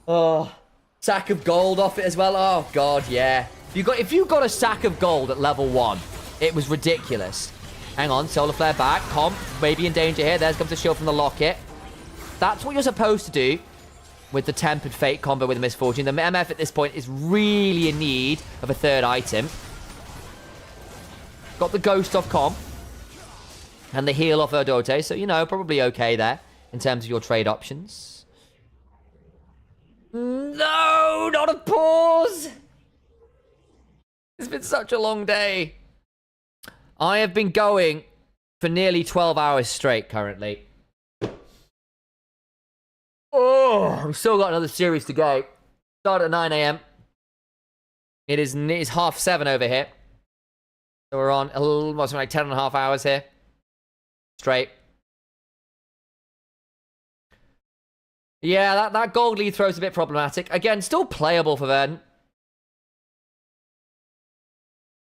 Oh, sack of gold off it as well. Oh god, yeah. If you got a sack of gold at level 1, it was ridiculous. Hang on, Solar Flare back. Comp maybe in danger here. There comes the shield from the Locket. That's what you're supposed to do with the Tempered Fate combo with the Misfortune. The MF at this point is really in need of a third item. Got the Ghost off Comp. And the heal off Erdote. So, you know, probably okay there in terms of your trade options. No, not a pause. It's been such a long day. I have been going for nearly 12 hours straight currently. Oh, I've still got another series to go. Start at 9 a.m. It's 7:30 over here. So we're on what's like 10 and a half hours here. Straight. Yeah, that gold lead throw is a bit problematic. Again, still playable for Verdant.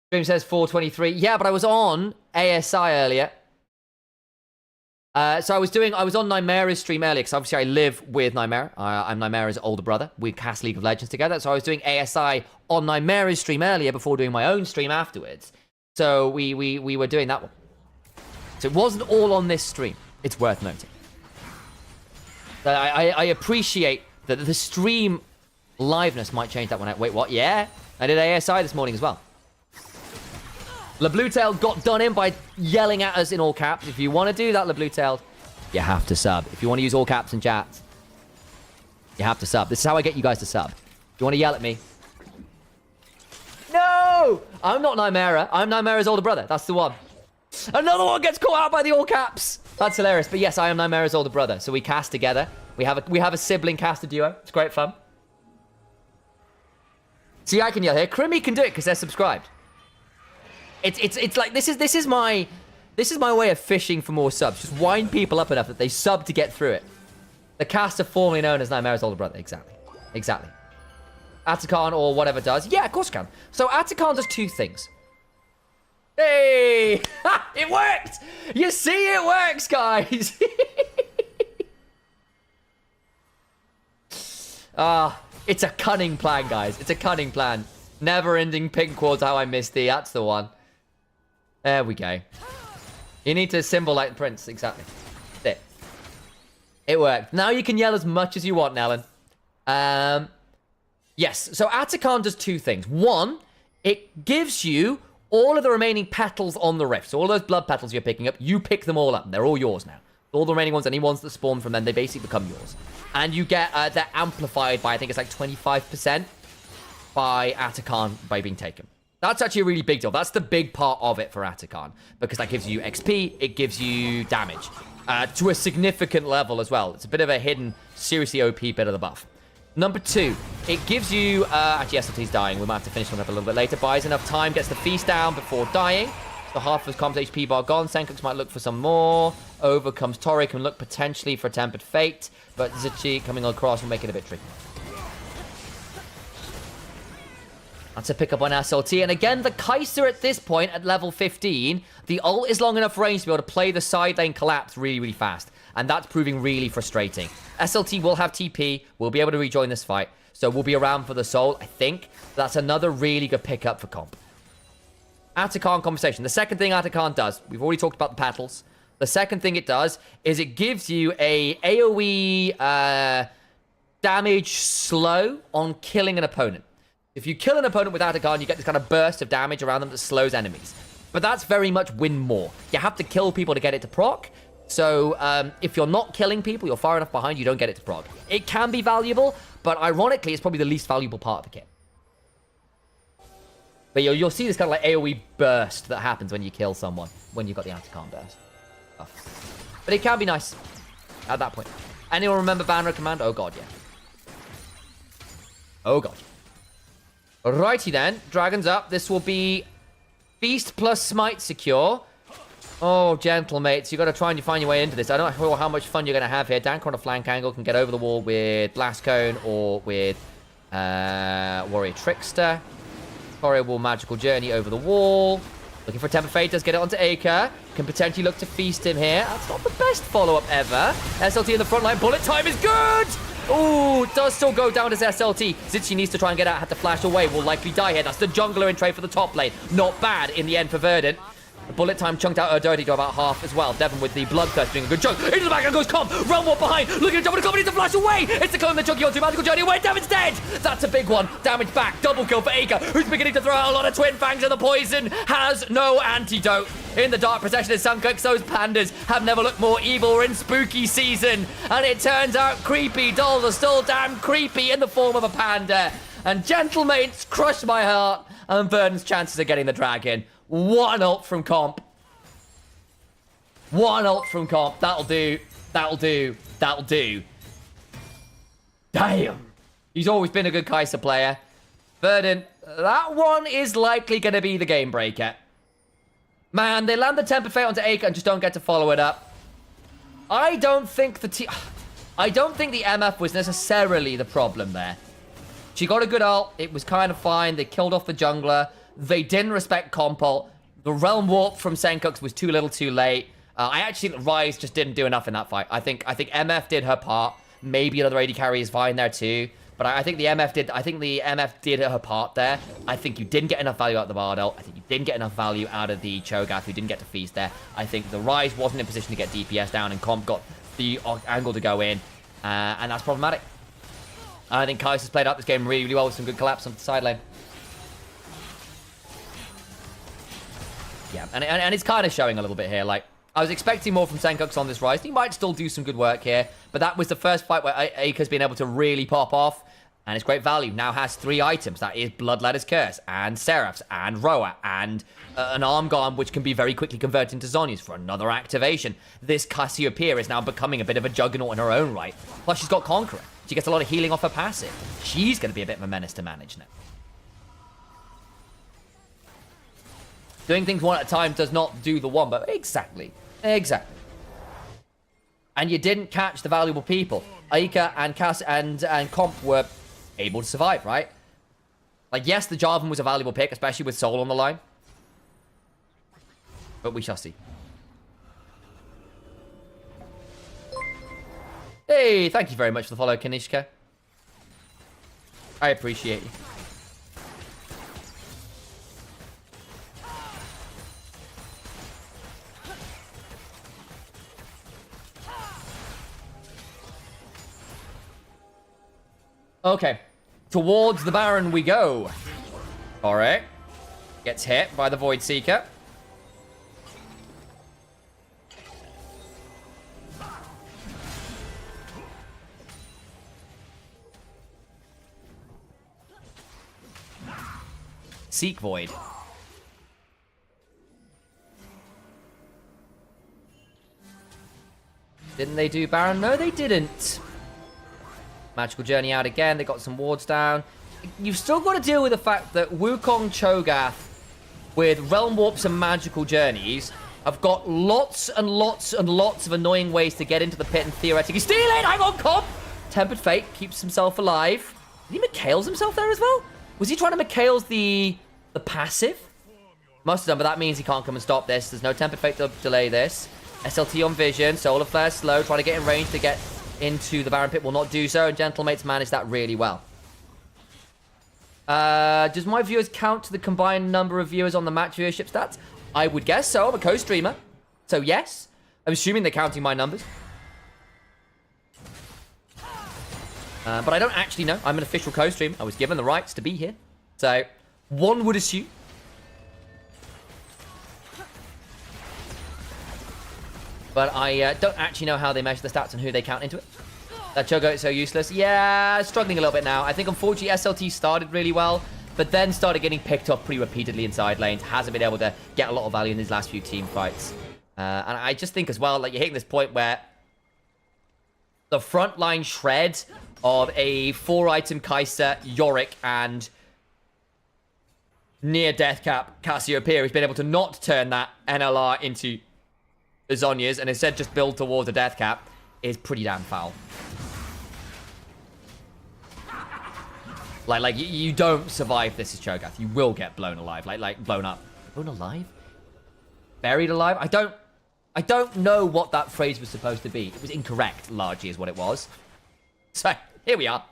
Stream says 4:23. Yeah, but I was on ASI earlier. So I was on Nymera's stream earlier, because obviously I live with Nymera. I'm Nymera's older brother. We cast League of Legends together. So I was doing ASI on Nymera's stream earlier before doing my own stream afterwards. So we were doing that one. So it wasn't all on this stream. It's worth noting. But I appreciate that the stream liveness might change that one out. Wait, what? Yeah, I did ASI this morning as well. LeBluetail got done in by yelling at us in all caps. If you want to do that, LeBluetail, you have to sub. If you want to use all caps in chat, you have to sub. This is how I get you guys to sub. If you want to yell at me. No! I'm not Nymera. I'm Nymera's older brother. That's the one. Another one gets caught out by the all caps. That's hilarious. But yes, I am Nymera's older brother. So we cast together. We have a sibling caster duo. It's great fun. See, I can yell here. Crimmy can do it because they're subscribed. It's like this is my way of fishing for more subs. Just wind people up enough that they sub to get through it. The caster formerly known as Nymera's older brother. Exactly. Atakan or whatever does. Yeah, of course it can. So Atakan does 2 things. Hey! It worked! You see, it works, guys! It's a cunning plan, guys. It's a cunning plan. Never-ending pink quads, how I missed thee. That's the one. There we go. You need to symbol like the prince. Exactly. That's it. It worked. Now you can yell as much as you want, Nellen. Yes. So Atakan does 2 things. 1, it gives you all of the remaining petals on the rift. So all those blood petals you're picking up, you pick them all up. They're all yours now. All the remaining ones, any ones that spawn from them, they basically become yours. And you get, they're amplified by, I think it's like 25% by Atakan by being taken. That's actually a really big deal. That's the big part of it for Atakan. Because that gives you XP, it gives you damage. To a significant level as well. It's a bit of a hidden, seriously OP bit of the buff. Number 2, it gives you... actually, SLT's dying. We might have to finish one up a little bit later. Buys enough time, gets the feast down before dying. So half of his comp's HP bar gone. Senkux might look for some more. Over comes Tori, can look potentially for a Tempered Fate. But Zichi coming across will make it a bit tricky. That's a pickup on SLT. And again, the Kaiser at this point, at level 15, the ult is long enough range to be able to play the side lane collapse really, really fast. And that's proving really frustrating. SLT will have TP, will be able to rejoin this fight. So we'll be around for the soul, I think. That's another really good pickup for comp. Atakan conversation. The second thing Atakan does, we've already talked about the petals. The second thing it does is it gives you a AoE damage slow on killing an opponent. If you kill an opponent without a gun, you get this kind of burst of damage around them that slows enemies. But that's very much win more. You have to kill people to get it to proc. So if you're not killing people, you're far enough behind, you don't get it to proc. It can be valuable, but ironically, it's probably the least valuable part of the kit. But you'll see this kind of like AoE burst that happens when you kill someone, when you've got the anti-calm burst. But it can be nice at that point. Anyone remember Banner Command? Oh god, yeah. Oh god. Righty then, dragons up. This will be Feast plus Smite secure. Oh, gentle mates, you got to try and find your way into this. I don't know how much fun you're going to have here. Danker on a flank angle can get over the wall with Blast Cone or with Warrior Trickster. Warrior will Magical Journey over the wall. Looking for Temper Fate, does get it onto Acre. Can potentially look to feast him here. That's not the best follow-up ever. SLT in the front line. Bullet time is good! Ooh, does still go down as SLT. Zitchi needs to try and get out, had to flash away. Will likely die here. That's the jungler in trade for the top lane. Not bad in the end for Verdant. The bullet time chunked out Dirty to about half as well. Devon with the Bloodthirst doing a good chunk. Into the back and goes Comp. Realm Warp behind. Looking at double the Comp. Needs to flash away. It's the clone, the chunky onto Magical Journey away. Devon's dead. That's a big one. Damage back. Double kill for Acre, who's beginning to throw out a lot of Twin Fangs, and the poison has no antidote. In the Dark Procession is Sunkirk. Those pandas have never looked more evil. We're in spooky season. And it turns out creepy dolls are still damn creepy in the form of a panda. And gentle mates crush my heart. And Verdant's chances of getting the dragon. One ult from Comp. One ult from Comp. That'll do. That'll do. That'll do. Damn. He's always been a good Kai'Sa player. Verdant, that one is likely going to be the game breaker. Man, they land the Tempered Fate onto Acre and just don't get to follow it up. I don't think the MF was necessarily the problem there. She got a good ult. It was kind of fine. They killed off the jungler. They didn't respect Comp ult. The Realm Warp from Senkux was too little too late. I actually think Ryze just didn't do enough in that fight. I think MF did her part. Maybe another AD carry is fine there too. But I think the MF did her part there. I think you didn't get enough value out of the Bardell. I think you didn't get enough value out of the Cho'Gath, who didn't get to feast there. I think the Ryze wasn't in position to get DPS down, and Comp got the angle to go in. And that's problematic. I think Kai'Sa's played out this game really, really well with some good collapse on the side lane. Yeah, and it's kind of showing a little bit here. Like, I was expecting more from Senkux on this Ryze. He might still do some good work here, but that was the first fight where Acre's been able to really pop off, and it's great value. Now has 3 items. That is Bloodletter's Curse, and Seraph's, and Roa, and an Armgarm, which can be very quickly converted into Zhonya's for another activation. This Cassiopeia is now becoming a bit of a juggernaut in her own right. Plus, she's got Conqueror. She gets a lot of healing off her passive. She's going to be a bit of a menace to manage now. Doing things one at a time does not do the one, but exactly. Exactly. And you didn't catch the valuable people. Aika and Cass and Comp were able to survive, right? Like, yes, the Jarvan was a valuable pick, especially with Soul on the line. But we shall see. Hey, thank you very much for the follow, Kanishka. I appreciate you. Okay, towards the Baron we go. Alright. Gets hit by the Void Seeker. Seek Void. Didn't they do Baron? No, they didn't. Magical Journey out again. They got some wards down. You've still got to deal with the fact that Wukong Cho'Gath, with Realm Warps and Magical Journeys, have got lots and lots and lots of annoying ways to get into the pit and theoretically steal it. Hang on, Comp! Tempered Fate keeps himself alive. Did he McHale's himself there as well? Was he trying to McHale's the passive? Must have done, but that means he can't come and stop this. There's no Tempered Fate to delay this. SLT on Vision. Solar Flare slow. Trying to get in range to get into the Baron Pit, will not do so, and Gentlemates manage that really well. Does my viewers count to the combined number of viewers on the match viewership stats? I would guess so. I'm a co-streamer, so yes. I'm assuming they're counting my numbers. But I don't actually know. I'm an official Costream. I was given the rights to be here. So, one would assume. But I don't actually know how they measure the stats and who they count into it. That Cho'Gath is so useless. Yeah, struggling a little bit now. I think, unfortunately, SLT started really well, but then started getting picked up pretty repeatedly in side lanes. Hasn't been able to get a lot of value in these last few team fights. And I just think as well, like, you're hitting this point where the frontline shred of a 4-item Kai'Sa, Yorick, and near death cap Cassiopeia has been able to not turn that NLR into Zhonya's and instead just build towards a death cap is pretty damn foul. Like you don't survive this as Cho'Gath. You will get blown alive. Like blown up. Blown alive? Buried alive? I don't know what that phrase was supposed to be. It was incorrect, largely, is what it was. So, here we are.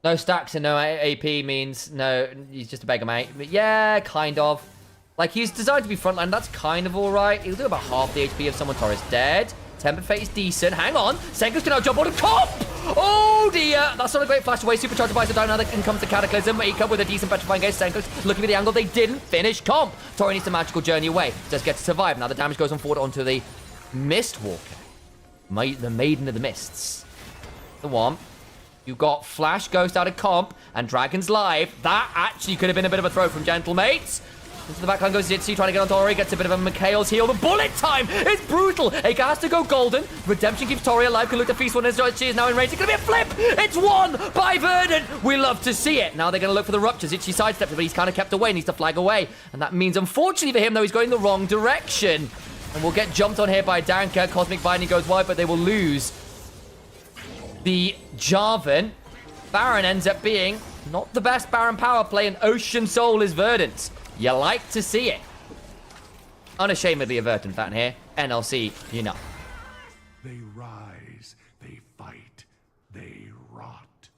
No stacks and no AP means no, he's just a beggar, mate. But yeah, kind of. Like, he's designed to be frontline. That's kind of alright. He'll do about half the HP of someone Torres dead. Temper Fate is decent. Hang on. Senku's gonna jump on a comp! Oh dear! That's not a great flash away. Supercharged by Zidane. Now in comes the Cataclysm. Ika with a decent petrifying gaze. Senku's looking at the angle. They didn't finish comp. Tori needs a magical journey away. Just gets to survive. Now the damage goes on forward onto the Mistwalker. The Maiden of the Mists. The one. You got Flash Ghost out of comp and Dragon's Live. That actually could have been a bit of a throw from Gentlemates. Into the backline goes Zitsu, trying to get on Tori. Gets a bit of a Mikhail's heal. The bullet time is brutal. Aka has to go golden. Redemption keeps Tori alive. Can look to feast one. She is now in range. It's going to be a flip. It's won by Verdant. We love to see it. Now they're going to look for the ruptures. Zitsu sidesteps it, but he's kind of kept away. Needs to flag away. And that means, unfortunately for him, though, he's going the wrong direction. And we'll get jumped on here by Danka. Cosmic Binding goes wide, but they will lose the Jarvan. Baron ends up being not the best Baron power play, and Ocean Soul is Verdant's. You like to see it. Unashamedly a Verdant fan here. NLC, you know. They rise, they fight, they rot.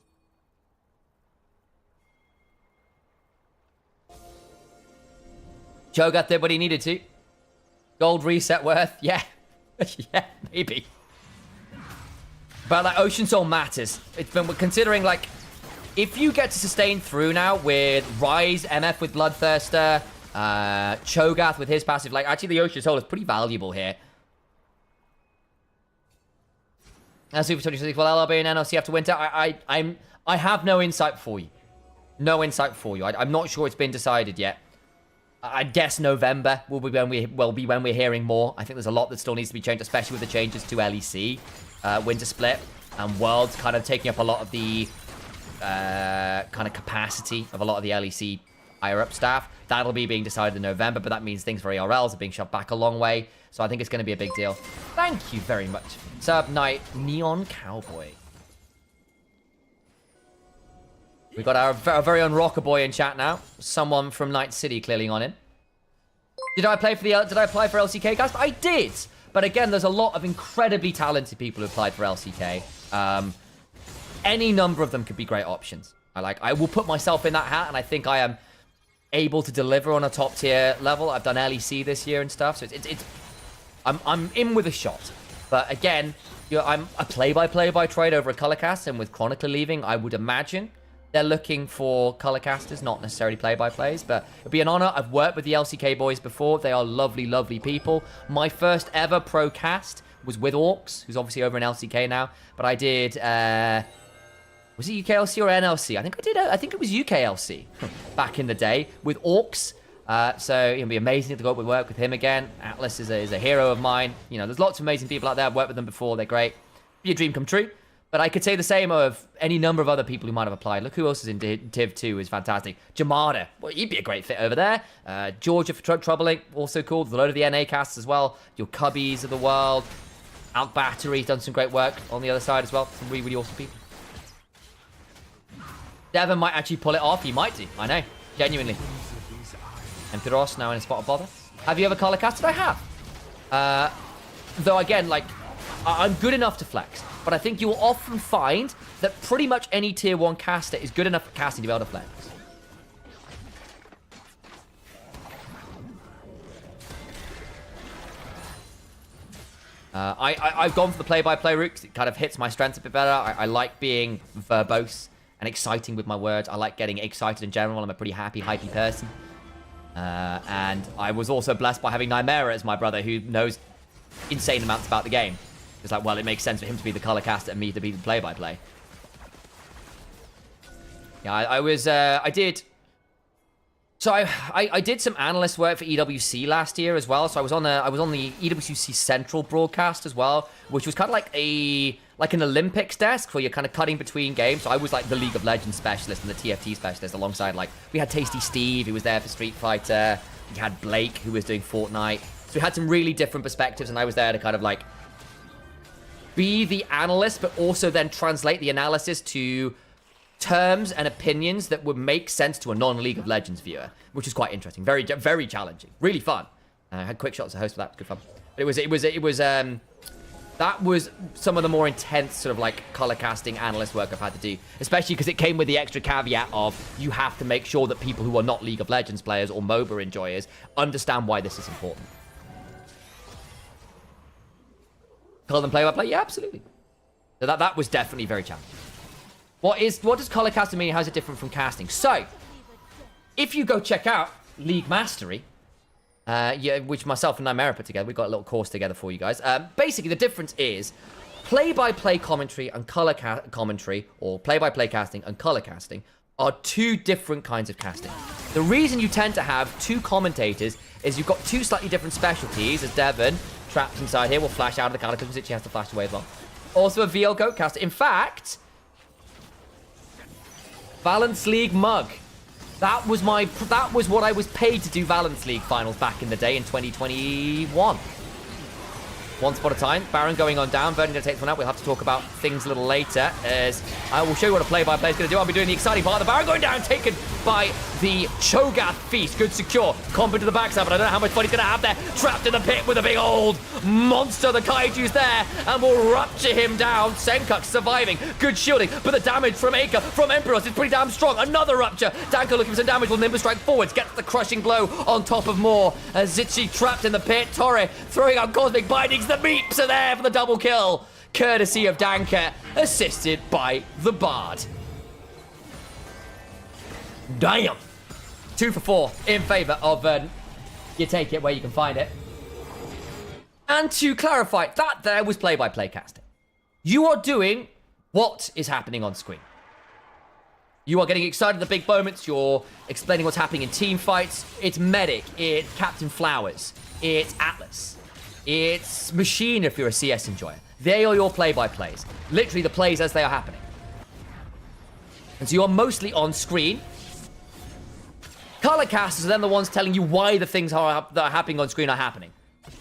Cho'Gath did what he needed to. Gold reset worth, yeah. Yeah, maybe. But like, Ocean Soul matters. It's been considering, like, if you get to sustain through now with Rise, MF with Bloodthirster, Cho'Gath with his passive, like, actually the Ocean Soul is pretty valuable here. As Super 26, well, LRB and NLC after winter, I have no insight for you. No insight for you. I'm not sure it's been decided yet. I guess November will be when we're hearing more. I think there's a lot that still needs to be changed, especially with the changes to LEC, Winter Split, and Worlds kind of taking up a lot of the kind of capacity of a lot of the LEC higher up staff. That'll be being decided in November, but that means things for ARLs are being shoved back a long way. So I think it's going to be a big deal. Thank you very much. Sub Knight Neon Cowboy. We got our very own Rocker Boy in chat now. Someone from Night City clearly on in. Did I apply for LCK, guys? I did. But again, there's a lot of incredibly talented people who applied for LCK. Any number of them could be great options. I will put myself in that hat, and I think I am able to deliver on a top tier level. I've done LEC this year and stuff, so I'm in with a shot. But again, I'm a play-by-play by trade over a color cast, and with Chronicler leaving, I would imagine they're looking for color casters, not necessarily play-by-plays, but it'd be an honor. I've worked with the LCK boys before. They are lovely, lovely people. My first ever pro cast was with Orcs, who's obviously over in LCK now, but I did, was it UKLC or NLC? I think it was UKLC back in the day with Orcs. So it'll be amazing to go up and work with him again. Atlas is a hero of mine. You know, there's lots of amazing people out there. I've worked with them before. They're great. Be a dream come true. But I could say the same of any number of other people who might have applied. Look who else is in Div 2 is fantastic. Jamada, well, he'd be a great fit over there. Georgia for Troubling, also cool. There's a load of the NA casts as well. Your Cubbies of the world. Out Battery's done some great work on the other side as well. Some really, really awesome people. Devon might actually pull it off. He might do. I know. Genuinely. Empiros now in a spot of bother. Have you ever color casted? I have. Though again, like, I'm good enough to flex. But I think you'll often find that pretty much any tier 1 caster is good enough for casting to be able to flex. I've gone for the play-by-play route because it kind of hits my strengths a bit better. I like being verbose and exciting with my words. I like getting excited in general. I'm a pretty happy, hypey person. And I was also blessed by having Nymera as my brother, who knows insane amounts about the game. It's like, well, it makes sense for him to be the color caster and me to be the play-by-play. Yeah, I did some analyst work for EWC last year as well. So I was on the EWC Central broadcast as well, which was kind of like an Olympics desk where you're kind of cutting between games. So I was like the League of Legends specialist and the TFT specialist alongside, like, we had Tasty Steve, who was there for Street Fighter. We had Blake, who was doing Fortnite. So we had some really different perspectives, and I was there to kind of like be the analyst, but also then translate the analysis to terms and opinions that would make sense to a non-League of Legends viewer, which is quite interesting. Very, very challenging. Really fun. I had quick shots as a host for that. Good fun. It was that was some of the more intense sort of like color casting analyst work I've had to do, especially because it came with the extra caveat of you have to make sure that people who are not League of Legends players or MOBA enjoyers understand why this is important. Call them play-by-play? Yeah, absolutely. So that was definitely very challenging. What does color casting mean? How is it different from casting? So, if you go check out League Mastery, which myself and Nymera put together, we got a little course together for you guys. Basically, the difference is play-by-play commentary and color commentary, or play-by-play casting and color casting, are two different kinds of casting. The reason you tend to have two commentators is you've got two slightly different specialties, as Devon, trapped inside here, will flash out of the cataclysm, which she has to flash away as well. Also a VL Goat caster. In fact, Valence League mug. That was what I was paid to do Valence League finals back in the day in 2021. Once upon a time, Baron going on down. Verdant going to take one out. We'll have to talk about things a little later, as I will show you what a play-by-play is going to do. I'll be doing the exciting part. The Baron going down, taken by the Cho'Gath Feast. Good secure. Combo to the backside, but I don't know how much fun he's going to have there. Trapped in the pit with a big old monster. The Kaiju's there, and will rupture him down. Senkuk surviving. Good shielding, but the damage from Aika, from Emperors, is pretty damn strong. Another rupture. Danko looking for some damage. Will Nimbus strike forwards. Gets the crushing blow on top of more. Zitchi trapped in the pit. Torre throwing out Cosmic Bindings. The Meeps are there for the double kill, courtesy of Danka, assisted by the Bard. Damn. 2 for 4 in favor of Verdant. You take it where you can find it. And to clarify, that there was play-by-play casting. You are doing what is happening on screen. You are getting excited at the big moments. You're explaining what's happening in team fights. It's Medic. It's Captain Flowers. It's Atlas. It's Machine if you're a CS enjoyer. They are your play-by-plays. Literally the plays as they are happening. And so you're mostly on screen. Color casters are then the ones telling you why the things that are happening on screen are happening.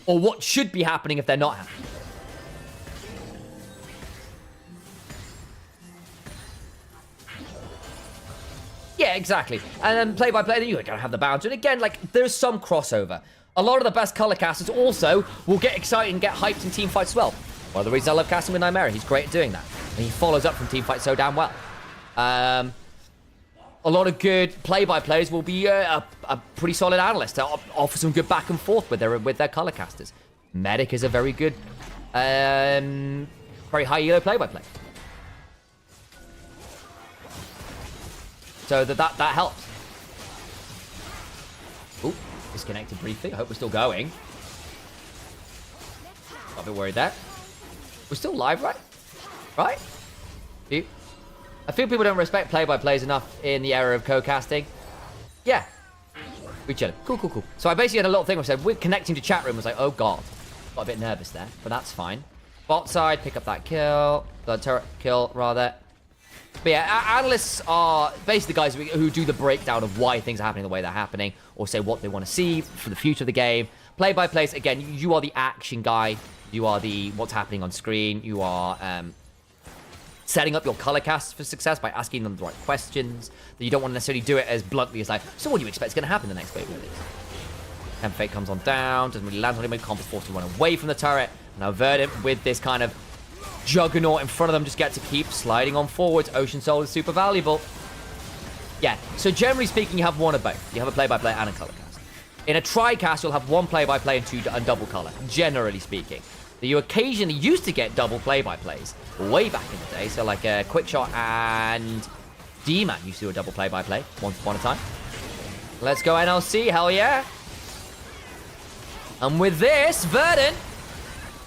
Or what should be happening if they're not happening. Yeah, exactly. And then play-by-play, then you gotta have the bounce. And again, like, there's some crossover. A lot of the best color casters also will get excited and get hyped in team fights as well. One of the reasons I love casting with Nymera, he's great at doing that. And he follows up from team fights so damn well. A lot of good play-by-plays will be a pretty solid analyst to offer some good back and forth with their color casters. Medic is a very good, very high elo play-by-play. So that helps. Ooh. Disconnected briefly. I hope we're still going. Got a bit worried there. We're still live, right? Right? I feel people don't respect play-by-plays enough in the era of co-casting. Yeah. We chilling. Cool. So I basically had a little thing where I said, we're connecting to chat room. I was like, oh god. Got a bit nervous there, but that's fine. Bot side, pick up that kill. The turret kill, rather. But yeah, analysts are basically the guys who do the breakdown of why things are happening the way they're happening, or say what they want to see for the future of the game. Play-by-plays, again, you are the action guy. You are the what's happening on screen. You are setting up your color casts for success by asking them the right questions. That you don't want to necessarily do it as bluntly as like, so what do you expect is going to happen in the next wave release? And Fate comes on down, doesn't really land on him. Comp is forced to run away from the turret. Now Verdant with this kind of juggernaut in front of them just get to keep sliding on forwards. Ocean Soul is super valuable. Yeah, so generally speaking, you have one of both. You have a play-by-play and a color cast. In a tri-cast, you'll have one play-by-play and two and double color, generally speaking. You occasionally used to get double play-by-plays way back in the day. So like Quickshot and D-Man used to do a double play-by-play once upon a time. Let's go NLC, hell yeah. And with this, Verdant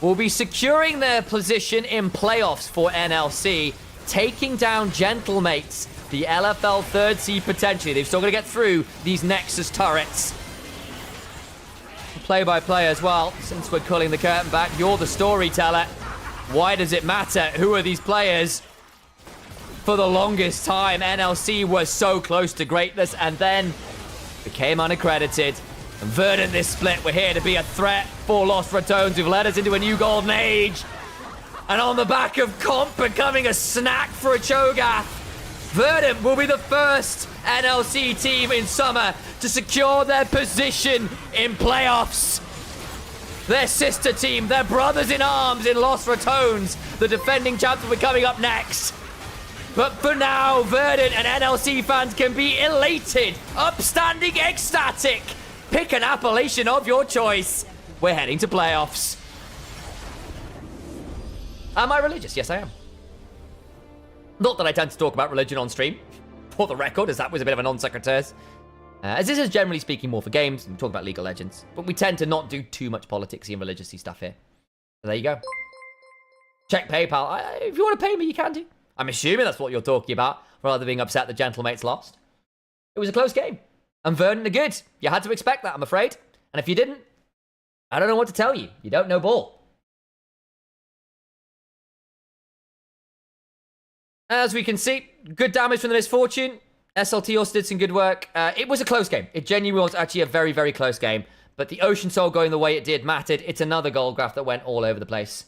will be securing their position in playoffs for NLC, taking down Gentlemates, the LFL third seed potentially. They've still got to get through these Nexus turrets. Play-by-play as well, since we're culling the curtain back. You're the storyteller. Why does it matter? Who are these players? For the longest time, NLC was so close to greatness and then became unaccredited. And Verdant this split, we're here to be a threat for Lost Ratones, who've led us into a new golden age. And on the back of Comp becoming a snack for a Cho'Gath, Verdant will be the first NLC team in summer to secure their position in playoffs. Their sister team, their brothers in arms in Lost Ratones, the defending champs will be coming up next. But for now, Verdant and NLC fans can be elated, upstanding, ecstatic. Pick an appellation of your choice. We're heading to playoffs. Am I religious? Yes, I am. Not that I tend to talk about religion on stream, for the record, as that was a bit of a non-sequitur. As this is generally speaking more for games, and we talk about League of Legends, but we tend to not do too much politicsy and religious-y stuff here. So there you go. Check PayPal. If you want to pay me, you can do. I'm assuming that's what you're talking about, rather than being upset that Gentlemates lost. It was a close game. And Verdant are good. You had to expect that, I'm afraid. And if you didn't, I don't know what to tell you. You don't know ball. As we can see, good damage from the Misfortune. SLT also did some good work. It was a close game. It genuinely was actually a very, very close game. But the Ocean Soul going the way it did mattered. It's another gold graph that went all over the place.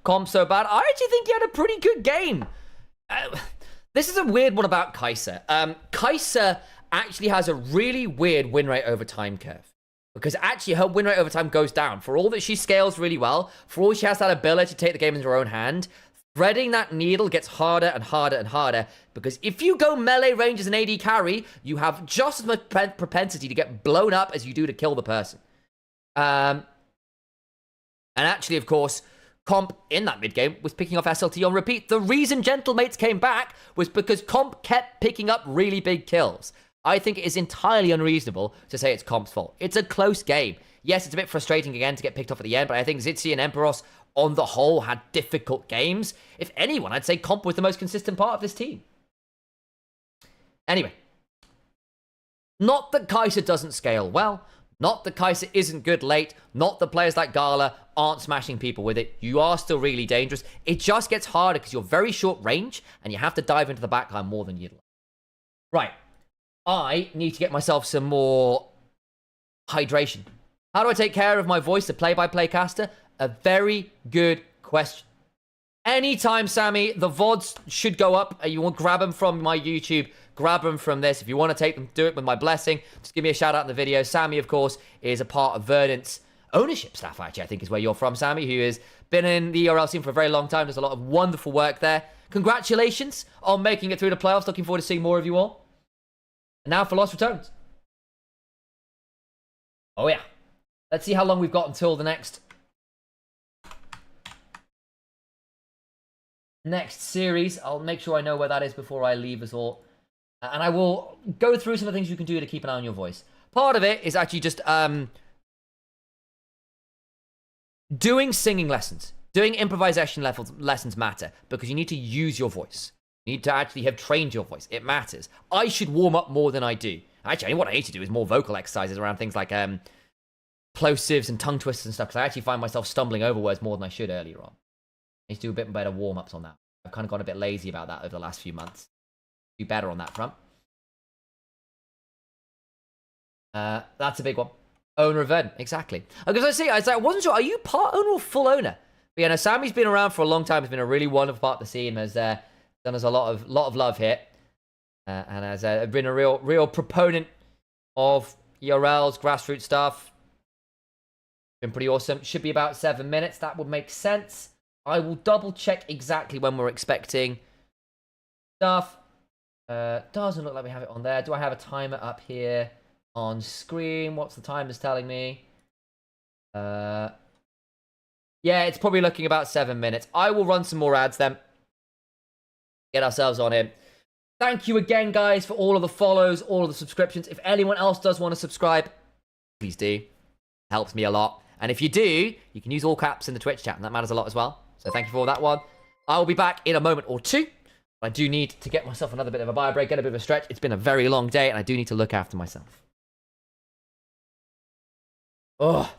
Comp so bad. I actually think he had a pretty good game. This is a weird one about Kai'Sa. Kai'Sa actually has a really weird win rate over time curve. Because actually her win rate over time goes down. For all that she scales really well, for all she has that ability to take the game into her own hand, threading that needle gets harder and harder and harder. Because if you go melee range as an AD carry, you have just as much propensity to get blown up as you do to kill the person. And actually, of course, Comp in that mid-game was picking off SLT on repeat. The reason Gentlemates came back was because Comp kept picking up really big kills. I think it is entirely unreasonable to say it's Comp's fault. It's a close game. Yes, it's a bit frustrating again to get picked off at the end, but I think Zitzi and Emperos on the whole had difficult games. If anyone, I'd say Comp was the most consistent part of this team. Anyway. Not that Kai'Sa doesn't scale well. Not that Kai'Sa isn't good late. Not that players like Gala aren't smashing people with it. You are still really dangerous. It just gets harder because you're very short range and you have to dive into the backline more than you'd like. Right. I need to get myself some more hydration. How do I take care of my voice, the play-by-play caster? A very good question. Anytime, Sammy, the VODs should go up. You want to grab them from my YouTube, grab them from this. If you want to take them, do it with my blessing. Just give me a shout out in the video. Sammy, of course, is a part of Verdant's ownership staff, actually, I think is where you're from, Sammy, who has been in the ERL scene for a very long time. There's a lot of wonderful work there. Congratulations on making it through the playoffs. Looking forward to seeing more of you all. And now for Lost Ratones. Oh, yeah. Let's see how long we've got until the next series. I'll make sure I know where that is before I leave us all. And I will go through some of the things you can do to keep an eye on your voice. Part of it is actually just doing singing lessons. Doing improvisation lessons matter because you need to use your voice. You need to actually have trained your voice. It matters. I should warm up more than I do. Actually, what I need to do is more vocal exercises around things like plosives and tongue twisters and stuff, because I actually find myself stumbling over words more than I should earlier on. I need to do a bit better warm-ups on that. I've kind of gone a bit lazy about that over the last few months. Do better on that front. That's a big one. Owner of Verdant, exactly. Because I wasn't sure, are you part owner or full owner? But yeah, no, Sammy's been around for a long time. He's been a really wonderful part of the scene. Has done us a lot of love here. And has been a real proponent of ERL's grassroots stuff. Been pretty awesome. Should be about 7 minutes. That would make sense. I will double check exactly when we're expecting stuff. Doesn't look like we have it on there. Do I have a timer up here on screen? What's the timer's telling me? Yeah, it's probably looking about 7 minutes. I will run some more ads then. Get ourselves on in. Thank you again, guys, for all of the follows, all of the subscriptions. If anyone else does want to subscribe, please do. Helps me a lot. And if you do, you can use all caps in the Twitch chat, and that matters a lot as well. So thank you for that one. I will be back in a moment or two. I do need to get myself another bit of a bio break, get a bit of a stretch. It's been a very long day, and I do need to look after myself. Oh.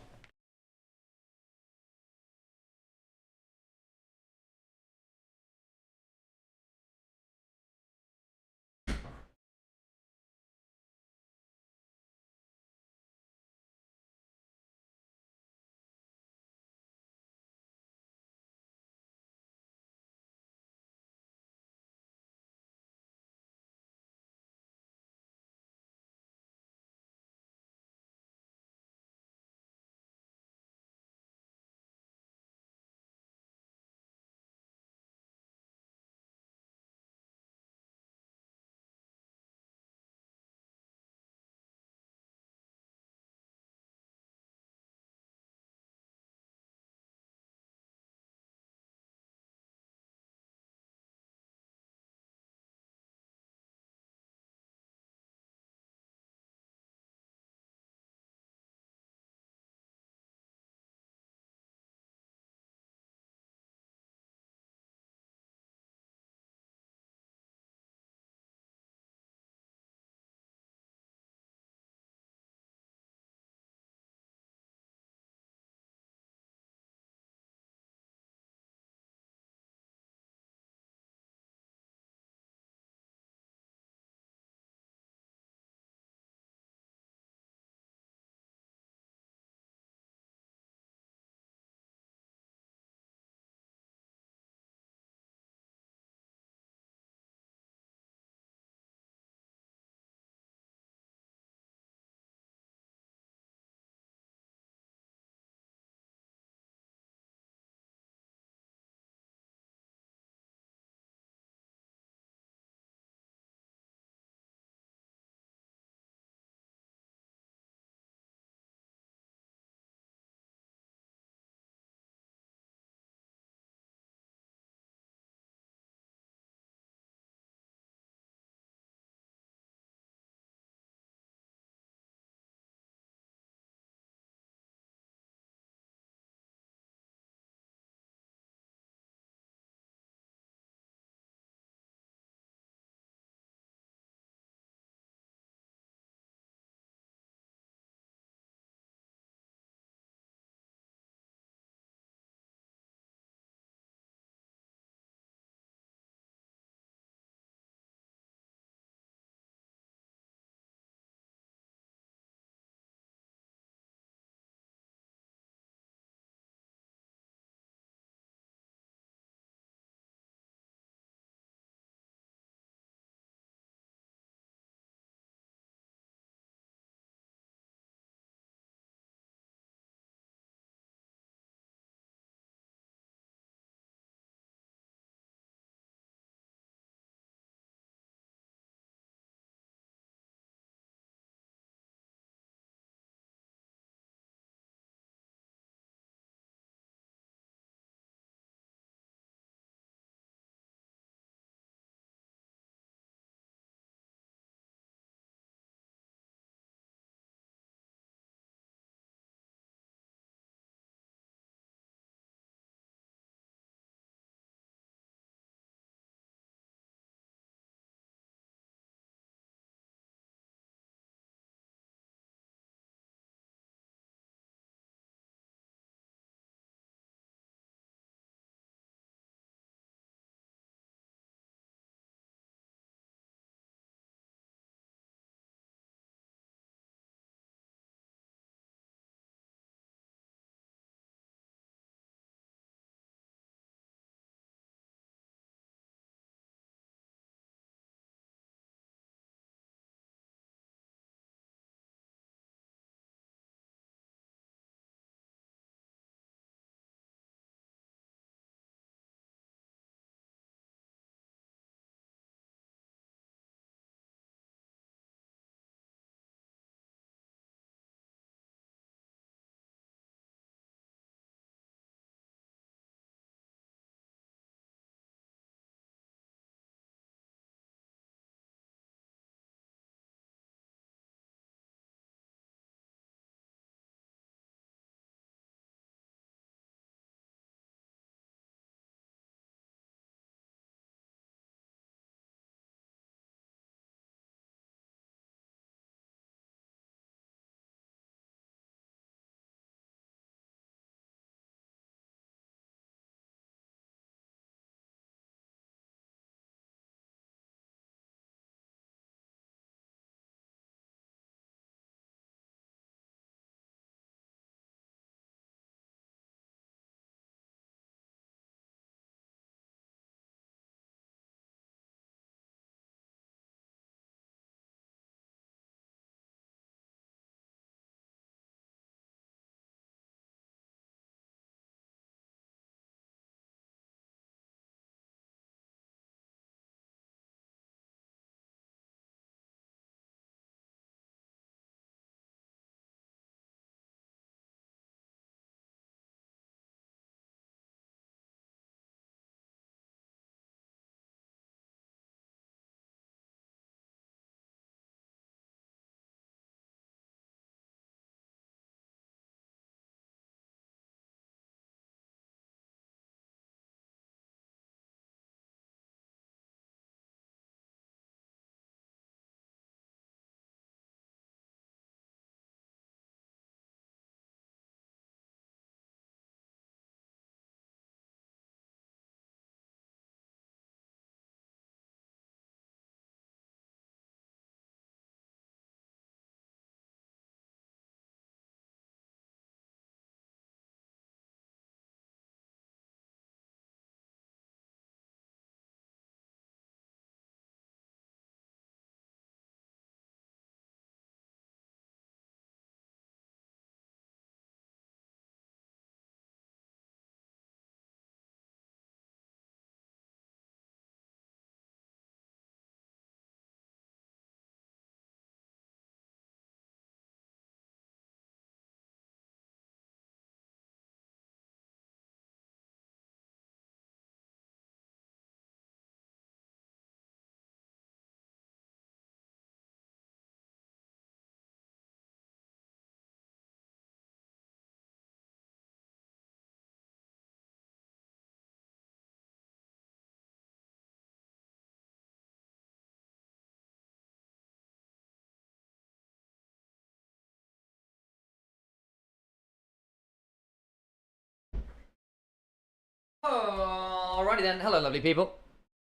Oh, alrighty then. Hello, lovely people.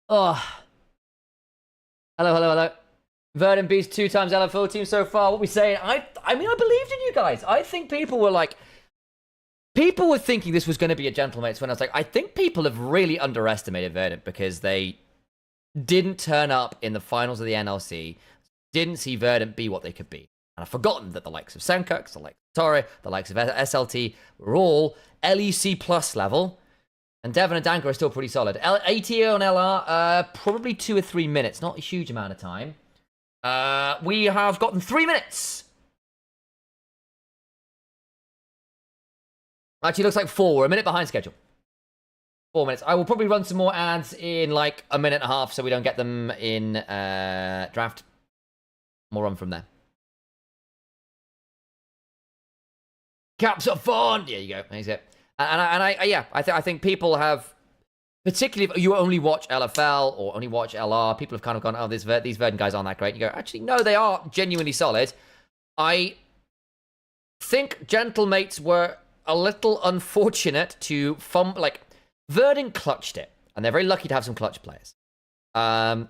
Oh. Hello. Verdant beats 2 times LFO team so far. What we saying? I mean, I believed in you guys. I think people were like... People were thinking this was going to be a Gentlemates when I was like, I think people have really underestimated Verdant because they didn't turn up in the finals of the NLC, didn't see Verdant be what they could be. And I've forgotten that the likes of Senkux, the likes of Torre, the likes of SLT were all LEC plus level. And Devon and Danker are still pretty solid. ATO and LR, probably 2 or 3 minutes. Not a huge amount of time. We have gotten 3 minutes. Actually, looks like 4. We're a minute behind schedule. 4 minutes. I will probably run some more ads in like a minute and a half so we don't get them in draft. We'll run from there. Caps are fun. There you go. There you go. I think people have, particularly if you only watch LFL or only watch LR, people have kind of gone, oh, these Verdant guys aren't that great. You go, actually, no, they are genuinely solid. I think Gentlemates were a little unfortunate to like, Verdant clutched it, and they're very lucky to have some clutch players. But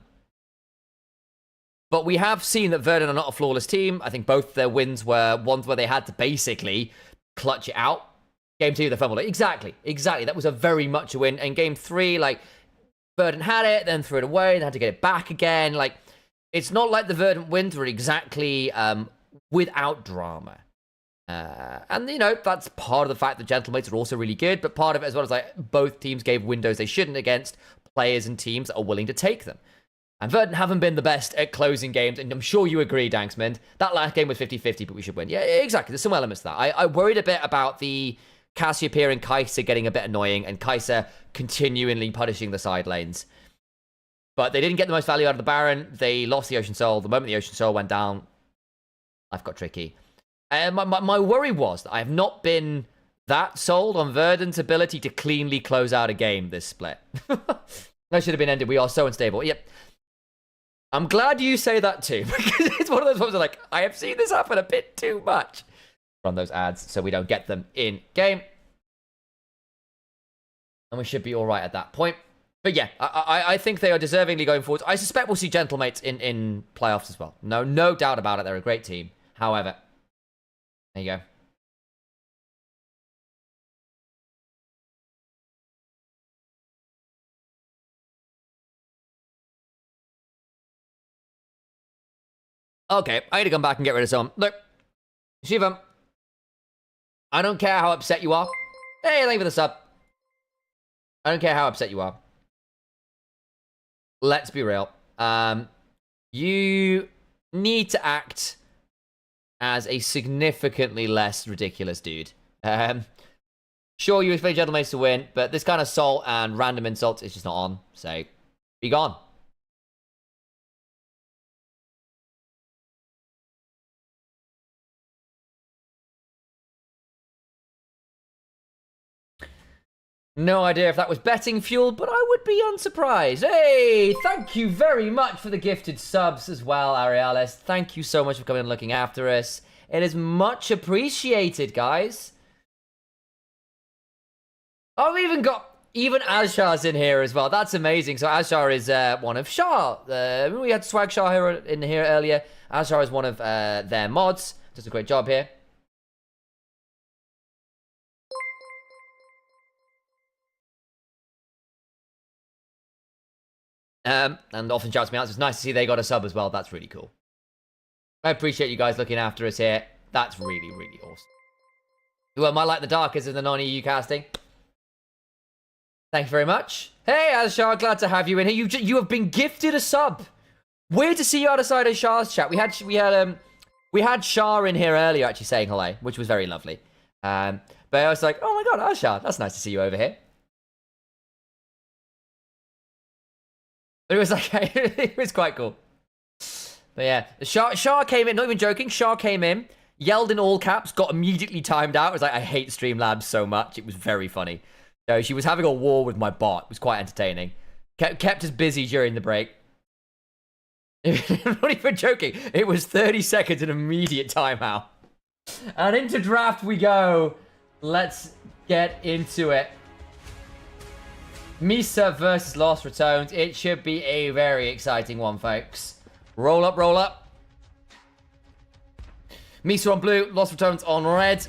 we have seen that Verdant are not a flawless team. I think both their wins were ones where they had to basically clutch it out. Game 2, the fumble. Exactly. That was a very much a win. And Game 3, like, Verdant had it, then threw it away, then had to get it back again. Like, it's not like the Verdant wins were exactly without drama. And, you know, that's part of the fact that Gentlemates are also really good, but part of it as well is, like, both teams gave windows they shouldn't against players and teams that are willing to take them. And Verdant haven't been the best at closing games, and I'm sure you agree, Danksman. That last game was 50-50, but we should win. Yeah, exactly. There's some elements to that. I worried a bit about the Cassiopeia and Kai'Sa getting a bit annoying, and Kai'Sa continually punishing the side lanes. But they didn't get the most value out of the Baron. They lost the Ocean Soul. The moment the Ocean Soul went down, life got tricky. My worry was that I have not been that sold on Verdant's ability to cleanly close out a game this split. That should have been ended. We are so unstable. Yep. I'm glad you say that too, because it's one of those ones where, like, I have seen this happen a bit too much. Run those ads so we don't get them in game. And we should be all right at that point. But yeah, I think they are deservingly going forward. I suspect we'll see Gentlemates in playoffs as well. No doubt about it. They're a great team. However, there you go. Okay, I need to come back and get rid of some. Look, Shivam, I don't care how upset you are. Hey, thank you for the sub. I don't care how upset you are. Let's be real. You need to act as a significantly less ridiculous dude. Sure, you expect Gentlemates to win, but this kind of salt and random insults is just not on. So, be gone. No idea if that was betting fuel, but I would be unsurprised. Hey, thank you very much for the gifted subs as well, Ariales. Thank you so much for coming and looking after us. It is much appreciated, guys. I've even got Azshar's in here as well. That's amazing. So Azshar is one of Shah. We had Swag Shah here in here earlier. Azshar is one of their mods. Does a great job here. And often shouts me out. So it's nice to see they got a sub as well. That's really cool. I appreciate you guys looking after us here. That's really, really awesome. Who am I like the darkest in the non-EU casting? Thank you very much. Hey, Azshar, glad to have you in here. You have been gifted a sub. Weird to see you outside of Shah's chat. We had Shah in here earlier actually saying hello, which was very lovely. But I was like, oh my god, Azshar, that's nice to see you over here. But it was like, it was quite cool. But yeah, Shah came in, not even joking, Shah came in, yelled in all caps, got immediately timed out. It was like, I hate Streamlabs so much. It was very funny. So she was having a war with my bot. It was quite entertaining. Kept us busy during the break. Not even joking. It was 30 seconds and immediate timeout. And into draft we go. Let's get into it. MISA versus Lost Retones. It should be a very exciting one, folks. Roll up, roll up. MISA on blue, Lost Retones on red.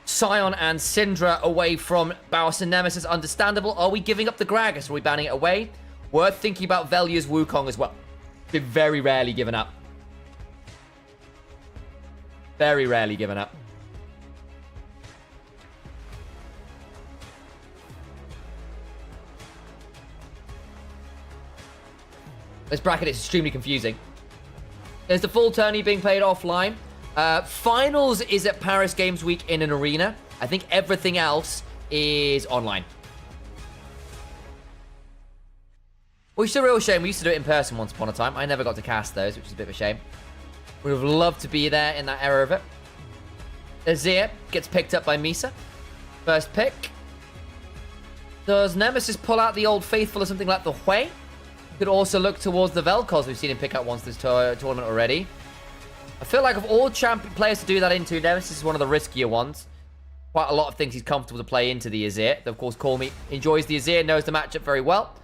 Scion and Syndra away from Baos and Nemesis. Understandable. Are we giving up the Gragas? Are we banning it away? Worth thinking about Velia's Wukong as well. Been very rarely given up. Very rarely given up. This bracket is extremely confusing. There's the full tourney being played offline. Finals is at Paris Games Week in an arena. I think everything else is online. Which is a real shame. We used to do it in person once upon a time. I never got to cast those, which is a bit of a shame. Would have loved to be there in that era of it. Azir gets picked up by MISA. First pick. Does Nemesis pull out the Old Faithful or something like the Hui? Could also look towards the Vel'Koz. We've seen him pick up once this tournament already. I feel like of all champion players to do that into, Nemesis is one of the riskier ones. Quite a lot of things he's comfortable to play into the Azir. Of course, Call Me enjoys the Azir, knows the matchup very well.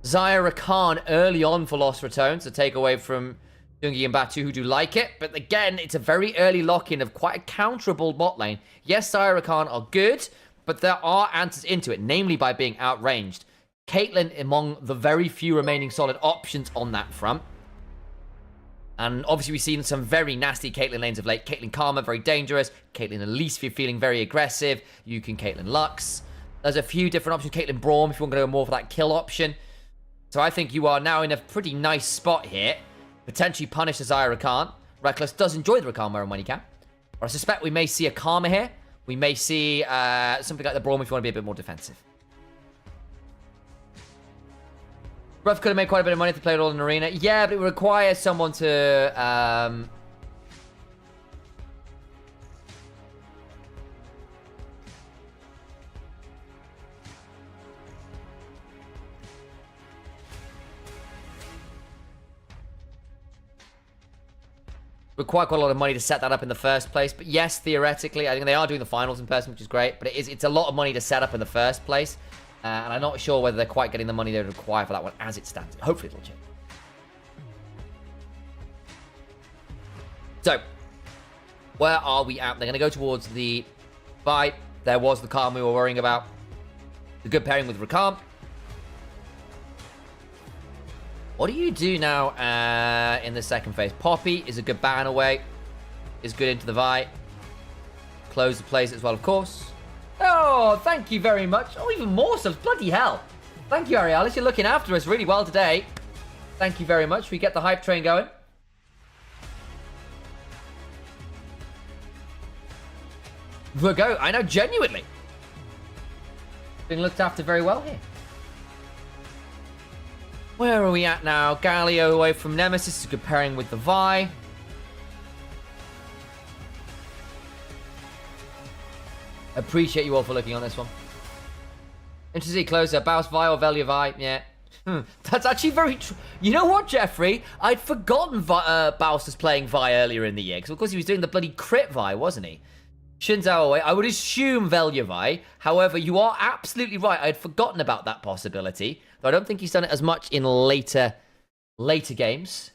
Zyra Khan early on for Lost Retones, a takeaway from Jungi and Batu who do like it. But again, it's a very early lock-in of quite a counterable bot lane. Yes, Zyra Khan are good, but there are answers into it, namely by being outranged. Caitlyn among the very few remaining solid options on that front. And obviously we've seen some very nasty Caitlyn lanes of late. Caitlyn Karma, very dangerous. Caitlyn Elise, if you're feeling very aggressive. You can Caitlyn Lux. There's a few different options. Caitlyn Braum, if you want to go more for that kill option. So I think you are now in a pretty nice spot here. Potentially punish the Zyra Khan. Reckless does enjoy the Rakan when he can. But I suspect we may see a Karma here. We may see something like the Braum if you want to be a bit more defensive. Ruff could have made quite a bit of money if they played all in an arena. Yeah, but it would require someone to... require quite a lot of money to set that up in the first place. But yes, theoretically, I think they are doing the finals in person, which is great. But it's a lot of money to set up in the first place. And I'm not sure whether they're quite getting the money they require for that one as it stands. Hopefully it'll change. So, where are we at? They're going to go towards the bye. There was the Calm we were worrying about. The good pairing with Rakan. What do you do now in the second phase? Poppy is a good ban away. Is good into the Vi. Close the plays as well, of course. Oh, thank you very much. Oh, even more subs. Bloody hell. Thank you, Arialis. You're looking after us really well today. Thank you very much. We get the hype train going. We'll go. I know, genuinely. Being looked after very well here. Where are we at now? Galio away from Nemesis is good pairing with the Vi. Appreciate you all for looking on this one. Interesting closer. Baus Vi or Velia Vi? Yeah. That's actually very true. You know what, Jeffrey? I'd forgotten Baus was playing Vi earlier in the year. Because, of course, he was doing the bloody crit Vi, wasn't he? Shinzao away. I would assume Velia Vi. However, you are absolutely right. I had forgotten about that possibility. Though I don't think he's done it as much in later games.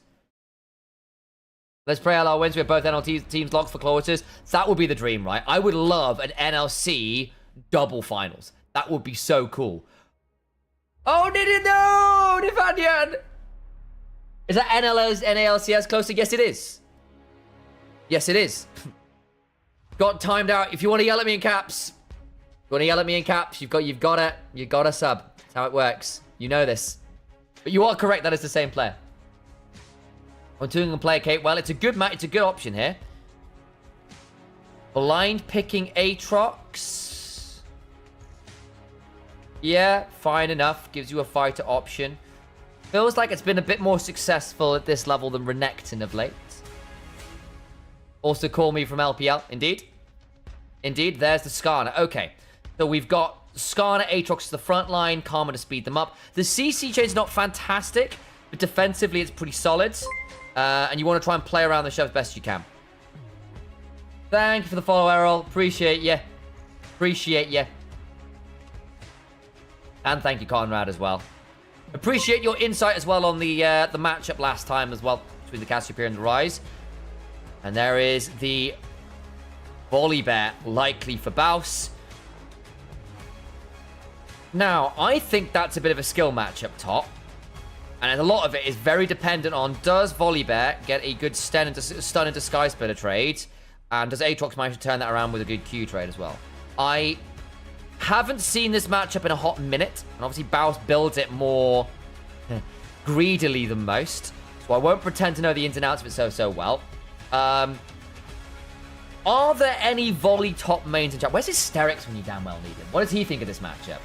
Let's pray Allah wins. We have both NL teams locked for quarters. That would be the dream, right? I would love an NLC double finals. That would be so cool. Oh, no, Nifanian! Is that NALCS closer? Yes, it is. Yes, it is. Got timed out. If you want to yell at me in caps, you've got a sub. That's how it works. You know this. But you are correct. That is the same player. I'm doing and play Kate. Well, it's a good match. It's a good option here. Blind picking Aatrox. Yeah, fine enough. Gives you a fighter option. Feels like it's been a bit more successful at this level than Renekton of late. Also call me from LPL. Indeed. Indeed, there's the Skarner. Okay. So we've got Skarner, Aatrox to the front line. Karma to speed them up. The CC chain's not fantastic. But defensively, it's pretty solid. And you want to try and play around the show as best you can. Thank you for the follow, Errol. Appreciate you. Appreciate you. And thank you, Conrad, as well. Appreciate your insight as well on the matchup last time as well between the Cassiopeia and the Rise. And there is the Volibear likely for Baus. Now, I think that's a bit of a skill match up top. And a lot of it is very dependent on, does Volibear get a good stun into Sky Splitter trade? And does Aatrox manage to turn that around with a good Q trade as well? I haven't seen this matchup in a hot minute. And obviously, Baus builds it more greedily than most. So I won't pretend to know the ins and outs of it so well. Are there any volley top mains in chat? Where's Hysterix when you damn well need him? What does he think of this matchup?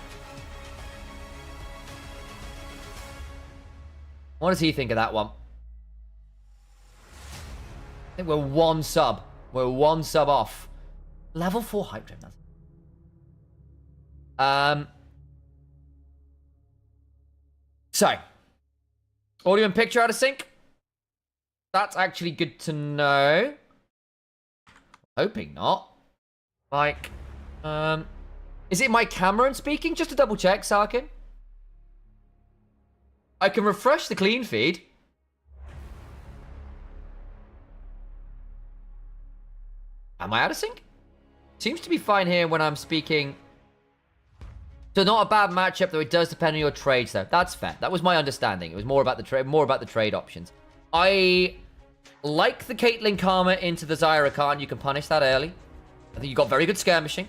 What does he think of that one? I think we're one sub. We're one sub off. Level 4 hype dream. So, audio and picture out of sync. That's actually good to know. Hoping not. Like, is it my camera speaking? Just to double check, Sarkin. I can refresh the clean feed. Am I out of sync? Seems to be fine here when I'm speaking. So not a bad matchup, though it does depend on your trades, though. That's fair. That was my understanding. It was more about the trade options. I like the Caitlyn Karma into the Zyra Khan. You can punish that early. I think you got very good skirmishing.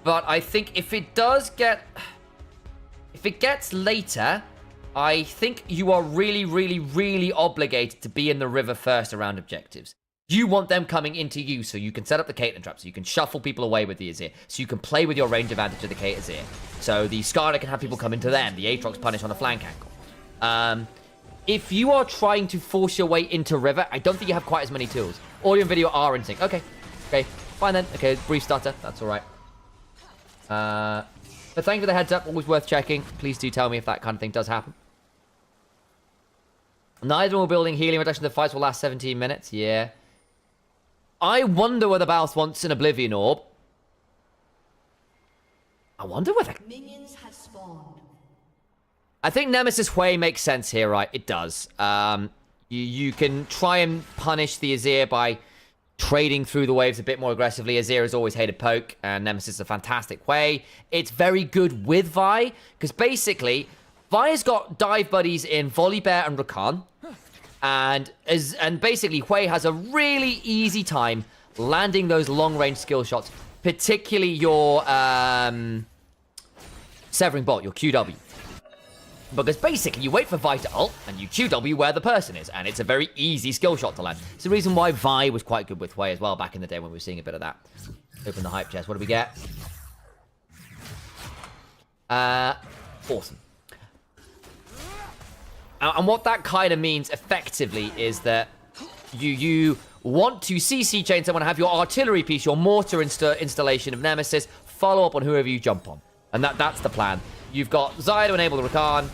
But I think if it does get... If it gets later, I think you are really, really, really obligated to be in the river first around objectives. You want them coming into you so you can set up the Caitlyn trap, so you can shuffle people away with the Azir, so you can play with your range advantage of the Kate Azir. So the Skarner can have people come into them, the Aatrox punish on a flank angle. If you are trying to force your way into river, I don't think you have quite as many tools. Audio and video are in sync. Okay, fine then. Okay, brief stutter, that's alright. But thank you for the heads up, always worth checking. Please do tell me if that kind of thing does happen. Neither will building healing reduction. The fights will last 17 minutes. Yeah. I wonder whether Baus wants an Oblivion Orb. I wonder whether... Minions have spawned. I think Nemesis Hui makes sense here, right? It does. You can try and punish the Azir by trading through the waves a bit more aggressively. Azir has always hated poke, and Nemesis is a fantastic way. It's very good with Vi, because basically, Vi's got dive buddies in Volibear and Rakan, and basically, Hui has a really easy time landing those long-range skill shots, particularly your Severing Bolt, your QW. Because basically, you wait for Vi to ult, and you QW where the person is, and it's a very easy skill shot to land. It's the reason why Vi was quite good with Hui as well back in the day when we were seeing a bit of that. Open the hype chest. What do we get? Awesome. And what that kind of means, effectively, is that you want to CC chain someone, have your artillery piece, your mortar installation of Nemesis, follow up on whoever you jump on. And that's the plan. You've got Zyra to enable the Rakan,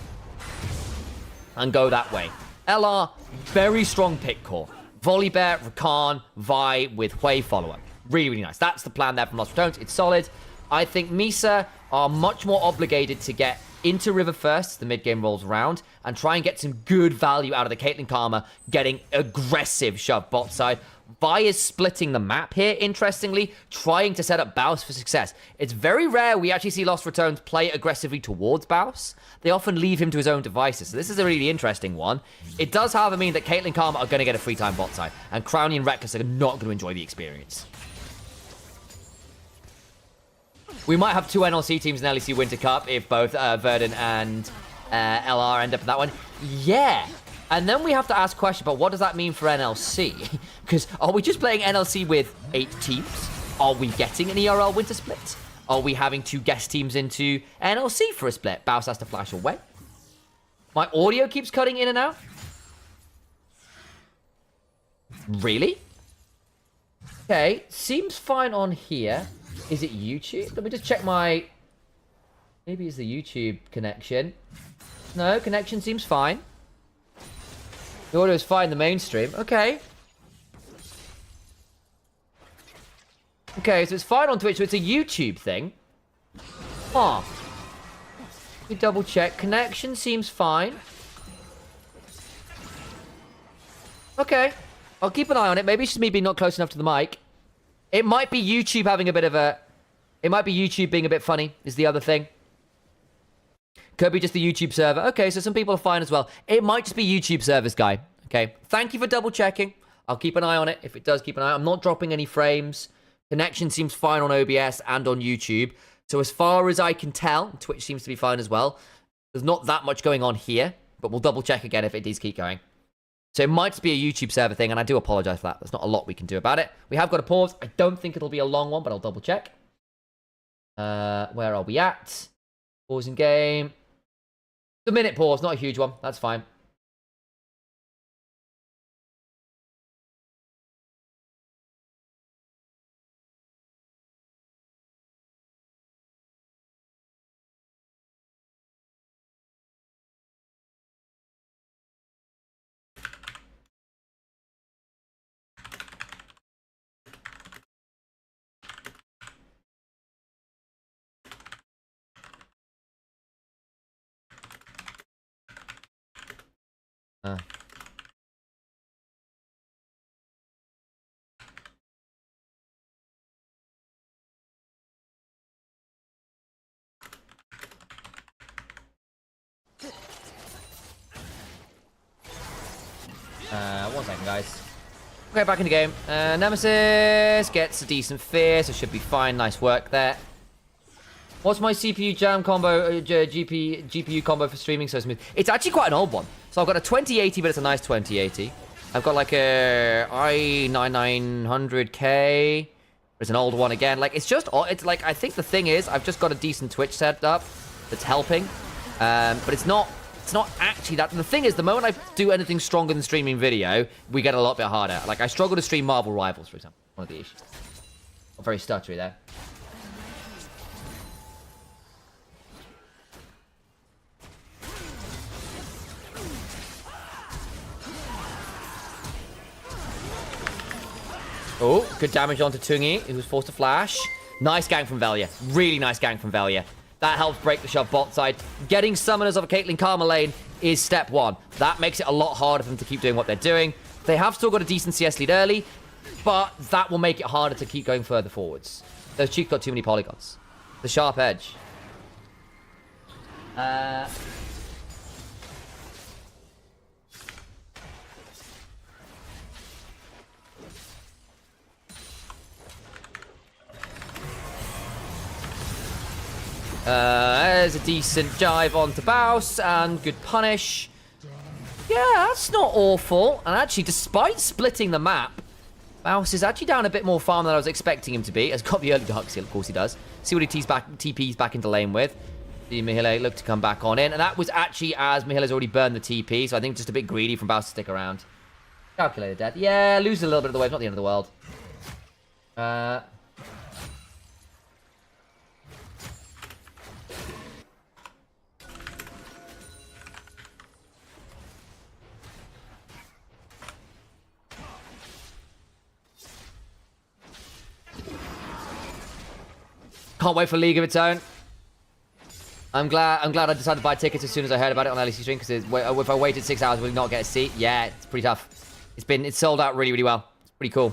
and go that way. LR, very strong pick core. Volibear, Rakan, Vi with Hui follow-up. Really, really nice. That's the plan there from Lost Returns. It's solid. I think MISA are much more obligated to get into river first as the mid-game rolls around and try and get some good value out of the Caitlyn Karma, getting aggressive shove bot side. Vi is splitting the map here, interestingly, trying to set up Baus for success. It's very rare we actually see Lost Returns play aggressively towards Baus. They often leave him to his own devices, so this is a really interesting one. It does, however, mean that Caitlyn Karma are going to get a free time bot side, and Crowny and Reckless are not going to enjoy the experience. We might have two NLC teams in LEC Winter Cup if both Verdant and LR end up in that one. Yeah! And then we have to ask a question about what does that mean for NLC? Because are we just playing NLC with 8 teams? Are we getting an ERL winter split? Are we having 2 guest teams into NLC for a split? Baus has to flash away. My audio keeps cutting in and out. Really? Okay, seems fine on here. Is it YouTube? Let me just check my... Maybe it's the YouTube connection. No, connection seems fine. The audio is fine, the mainstream. Okay. Okay, so it's fine on Twitch, so it's a YouTube thing. Huh. We double check. Connection seems fine. Okay. I'll keep an eye on it. Maybe it's just me being not close enough to the mic. It might be YouTube having a bit of a... It might be YouTube being a bit funny, is the other thing. Could be just the YouTube server. Okay, so some people are fine as well. It might just be YouTube servers, guy. Okay. Thank you for double checking. I'll keep an eye on it. If it does, keep an eye. I'm not dropping any frames. Connection seems fine on OBS and on YouTube. So as far as I can tell, Twitch seems to be fine as well. There's not that much going on here, but we'll double check again if it does keep going. So it might just be a YouTube server thing, and I do apologize for that. There's not a lot we can do about it. We have got a pause. I don't think it'll be a long one, but I'll double check. Where are we at? Pause in game. The minute pause, not a huge one. That's fine. One second, guys. Okay, back in the game. Nemesis gets a decent fear, so should be fine. Nice work there. What's my CPU jam combo, GPU combo for streaming so smooth? It's actually quite an old one. So I've got a 2080, but it's a nice 2080. I've got like a i9900K. It's an old one again. Like, it's just, it's like, I think the thing is, I've just got a decent Twitch setup that's helping. But it's not actually that. And the thing is, the moment I do anything stronger than streaming video, we get a lot bit harder. Like, I struggle to stream Marvel Rivals, for example. One of the issues. I'm very stuttery there. Oh, good damage onto Tungi, who was forced to flash. Nice gang from Velia. Really nice gang from Velia. That helps break the shove bot side. Getting summoners of a Caitlyn Karma lane is step one. That makes it a lot harder for them to keep doing what they're doing. They have still got a decent CS lead early, but that will make it harder to keep going further forwards. Those cheeks got too many polygons. The sharp edge. There's a decent jive onto Baus, and good punish. Yeah, that's not awful. And actually, despite splitting the map, Baus is actually down a bit more farm than I was expecting him to be. Has got the early Dark Seal, of course he does. See what he TPs back into lane with. The Mihile looked to come back on in, and that was actually as Mihile's already burned the TP, so I think just a bit greedy from Baus to stick around. Calculated death. Yeah, lose a little bit of the wave, not the end of the world. Can't wait for League of its own. I'm glad I decided to buy tickets as soon as I heard about it on LEC stream, because if I waited 6 hours, would not get a seat. Yeah, it's pretty tough. It's sold out really, really well. It's pretty cool.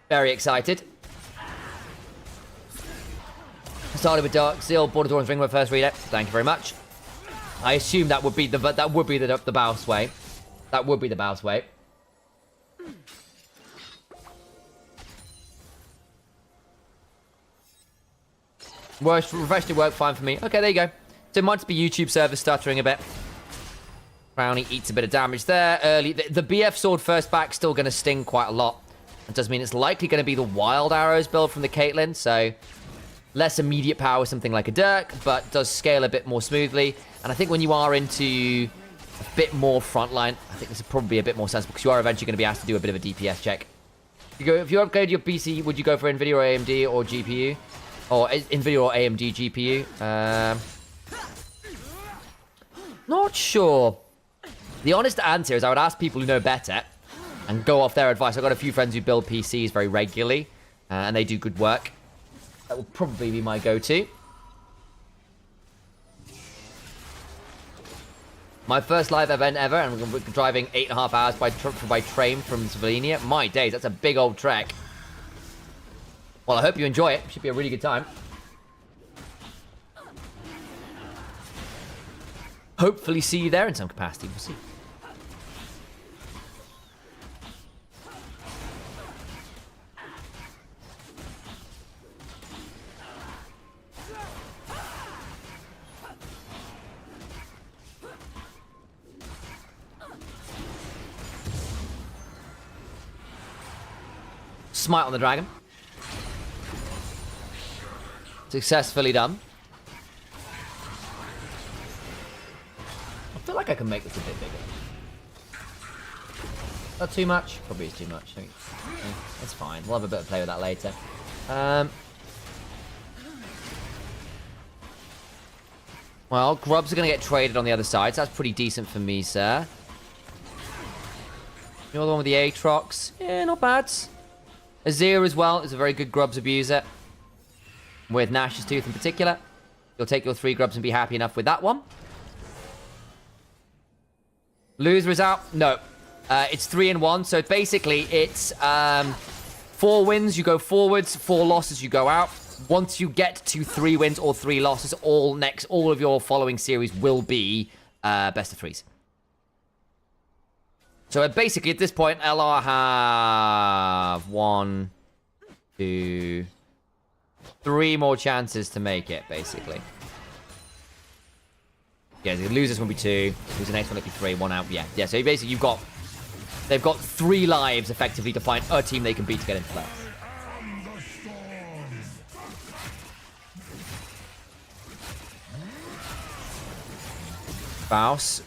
Very excited. Started with Dark Seal, Border Dawn's Ring, my first reader. Thank you very much. I assume that would be the Baus way. That would be the Baus way. Refreshed, it worked fine for me. Okay, there you go. So it might just be YouTube server stuttering a bit. Brownie eats a bit of damage there. Early, the BF sword first back still going to sting quite a lot. It does mean it's likely going to be the Wild Arrows build from the Caitlyn, so less immediate power, something like a Dirk, but does scale a bit more smoothly. And I think when you are into a bit more frontline, I think this is probably a bit more sensible, because you are eventually going to be asked to do a bit of a DPS check. If you upgrade your PC, would you go for NVIDIA or AMD or GPU? Or NVIDIA or AMD GPU? Not sure. The honest answer is I would ask people who know better and go off their advice. I've got a few friends who build PCs very regularly, and they do good work. That will probably be my go-to. My first live event ever, and we're driving 8.5 hours by train from Slovenia. My days, that's a big old trek. Well, I hope you enjoy it. Should be a really good time. Hopefully see you there in some capacity. We'll see. Smite on the dragon. Successfully done. I feel like I can make this a bit bigger. Not too much? Probably is too much. That's fine. We'll have a bit of play with that later. Well, grubs are going to get traded on the other side, so that's pretty decent for MISA. You're the one with the Aatrox. Yeah, not bad. Azir as well is a very good grubs abuser. With Nash's Tooth in particular. You'll take your 3 grubs and be happy enough with that one. Loser is out? No. It's 3 and 1. So basically, it's 4 wins, you go forwards. 4 losses, you go out. Once you get to 3 wins or 3 losses, all of your following series will be best of 3s. So basically, at this point, LR have 1, 2, 3 more chances to make it, basically. Yeah, the losers will be 2. Who's the next one? It'll be 3. 1 out. Yeah. So basically, they've got 3 lives effectively to find a team they can beat to get into playoffs. Faust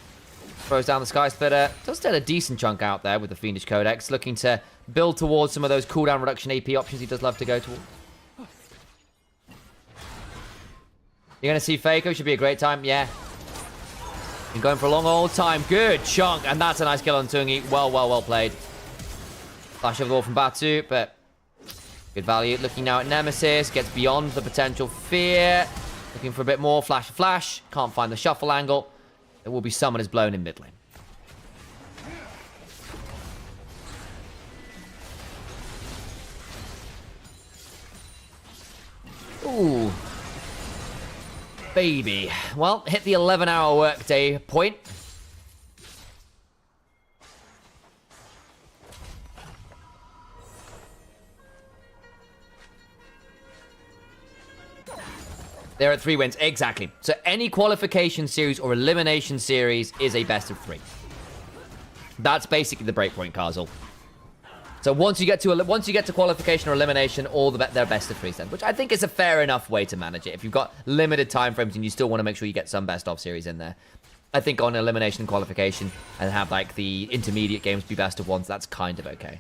throws down the Sky Splitter. Does get a decent chunk out there with the Fiendish Codex. Looking to build towards some of those cooldown reduction AP options he does love to go toward. You're going to see Faco. Should be a great time. Yeah. Been going for a long old time. Good chunk. And that's a nice kill on Tungi. Well played. Flash of the wall from Batu, but good value. Looking now at Nemesis. Gets beyond the potential fear. Looking for a bit more. Flash. Can't find the shuffle angle. It will be summoners blown in mid lane. Ooh. Baby. Well, hit the 11-hour workday point. They're at 3 wins. Exactly. So any qualification series or elimination series is a best of 3. That's basically the breakpoint, Karzul. So once you get to qualification or elimination, they're best of 3s then, which I think is a fair enough way to manage it. If you've got limited time frames and you still want to make sure you get some best of series in there, I think on elimination and qualification and have like the intermediate games be best of 1s, that's kind of okay.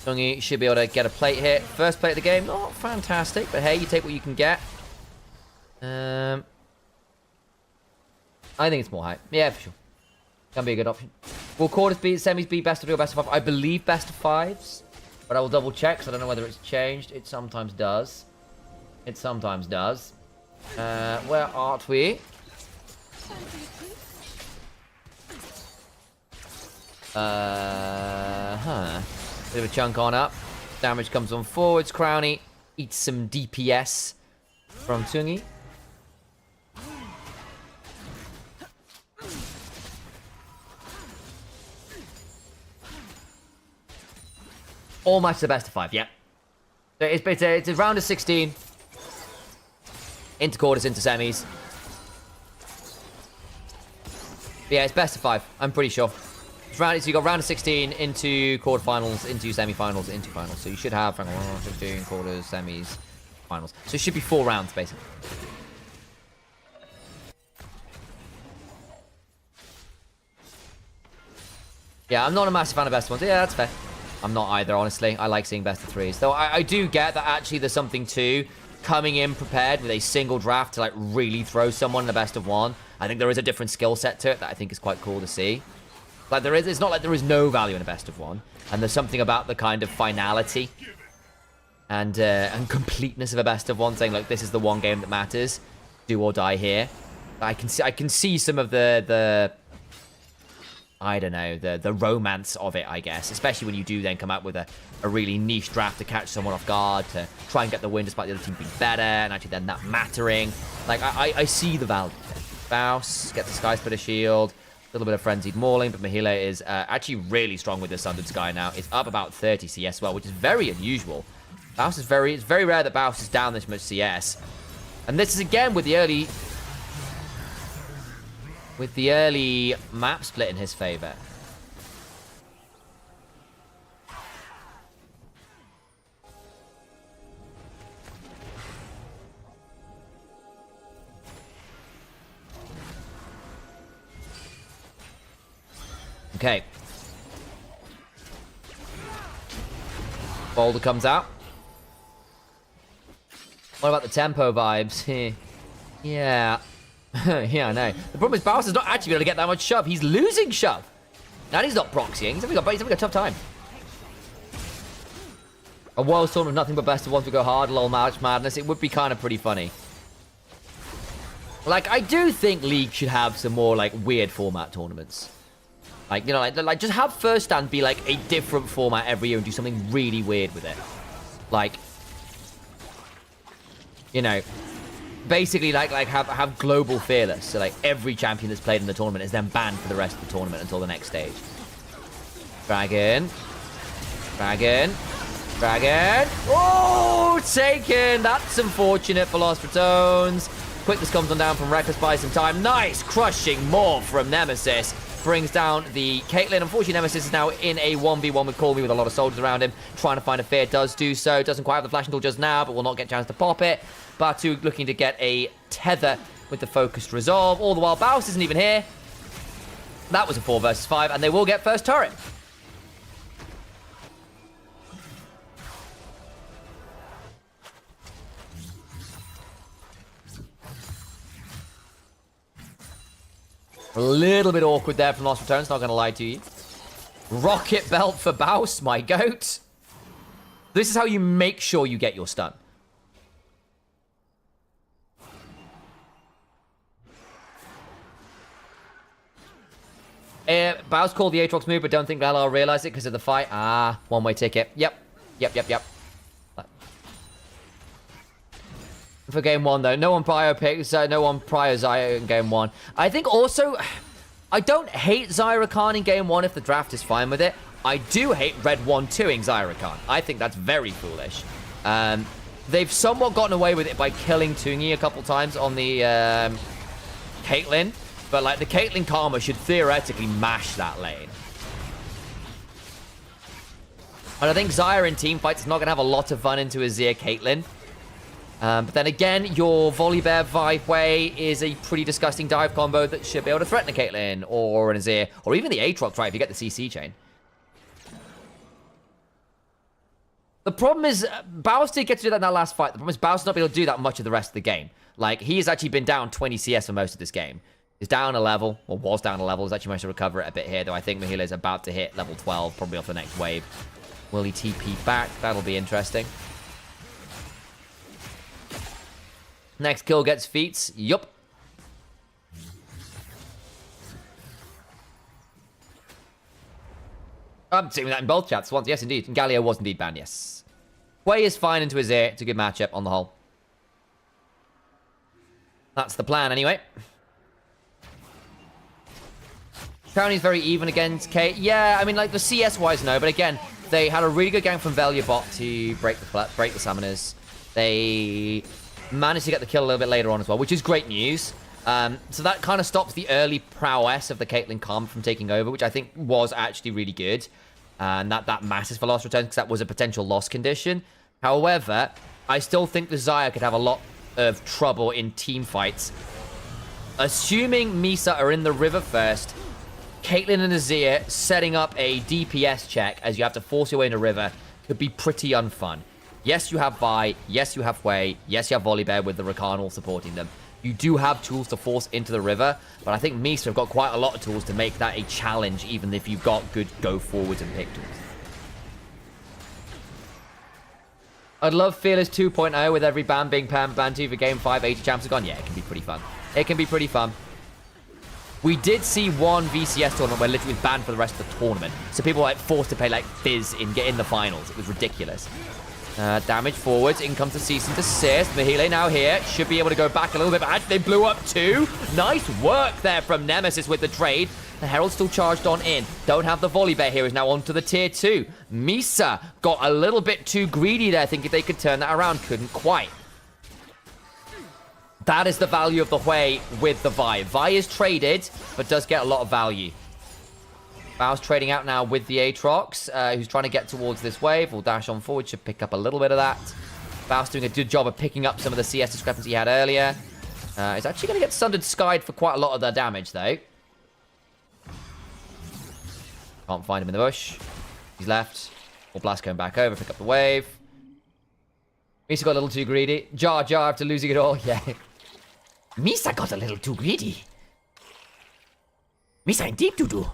Tungi should be able to get a plate here. First plate of the game, not fantastic, but hey, you take what you can get. I think it's more hype. Yeah, for sure. Can be a good option. Will quarters be, semis be best of 3 or best of 5? I believe best of 5s, but I will double check because I don't know whether it's changed. It sometimes does. Where are we? Bit of a chunk on up. Damage comes on forwards. Crowny eats some DPS from Tungi. All match the best of 5, yeah. So it's a round of 16. Into quarters, into semis. But yeah, it's best of 5. I'm pretty sure. So you got round of 16 into quarterfinals, into semi-finals, into finals. So you should have 16 quarters, semis, finals. So it should be 4 rounds, basically. Yeah, I'm not a massive fan of best of 1s. Yeah, that's fair. I'm not either, honestly. I like seeing best of 3s. Though I do get that actually there's something to coming in prepared with a single draft to like really throw someone in the best of 1. I think there is a different skill set to it that I think is quite cool to see. Like it's not like there is no value in a best of 1. And there's something about the kind of finality and completeness of a best of one, saying, look, this is the one game that matters. Do or die here. I can see some of the I don't know, the romance of it, I guess. Especially when you do then come out with a really niche draft to catch someone off guard, to try and get the win despite the other team being better, and actually then that mattering. Like, I see the value. Baus gets the Sky Splitter shield. A little bit of Frenzied Mauling, but Mahila is actually really strong with the Sundered Sky now. It's up about 30 CS as well, which is very unusual. Baus is it's very rare that Baus is down this much CS. And this is again with the early map split in his favor. Okay. Boulder comes out. What about the tempo vibes? Yeah. Yeah, I know. The problem is Baus is not actually going to get that much shove. He's losing shove. And he's not proxying. He's having a tough time. A world tournament of nothing but best of ones would go hard, lol, March Madness. It would be kind of pretty funny. Like, I do think League should have some more, like, weird format tournaments. Like, you know, like just have First Stand be, like, a different format every year and do something really weird with it. Like, you know, basically, like have global fearless. So, like, every champion that's played in the tournament is then banned for the rest of the tournament until the next stage. Dragon. Dragon. Dragon. Oh, taken. That's unfortunate for Lost Retones. Quickness comes on down from Reckless by some time. Nice crushing morph from Nemesis. Brings down the Caitlyn. Unfortunately, Nemesis is now in a 1v1 with Call Me with a lot of soldiers around him. Trying to find a fear. Does do so. Doesn't quite have the flash until just now, but will not get a chance to pop it. Batu looking to get a tether with the focused resolve. All the while, Baus isn't even here. That was a 4 versus 5, and they will get first turret. A little bit awkward there from Lost Returns, not going to lie to you. Rocket belt for Baus, my goat. This is how you make sure you get your stun. Baus called the Aatrox move, but don't think LR realized it because of the fight. Ah, one-way ticket. Yep. For game one, though. No one prior picks, no one prior Zyra in game one. I think also, I don't hate Zyra Khan in game one if the draft is fine with it. I do hate Red 1-2ing Zyra Khan. I think that's very foolish. They've somewhat gotten away with it by killing Tungi a couple times on the Caitlyn. But, like, the Caitlyn Karma should theoretically mash that lane. And I think Zyra in teamfights is not going to have a lot of fun into Azir Caitlyn. But then again, your Volibear Vibe Way is a pretty disgusting dive combo that should be able to threaten a Caitlyn or an Azir, or even the Aatrox, right, if you get the CC chain. The problem is, Baus did get to do that in that last fight. The problem is Baus not be able to do that much of the rest of the game. Like, he's actually been down 20 CS for most of this game. He's down a level, or was down a level. He's actually managed to recover it a bit here, though I think Mahila is about to hit level 12, probably off the next wave. Will he TP back? That'll be interesting. Next kill gets feats. Yup. I'm seeing that in both chats once. Yes, indeed. And Galio was indeed banned, yes. Quay is fine into his ear. It's a good matchup on the whole. That's the plan, anyway. County's very even against Kate. Yeah, I mean, like, the CS-wise, no. But again, they had a really good gang from Velia bot to break the summoners. They managed to get the kill a little bit later on as well, which is great news. So that kind of stops the early prowess of the Caitlyn Karma from taking over, which I think was actually really good. And that matters for Lost Returns because that was a potential loss condition. However, I still think the Xayah could have a lot of trouble in team fights. Assuming MISA are in the river first, Caitlyn and Azir setting up a DPS check as you have to force your way in a river could be pretty unfun. Yes, you have Vi. Yes, you have Wei. Yes, you have Volibear with the Rakan all supporting them. You do have tools to force into the river, but I think MISA have got quite a lot of tools to make that a challenge, even if you've got good go-forwards and pick tools. I'd love Fearless 2.0 with every ban being banned to for Game 5, 80 champs are gone. Yeah, it can be pretty fun. It can be pretty fun. We did see one VCS tournament where literally was banned for the rest of the tournament. So people were like forced to play like Fizz in the finals. It was ridiculous. Damage forwards. In comes the cease and desist. Mahile now here. Should be able to go back a little bit. But actually they blew up too. Nice work there from Nemesis with the trade. The Herald still charged on in. Don't have the volley bear here. Is now on to the tier 2. MISA got a little bit too greedy there, thinking they could turn that around. Couldn't quite. That is the value of the Hui with the Vi. Vi is traded, but does get a lot of value. Bao's trading out now with the Aatrox, who's trying to get towards this wave. Will dash on forward, should pick up a little bit of that. Bao's doing a good job of picking up some of the CS discrepancy he had earlier. He's actually going to get Sundered Skied for quite a lot of the damage, though. Can't find him in the bush. He's left. Or Blast going back over, pick up the wave. Misa got a little too greedy. Jar after losing it all. Yeah. Misa got a little too greedy. Misa in deep doo-doo.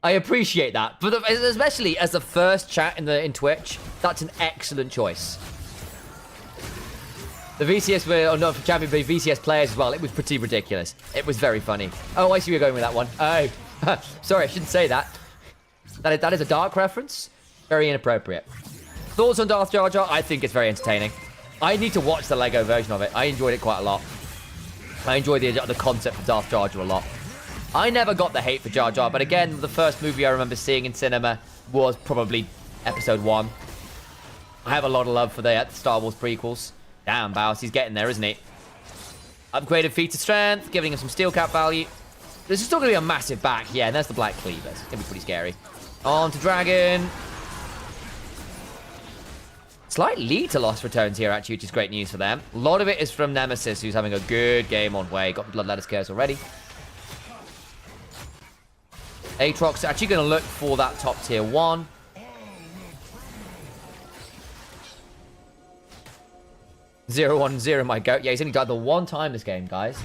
I appreciate that. But especially as the first chat in Twitch, that's an excellent choice. The VCS were, not for champion, but VCS players as well. It was pretty ridiculous. It was very funny. Oh, I see where you're going with that one. Oh. Sorry, I shouldn't say that. That is a dark reference. Very inappropriate. Thoughts on Darth Jar Jar? I think it's very entertaining. I need to watch the Lego version of it. I enjoyed it quite a lot. I enjoyed the concept of Darth Jar Jar a lot. I never got the hate for Jar Jar, but again, the first movie I remember seeing in cinema was probably Episode 1. I have a lot of love for the Star Wars prequels. Damn, Baus, he's getting there, isn't he? Upgraded feat of strength, giving him some steel cap value. This is still going to be a massive back. Yeah, and there's the Black Cleavers. It's going to be pretty scary. On to Dragon. Slight lead to lost returns here, actually, which is great news for them. A lot of it is from Nemesis, who's having a good game on Way. Got Bloodletter's Curse already. Aatrox actually going to look for that top tier 1. Zero, 1-0, my goat. Yeah, he's only died the one time this game, guys.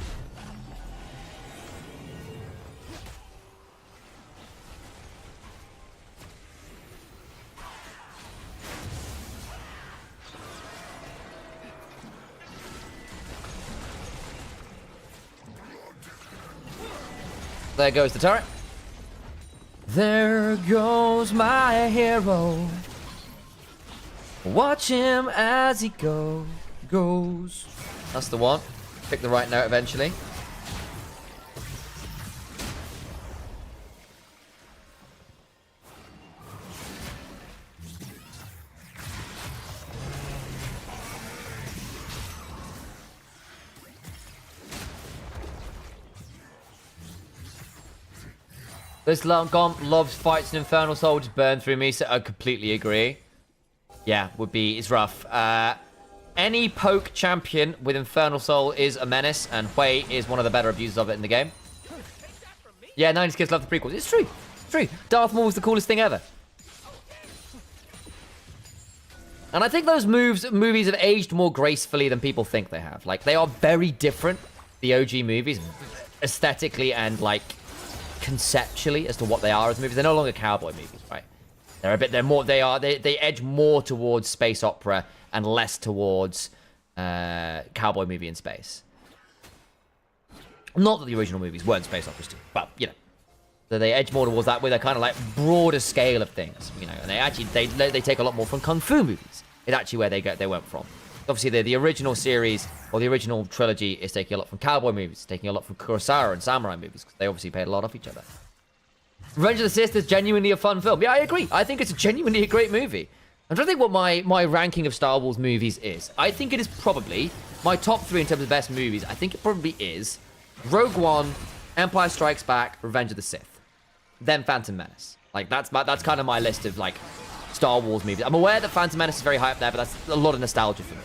There goes the turret. There goes my hero. Watch him as he goes. That's the one. Pick the right note eventually. This Gomp loves fights and Infernal Soul, just burn through me, so I completely agree. Yeah, it's rough. Any poke champion with Infernal Soul is a menace, and Hui is one of the better abusers of it in the game. Yeah, 90s kids love the prequels. It's true. It's true. Darth Maul was the coolest thing ever. And I think those movies have aged more gracefully than people think they have. Like, they are very different, the OG movies, aesthetically and, like, conceptually as to what they are as movies. They're no longer cowboy movies, right? They edge more towards space opera and less towards cowboy movie in space. Not that the original movies weren't space operas too, but you know, so they edge more towards that with a kind of like broader scale of things, you know. And they take a lot more from kung fu movies. It's actually where they went from. Obviously, the original series or the original trilogy is taking a lot from cowboy movies, taking a lot from Kurosawa and samurai movies because they obviously paid a lot off each other. Revenge of the Sith is genuinely a fun film. Yeah, I agree. I think it's genuinely a great movie. I'm trying to think what my ranking of Star Wars movies is. I think it is probably my top 3 in terms of best movies. I think it probably is Rogue One, Empire Strikes Back, Revenge of the Sith, then Phantom Menace. Like that's kind of my list of like Star Wars movies. I'm aware that Phantom Menace is very high up there, but that's a lot of nostalgia for me.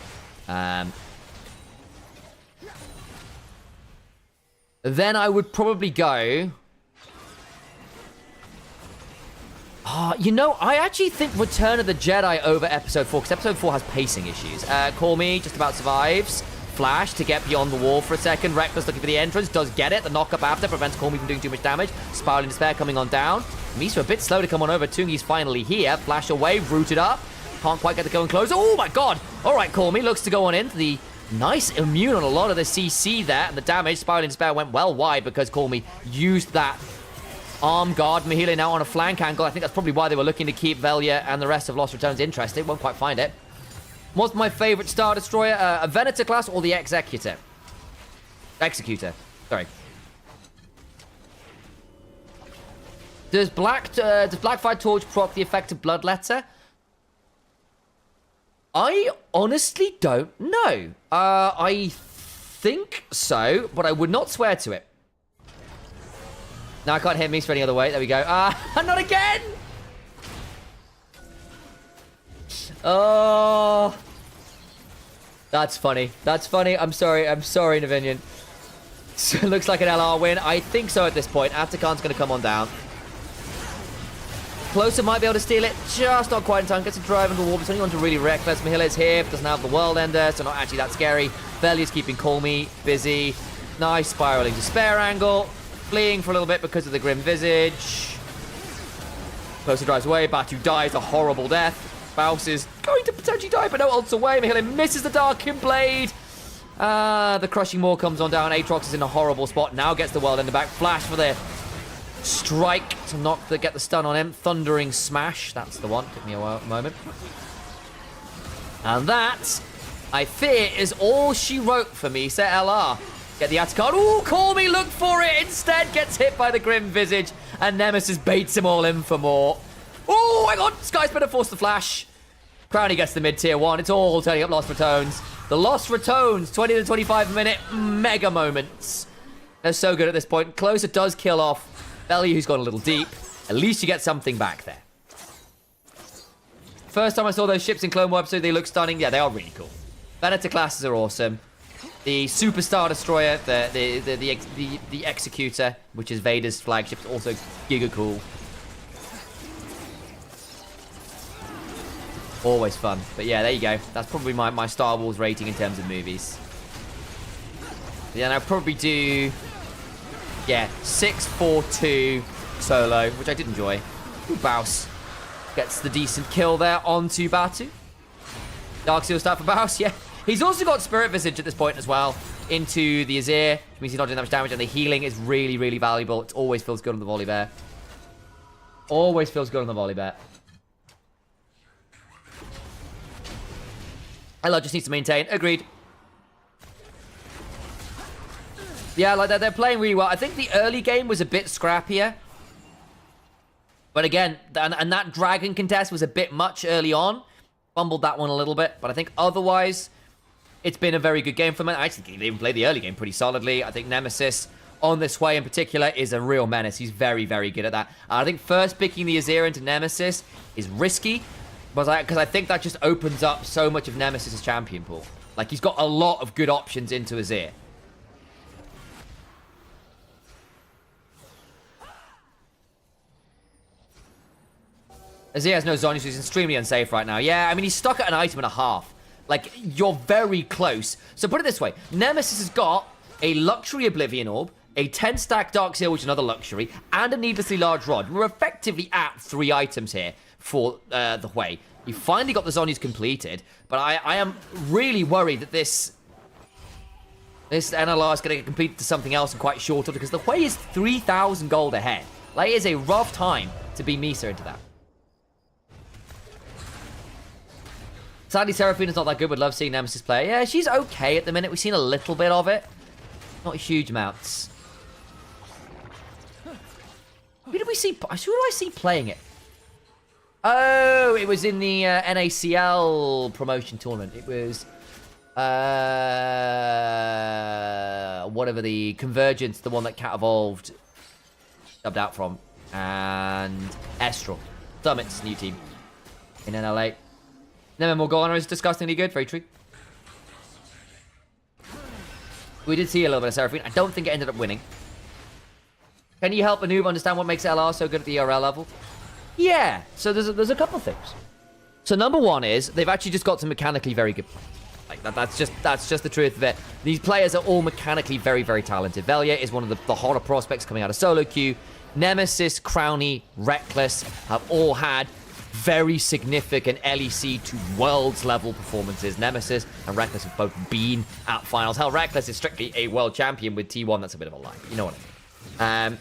Then I would probably go. You know, I actually think Return of the Jedi over Episode 4, because Episode 4 has pacing issues. Call Me just about survives. Flash to get beyond the wall for a second. Reckless looking for the entrance, does get it. The knock-up after prevents Call Me from doing too much damage. Spiraling Despair coming on down. Misa a bit slow to come on over. Tungi's finally here. Flash away, rooted up. Can't quite get the kill and close. Oh my god! Alright, Call Me looks to go on in. The nice immune on a lot of the CC there. And the damage, Spiraling Despair went well wide because Call Me used that arm guard. Mihile now on a flank angle. I think that's probably why they were looking to keep Velia and the rest of Lost Returns interested. Won't quite find it. What's my favorite Star Destroyer? A Venator class or the Executor? Executor. Sorry. Does Blackfire Torch proc the effect of Bloodletter? I honestly don't know. I think so, but I would not swear to it. No, I can't hit Misa any other way. There we go. Not again! Oh. That's funny. That's funny. I'm sorry. I'm sorry, Navinian. So it looks like an LR win. I think so at this point. Atakan's going to come on down. Closer might be able to steal it. Just not quite in time. Gets a drive into the warp. It's only one to really reckless. Mihile's here. Doesn't have the World Ender, so not actually that scary. Velia's keeping Call Me busy. Nice spiraling despair angle. Fleeing for a little bit because of the Grim Visage. Closer drives away. Batu dies a horrible death. Baus is going to potentially die, but no ults away. Mihile misses the Darkin Blade. The Crushing Maw comes on down. Aatrox is in a horrible spot. Now gets the World Ender back. Flash for the strike to get the stun on him. Thundering Smash. That's the one. Took me a moment. And that, I fear, is all she wrote for me. Set LR. Get the Atakan. Ooh, Call Me, look for it. Instead, gets hit by the Grim Visage. And Nemesis baits him all in for more. Oh, my god. Skyspinner forced the flash. Crowny gets the mid-tier 1. It's all turning up Lost Retones. The Lost Retones, 20 to 25 minute mega moments. They're so good at this point. Closer does kill off Velia, who's gone a little deep. At least you get something back there. First time I saw those ships in Clone War episode, they look stunning. Yeah, they are really cool. Venator classes are awesome. The Superstar Destroyer, the Executor, which is Vader's flagship, is also giga cool. Always fun. But yeah, there you go. That's probably my Star Wars rating in terms of movies. Yeah, and I'll probably do... yeah, 6-4-2 solo, which I did enjoy. Ooh, Baus gets the decent kill there onto Batu. Dark Seal start for Baus, yeah. He's also got Spirit Visage at this point as well into the Azir, which means he's not doing that much damage, and the healing is really, really valuable. It always feels good on the Volley Bear. Always feels good on the Volley Bear. Elo just needs to maintain. Agreed. Yeah, like they're playing really well. I think the early game was a bit scrappier. But again, and that Dragon contest was a bit much early on. Fumbled that one a little bit. But I think otherwise, it's been a very good game for them. I actually think they even played the early game pretty solidly. I think Nemesis, on this way in particular, is a real menace. He's very, very good at that. I think first picking the Azir into Nemesis is risky. Because I think that just opens up so much of Nemesis' champion pool. Like, he's got a lot of good options into Azir. Azir has no Zhonya's, so he's extremely unsafe right now. Yeah, I mean, he's stuck at an item and a half. Like, you're very close. So put it this way. Nemesis has got a luxury Oblivion Orb, a 10-stack Dark Seal, which is another luxury, and a needlessly large rod. We're effectively at 3 items here for the Hui. He finally got the Zhonya's completed, but I am really worried that this NLR is going to get completed to something else in quite short order, because the Hui is 3,000 gold ahead. Like, it is a rough time to be MISA into that. Sadly, Seraphina's not that good. Would love seeing Nemesis play. Yeah, she's okay at the minute. We've seen a little bit of it. Not huge amounts. Who did we see? Who do I see playing it? Oh, it was in the NACL promotion tournament. It was whatever the Convergence, the one that Cat Evolved dubbed out from, and Estral. Summit's new team in NLA. Never Morgana is disgustingly good. Very true. We did see a little bit of Seraphine. I don't think it ended up winning. Can you help a noob understand what makes LR so good at the ERL level? Yeah. So there's a couple things. So number one is they've actually just got some mechanically very good players. Like that's just the truth of it. These players are all mechanically very, very talented. Velia is one of the hotter prospects coming out of solo queue. Nemesis, Crowny, Reckless have all had very significant LEC to worlds level performances. Nemesis and Reckless have both been at finals. Hell, Reckless is strictly a world champion with T1. That's a bit of a lie. You know what I mean?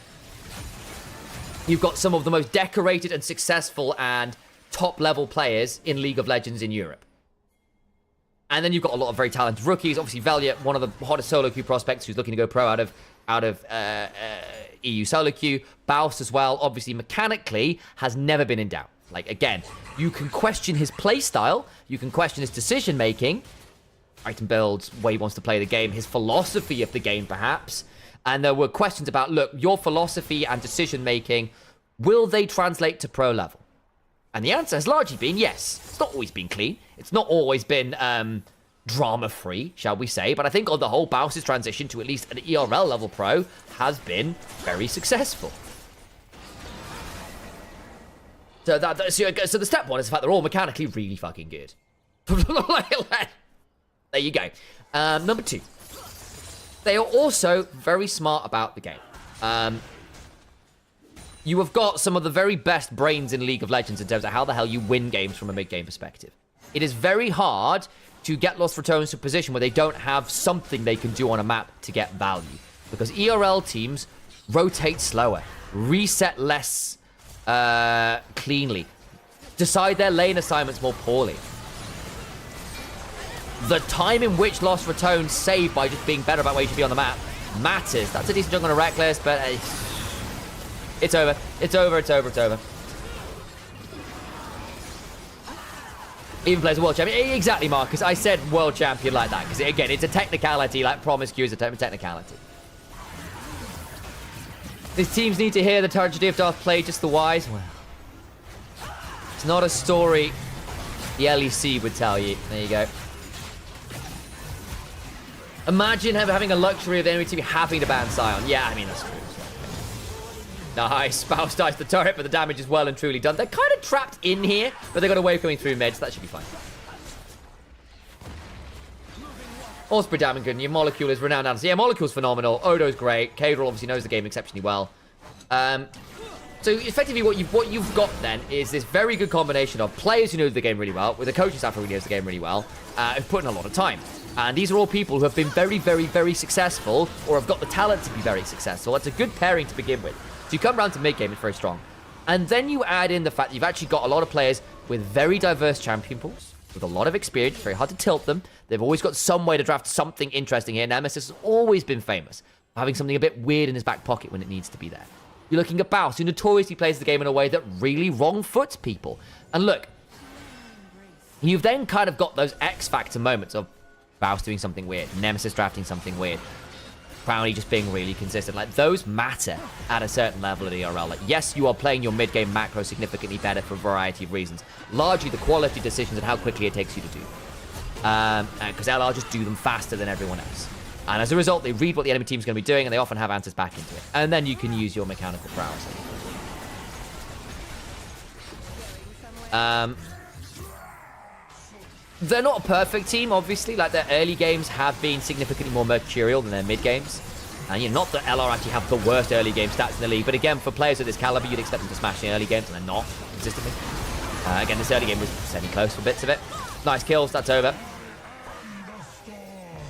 You've got some of the most decorated and successful and top level players in League of Legends in Europe. And then you've got a lot of very talented rookies. Obviously, Valiant, one of the hottest solo queue prospects who's looking to go pro out of EU solo queue. Baus as well, obviously mechanically, has never been in doubt. Like, again, you can question his play style. You can question his decision making. Item builds, way he wants to play the game. His philosophy of the game, perhaps. And there were questions about, look, your philosophy and decision making, will they translate to pro level? And the answer has largely been yes. It's not always been clean. It's not always been drama-free, shall we say. But I think on the whole, Baus's transition to at least an ERL level pro has been very successful. So the step one is the fact they're all mechanically really fucking good. There you go. Number 2. They are also very smart about the game. You have got some of the very best brains in League of Legends in terms of how the hell you win games from a mid-game perspective. It is very hard to get Lost Returns to a position where they don't have something they can do on a map to get value. Because ERL teams rotate slower, reset less cleanly, decide their lane assignments more poorly. The time in which Lost Returns save by just being better about where you should be on the map matters. That's a decent jump on a Reckless, but it's over. It's over, it's over, it's over. Even plays a world champion. Exactly, Marcus. I said world champion like that, because again, it's a technicality, like Promiscue is a technicality. These teams need to hear the tragedy of Darth play just the wise. Well, it's not a story the LEC would tell you. There you go. Imagine having a luxury of the enemy team having to ban Sion. Yeah, I mean, that's true. Nice. Baus dies the turret, but the damage is well and truly done. They're kind of trapped in here, but they got a wave coming through mid, so that should be fine. Osprey damage good. Your Molecule is renowned now. So yeah, Molecule's phenomenal. Odo's great. Kadral obviously knows the game exceptionally well. So effectively what you've got then is this very good combination of players who know the game really well, with a coaching staff who really knows the game really well, who've put in a lot of time. And these are all people who have been very, very, very successful, or have got the talent to be very successful. That's a good pairing to begin with. So you come around to mid-game, it's very strong. And then you add in the fact that you've actually got a lot of players with very diverse champion pools, with a lot of experience, very hard to tilt them. They've always got some way to draft something interesting here. Nemesis has always been famous for having something a bit weird in his back pocket when it needs to be there. You're looking at Baus, who notoriously plays the game in a way that really wrong-foots people. And look, you've then kind of got those X-Factor moments of Baus doing something weird, Nemesis drafting something weird, Brownie just being really consistent. Like, those matter at a certain level at ERL. Like, yes, you are playing your mid-game macro significantly better for a variety of reasons. Largely the quality decisions and how quickly it takes you to do. Because LR just do them faster than everyone else. And as a result, they read what the enemy team's going to be doing, and they often have answers back into it. And then you can use your mechanical prowess. They're not a perfect team, obviously. Like, their early games have been significantly more mercurial than their mid games. And you know, not that LR actually have the worst early game stats in the league, but again, for players of this caliber, you'd expect them to smash in early games, and they're not consistently. Again, this early game was semi-close for bits of it. Nice kills, that's over.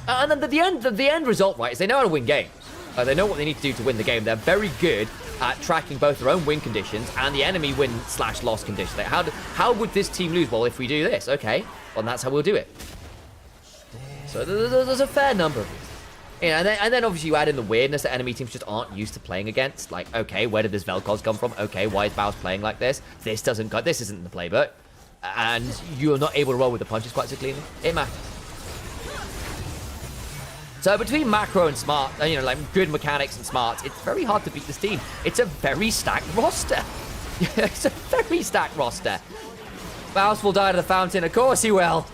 And then the end result, right, is they know how to win games. They know what they need to do to win the game. They're very good at tracking both their own win conditions and the enemy win/loss conditions. Like, how would this team lose? Well, if we do this, okay, well, that's how we'll do it. So there's a fair number of these. Yeah, and then obviously you add in the weirdness that enemy teams just aren't used to playing against. Like, okay, where did this Vel'Koz come from? Okay, why is Baus playing like this? This isn't in the playbook. And you're not able to roll with the punches quite so cleanly. It matters. So between macro and smart, you know, like good mechanics and smarts, it's very hard to beat this team. It's a very stacked roster. It's a very stacked roster. Baus will die to the fountain. Of course he will.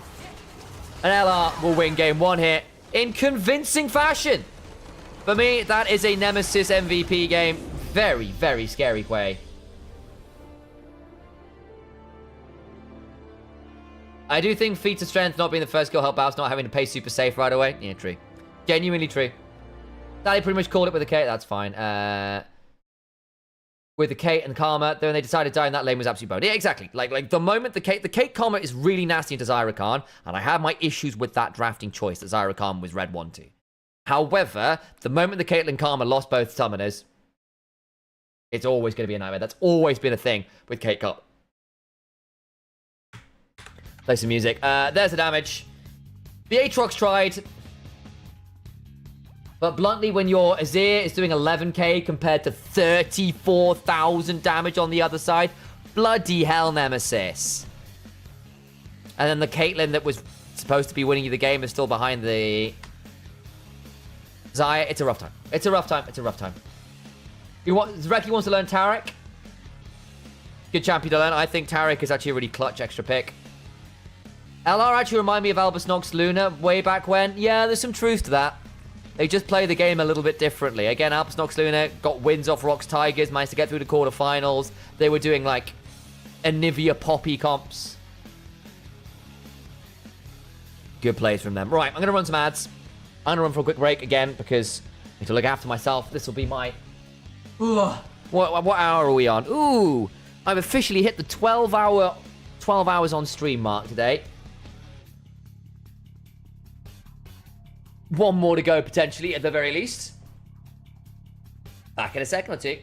And LR will win game 1 here in convincing fashion. For me, that is a Nemesis MVP game. Very, very scary way. I do think feats of strength not being the first kill help Baus not having to pay super safe right away. Yeah, true. Genuinely true. Daddy pretty much called it with a K. That's fine. with the Kate and Karma, then they decided to die in that lane was absolutely boned. Yeah, exactly. Like the moment the Kate Karma is really nasty into Zyra Khan, and I have my issues with that drafting choice that Zyra Khan was red 1-2. However, the moment the Caitlyn Karma lost both summoners, it's always going to be a nightmare. That's always been a thing with Kate Karma. Play some music. There's the damage. The Aatrox tried. But bluntly, when your Azir is doing 11k compared to 34,000 damage on the other side, bloody hell, Nemesis. And then the Caitlyn that was supposed to be winning you the game is still behind the Xayah. It's a rough time. It's a rough time. It's a rough time. Zreki wants to learn Taric. Good champion to learn. I think Taric is actually a really clutch extra pick. LR actually remind me of Albus Nox Luna way back when. Yeah, there's some truth to that. They just play the game a little bit differently. Again, Albus Nox Luna got wins off Rocks Tigers, managed to get through the quarterfinals. They were doing like Anivia Poppy comps. Good plays from them. Right, I'm going to run some ads. I'm going to run for a quick break again because I need to look after myself. This will be my... What hour are we on? Ooh, I've officially hit the 12 hours on stream mark today. One more to go, potentially, at the very least. Back in a second or two.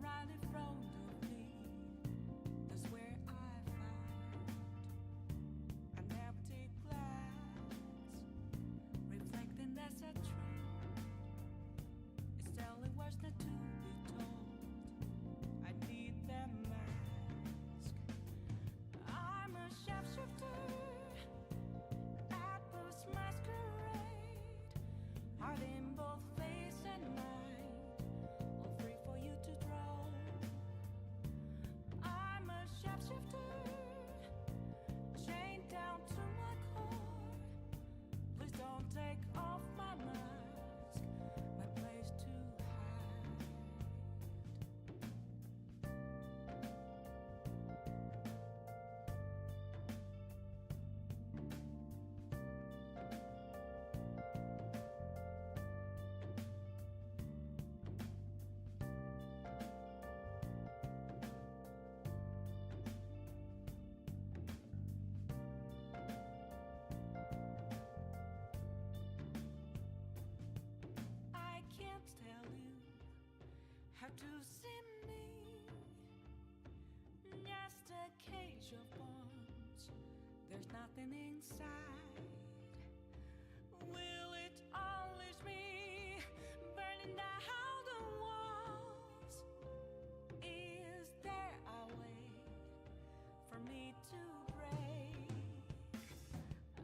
right in front of me. That's where I found an empty glass, reflecting that's a truth. It's telling words not to be told. I need that mask. I'm a shapeshifter at this masquerade, hiding both face and mind, all free for you to draw. I'm a shapeshifter, chained down to my core. Please don't take off my mask, my place to hide. I can't tell you how to see me. Just a cage of bones. There's nothing inside. Will it unleash me, burning down the walls? Is there a way for me to break?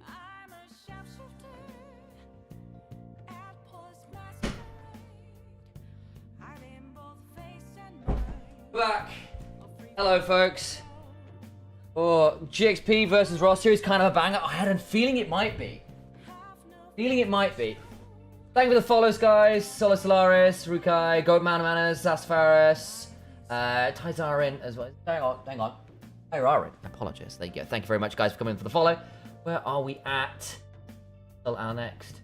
I'm a shapeshifter at post masquerade, hiding both face and mind. Back. Hello, folks. Oh, GXP versus Raw series, kind of a banger. I had a feeling it might be. Thank you for the follows, guys. Solo Solaris, Rukai, Goat Man Manas, Zasfaris, Tyzarin as well. Hang on. Tyzarin. Apologies. There you go. Thank you very much, guys, for coming in for the follow. Where are we at? Till our next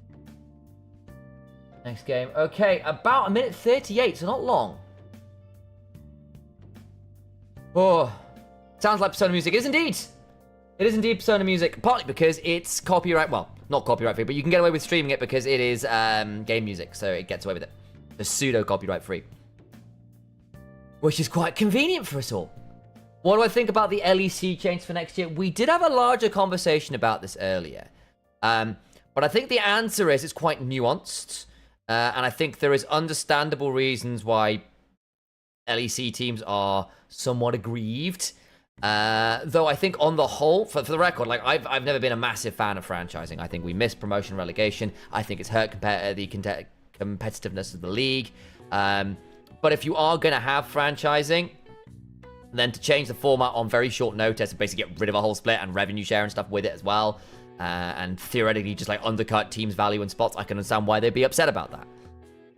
game. Okay, about 1:38, so not long. Oh, sounds like Persona music. It is indeed. It is indeed Persona music, partly because it's copyright. Well, not copyright free, but you can get away with streaming it because it is game music, so it gets away with it. It's pseudo copyright free, which is quite convenient for us all. What do I think about the LEC change for next year? We did have a larger conversation about this earlier, but I think the answer is it's quite nuanced, and I think there is understandable reasons why LEC teams are somewhat aggrieved. Though I think on the whole, for the record, like I've never been a massive fan of franchising. I think we miss promotion relegation. I think it's hurt the competitiveness of the league. But if you are going to have franchising, then to change the format on very short notice and basically get rid of a whole split and revenue share and stuff with it as well, and theoretically just like undercut teams' value in spots, I can understand why they'd be upset about that.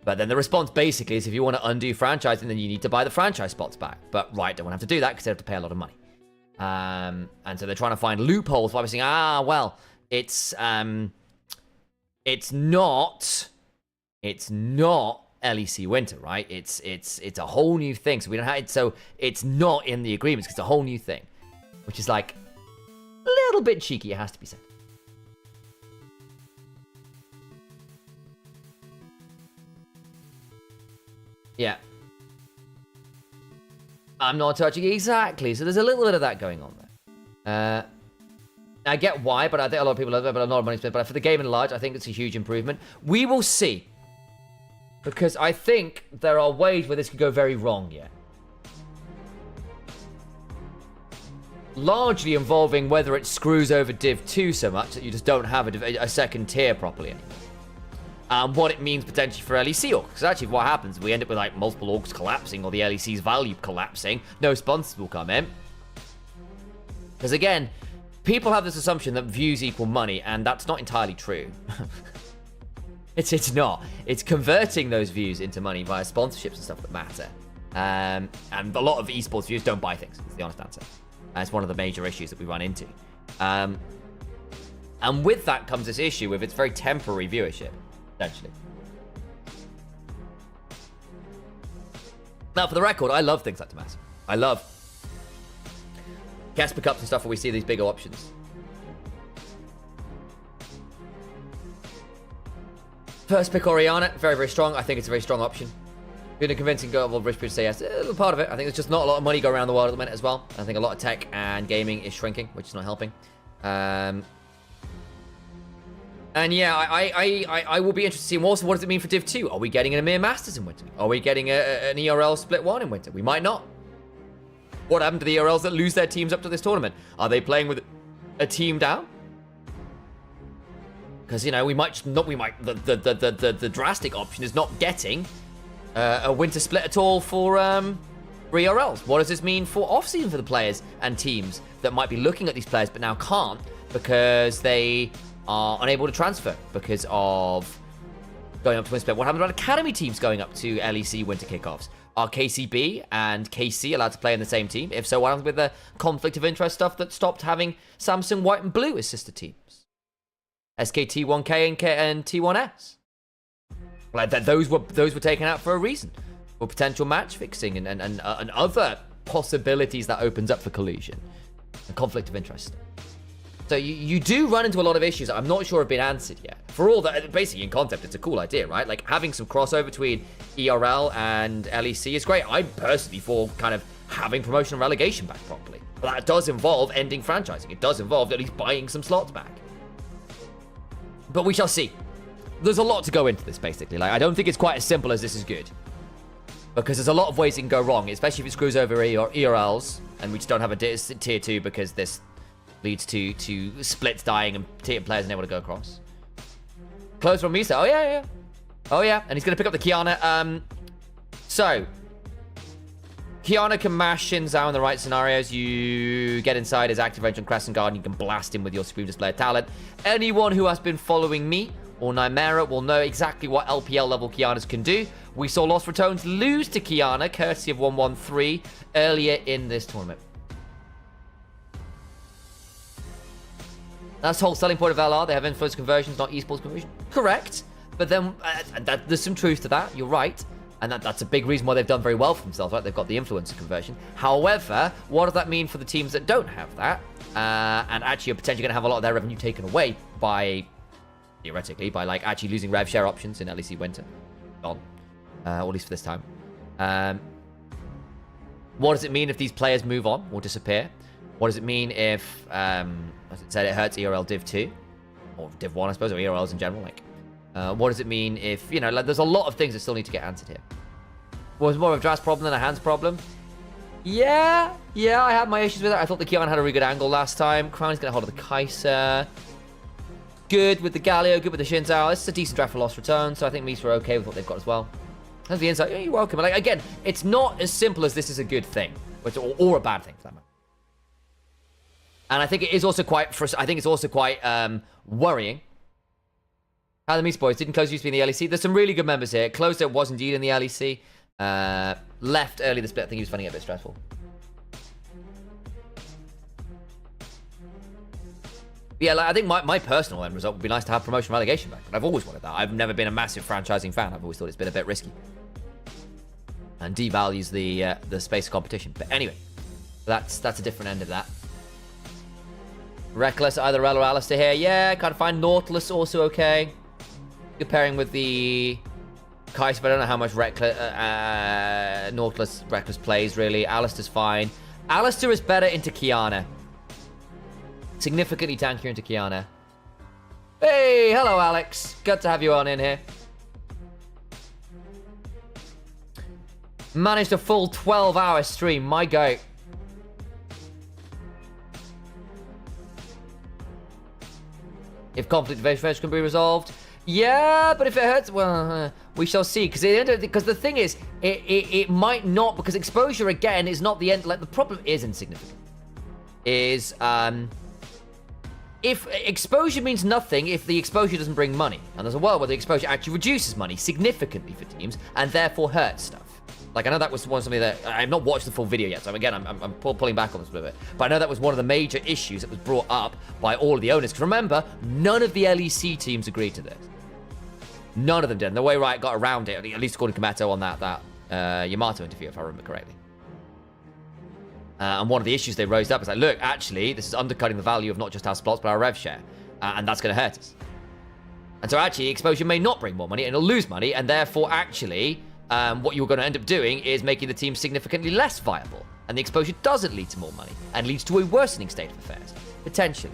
But then the response basically is if you want to undo franchising, then you need to buy the franchise spots back. But Riot don't want to have to do that because they have to pay a lot of money. And so they're trying to find loopholes by saying, well, it's not LEC Winter, right? It's a whole new thing. So we don't have it. So it's not in the agreements because it's a whole new thing, which is like a little bit cheeky. It has to be said. Yeah. I'm not touching it. Exactly. So there's a little bit of that going on there. I get why, but I think a lot of people love it, but a lot of money spent. But for the game in large, I think it's a huge improvement. We will see. Because I think there are ways where this could go very wrong yet. Largely involving whether it screws over Div 2 so much that you just don't have a second tier properly anymore. And what it means potentially for LEC orgs. Because actually what happens, we end up with like multiple orgs collapsing or the LEC's value collapsing. No sponsors will come in. Because again, people have this assumption that views equal money, and that's not entirely true. It's not. It's converting those views into money via sponsorships and stuff that matter. And a lot of esports views don't buy things, is the honest answer. And it's one of the major issues that we run into. And with that comes this issue with its very temporary viewership, essentially. Now, for the record, I love things like Tomas. I love Casper Cups and stuff where we see these bigger options. First pick Oriana, very, very strong. I think it's a very strong option. Been a convincing goal of rich people to say yes. Part of it. I think there's just not a lot of money going around the world at the minute as well. I think a lot of tech and gaming is shrinking, which is not helping. And yeah, I will be interested to see also what does it mean for Div 2? Are we getting an EMEA Masters in winter? Are we getting an ERL Split 1 in winter? We might not. What happened to the ERLs that lose their teams up to this tournament? Are they playing with a team down? Because, you know, the drastic option is not getting a winter split at all for ERLs. What does this mean for off-season for the players and teams that might be looking at these players but now can't because they are unable to transfer because of going up to winter split? What happens about academy teams going up to LEC winter kickoffs? Are KCB and KC allowed to play in the same team? If so, what happens with the conflict of interest stuff that stopped having Samsung White and Blue as sister teams? SKT1K and T1S. Like that, those were taken out for a reason, for potential match fixing and other possibilities that opens up for collusion and conflict of interest. So you do run into a lot of issues that I'm not sure have been answered yet. For all that, basically in concept, it's a cool idea, right? Like having some crossover between ERL and LEC is great. I'm personally for kind of having promotion and relegation back properly. But that does involve ending franchising. It does involve at least buying some slots back. But we shall see. There's a lot to go into this, basically. Like, I don't think it's quite as simple as this is good. Because there's a lot of ways it can go wrong, especially if it screws over ERLs, and we just don't have a tier 2 because this leads to splits dying and tier players unable to go across. Close from MISA. Oh, yeah. Oh, yeah. And he's going to pick up the Kiana. So, Kiana can mash Shin Zhao in the right scenarios. You get inside his active range on Crescent Guard, and you can blast him with your Supreme Display of Talent. Anyone who has been following me or Nymera will know exactly what LPL level Kianas can do. We saw Lost Retones lose to Kiana, courtesy of 113, earlier in this tournament. That's the whole selling point of LR. They have influence conversions, not esports conversion. Correct. But then there's some truth to that. You're right. And that's a big reason why they've done very well for themselves, right? They've got the influencer conversion. However, what does that mean for the teams that don't have that? And actually are potentially going to have a lot of their revenue taken away by, theoretically, by like actually losing rev share options in LEC Winter. Gone. Or at least for this time. What does it mean if these players move on or disappear? What does it mean if, as it said, it hurts ERL Div 2? Or Div 1, I suppose, or ERLs in general, like. What does it mean if, you know, like, there's a lot of things that still need to get answered here. Was more of a Dras problem than a hands problem? Yeah, I had my issues with it. I thought the Kian had a really good angle last time. Crown's going to hold of the Kaiser. Good with the Galio, good with the Shin Zhao. This is a decent draft for Lost Return, so I think MISA are okay with what they've got as well. That's the insight. Yeah, you're welcome. Like, again, it's not as simple as this is a good thing, or a bad thing for that matter. And I think it is also quite, worrying. How the MISA boys didn't Close used to be in the LEC. There's some really good members here. Closer was indeed in the LEC. Left early the split. I think he was finding it a bit stressful. Yeah, like, I think my personal end result would be nice to have promotion relegation back. But I've always wanted that. I've never been a massive franchising fan. I've always thought it's been a bit risky. And devalues the space of competition. But anyway, that's a different end of that. Reckless, either Rel or Alistair here. Yeah, kind of fine. Nautilus also okay. Good pairing with the Kaiser, but I don't know how much Nautilus Reckless plays, really. Alistair's fine. Alistair is better into Kiana. Significantly tankier into Kiana. Hey, hello, Alex. Good to have you on in here. Managed a full 12-hour stream. My goat. If conflict of interest can be resolved. Yeah, but if it hurts, well, we shall see. Because the thing is, it might not, because exposure, again, is not the end. Like, the problem is insignificant. If exposure means nothing, if the exposure doesn't bring money. And there's a world where the exposure actually reduces money significantly for teams, and therefore hurts stuff. Like, I know that was something that I've not watched the full video yet, so again, I'm pulling back on this a little bit. But I know that was one of the major issues that was brought up by all of the owners. Because remember, none of the LEC teams agreed to this. None of them did. And the way Riot got around it, at least according to Komato on that Yamato interview, if I remember correctly. And one of the issues they raised up is like, look, actually, this is undercutting the value of not just our spots, but our rev share. And that's going to hurt us. And so actually, exposure may not bring more money, and it'll lose money, and therefore, actually, what you're going to end up doing is making the team significantly less viable. And the exposure doesn't lead to more money and leads to a worsening state of affairs, potentially.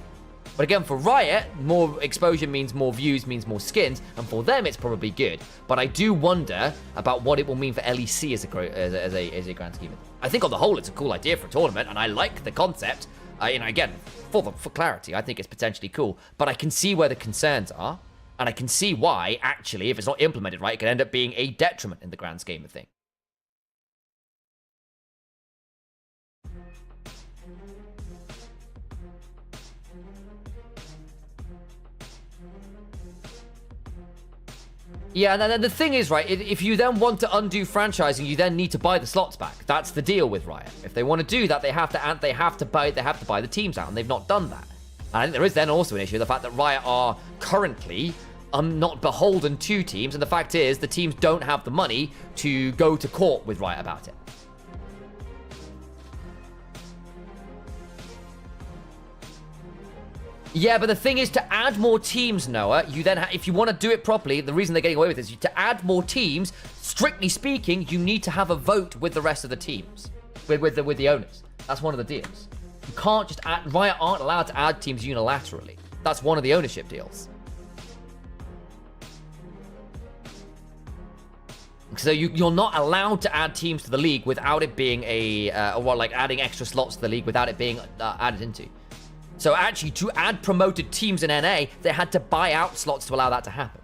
But again, for Riot, more exposure means more views, means more skins, and for them, it's probably good. But I do wonder about what it will mean for LEC as a grand scheme. I think on the whole, it's a cool idea for a tournament, and I like the concept. Again, for clarity, I think it's potentially cool. But I can see where the concerns are, and I can see why, actually, if it's not implemented right, it could end up being a detriment in the grand scheme of things. Yeah, and then the thing is, right, if you then want to undo franchising, you then need to buy the slots back. That's the deal with Riot. If they want to do that, they have to buy the teams out, and they've not done that. And I think there is then also an issue, the fact that Riot are currently not beholden to teams, and the fact is the teams don't have the money to go to court with Riot about it. Yeah, but the thing is, to add more teams, Noah, you then, if you want to do it properly, the reason they're getting away with this is to add more teams, strictly speaking, you need to have a vote with the rest of the teams, with the owners. That's one of the deals. You can't just add, Riot aren't allowed to add teams unilaterally. That's one of the ownership deals. So you're not allowed to add teams to the league without it being like adding extra slots to the league without it being added into. So actually, to add promoted teams in NA, they had to buy out slots to allow that to happen.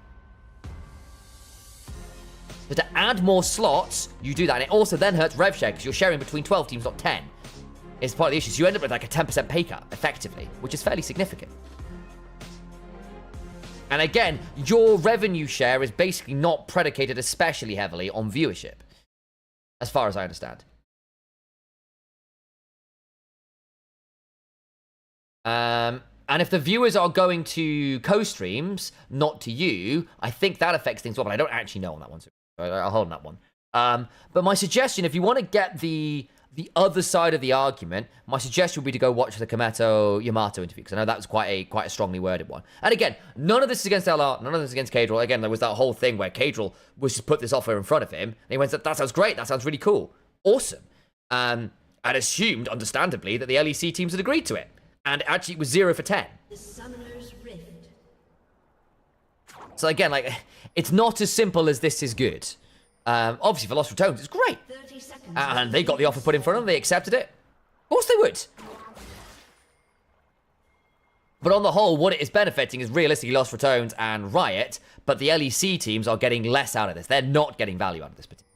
So to add more slots, you do that. And it also then hurts rev share because you're sharing between 12 teams, not 10. It's part of the issue. So you end up with like a 10% pay cut, effectively, which is fairly significant. And again, your revenue share is basically not predicated especially heavily on viewership, as far as I understand. And if the viewers are going to co-streams, not to you, I think that affects things well, but I don't actually know on that one, so I'll hold on that one. But my suggestion, if you want to get the other side of the argument, my suggestion would be to go watch the Yamato interview, because I know that was quite a strongly worded one. And again, none of this is against LR, none of this is against Cadrel. Again, there was that whole thing where Cadrel was just put this offer in front of him, and he went, that sounds great, that sounds really cool, awesome. And assumed, understandably, that the LEC teams had agreed to it. And actually, it was 0 for 10. The Summoner's Rift. So again, like, it's not as simple as this is good. Obviously, for Lost Returns, it's great. 30 seconds. And they got the offer put in front of them, they accepted it. Of course they would. But on the whole, what it is benefiting is realistically Lost Returns and Riot, but the LEC teams are getting less out of this. They're not getting value out of this particular.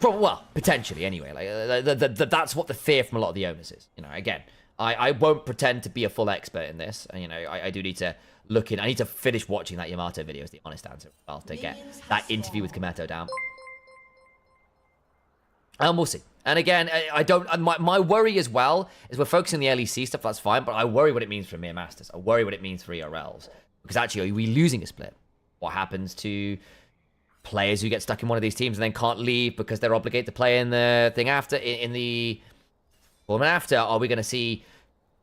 Well, potentially, anyway. Like that's what the fear from a lot of the owners is. Again, I won't pretend to be a full expert in this. And, I do need to look in. I need to finish watching that Yamato video, is the honest answer, well, to get that interview with Kometo down. And we'll see. And again, I don't. My worry as well is we're focusing on the LEC stuff. That's fine, but I worry what it means for EMEA Masters. I worry what it means for ERLs, because actually, are we losing a split? What happens to players who get stuck in one of these teams and then can't leave because they're obligated to play in the thing after, in the tournament after? Are we going to see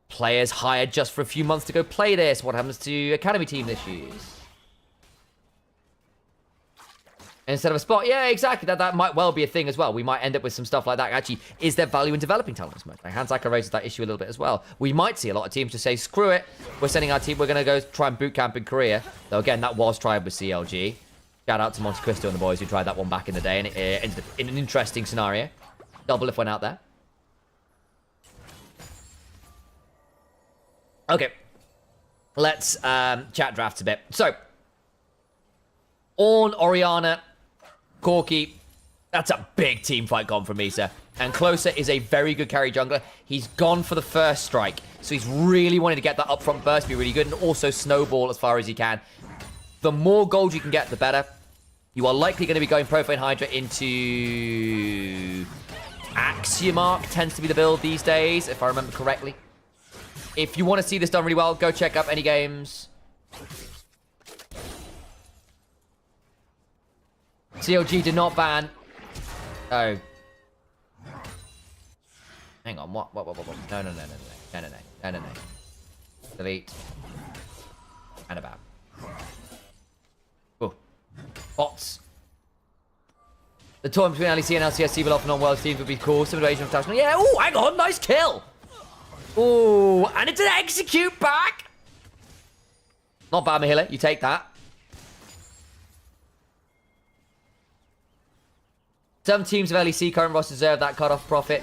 players hired just for a few months to go play this? What happens to academy team issues? Instead of a spot? Yeah, exactly. That might well be a thing as well. We might end up with some stuff like that. Actually, is there value in developing talent as much? Like Hanzaka raises that issue a little bit as well. We might see a lot of teams just say, screw it. We're sending our team. We're going to go try and boot camp in Korea. Though again, that was tried with CLG. Shout out to Monte Cristo and the boys who tried that one back in the day, and it ended up in an interesting scenario. Double if went out there. Okay. Let's chat drafts a bit. So, Ornn, Orianna, Corki. That's a big team fight gone from MISA. And Closer is a very good carry jungler. He's gone for the first strike. So he's really wanted to get that upfront burst, be really good, and also snowball as far as he can. The more gold you can get, the better. You are likely going to be going Profane Hydra into Axiomark, tends to be the build these days, if I remember correctly. If you want to see this done really well, go check up any games. CLG did not ban. Oh. Hang on, what? No. Delete. And about. Oh. Bots. The tournament between LEC and LCSC will often on world teams would be cool. Some invasion of National. Yeah, ooh, hang on, nice kill. Ooh, and it's an execute back. Not bad, Mahila. You take that. Some teams of LEC current roster deserve that cut-off profit.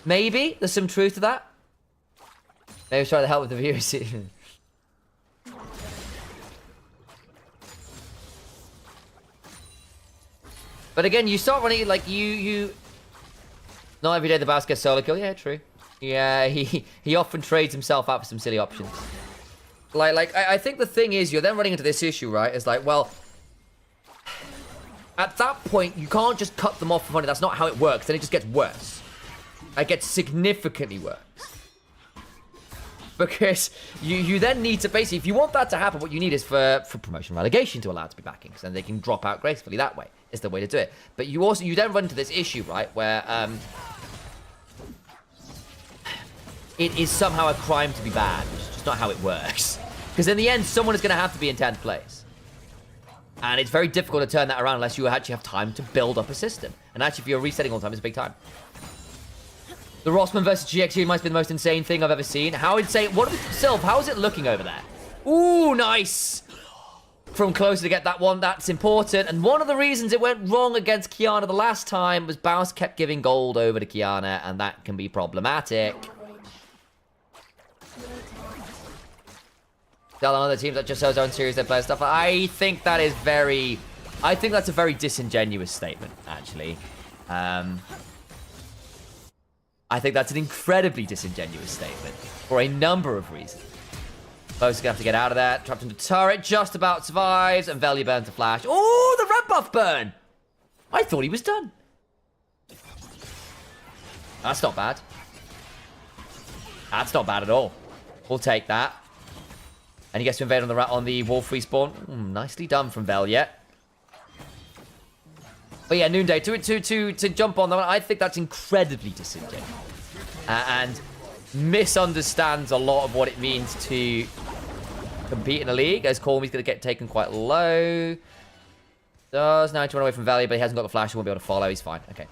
Maybe. There's some truth to that. Maybe try to help with the viewers. But again, you start running, like, you... Not every day the boss gets solo kill. Yeah, true. Yeah, he often trades himself out for some silly options. I think the thing is, you're then running into this issue, right? It's like, well... At that point, you can't just cut them off for money. That's not how it works. Then it just gets worse. It gets significantly worse. Because you then need to basically, if you want that to happen, what you need is for promotion relegation to allow it to be backing. So then they can drop out gracefully that way. Is the way to do it. But you then run into this issue, right? Where it is somehow a crime to be bad. Which is just not how it works. Because in the end, someone is going to have to be in 10th place. And it's very difficult to turn that around unless you actually have time to build up a system. And actually, if you're resetting all the time, it's a big time. The Rossman versus GXU might be the most insane thing I've ever seen. How insane? Sylph, how is it looking over there? Ooh, nice. From closer to get that one, that's important. And one of the reasons it went wrong against Kiana the last time was Bounce kept giving gold over to Kiana, and that can be problematic. Tell on other teams that just shows their own series, they play stuff. I think that is very... I think that's a very disingenuous statement, actually. I think that's an incredibly disingenuous statement for a number of reasons. Bo's gonna have to get out of that. Trapped into turret, just about survives, and Velia burns a flash. Oh, the red buff burn! I thought he was done. That's not bad. That's not bad at all. We'll take that. And he gets to invade on the wolf respawn. Nicely done from Velia. But yeah, Noonday, to jump on that one, I think that's incredibly disingenuous. And misunderstands a lot of what it means to compete in a league, as Colmy's going to get taken quite low. Does 90 run away from Velia, but he hasn't got the flash, he won't be able to follow, he's fine. Okay.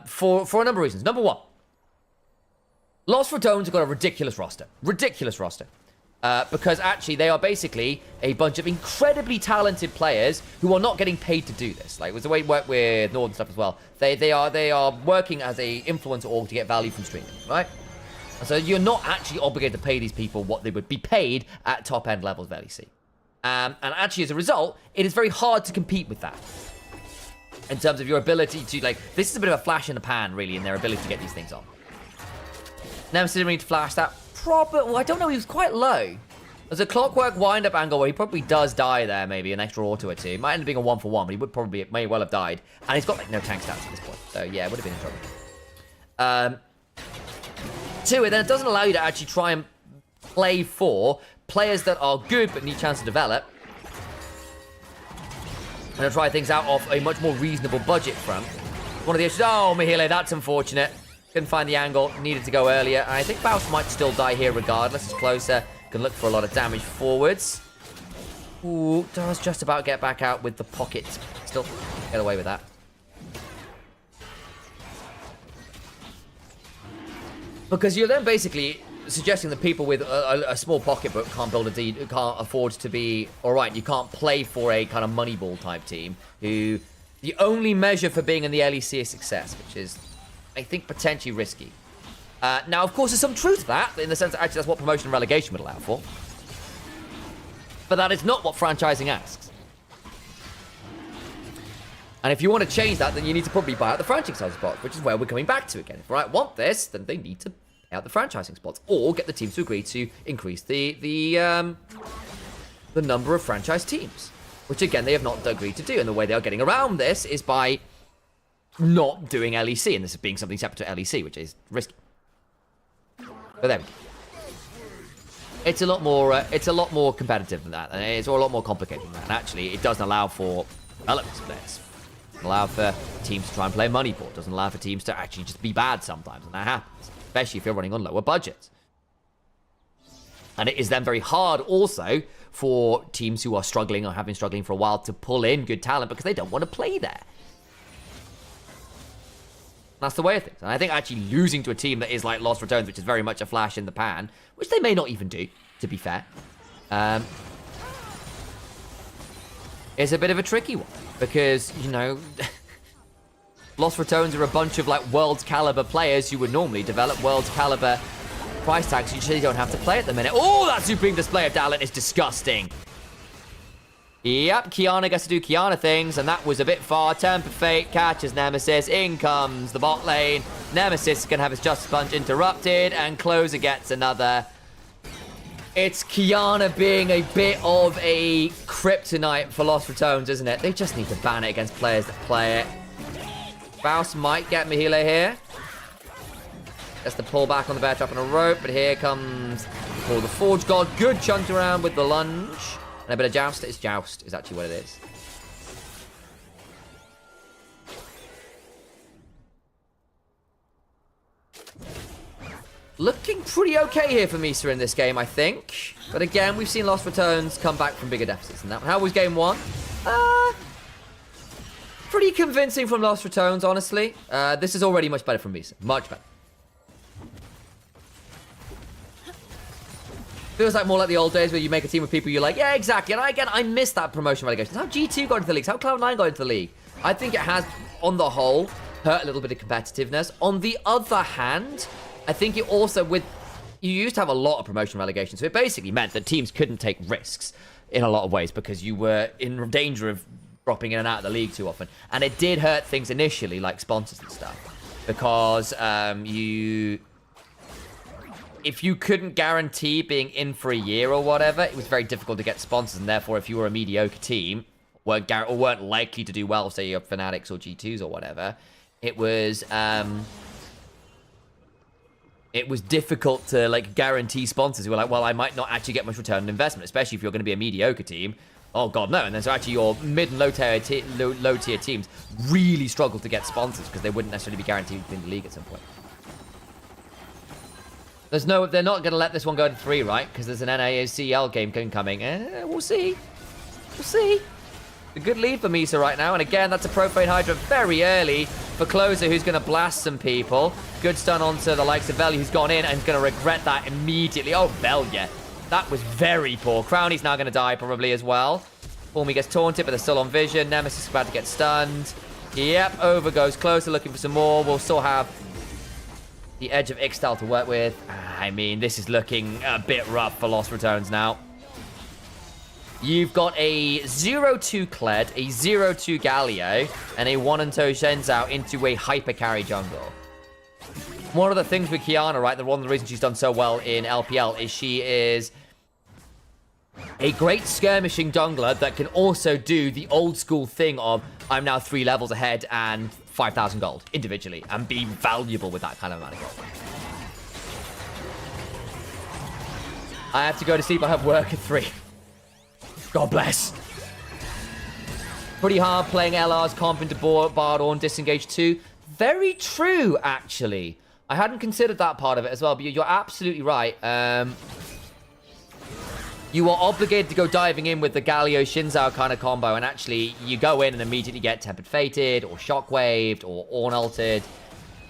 For a number of reasons. Number one, Lost Ratones have got a ridiculous roster. Ridiculous roster. Because actually they are basically a bunch of incredibly talented players who are not getting paid to do this. Like, it was the way it worked with Nord and stuff as well. They are working as a influencer org to get value from streaming, right? And so you're not actually obligated to pay these people what they would be paid at top-end levels of LEC. And actually, as a result, it is very hard to compete with that. In terms of your ability to, like, this is a bit of a flash in the pan, really, in their ability to get these things on. Nemesis didn't need to flash that. Well, I don't know, he was quite low. There's a clockwork wind-up angle where he probably does die there, maybe, an extra auto or two. It might end up being a 1-for-1, but he would probably, may well have died. And he's got, like, no tank stats at this point. So, yeah, it would have been in trouble. Two, then it doesn't allow you to actually try and play for players that are good but need a chance to develop. And to try things out off a much more reasonable budget front. One of the issues, oh, Mahile, that's unfortunate. Couldn't find the angle, needed to go earlier. And I think Baus might still die here regardless. It's closer, can look for a lot of damage forwards. Ooh, does just about get back out with the pocket. Still get away with that. Because you're then basically suggesting that people with a small pocketbook can't build can't afford to be, alright, you can't play for a kind of Moneyball type team who the only measure for being in the LEC is success, which is, I think, potentially risky. Now, of course, there's some truth to that, in the sense that actually that's what promotion and relegation would allow for. But that is not what franchising asks. And if you want to change that, then you need to probably buy out the franchising spots, which is where we're coming back to again. If I want this, then they need to pay out the franchising spots, or get the teams to agree to increase the number of franchise teams, which again they have not agreed to do. And the way they are getting around this is by not doing LEC, and this is being something separate to LEC, which is risky. But there we go. It's a lot more competitive than that, and it's a lot more complicated than that. And actually, it doesn't allow for development splits. It doesn't allow for teams to try and play Moneyball. It doesn't allow for teams to actually just be bad sometimes, and that happens, especially if you're running on lower budgets. And it is then very hard also for teams who are struggling or have been struggling for a while to pull in good talent because they don't want to play there. That's the way of things. And I think actually losing to a team that is like Lost Returns, which is very much a flash in the pan, which they may not even do, to be fair, is a bit of a tricky one. Because, you know, Lost Returns are a bunch of like world caliber players who would normally develop world caliber price tags. You usually don't have to play at the minute. Oh, that supreme display of talent is disgusting. Yep, Kiana gets to do Kiana things, and that was a bit far. Tempered Fate catches Nemesis. In comes the bot lane. Nemesis can have his Justice Punch interrupted, and Closer gets another. It's Kiana being a bit of a kryptonite for Lost Returns, isn't it? They just need to ban it against players that play it. Faust might get Mihile here. Gets the pull back on the bear trap on a rope, but here comes the Forge God. Good chunked around with the lunge. And a bit of joust. It's joust is actually what it is. Looking pretty okay here for MISA in this game, I think. But again, we've seen Lost Returns come back from bigger deficits than that. How was game one? Pretty convincing from Lost Returns, honestly. This is already much better from MISA. Much better. Feels like more like the old days where you make a team with people you're like, yeah, exactly. And I miss that promotion relegation. How G2 got into the leagues, how Cloud9 got into the league. I think it has, on the whole, hurt a little bit of competitiveness. On the other hand, I think it also, you used to have a lot of promotion relegation, so it basically meant that teams couldn't take risks in a lot of ways because you were in danger of dropping in and out of the league too often. And it did hurt things initially, like sponsors and stuff, because if you couldn't guarantee being in for a year or whatever, it was very difficult to get sponsors, and therefore, if you were a mediocre team, weren't likely to do well, say you're Fanatics or G2s or whatever, it was difficult to like guarantee sponsors who were like, well, I might not actually get much return on investment, especially if you're going to be a mediocre team. Oh god, no. And then so actually your mid and low tier teams really struggle to get sponsors because they wouldn't necessarily be guaranteed to be in the league at some point. They're not going to let this one go to 3, right? Because there's an NACL game coming. We'll see. We'll see. A good lead for MISA right now. And again, that's a Profane Hydra very early for Closer, who's going to blast some people. Good stun onto the likes of Velya, who's gone in and is going to regret that immediately. Oh, Velya. That was very poor. Crowny's now going to die probably as well. Formy gets taunted, but they're still on vision. Nemesis is about to get stunned. Yep, over goes Closer, looking for some more. We'll still have the edge of Ixtal to work with. I mean, this is looking a bit rough for Lost Returns now. You've got a 0-2 Kled, a 0-2 Galio, and a 1-2 Shenzhou into a hyper carry jungle. One of the things with Kiana, right, one of the reasons she's done so well in LPL is she is a great skirmishing jungler that can also do the old school thing of, I'm now 3 levels ahead and 5,000 gold individually, and be valuable with that kind of amount of gold. I have to go to sleep. I have work at 3. God bless. Pretty hard playing LR's comp into Bardorn, disengage 2. Very true, actually. I hadn't considered that part of it as well, but you're absolutely right. You are obligated to go diving in with the Galio Shinzao kind of combo, and actually you go in and immediately get Tempered Fated, or Shockwaved, or Ornn ulted.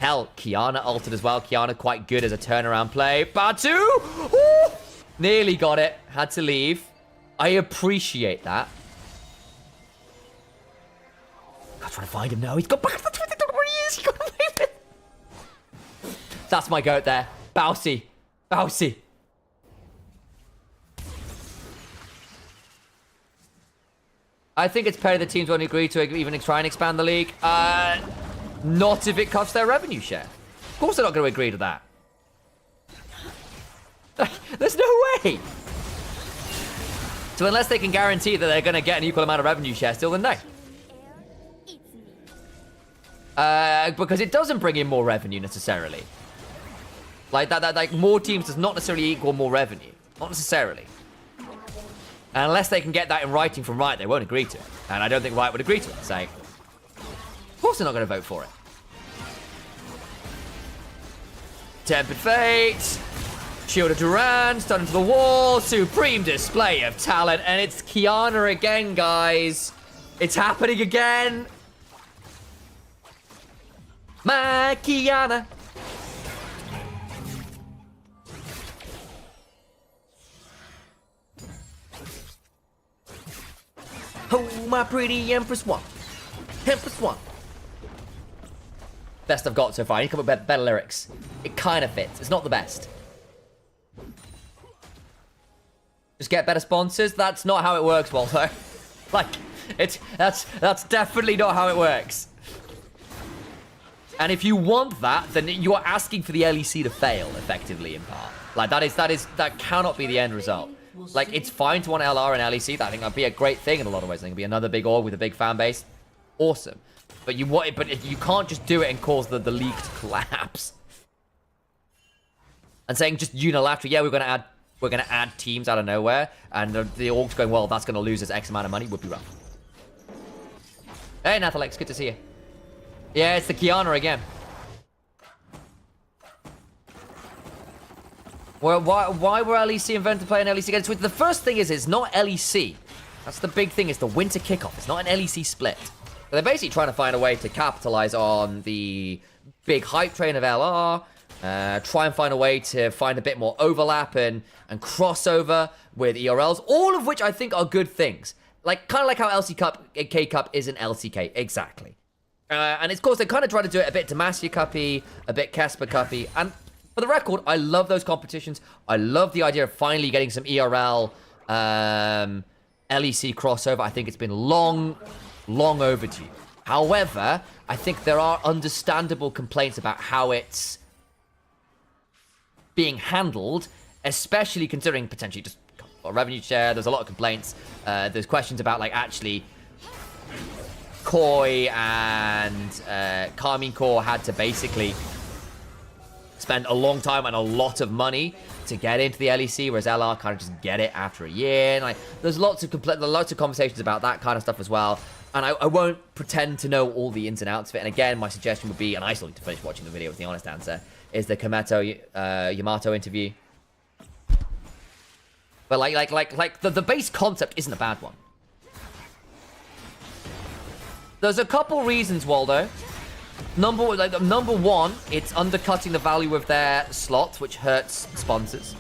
Hell, Kiana ulted as well. Kiana quite good as a turnaround play. Batu! Ooh! Nearly got it. Had to leave. I appreciate that. I'm trying to find him now. He's got back to the Twitter. Don't know where he is. You gotta leave it. That's my goat there. Bousy. Bousy. I think it's better the teams won't agree to even try and expand the league. Not if it cuts their revenue share. Of course they're not going to agree to that. There's no way. So unless they can guarantee that they're going to get an equal amount of revenue share still, then no. Because it doesn't bring in more revenue necessarily. Like like more teams does not necessarily equal more revenue. Not necessarily. And unless they can get that in writing from Riot, they won't agree to it. And I don't think Riot would agree to it. Saying, of course they're not going to vote for it. Tempered Fate. Shield of Duran, stun into the wall, supreme display of talent, and it's Kiana again, guys. It's happening again. My Kiana. Oh, my pretty Empress One. Empress One. Best I've got so far. I need to come up with better lyrics. It kind of fits. It's not the best. Just get better sponsors? That's not how it works, Walter. Like, that's definitely not how it works. And if you want that, then you are asking for the LEC to fail, effectively, in part. Like, that cannot be the end result. Like, it's fine to want LR and LEC. I think that'd be a great thing in a lot of ways. I think it'd be another big org with a big fan base. Awesome. But you can't just do it and cause the league to collapse. And saying just unilaterally, yeah, we're gonna add teams out of nowhere, and the org's going, well, that's gonna lose us X amount of money, would be rough. Hey, Nathalex, good to see you. Yeah, it's the Kiana again. Well, why were LEC invented playing LEC against Winter? The first thing is, it's not LEC. That's the big thing, it's the winter kickoff. It's not an LEC split. So they're basically trying to find a way to capitalize on the big hype train of LR, try and find a way to find a bit more overlap and crossover with ERLs, all of which I think are good things. Like, kind of like how LC Cup, K Cup isn't LCK, exactly. And of course, they kind of try to do it a bit Demacia Cuppy, a bit Casper Cuppy, and for the record, I love those competitions. I love the idea of finally getting some ERL, LEC crossover. I think it's been long overdue. However, I think there are understandable complaints about how it's being handled, especially considering potentially just a revenue share. There's a lot of complaints. There's questions about, like, actually Koi and Carmine Core had to basically spend a long time and a lot of money to get into the LEC, whereas LR kind of just get it after a year. And like, there's lots of conversations about that kind of stuff as well. And I won't pretend to know all the ins and outs of it. And again, my suggestion would be, and I still need to finish watching the video with the honest answer, is the Kometo Yamato interview. But like the base concept isn't a bad one. There's a couple reasons, Waldo. Number one, it's undercutting the value of their slots, which hurts sponsors.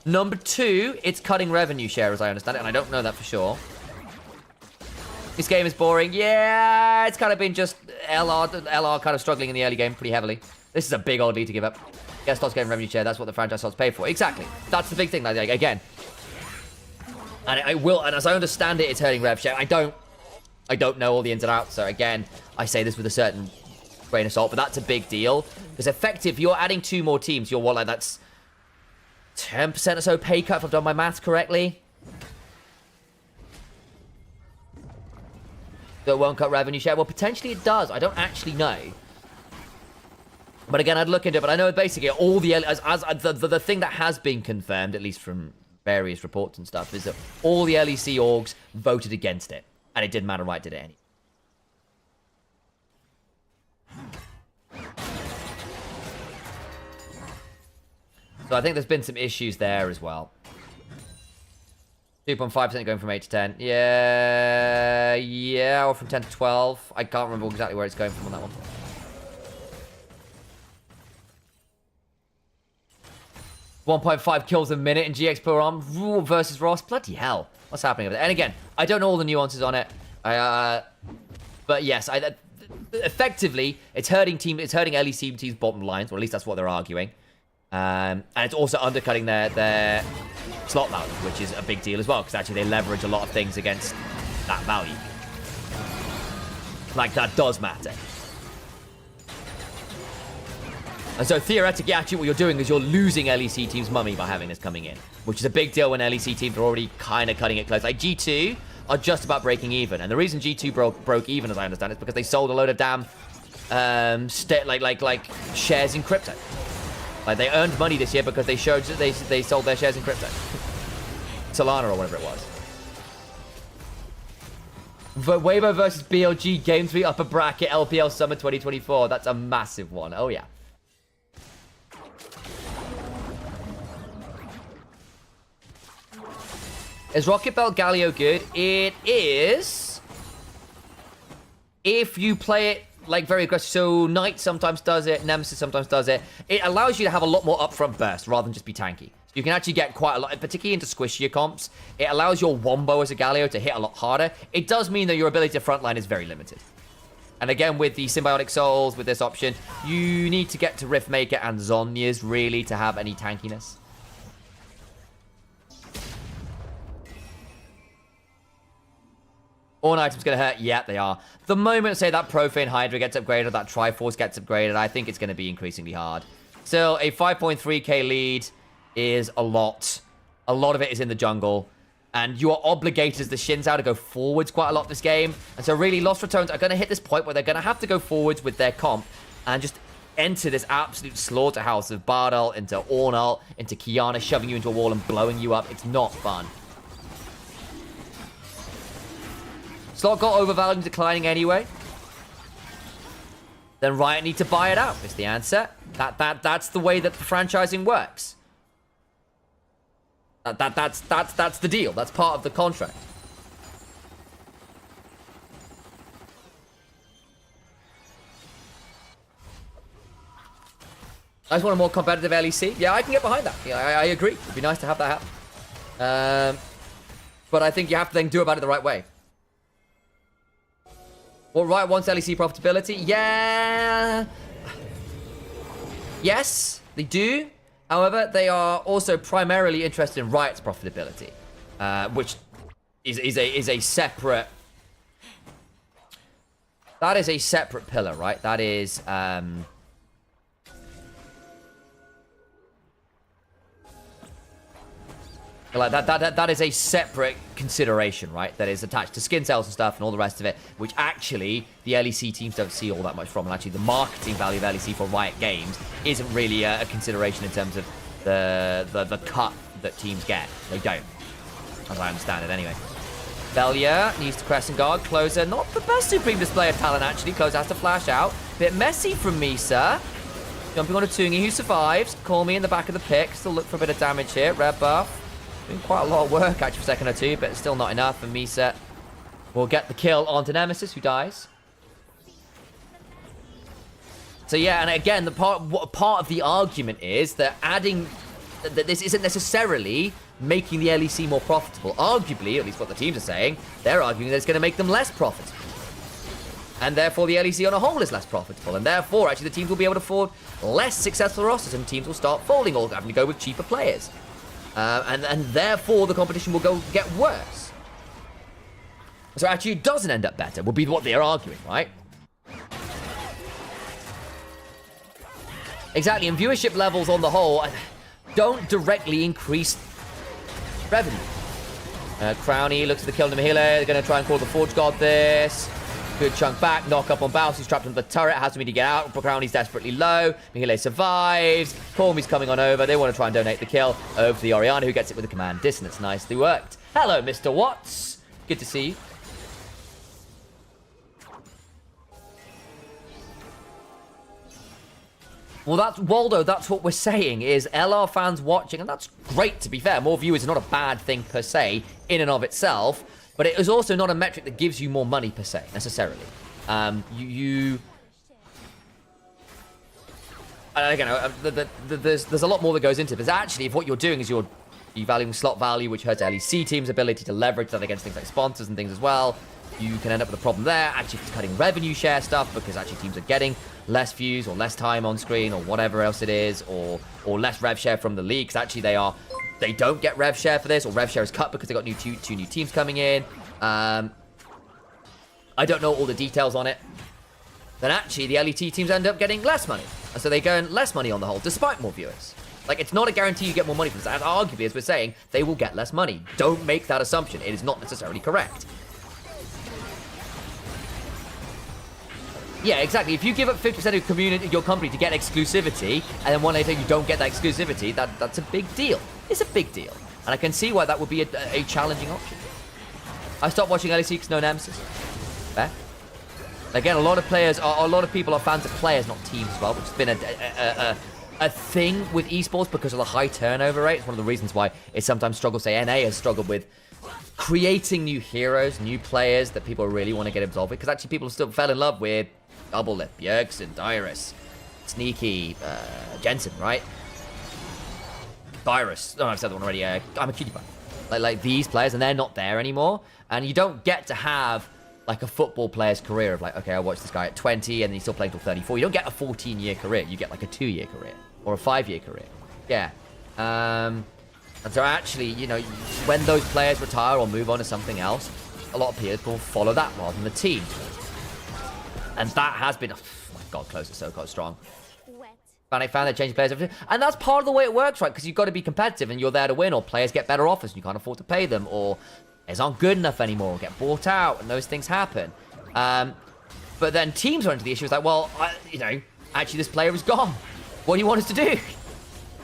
Number two, it's cutting revenue share, as I understand it, and I don't know that for sure. This game is boring. Yeah, it's kind of been just LR kind of struggling in the early game pretty heavily. This is a big old lead to give up. Yeah, slots getting revenue share. That's what the franchise slots pay for. Exactly. That's the big thing. Like, again, and and as I understand it, it's hurting rev share. I don't know all the ins and outs. So again, I say this with a certain grain of salt, but that's a big deal because effective. You're adding 2 more teams. You're what, like, that's 10% or so pay cut if I've done my maths correctly. That won't cut revenue share. Well, potentially it does. I don't actually know. But again, I'd look into it. But I know basically all the the thing that has been confirmed, at least from various reports and stuff, is that all the LEC orgs voted against it, and it didn't matter right, did it any? So I think there's been some issues there as well. 2.5% going from 8 to 10. Yeah, or from 10 to 12. I can't remember exactly where it's going from on that one. .5 kills a minute in GX per arm versus Ross. Bloody hell. What's happening over there? And again, I don't know all the nuances on it. But yes, effectively, it's hurting LEC teams' bottom lines, or at least that's what they're arguing. And it's also undercutting their slot value, which is a big deal as well, because actually they leverage a lot of things against that value. Like, that does matter. And so theoretically, actually what you're doing is you're losing LEC teams' money by having this coming in, which is a big deal when LEC teams are already kind of cutting it close. Like, G2 are just about breaking even. And the reason G2 broke even, as I understand it, is because they sold a load of damn shares in crypto. Like, they earned money this year because they showed that they sold their shares in crypto. Solana or whatever it was. Weibo versus BLG Game 3 upper bracket LPL Summer 2024. That's a massive one. Oh, yeah. Is Rocket Belt Galio good? It is. If you play it like very aggressive. So Knight sometimes does it. Nemesis sometimes does it. It allows you to have a lot more upfront burst rather than just be tanky. You can actually get quite a lot, particularly into squishier comps. It allows your wombo as a Galio to hit a lot harder. It does mean that your ability to frontline is very limited. And again, with the Symbiotic Souls, with this option, you need to get to Riftmaker and Zhonya's really to have any tankiness. All items going to hurt? Yeah, they are. The moment, say, that Profane Hydra gets upgraded, that Triforce gets upgraded, I think it's going to be increasingly hard. Still, a 5.3k lead is a lot. A lot of it is in the jungle. And you are obligated as the Shinzao to go forwards quite a lot this game. And so really, Lost Returns are going to hit this point where they're going to have to go forwards with their comp and just enter this absolute slaughterhouse of Bardal into Ornal, into Kiana, shoving you into a wall and blowing you up. It's not fun. Slot got overvalued and declining anyway. Then Riot need to buy it out, is the answer. That's the way that the franchising works. That's the deal. That's part of the contract. I just want a more competitive LEC. Yeah, I can get behind that. Yeah, I agree. It'd be nice to have that happen. But I think you have to then do about it the right way. Well, Riot wants LEC profitability. Yeah. Yes, they do. However, they are also primarily interested in Riot's profitability, which is a separate. That is a separate pillar, right? That is. Like that is a separate consideration, right? That is attached to skin sales and stuff and all the rest of it, which actually the LEC teams don't see all that much from. And actually the marketing value of LEC for Riot Games isn't really a consideration in terms of the cut that teams get. They don't, as I understand it anyway. Belia needs to Crescent Guard. Closer, not the best Supreme display of talent actually. Closer has to flash out. Bit messy from MISA. Jumping on a Tungi who survives. Call me in the back of the pick. Still look for a bit of damage here. Red buff. Doing quite a lot of work actually for a second or two, but it's still not enough. And MISA will get the kill onto Nemesis, who dies. So yeah, and again, part of the argument is that adding that this isn't necessarily making the LEC more profitable. Arguably, at least what the teams are saying, they're arguing that it's going to make them less profitable. And therefore, the LEC on a whole is less profitable. And therefore, actually, the teams will be able to afford less successful rosters, and teams will start folding or having to go with cheaper players. And therefore, the competition will get worse. So actually, it doesn't end up better, would be what they're arguing, right? Exactly, and viewership levels on the whole don't directly increase revenue. Crowny looks at the kill to Mahile. They're going to try and call the Forge God this. Good chunk back, knock up on Bounce. He's trapped under the turret, has to get out. Crowny's desperately low. Mahile survives. Cormy's coming on over. They want to try and donate the kill over to the Oriana, who gets it with the command dissonance. Nicely worked. Hello, Mr. Watts. Good to see you. Well, that's Waldo. That's what we're saying is LR fans watching, and that's great, to be fair. More viewers is not a bad thing per se in and of itself. But it is also not a metric that gives you more money, per se, necessarily. Again, there's a lot more that goes into it. But actually, if what you're doing is you're devaluing slot value, which hurts LEC teams' ability to leverage that against things like sponsors and things as well, you can end up with a problem there. Actually, if it's cutting revenue share stuff, because actually teams are getting less views or less time on screen or whatever else it is, or less rev share from the league, because actually they don't get rev share for this, or rev share is cut because they got two new teams coming in. I don't know all the details on it. Then actually, the LET teams end up getting less money. And so they earn less money on the whole, despite more viewers. Like, it's not a guarantee you get more money from this. And arguably, as we're saying, they will get less money. Don't make that assumption. It is not necessarily correct. Yeah, exactly. If you give up 50% of your company to get exclusivity, and then one later you don't get that exclusivity, that's a big deal. It's a big deal. And I can see why that would be a challenging option. I stopped watching LEC because no Nemesis. Fair. Again, a lot of people are fans of players, not teams as well, which has been a thing with esports because of the high turnover rate. It's one of the reasons why it sometimes struggles. Say, NA has struggled with creating new heroes, new players that people really want to get involved with. Because actually people still fell in love with Double Lip, Yergson, Dyrus, Sneaky, Jensen, right? Dyrus. Oh, I've said that one already. I'm a cutie pie. Like these players, and they're not there anymore. And you don't get to have like a football player's career of like, okay, I watched this guy at 20 and he's still playing till 34. You don't get a 14-year career. You get like a 2-year career or a 5-year career. Yeah. And so actually, you know, when those players retire or move on to something else, a lot of peers will follow that rather than the team. And that has been, oh my God, close is so strong. Fnatic found they changed players everything. And that's part of the way it works, right? Because you've got to be competitive and you're there to win, or players get better offers and you can't afford to pay them, or players aren't good enough anymore, or get bought out, and those things happen. But then teams run into the issue. It's like, well, you know, actually this player is gone. What do you want us to do?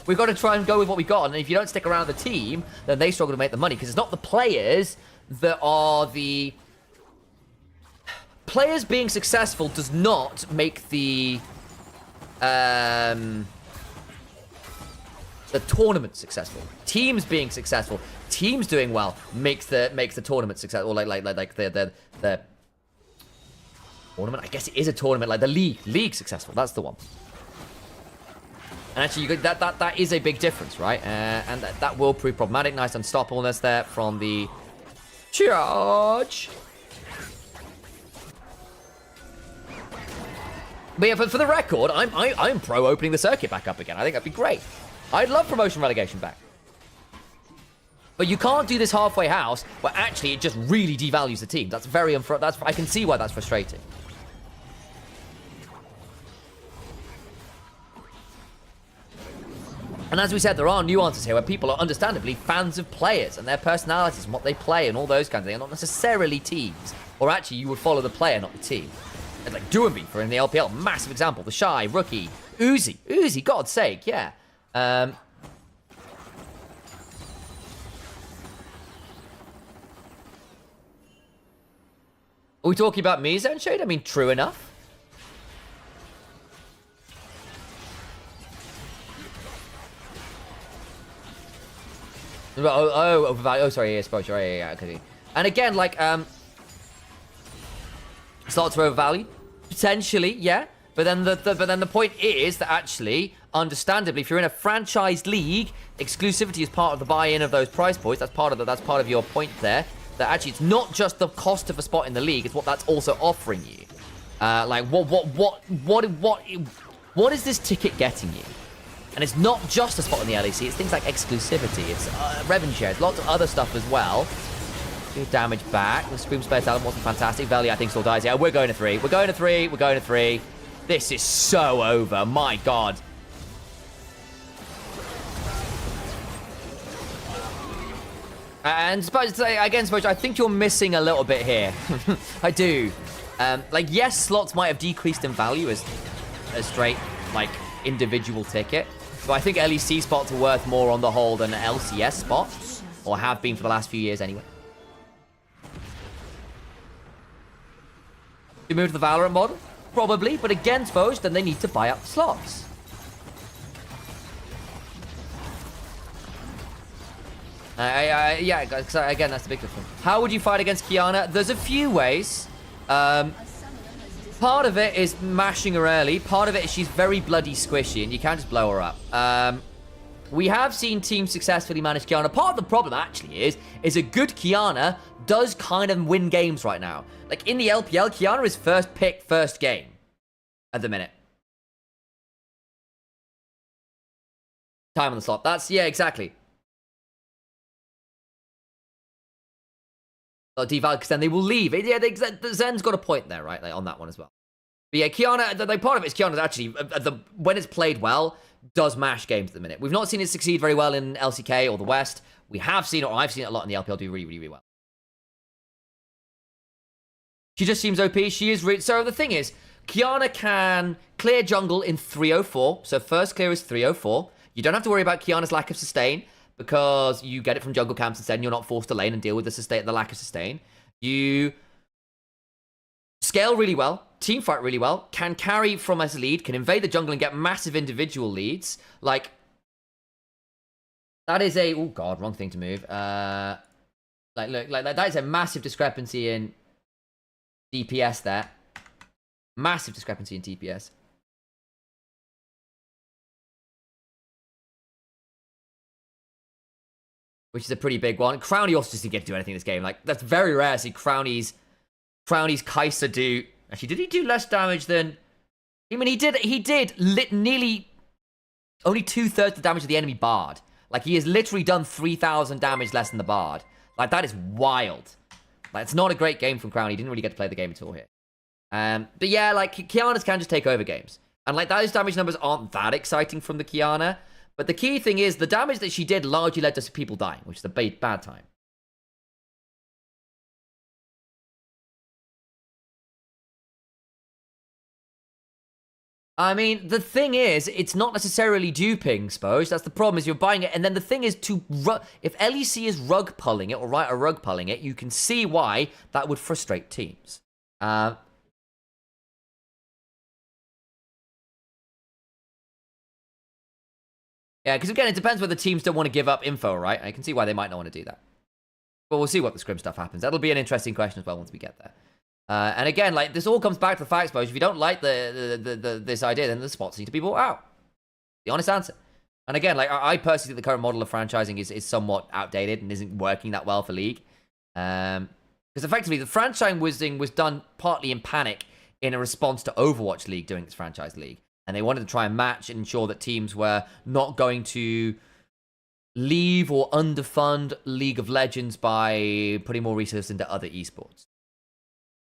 We've got to try and go with what we got. And if you don't stick around the team, then they struggle to make the money. Because it's not the players that are the... Players being successful does not make the tournament successful. Teams being successful, teams doing well makes the tournament successful. Or like the tournament. I guess it is a tournament. Like the league successful. That's the one. And actually, that is a big difference, right? And that will prove problematic. Nice unstoppableness there from the charge. But yeah, for the record, I'm pro opening the circuit back up again. I think that'd be great. I'd love promotion relegation back. But you can't do this halfway house where actually it just really devalues the team. That's very I can see why that's frustrating. And as we said, there are nuances here where people are understandably fans of players and their personalities and what they play and all those kinds of things, not necessarily teams. Or actually, you would follow the player, not the team. It's like Duembi for in the LPL, massive example. The Shy, Rookie, Uzi, God's sake, yeah. Are we talking about MISA and Shade? I mean, true enough. Oh, sorry, yeah, suppose, yeah, okay. And again, like, slots are overvalued, potentially, yeah. But then the point is that actually, understandably, if you're in a franchised league, exclusivity is part of the buy-in of those price points. That's part of your point there. That actually, it's not just the cost of a spot in the league; it's what that's also offering you. Like, what is this ticket getting you? And it's not just a spot in the LEC, it's things like exclusivity, it's revenue shares, lots of other stuff as well. Good damage back. The Scream Spare Talent wasn't fantastic. Veli, I think, still dies. Yeah, we're going to 3. We're going to 3. We're going to 3. This is so over. My God. And again, Spoj, I think you're missing a little bit here. I do. Like, yes, slots might have decreased in value as a straight, like, individual ticket. But I think LEC spots are worth more on the whole than LCS spots, or have been for the last few years anyway. You move to the Valorant model? Probably, but again, Spoj, then they need to buy up the slots. Yeah, because again, that's the big difference. How would you fight against Qiyana? There's a few ways. Part of it is mashing her early. Part of it is she's very bloody squishy, and you can't just blow her up. We have seen teams successfully manage Qiyana. Part of the problem, actually, is a good Qiyana does kind of win games right now. Like, in the LPL, Qiyana is first pick, first game at the minute. Time on the slot. That's, yeah, exactly. Deval, because then they will leave. Yeah, Zen's got a point there, right? Like, on that one as well. But yeah, Qiyana, part of it is Qiyana's actually, when it's played well, does mash games at the minute. We've not seen it succeed very well in LCK or the West. We have seen it, or I've seen it a lot in the LPL do really, really, really well. She just seems OP. She is really... So the thing is, Qiyana can clear jungle in 304. So first clear is 304. You don't have to worry about Qiyana's lack of sustain, because you get it from jungle camps instead, and you're not forced to lane and deal with the lack of sustain. You scale really well, team fight really well, can carry from as a lead, can invade the jungle and get massive individual leads. Like, that is a... Oh, God, wrong thing to move. look, that is a massive discrepancy in DPS there. Massive discrepancy in DPS. Which is a pretty big one. Crownie also just didn't get to do anything in this game. Like, that's very rare to see Crownie's Kai'Sa do... Actually, did he do less damage than... I mean, he did nearly... Only 2/3 the damage of the enemy Bard. Like, he has literally done 3,000 damage less than the Bard. Like, that is wild. Like, it's not a great game from Crownie. He didn't really get to play the game at all here. But yeah, like, Kianas can just take over games. And, like, those damage numbers aren't that exciting from the Kiana. But the key thing is, the damage that she did largely led to people dying, which is a bad time. I mean, the thing is, it's not necessarily duping, suppose. That's the problem, is you're buying it. And then the thing is, if LEC is rug pulling it, or right, or rug pulling it, you can see why that would frustrate teams. Yeah, because again, it depends whether teams don't want to give up info, right? I can see why they might not want to do that. But we'll see what the scrim stuff happens. That'll be an interesting question as well once we get there. And again, like, this all comes back to the fact, suppose, if you don't like this idea, then the spots need to be bought out. The honest answer. And again, like, I personally think the current model of franchising is somewhat outdated and isn't working that well for League. Because effectively, the franchising was done partly in panic in a response to Overwatch League doing its franchise league. And they wanted to try and match and ensure that teams were not going to leave or underfund League of Legends by putting more resources into other esports.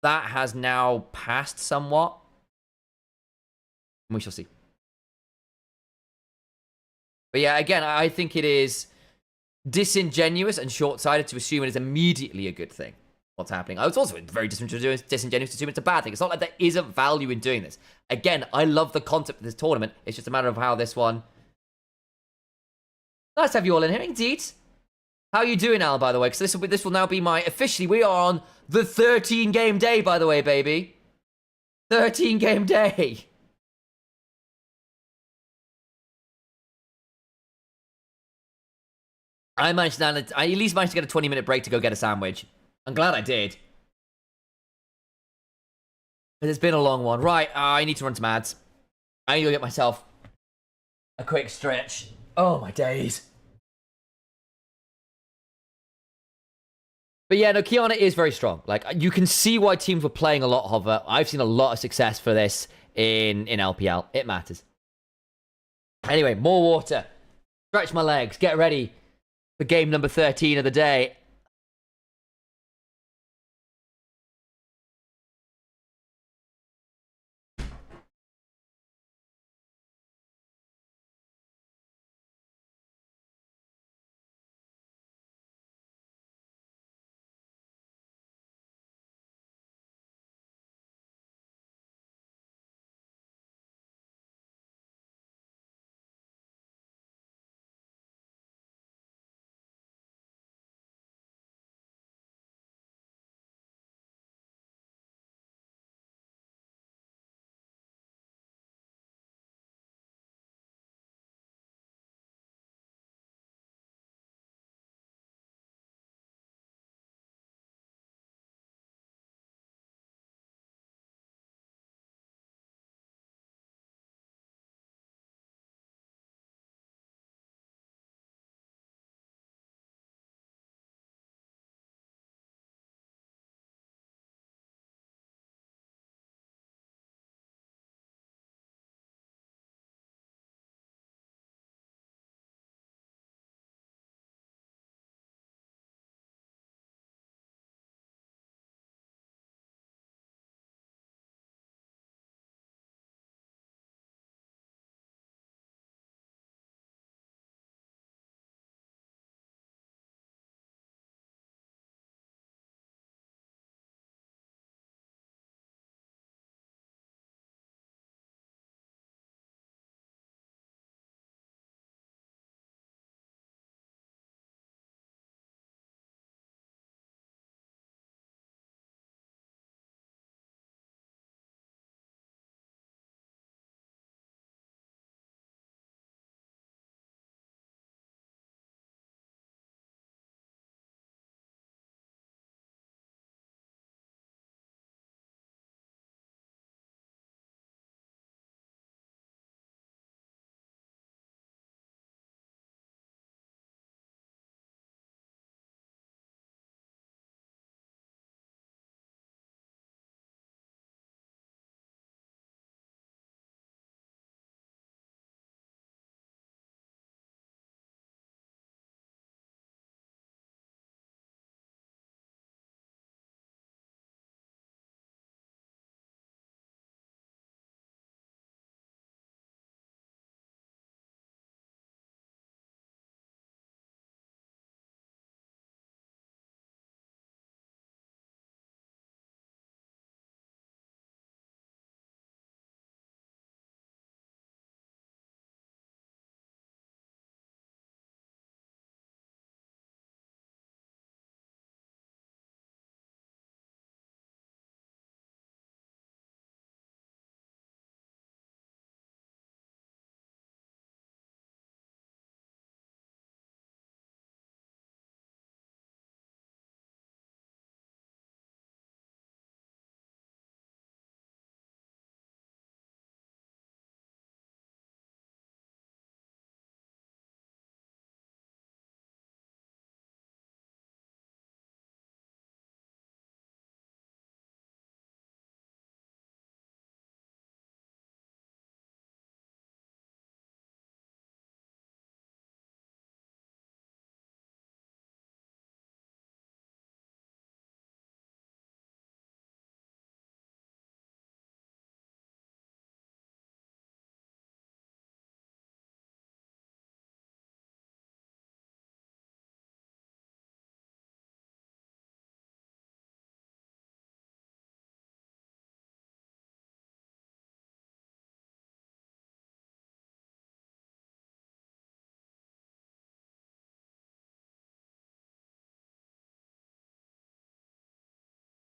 That has now passed somewhat. We shall see. But yeah, again, I think it is disingenuous and short-sighted to assume it is immediately a good thing, what's happening. I was also very disingenuous to assume it's a bad thing. It's not like there isn't value in doing this. Again, I love the concept of this tournament. It's just a matter of how this one... Nice to have you all in here, indeed. How are you doing, Al, by the way? Because this will now be my... Officially, we are on the 13-game day, by the way, baby. 13-game day. I at least managed to get a 20-minute break to go get a sandwich. I'm glad I did. But it's been a long one. Right, I need to run some ads. I need to go get myself a quick stretch. Oh, my days. But yeah, no, Kiana is very strong. Like, you can see why teams were playing a lot of her. I've seen a lot of success for this in LPL. It matters. Anyway, more water. Stretch my legs. Get ready for game number 13 of the day.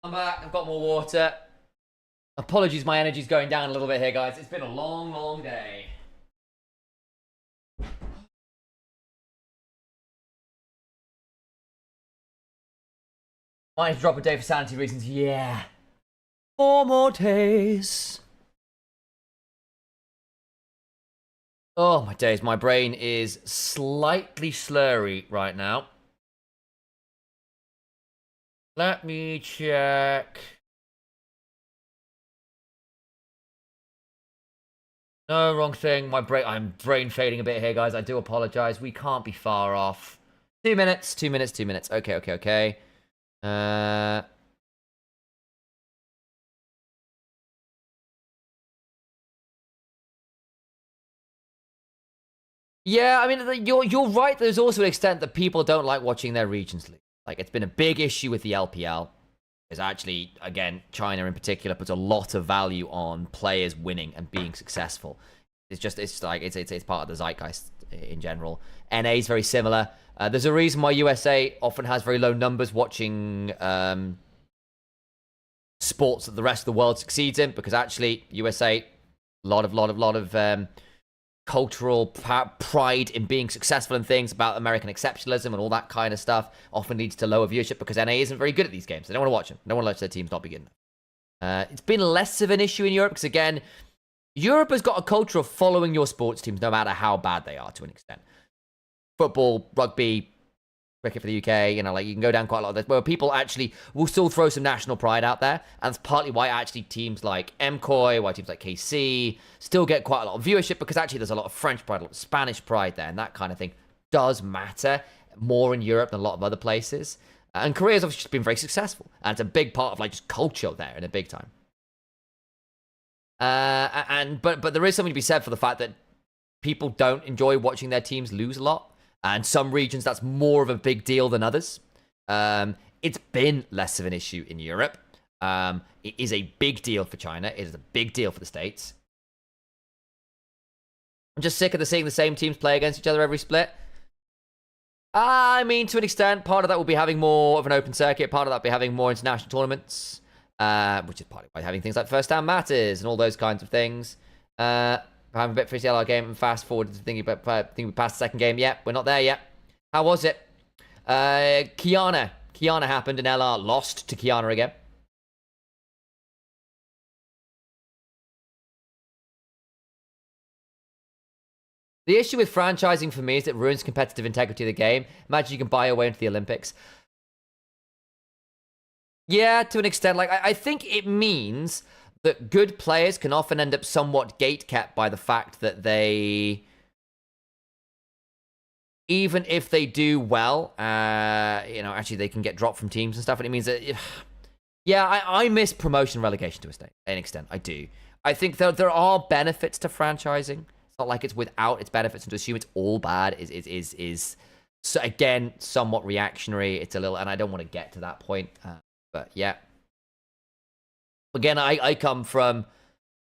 I'm back. I've got more water. Apologies, my energy's going down a little bit here, guys. It's been a long, long day. Might have to drop a day for sanity reasons. Yeah. 4 more days. Oh, my days. My brain is slightly slurry right now. Let me check. No, wrong thing. I'm brain fading a bit here, guys. I do apologize. We can't be far off. 2 minutes. Okay. Yeah, I mean, you're right. There's also an extent that people don't like watching their regions league. Like, it's been a big issue with the LPL. Is actually, again, China in particular puts a lot of value on players winning and being successful. It's part of the zeitgeist in general. NA is very similar. There's a reason why USA often has very low numbers watching sports that the rest of the world succeeds in, because actually USA, a lot of cultural pride in being successful in things, about American exceptionalism and all that kind of stuff, often leads to lower viewership because NA isn't very good at these games. They don't want to watch them. They don't want to watch their teams not be good enough. It's been less of an issue in Europe because, again, Europe has got a culture of following your sports teams no matter how bad they are to an extent. Football, rugby, cricket for the UK, you can go down quite a lot of this, where people actually will still throw some national pride out there, and that's partly why actually teams like MCOY, why teams like KC still get quite a lot of viewership, because actually there's a lot of French pride, a lot of Spanish pride there, and that kind of thing does matter more in Europe than a lot of other places. And Korea's obviously just been very successful, and it's a big part of just culture there in a big time. But there is something to be said for the fact that people don't enjoy watching their teams lose a lot. And some regions, that's more of a big deal than others. It's been less of an issue in Europe. It is a big deal for China. It is a big deal for the States. I'm just sick of seeing the same teams play against each other every split. I mean, to an extent, part of that will be having more of an open circuit. Part of that will be having more international tournaments, which is partly why having things like First Down Matters and all those kinds of things. Having a bit for the LR game and fast forward to thinking we passed the second game. Yep, we're not there yet. How was it? Kiana happened and LR lost to Kiana again. The issue with franchising for me is it ruins competitive integrity of the game. Imagine you can buy your way into the Olympics. Yeah, to an extent. I think it means that good players can often end up somewhat gate-kept by the fact that they, even if they do well, actually they can get dropped from teams and stuff, and it means that, yeah, I miss promotion relegation to an extent. I do. I think there are benefits to franchising. It's not like it's without its benefits, and to assume it's all bad is so, again, somewhat reactionary. It's a little, and I don't want to get to that point, but yeah. Again, I come from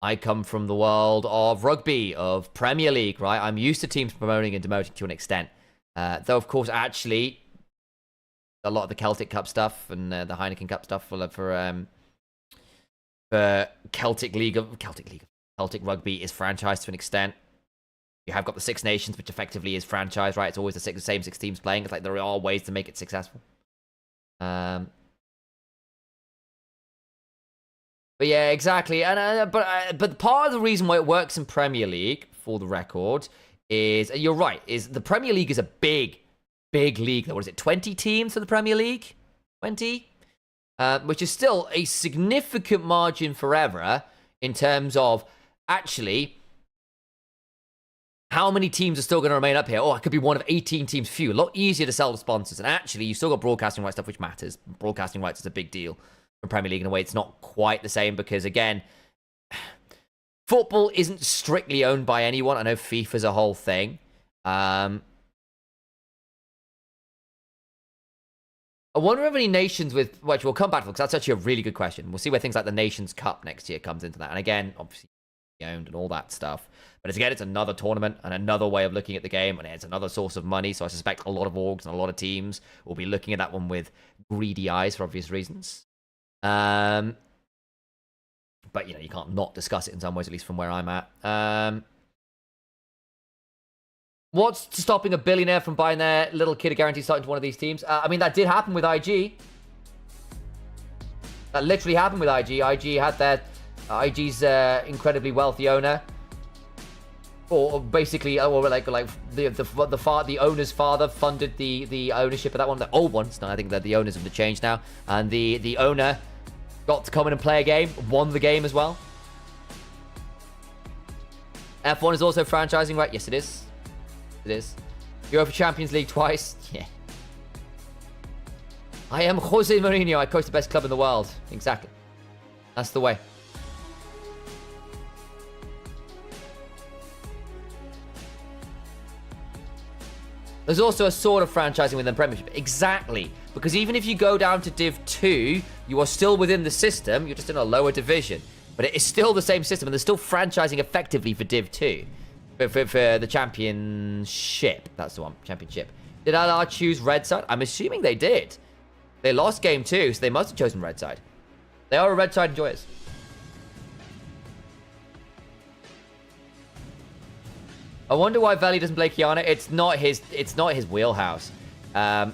the world of rugby, of Premier League, right? I'm used to teams promoting and demoting to an extent. Though, of course, actually, a lot of the Celtic Cup stuff and the Heineken Cup stuff for Celtic rugby is franchised to an extent. You have got the Six Nations, which effectively is franchised, right? It's always the same six teams playing. It's like there are ways to make it successful. But yeah, exactly. And but part of the reason why it works in Premier League, for the record, is, you're right, is the Premier League is a big league. What is it, 20 teams for the Premier League? 20? Which is still a significant margin for error in terms of, actually, how many teams are still going to remain up here? Oh, it could be one of 18 teams. Phew, a lot easier to sell to sponsors. And actually, you still got broadcasting rights stuff, which matters. Broadcasting rights is a big deal for Premier League in a way. It's not quite the same because, again, football isn't strictly owned by anyone. I know FIFA's a whole thing. I wonder if any nations with, which we'll come back to, because that's actually a really good question. We'll see where things like the Nations Cup next year comes into that. And again, obviously, owned and all that stuff. But again, it's another tournament and another way of looking at the game, and it's another source of money. So I suspect a lot of orgs and a lot of teams will be looking at that one with greedy eyes for obvious reasons. But, you know, you can't not discuss it in some ways, at least from where I'm at. What's stopping a billionaire from buying their little kid a guarantee starting to one of these teams? I mean, that did happen with IG. That literally happened with IG. IG had their... IG's incredibly wealthy owner. Or basically, or like the owner's father funded the ownership of that one. The old ones. No, I think that the owners have changed now. And the owner got to come in and play a game. Won the game as well. F1 is also franchising, right? Yes, it is. It is. Europa Champions League twice. Yeah. I am Jose Mourinho. I coach the best club in the world. Exactly. That's the way. There's also a sort of franchising within the Premiership. Exactly. Because even if you go down to Div 2, you are still within the system. You're just in a lower division. But it is still the same system. And there's still franchising effectively for Div 2. For the championship. That's the one. Championship. Did LR choose red side? I'm assuming they did. They lost game 2, so they must have chosen red side. They are a red side enjoyers. I wonder why Veli doesn't play Kiana. It's not his wheelhouse.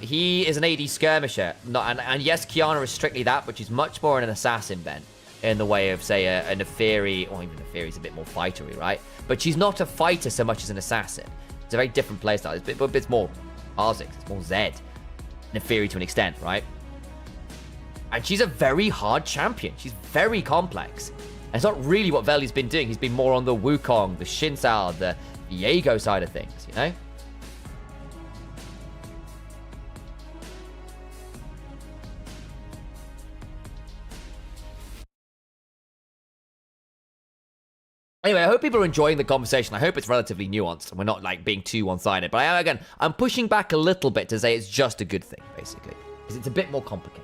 He is an AD skirmisher. And yes, Kiana is strictly that, but she's much more an assassin, Ben. In the way of, say, a Neferi, or even Neferi's a bit more fightery, right? But she's not a fighter so much as an assassin. It's a very different playstyle. It's more R6, it's more Z. Neferi to an extent, right? And she's a very hard champion. She's very complex. And it's not really what Veli's been doing. He's been more on the Wukong, the Shinsao, the Viego side of things, you know? Anyway, I hope people are enjoying the conversation. I hope it's relatively nuanced and we're not, like, being too one-sided. But again, I'm pushing back a little bit to say it's just a good thing, basically. Because it's a bit more complicated.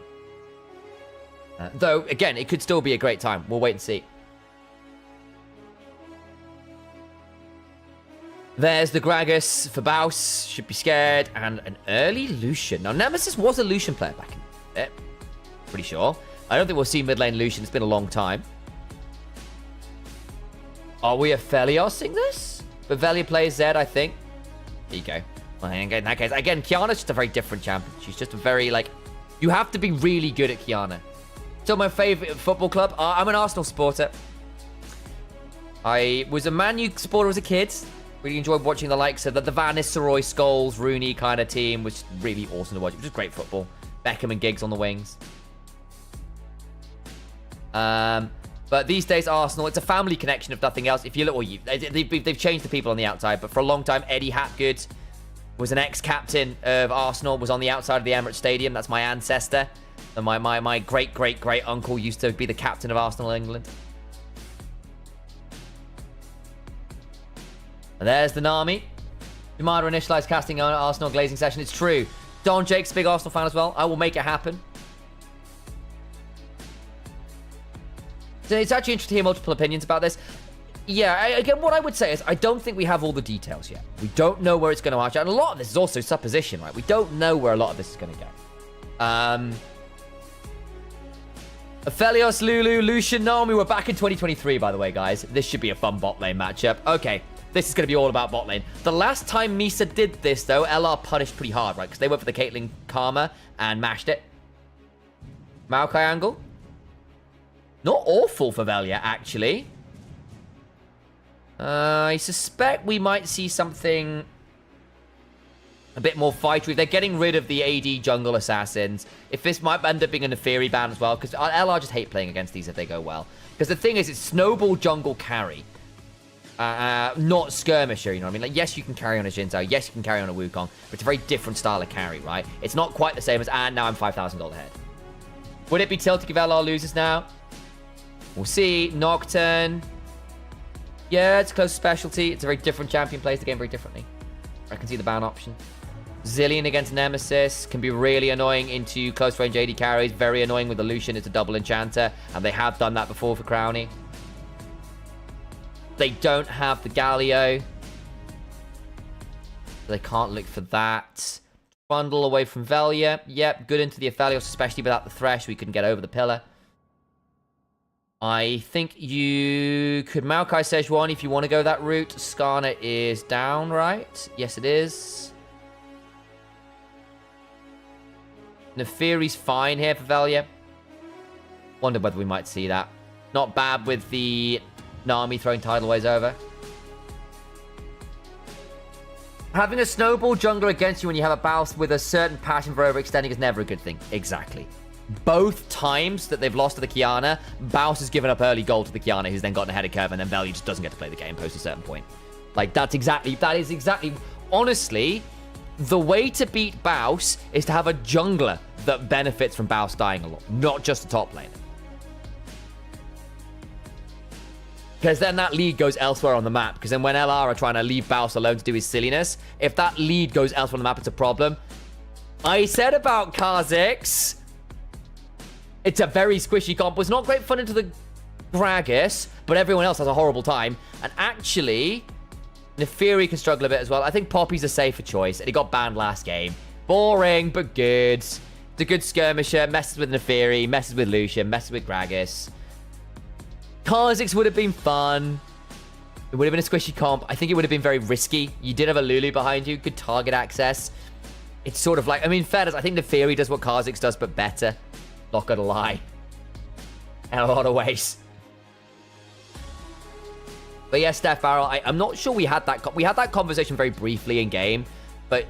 Though, again, it could still be a great time. We'll wait and see. There's the Gragas for Baus. Should be scared. And an early Lucian. Now, Nemesis was a Lucian player back in it. Pretty sure. I don't think we'll see mid lane Lucian. It's been a long time. Are we a Feliosing this? But Velia plays Z, I think. There you go. Well, in that case, again, Kiana's just a very different champion. She's just a very, like... You have to be really good at Kiana. Still my favourite football club. I'm an Arsenal supporter. I was a Man U supporter as a kid. Really enjoyed watching the likes of the Van Nistelrooy, Scholes, Rooney kind of team. Which is really awesome to watch. It was just great football. Beckham and Giggs on the wings. But these days, Arsenal, it's a family connection, if nothing else. If you look, well, they've changed the people on the outside, but for a long time, Eddie Hapgood was an ex-captain of Arsenal, was on the outside of the Emirates Stadium. That's my ancestor. And my great uncle used to be the captain of Arsenal England. And there's the Nami. Yamada initialized casting on Arsenal glazing session. It's true. Don Jake's a big Arsenal fan as well. I will make it happen. So it's actually interesting to hear multiple opinions about this. Yeah, again, what I would say is I don't think we have all the details yet. We don't know where it's going to march out. And a lot of this is also supposition, right? We don't know where a lot of this is going to go. Aphelios, Lulu, Lucian, Nami. We're back in 2023, by the way, guys. This should be a fun bot lane matchup. Okay, this is going to be all about bot lane. The last time MISA did this, though, LR punished pretty hard, right? Because they went for the Caitlyn Karma and mashed it. Maokai angle. Not awful for Velia, actually. I suspect we might see something a bit more fightery. If they're getting rid of the AD jungle assassins, if this might end up being a Neferi ban as well, because LR just hate playing against these if they go well. Because the thing is, it's snowball jungle carry, not skirmisher, you know what I mean? Like, yes, you can carry on a Xin Zhao, yes, you can carry on a Wukong, but it's a very different style of carry, right? It's not quite the same as, and now I'm 5,000 gold ahead. Would it be tilted if LR loses now? We'll see. Nocturne. Yeah, it's close specialty. It's a very different champion. Plays the game very differently. I can see the ban option. Zillion against Nemesis can be really annoying into close range AD carries. Very annoying with the Lucian. It's a double enchanter. And they have done that before for Crowny. They don't have the Galio. So they can't look for that. Bundle away from Velia. Yep, good into the Aphelios, especially without the Thresh. We couldn't get over the pillar. I think you could Maokai Szechuan if you want to go that route. Skarner is down, right? Yes, it is. Neferi's fine here for Velia. Wonder whether we might see that. Not bad with the Nami throwing tidal waves over. Having a snowball jungler against you when you have a Baus with a certain passion for overextending is never a good thing. Exactly. Both times that they've lost to the Kiana, Baus has given up early goal to the Kiana, who's then gotten ahead of curve, and then Velia just doesn't get to play the game post a certain point. Like, that is exactly... Honestly, the way to beat Baus is to have a jungler that benefits from Baus dying a lot, not just a top laner. Because then that lead goes elsewhere on the map. Because then when LR are trying to leave Baus alone to do his silliness, if that lead goes elsewhere on the map, it's a problem. I said about Kha'Zix, it's a very squishy comp. It's not great fun into the Gragas, but everyone else has a horrible time. And actually, Neferi can struggle a bit as well. I think Poppy's a safer choice, and he got banned last game. Boring, but good. It's a good skirmisher. Messes with Neferi, messes with Lucian, messes with Gragas. Kha'Zix would have been fun. It would have been a squishy comp. I think it would have been very risky. You did have a Lulu behind you. Good target access. It's sort of like... I mean, fairness, I think Neferi does what Kha'Zix does, but better. Not gonna lie. In a lot of ways. But yeah, Steph Barrel, I'm not sure we had that... We had that conversation very briefly in game, but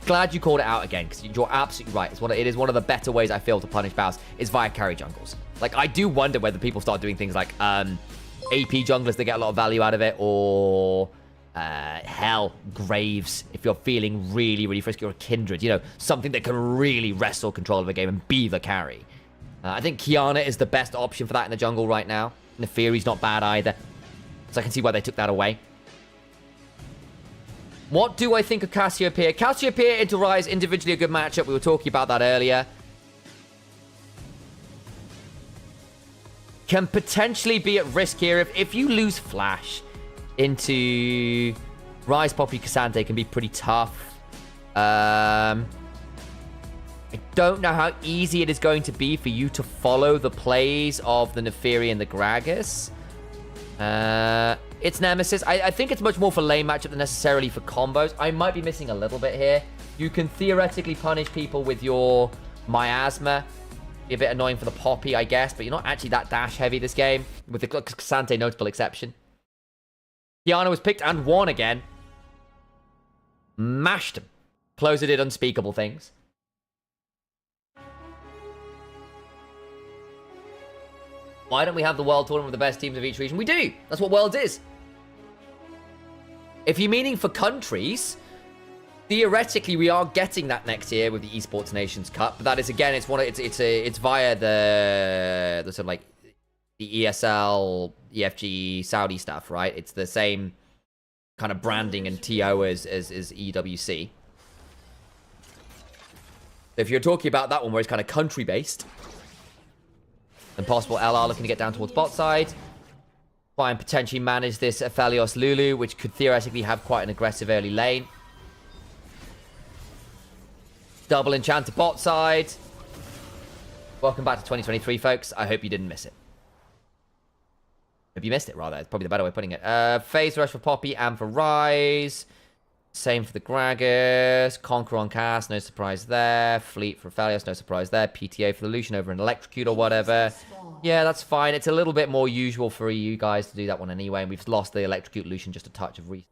glad you called it out again, because you're absolutely right. It is one of the better ways I feel to punish Baus is via carry jungles. Like, I do wonder whether people start doing things like AP junglers that get a lot of value out of it, or hell, Graves, if you're feeling really, really frisky, or a Kindred, you know, something that can really wrestle control of a game and be the carry. I think Kiana is the best option for that in the jungle right now. Neferi's not bad either. So I can see why they took that away. What do I think of Cassiopeia? Cassiopeia into Ryze, individually a good matchup. We were talking about that earlier. Can potentially be at risk here. If you lose Flash into Ryze, Poppy, Cassandre can be pretty tough. I don't know how easy it is going to be for you to follow the plays of the Neferi and the Gragas. It's Nemesis. I think it's much more for lane matchup than necessarily for combos. I might be missing a little bit here. You can theoretically punish people with your Miasma. Be a bit annoying for the Poppy, I guess, but you're not actually that dash heavy this game, with the Cassandre notable exception. Kiana was picked and won again. Mashed him. Closer did unspeakable things. Why don't we have the World Tournament with the best teams of each region? We do! That's what Worlds is. If you're meaning for countries, theoretically we are getting that next year with the Esports Nations Cup. But that is, again, it's via the sort of like the ESL, EFG, Saudi stuff, right? It's the same kind of branding and TO as EWC. If you're talking about that one where it's kind of country-based, then possible LR looking to get down towards bot side. Try and potentially manage this Aphelios Lulu, which could theoretically have quite an aggressive early lane. Double enchant to bot side. Welcome back to 2023, folks. I hope you didn't miss it. Hope you missed it, rather. It's probably the better way of putting it. Phase Rush for Poppy and for Ryze. Same for the Gragas. Conquer on cast, no surprise there. Fleet for Aphelios, no surprise there. PTA for the Lucian over an Electrocute or whatever. Yeah, that's fine. It's a little bit more usual for you guys to do that one anyway. And we've lost the Electrocute Lucian just a touch of recent.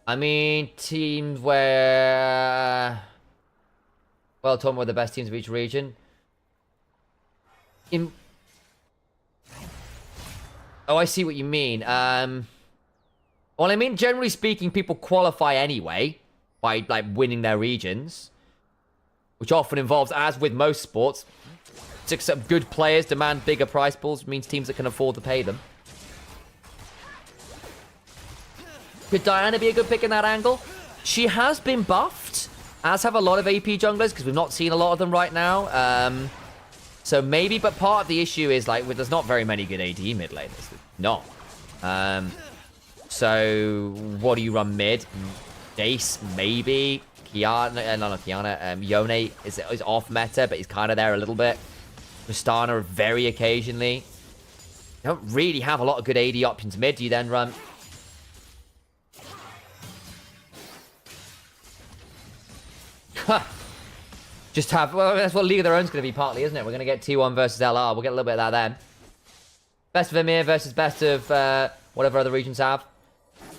I mean, teams where... Well, talking about the best teams of each region. Oh, I see what you mean. Well, I mean, generally speaking, people qualify anyway by, like, winning their regions. Which often involves, as with most sports, good players demand bigger prize pools, means teams that can afford to pay them. Could Diana be a good pick in that angle? She has been buffed, as have a lot of AP junglers, because we've not seen a lot of them right now. So maybe, but part of the issue is, like, there's not very many good AD mid laners. Not. So, what do you run mid? Dace, maybe. Kiana, not Kiana, Yone is off meta, but he's kind of there a little bit. Tristana very occasionally. You don't really have a lot of good AD options mid, do you then run? Just have, well, that's what League of Their Own is going to be partly, isn't it? We're going to get T1 versus LR. We'll get a little bit of that then. Best of EMEA versus best of whatever other regions have.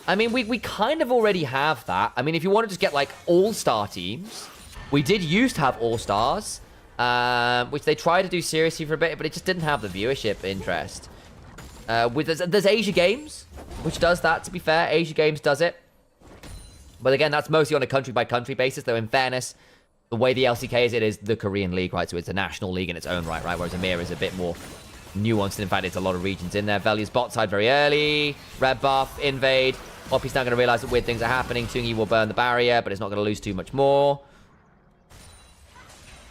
I mean, we kind of already have that. I mean, if you want to just get, like, all-star teams, we did used to have all-stars, which they tried to do seriously for a bit, but it just didn't have the viewership interest. There's Asia Games, which does that, to be fair. Asia Games does it. But again, that's mostly on a country-by-country basis, though in fairness, the way the LCK is, it is the Korean league, right? So it's a national league in its own right? Whereas EMEA is a bit more nuanced. In fact, it's a lot of regions in there. Velia's bot side very early. Red buff, invade. Poppy's now going to realize that weird things are happening. Tsungi will burn the barrier, but it's not going to lose too much more.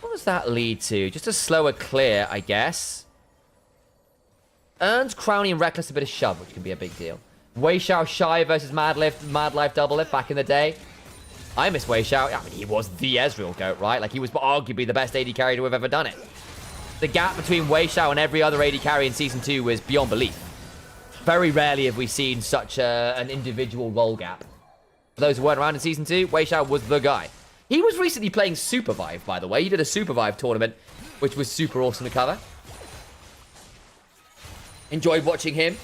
What does that lead to? Just a slower clear, I guess. Earns Crowny and Reckless a bit of shove, which can be a big deal. Wei Xiao Shy versus Mad Life Double Lift back in the day. I miss Wei Xiao. I mean, he was the Ezreal GOAT, right? Like, he was arguably the best AD carry to have ever done it. The gap between Wei Xiao and every other AD carry in Season 2 was beyond belief. Very rarely have we seen such an individual role gap. For those who weren't around in Season 2, Wei Xiao was the guy. He was recently playing Supervive, by the way. He did a Supervive tournament, which was super awesome to cover. Enjoyed watching him.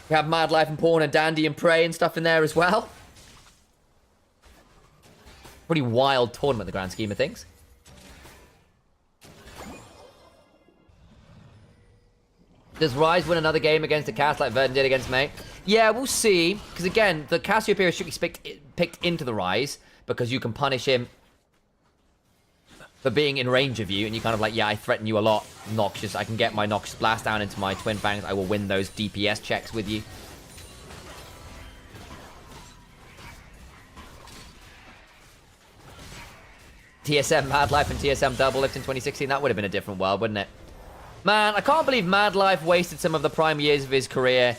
We have Mad Life and Porn and Dandy and Prey and stuff in there as well. Pretty wild tournament in the grand scheme of things. Does Ryze win another game against a cast like Verdun did against May? Yeah, we'll see. Because again, the Cassiopeia is strictly picked into the Ryze because you can punish him for being in range of you. And you're kind of like, yeah, I threaten you a lot. Noxious. I can get my Noxious Blast down into my Twin Fangs. I will win those DPS checks with you. TSM Mad Life and TSM Double Lift in 2016. That would have been a different world, wouldn't it? Man, I can't believe Mad Life wasted some of the prime years of his career,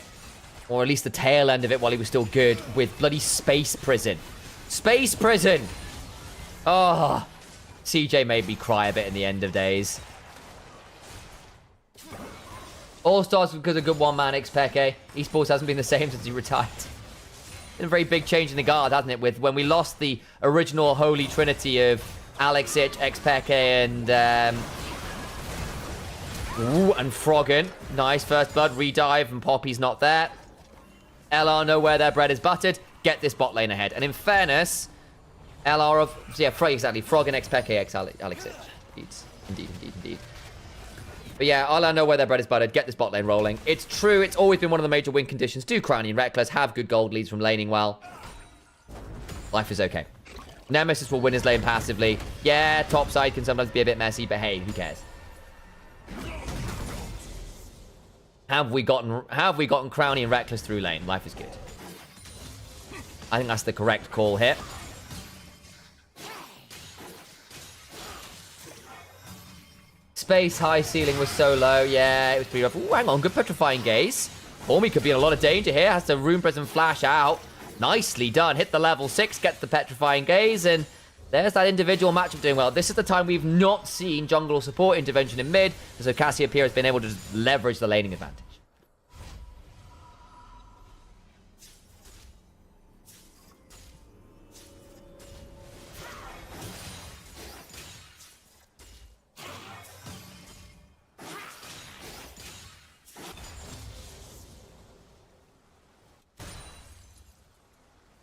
or at least the tail end of it while he was still good, with bloody Space Prison. Space Prison! Oh, CJ made me cry a bit in the end of days. All Stars because of good one-man Xpeke. Esports hasn't been the same since he retired. Been a very big change in the guard, hasn't it? With when we lost the original holy trinity of Alex Ich, Xpeke, and Froggen. Nice first blood, redive, and Poppy's not there. LR know where their bread is buttered. Get this bot lane ahead. And in fairness, LR of... Yeah, exactly. Froggen, Xpeke, Alex Ich. Indeed. But yeah, LR know where their bread is buttered. Get this bot lane rolling. It's true. It's always been one of the major win conditions. Do Crowny and Reckless. Have good gold leads from laning well. Life is okay. Nemesis will win his lane passively. Yeah, top side can sometimes be a bit messy, but hey, who cares? Have we gotten Crowny and Reckless through lane? Life is good. I think that's the correct call here. Space high ceiling was so low. Yeah, it was pretty rough. Ooh, hang on. Good petrifying gaze. Ormi could be in a lot of danger here. Has to rune present flash out. Nicely done. Hit the level 6. Gets the petrifying gaze. And there's that individual matchup doing well. This is the time we've not seen jungle or support intervention in mid. So Cassiopeia has been able to just leverage the laning advantage.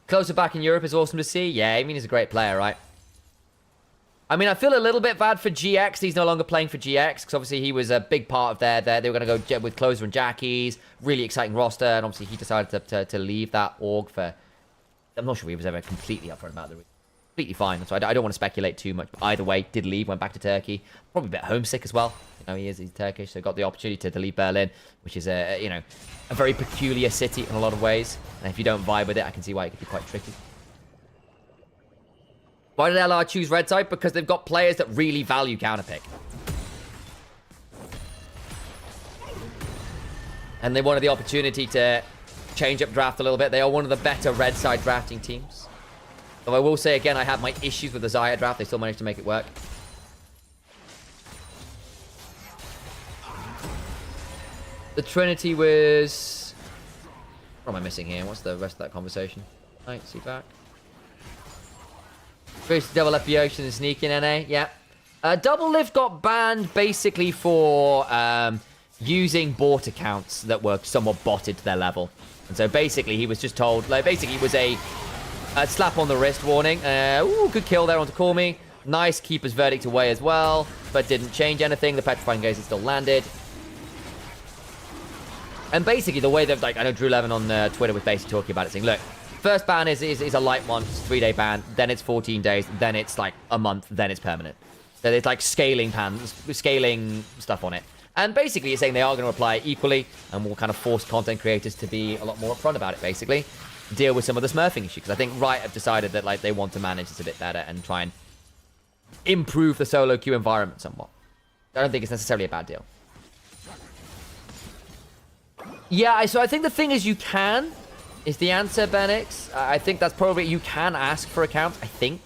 Closer back in Europe is awesome to see. Yeah, I mean, he's a great player, right? I mean, I feel a little bit bad for GX. He's no longer playing for GX because obviously he was a big part of their they were going to go with Closer and Jackie's. Really exciting roster. And obviously he decided to leave that org for... I'm not sure he was ever completely upfront about it. Completely fine. So I don't want to speculate too much. But either way, did leave, went back to Turkey. Probably a bit homesick as well. You know, he's Turkish, so got the opportunity to leave Berlin, which is a very peculiar city in a lot of ways. And if you don't vibe with it, I can see why it could be quite tricky. Why did LR choose red side? Because they've got players that really value counterpick. And they wanted the opportunity to change up draft a little bit. They are one of the better red side drafting teams. Though I will say again, I have my issues with the Xayah draft. They still managed to make it work. The Trinity was... What am I missing here? What's the rest of that conversation? Right, see back. First double up the ocean and sneak in NA. Yeah. Double Lift got banned basically for using bot accounts that were somewhat botted to their level. And so basically he was just told, like basically it was a slap on the wrist warning. Ooh, good kill there onto Call Me. Nice keeper's verdict away as well, but didn't change anything. The petrifying gaze still landed. And basically the way that, like, I know Drew Levin on Twitter was basically talking about it, saying, look, first ban is a light one, it's a 3-day ban, then it's 14 days, then it's like a month, then it's permanent. So it's like scaling stuff on it. And basically it's saying they are going to apply it equally, and will kind of force content creators to be a lot more upfront about it, basically. Deal with some of the smurfing issue, because I think Riot have decided that, like, they want to manage this a bit better and try and improve the solo queue environment somewhat. I don't think it's necessarily a bad deal. Yeah, so I think the thing is you can, is the answer, Benix. I think that's probably, you can ask for accounts, I think.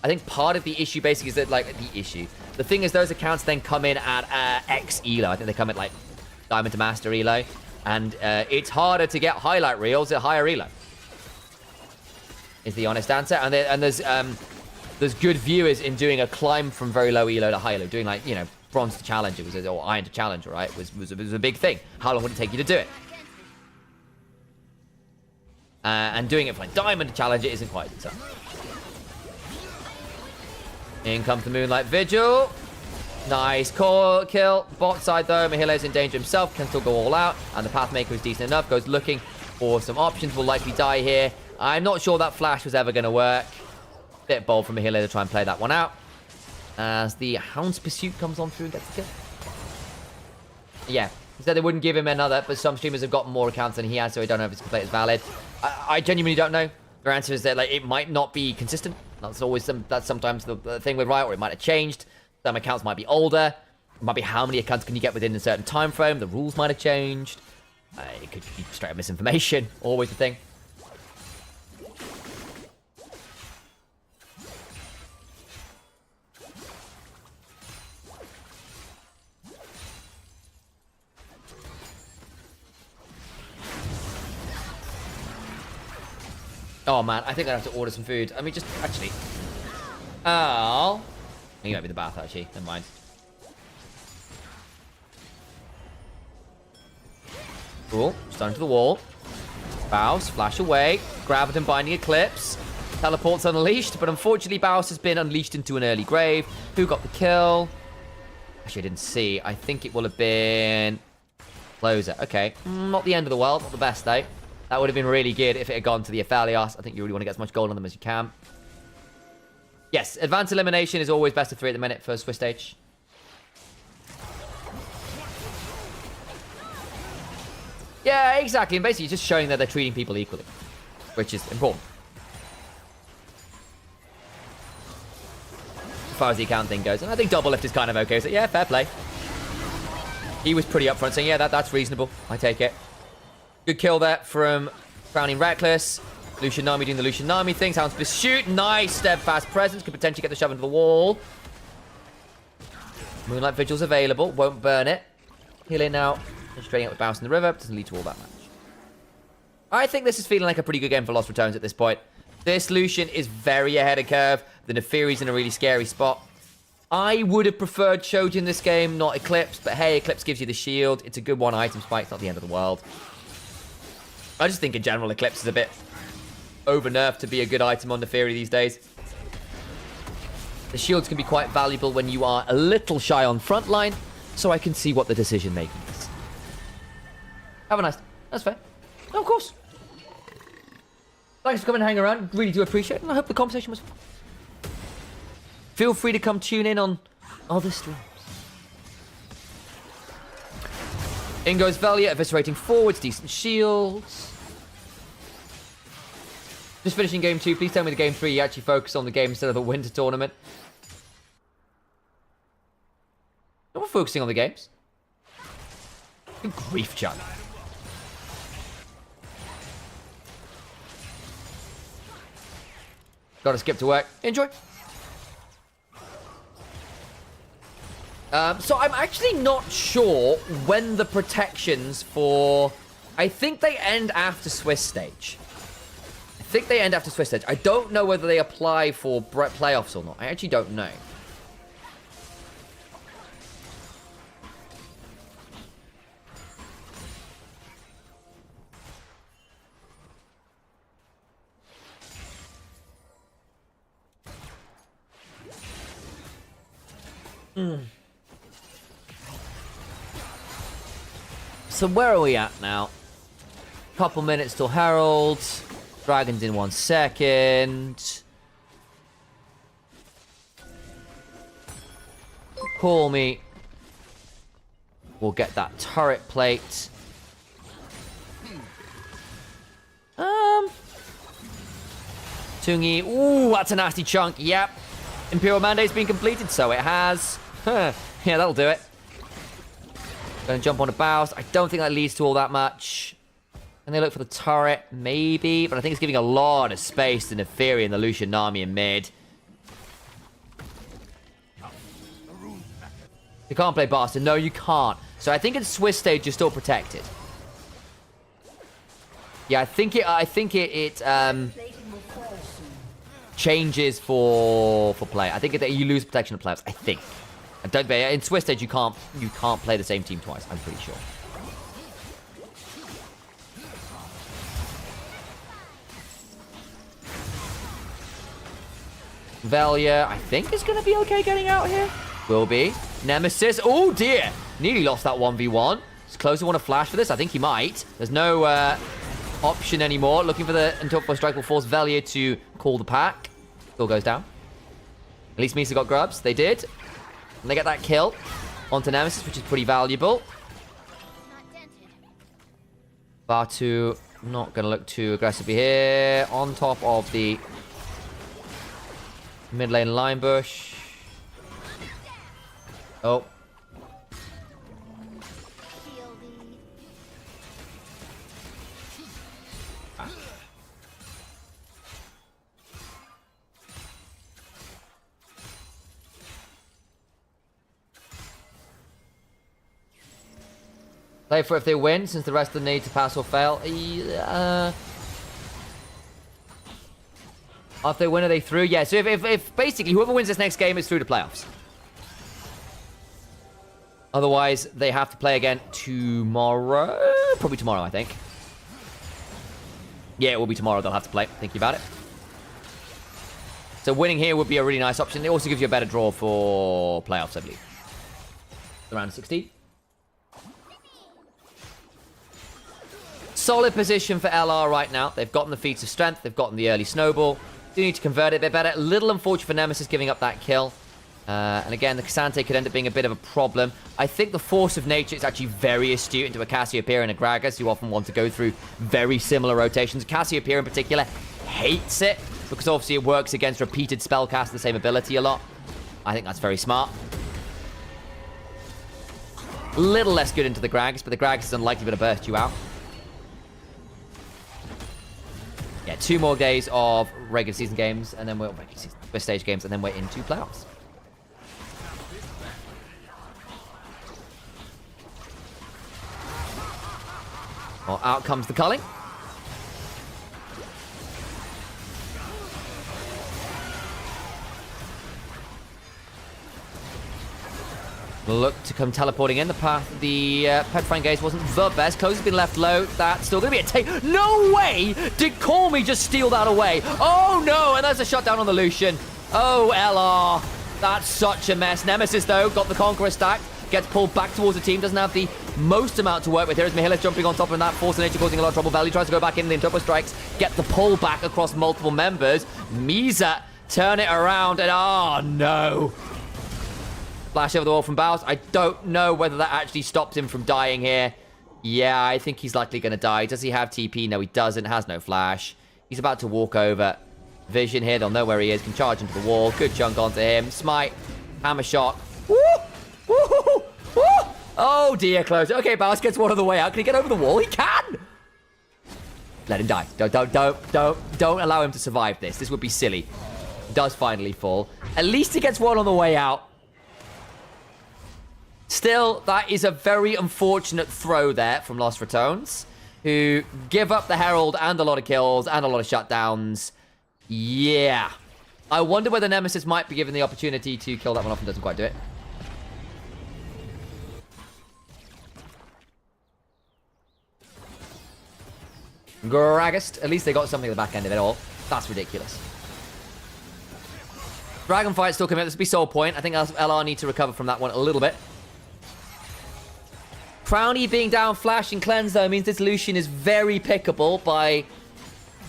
I think part of the issue basically is that, like, the thing is those accounts then come in at X elo. I think they come at, like, Diamond to Master elo. And it's harder to get highlight reels at higher elo. Is the honest answer. And there's good viewers in doing a climb from very low elo to high elo. Doing, like, you know, bronze to challenger, or iron to challenger, right? Was a big thing. How long would it take you to do it? And doing it from like diamond to challenger isn't quite as tough. In comes the Moonlight Vigil. Nice kill. Bot side though, Mahilo's in danger himself, can still go all out. And the Pathmaker is decent enough, goes looking for some options, will likely die here. I'm not sure that flash was ever going to work. Bit bold from Mahilo to try and play that one out. As the Hound's Pursuit comes on through and gets the kill. Yeah, he said they wouldn't give him another, but some streamers have got more accounts than he has, so I don't know if his complaint is valid. I genuinely don't know. Their answer is that, like, it might not be consistent. That's sometimes the thing with Riot, or it might have changed. Some accounts might be older. It might be how many accounts can you get within a certain time frame. The rules might have changed. It could be straight up misinformation. Always the thing. Oh man, I think I have to order some food. I mean, just actually. Oh, you might be the bath actually. Never mind. Cool. Stun to the wall. Baus, flash away. Graviton binding Eclipse. Teleports unleashed, but unfortunately Baus has been unleashed into an early grave. Who got the kill? Actually, I didn't see. I think it will have been Closer. Okay. Not the end of the world. Not the best, though. That would have been really good if it had gone to the Aphelios. I think you really want to get as much gold on them as you can. Yes, advanced elimination is always best of 3 at the minute for Swiss stage. Yeah, exactly. And basically just showing that they're treating people equally, which is important. As far as the account thing goes. And I think double lift is kind of okay. So yeah, fair play. He was pretty upfront saying, yeah, that's reasonable. I take it. Good kill there from Frowning Reckless. Lucian Nami doing the Lucian Nami thing. Sounds to shoot. Nice steadfast presence. Could potentially get the shove into the wall. Moonlight Vigil's available. Won't burn it. Healing now. Straight out with Bounce in the river. Doesn't lead to all that match. I think this is feeling like a pretty good game for Lost Returns at this point. This Lucian is very ahead of curve. The Neferi's in a really scary spot. I would have preferred Shojin in this game, not Eclipse. But hey, Eclipse gives you the shield. It's a good one item spike. It's not the end of the world. I just think in general Eclipse is a bit over-nerfed to be a good item on Neferi these days. The shields can be quite valuable when you are a little shy on frontline. So I can see what the decision making is. Have a nice day. That's fair. No, of course. Thanks for coming and hanging around. Really do appreciate it. And I hope the conversation was fun. Feel free to come tune in on other streams. In goes Velia, eviscerating forwards, decent shields. Just finishing game 2. Please tell me the game 3 you actually focus on the game instead of the winter tournament. No, we're focusing on the games. Good grief, Chuck. Gotta skip to work. Enjoy. So I'm actually not sure when the protections for... I think they end after Swiss stage. I don't know whether they apply for playoffs or not. I actually don't know. So where are we at now? Couple minutes till Herald. Dragons in 1 second. Call me. We'll get that turret plate. Tungi. Ooh, that's a nasty chunk. Yep. Imperial Mandate's been completed, so it has. Yeah, that'll do it. Gonna jump on a bows. I don't think that leads to all that much. Can they look for the turret? Maybe. But I think it's giving a lot of space to Neferi and the Lucian army in mid. You can't play Bastard. No, you can't. So I think in Swiss stage, you're still protected. Yeah, I think it changes for play. I think you lose protection of playoffs. I think. In Swiss stage, you can't play the same team twice. I'm pretty sure. Velia, I think, is going to be okay getting out here. Will be. Nemesis. Oh, dear. Nearly lost that 1v1. Does Closer want to flash for this? I think he might. There's no option anymore. Looking for the Until Strike will force Velia to call the pack. Still goes down. At least Misa got grubs. They did. And they get that kill onto Nemesis, which is pretty valuable. Batu not going to look too aggressively here. On top of the mid lane line bush. Oh. Play for if they win, since the rest of them need to pass or fail. If they win, are they through? Yeah, so if basically whoever wins this next game is through to playoffs. Otherwise, they have to play again tomorrow. Probably tomorrow, I think. Yeah, it will be tomorrow they'll have to play, thinking about it. So winning here would be a really nice option. It also gives you a better draw for playoffs, I believe. Around 16. Solid position for LR right now. They've gotten the feats of strength. They've gotten the early snowball. Do need to convert it a bit better. A little unfortunate for Nemesis giving up that kill. And again, the Cassante could end up being a bit of a problem. I think the Force of Nature is actually very astute into a Cassiopeia and a Gragas, who often want to go through very similar rotations. Cassiopeia in particular hates it, because obviously it works against repeated spellcast, the same ability a lot. I think that's very smart. A little less good into the Gragas, but the Gragas is unlikely to burst you out. Yeah, 2 more days of regular season games, and then we're first stage games, and then we're into playoffs. Well, out comes the culling. Look to come teleporting in. The path, the Petrifying Gaze wasn't the best. Close has been left low. That's still going to be a take. No way! Did Call Me just steal that away? Oh, no! And there's a shutdown on the Lucian. Oh, LR. That's such a mess. Nemesis, though, got the Conqueror stacked. Gets pulled back towards the team. Doesn't have the most amount to work with. Here is Mihalis jumping on top of that. Force of Nature causing a lot of trouble. Valley tries to go back in. The Interpol strikes. Get the pull back across multiple members. MISA turn it around. And oh, no. Flash over the wall from Bows. I don't know whether that actually stops him from dying here. Yeah, I think he's likely going to die. Does he have TP? No, he doesn't. Has no flash. He's about to walk over. Vision here. They'll know where he is. Can charge into the wall. Good chunk onto him. Smite. Hammer shot. Woo! Woo! Woo! Oh, dear. Close. Okay, Bows gets one of the way out. Can he get over the wall? He can! Let him die. Don't allow him to survive this. This would be silly. does finally fall. At least he gets one on the way out. Still, that is a very unfortunate throw there from Los Ratones, who give up the Herald and a lot of kills and a lot of shutdowns. Yeah. I wonder whether Nemesis might be given the opportunity to kill that one off and doesn't quite do it. Gragist. At least they got something at the back end of it all. That's ridiculous. Dragonfight still coming out. This will be Soul Point. I think LR need to recover from that one a little bit. Crowny being down Flash and Cleanse, though, means this Lucian is very pickable by...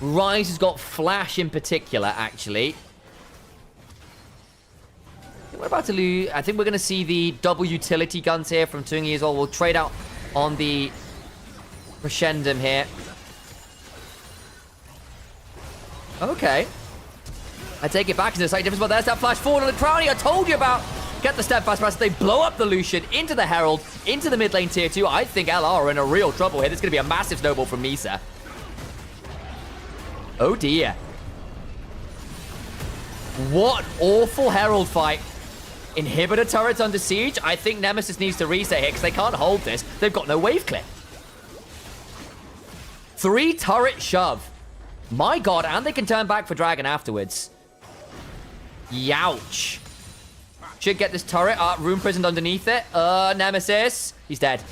Rise has got Flash in particular, actually. We're about to lose... I think we're going to see the double utility guns here from Tungi as well. We'll trade out on the Crescendum here. Okay. I take it back to the slight difference, but there's that flash forward on the Crowny I told you about. Get the steadfast pass. They blow up the Lucian into the Herald, into the mid lane tier 2. I think LR are in a real trouble here. This is going to be a massive snowball from MISA. Oh dear. What awful Herald fight. Inhibitor turrets under siege. I think Nemesis needs to reset here because they can't hold this. They've got no wave clip. 3 turret shove. My god, and they can turn back for Dragon afterwards. Youch. Should get this turret. Room prisoned underneath it. Nemesis. He's dead.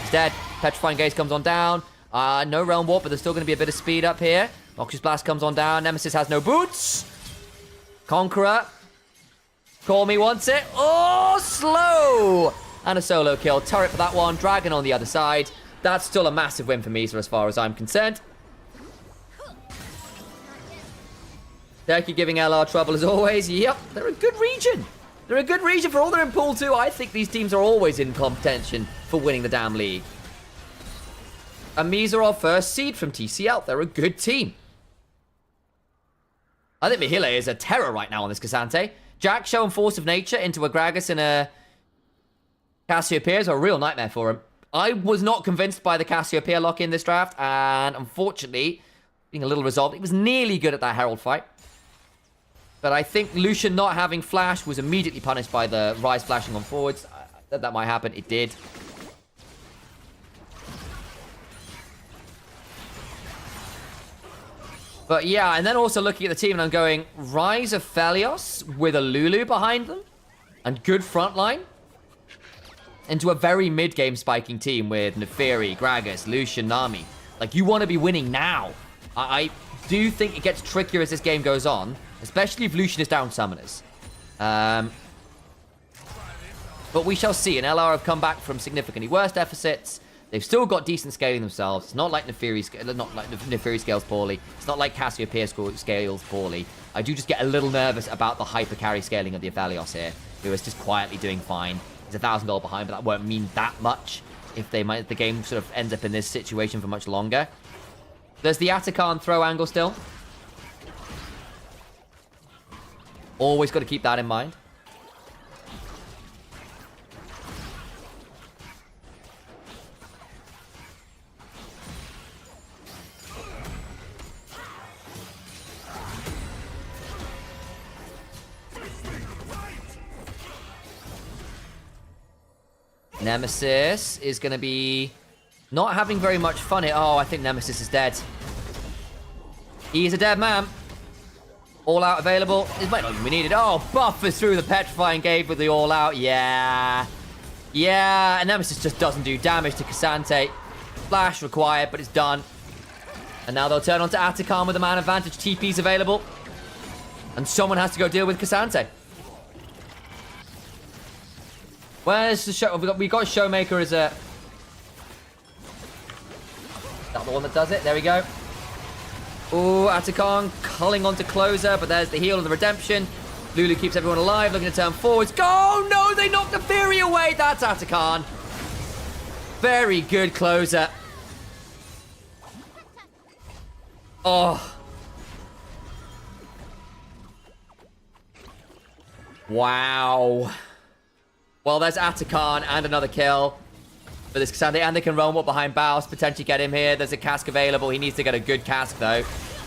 He's dead. Petrifying Gaze comes on down. No Realm Warp, but there's still going to be a bit of speed up here. Noxious Blast comes on down. Nemesis has no boots. Conqueror. Call me wants it. Oh, slow. And a solo kill. Turret for that one. Dragon on the other side. That's still a massive win for MISA as far as I'm concerned. Turkey giving LR trouble as always. Yep, they're a good region. They're a good region for all they're in Pool 2. I think these teams are always in contention for winning the damn league. And MISA are first seed from TCL. They're a good team. I think Mihile is a terror right now on this Cassante. Jack showing Force of Nature into a Gragas and a Cassiopeia is a real nightmare for him. I was not convinced by the Cassiopeia lock in this draft, and unfortunately, being a little resolved, it was nearly good at that Herald fight. But I think Lucian not having Flash was immediately punished by the Rise flashing on forwards. That might happen. It did. But yeah, and then also looking at the team and I'm going, Rise of Phelios with a Lulu behind them. And good front line. Into a very mid-game spiking team with Neferi, Gragas, Lucian, Nami. Like, you want to be winning now. I do think it gets trickier as this game goes on. Especially if Lucian is down summoners. But we shall see. And LR have come back from significantly worse deficits. They've still got decent scaling themselves. It's not like Neferi scales poorly. It's not like Cassiopeia scales poorly. I do just get a little nervous about the hyper carry scaling of the Aphelios here, who is just quietly doing fine. He's 1,000 gold behind, but that won't mean that much if the game sort of ends up in this situation for much longer. There's the Atakan throw angle still. Always got to keep that in mind. Nemesis is going to be not having very much fun here. Oh, I think Nemesis is dead. He is a dead man. All out available. It might not even be needed. Oh, buffers through the Petrifying Gate with the all out. Yeah. Yeah, and Nemesis just doesn't do damage to Cassante. Flash required, but it's done. And now they'll turn on to Atakan with a man advantage. TP's available. And someone has to go deal with Cassante. Where's the show? We got Showmaker as a... Is that the one that does it? There we go. Ooh, Atakan culling onto Closer, but there's the heal and the redemption. Lulu keeps everyone alive, looking to turn forwards. Go! No, they knocked the Fury away. That's Atakan. Very good Closer. Oh. Wow. Well, there's Atakan and another kill for this Cassandra, and they can roam up behind Baus, potentially get him here. There's a cask available. He needs to get a good cask, though.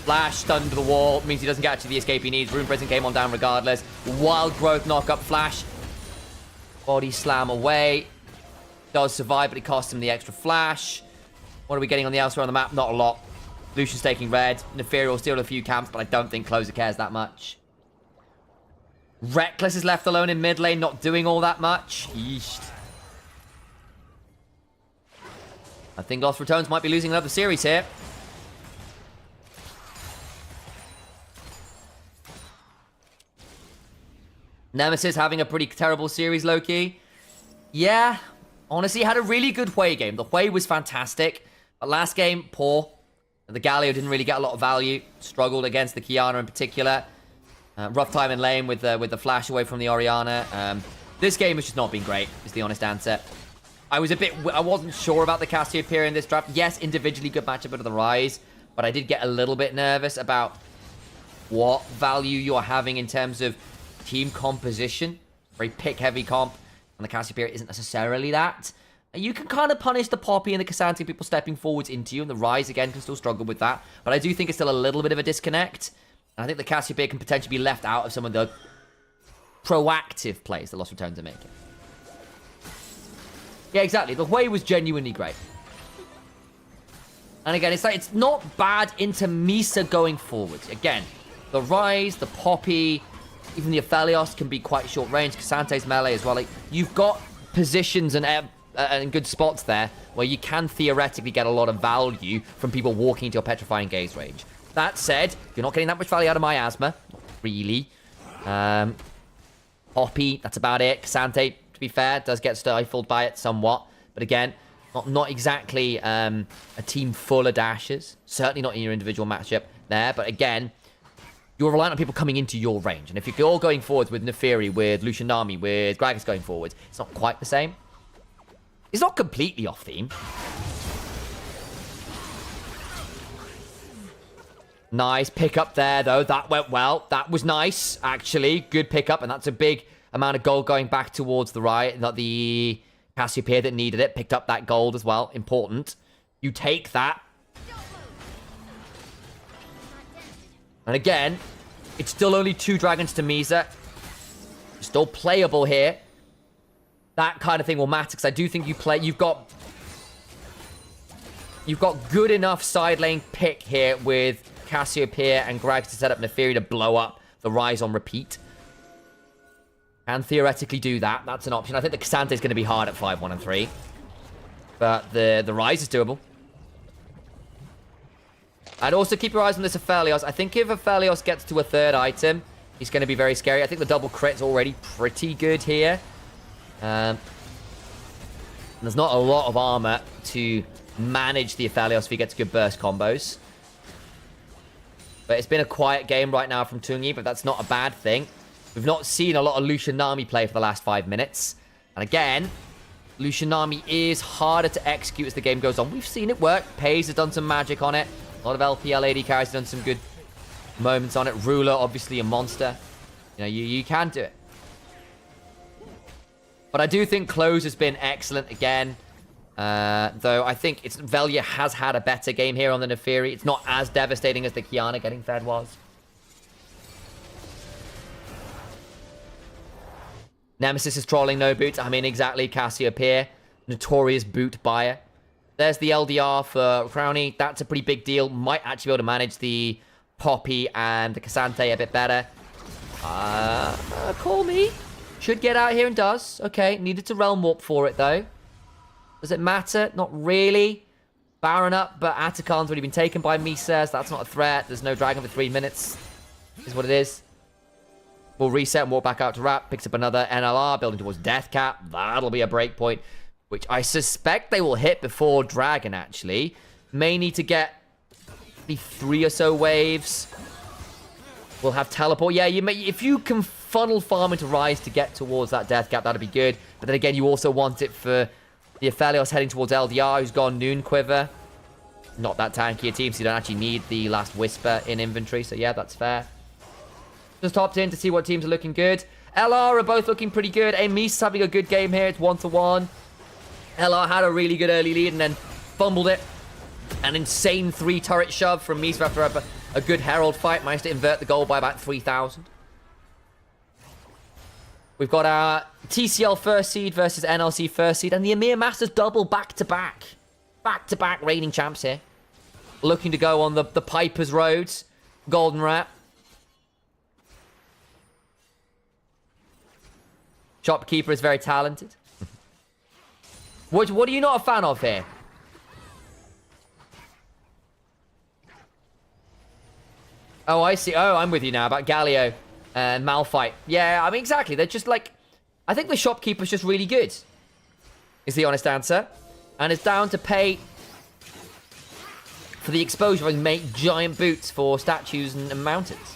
Flash stunned to the wall. Means he doesn't get actually the escape he needs. Rune Prison came on down regardless. Wild Growth knock up Flash. Body slam away. Does survive, but it costs him the extra flash. What are we getting on the elsewhere on the map? Not a lot. Lucian's taking red. Neferi will steal a few camps, but I don't think Closer cares that much. Reckless is left alone in mid lane, not doing all that much. Yeesh. I think Lost Returns might be losing another series here. Nemesis having a pretty terrible series, low-key. Yeah, honestly, had a really good Hui game. The Hui was fantastic, but last game, poor. The Galio didn't really get a lot of value. Struggled against the Kiana in particular. Rough time in lane with the flash away from the Orianna. This game has just not been great, is the honest answer. I wasn't sure about the Cassiopeia in this draft. Yes, individually good matchup of the Rise, but I did get a little bit nervous about what value you're having in terms of team composition. Very pick-heavy comp, and the Cassiopeia isn't necessarily that. You can kind of punish the Poppy and the Cassandra, people stepping forwards into you, and the Rise, again, can still struggle with that. But I do think it's still a little bit of a disconnect. And I think the Cassiopeia can potentially be left out of some of the proactive plays that Lost Returns are making. Yeah, exactly. The Hui was genuinely great. And again, it's not bad into MISA going forwards. Again, the Rise, the Poppy, even the Aphelios can be quite short range. Cassante's melee as well. Like, you've got positions and good spots there where you can theoretically get a lot of value from people walking into your Petrifying Gaze range. That said, you're not getting that much value out of Miasma. Not really. Poppy, that's about it. Cassante, to be fair, does get stifled by it somewhat. But again, not exactly a team full of dashes. Certainly not in your individual matchup there. But again, you're reliant on people coming into your range. And if you're all going forwards with Neferi, with Lucianami, with Gragas going forwards, it's not quite the same. It's not completely off theme. Nice pickup there, though. That went well. That was nice, actually. Good pickup, and that's a big amount of gold going back towards the right. Not the Cassiopeia that needed it. Picked up that gold as well. Important. You take that. And again, it's still only 2 dragons to Misa. Still playable here. That kind of thing will matter, because I do think you've got good enough side lane pick here with Cassiopeia and Grags to set up Neferi to blow up the Rise on repeat. And theoretically do that. That's an option. I think the Cassante is going to be hard at 5, 1, and 3. But the Rise is doable. I'd also keep your eyes on this Aphelios. I think if Aphelios gets to a 3rd item, he's going to be very scary. I think the double crit's already pretty good here. There's not a lot of armor to manage the Aphelios if he gets good burst combos. But it's been a quiet game right now from Tungi, but that's not a bad thing. We've not seen a lot of Lucianami play for the last 5 minutes. And again, Lucianami is harder to execute as the game goes on. We've seen it work. Pays has done some magic on it. A lot of LPL AD carries have done some good moments on it. Ruler, obviously a monster. You know, you can do it. But I do think Close has been excellent again. Though I think Velia has had a better game here on the Neferi. It's not as devastating as the Kiana getting fed was. Nemesis is trolling no boots. I mean, exactly. Cassiopeia, notorious boot buyer. There's the LDR for Crowny. That's a pretty big deal. Might actually be able to manage the Poppy and the Cassante a bit better. Call me. Should get out here and does. Okay, needed to Realm Warp for it, though. Does it matter? Not really. Baron up, but Atakan's already been taken by Misa, so that's not a threat. There's no dragon for 3 minutes. Is what it is. We'll reset and walk back out to Wrap. Picks up another NLR, building towards Death Cap. That'll be a breakpoint, which I suspect they will hit before Dragon, actually. May need to get the 3 or so waves. We'll have teleport. Yeah, if you can funnel farm into Rise to get towards that Death Cap, that'd be good. But then again, you also want it for the Aphelios heading towards LDR, who's got Noon Quiver. Not that tanky a team, so you don't actually need the last Whisper in inventory. So yeah, that's fair. Just hopped in to see what teams are looking good. LR are both looking pretty good. Misa's having a good game here. It's 1-1. LR had a really good early lead and then fumbled it. An insane 3-turret shove from Misa after A good Herald fight. Managed to invert the goal by about 3,000. We've got our TCL first seed versus NLC first seed. And the EMEA Masters double back-to-back. Back-to-back reigning champs here. Looking to go on the Piper's Roads. Golden Rat. Shopkeeper is very talented. What are you not a fan of here? Oh, I see. Oh, I'm with you now about Galio and Malphite. Yeah, I mean, exactly. They're just like... I think the Shopkeeper's just really good. Is the honest answer. And it's down to pay for the exposure and make giant boots for statues and mountains.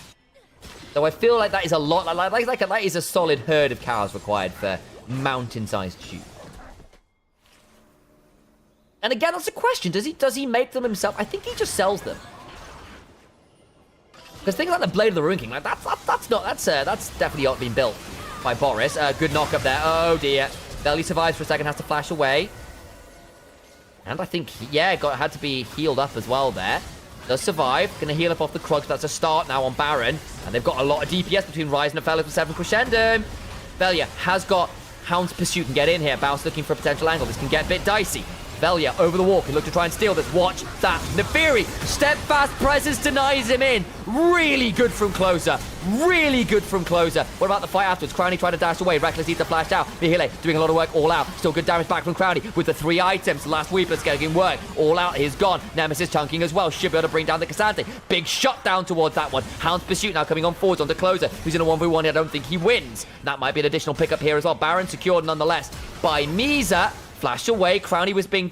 So I feel like that is a lot... that is a solid herd of cows required for mountain-sized shoes. And again, that's a question. Does he make them himself? I think he just sells them. Because things like the Blade of the Rune King, like that's definitely not been built by Boris. Good knock up there. Oh dear. Belly survives for a second, has to flash away. And I think, had to be healed up as well there. Does survive. Gonna heal up off the Krugs. That's a start now on Baron. And they've got a lot of DPS between Ryze and Aphelios with 7 Crescendo. Velia has got Hound's Pursuit, can get in here. Bounce looking for a potential angle. This can get a bit dicey. Velia over the wall, can look to try and steal this. Watch that. Nefiri, steadfast presence denies him in. Really good from closer. Really good from closer. What about the fight afterwards? Crownie trying to dash away. Reckless needs to flash out. Mihile doing a lot of work all out. Still good damage back from Crownie with the 3 items. Last Weeper's getting work. All out, he's gone. Nemesis chunking as well. Should be able to bring down the Cassante. Big shot down towards that one. Hound's Pursuit now coming on forwards onto closer, who's in a 1v1. I don't think he wins. That might be an additional pickup here as well. Baron secured nonetheless by MISA. Flash away. Crownie was being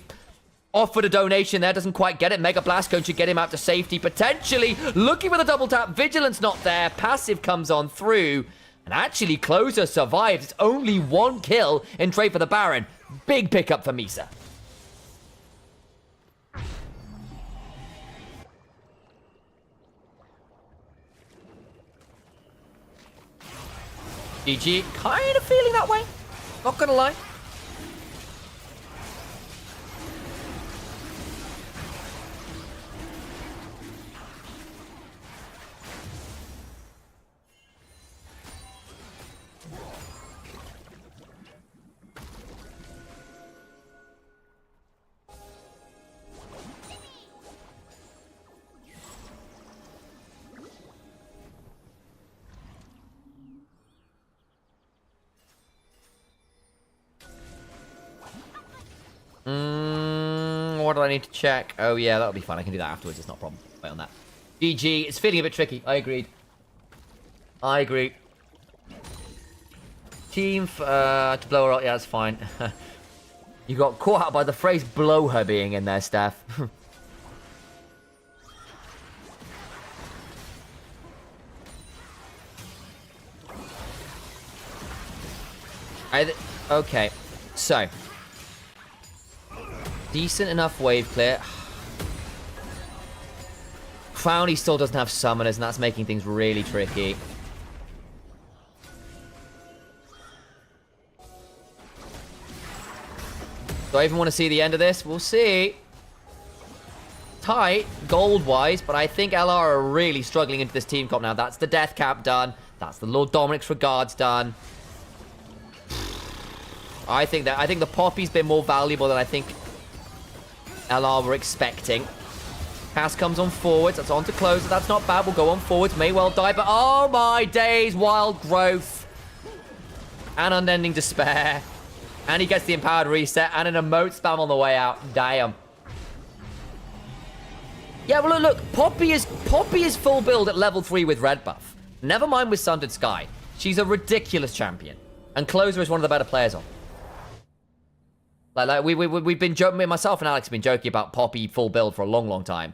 offered a donation there, doesn't quite get it. Mega Blast Cone should get him out to safety, potentially. Looking for the double tap. Vigilance not there. Passive comes on through. And actually, Closer survives. It's only 1 kill in trade for the Baron. Big pickup for MISA. GG, kind of feeling that way. Not gonna lie. What do I need to check? Oh, yeah, that'll be fun. I can do that afterwards. It's not a problem. Wait on that. GG. It's feeling a bit tricky. I agreed. I agree. Team to blow her up. Yeah, that's fine. You got caught out by the phrase blow her being in there, Steph. Okay. So. Decent enough wave clear. Crownie still doesn't have summoners, and that's making things really tricky. Do I even want to see the end of this? We'll see. Tight, gold-wise, but I think LR are really struggling into this team comp now. That's the Death Cap done. That's the Lord Dominic's Regards done. I think the Poppy's been more valuable than I think LR were expecting. Pass comes on forwards. That's on to closer. That's not bad. We'll go on forwards. May well die, but oh my days. Wild growth. And unending despair. And he gets the empowered reset and an emote spam on the way out. Damn. Yeah, well, look. Poppy is full build at level 3 with red buff. Never mind with Sundered Sky. She's a ridiculous champion. And Closer is one of the better players on. Like we've been joking, myself and Alex have been joking about Poppy full build for a long, long time.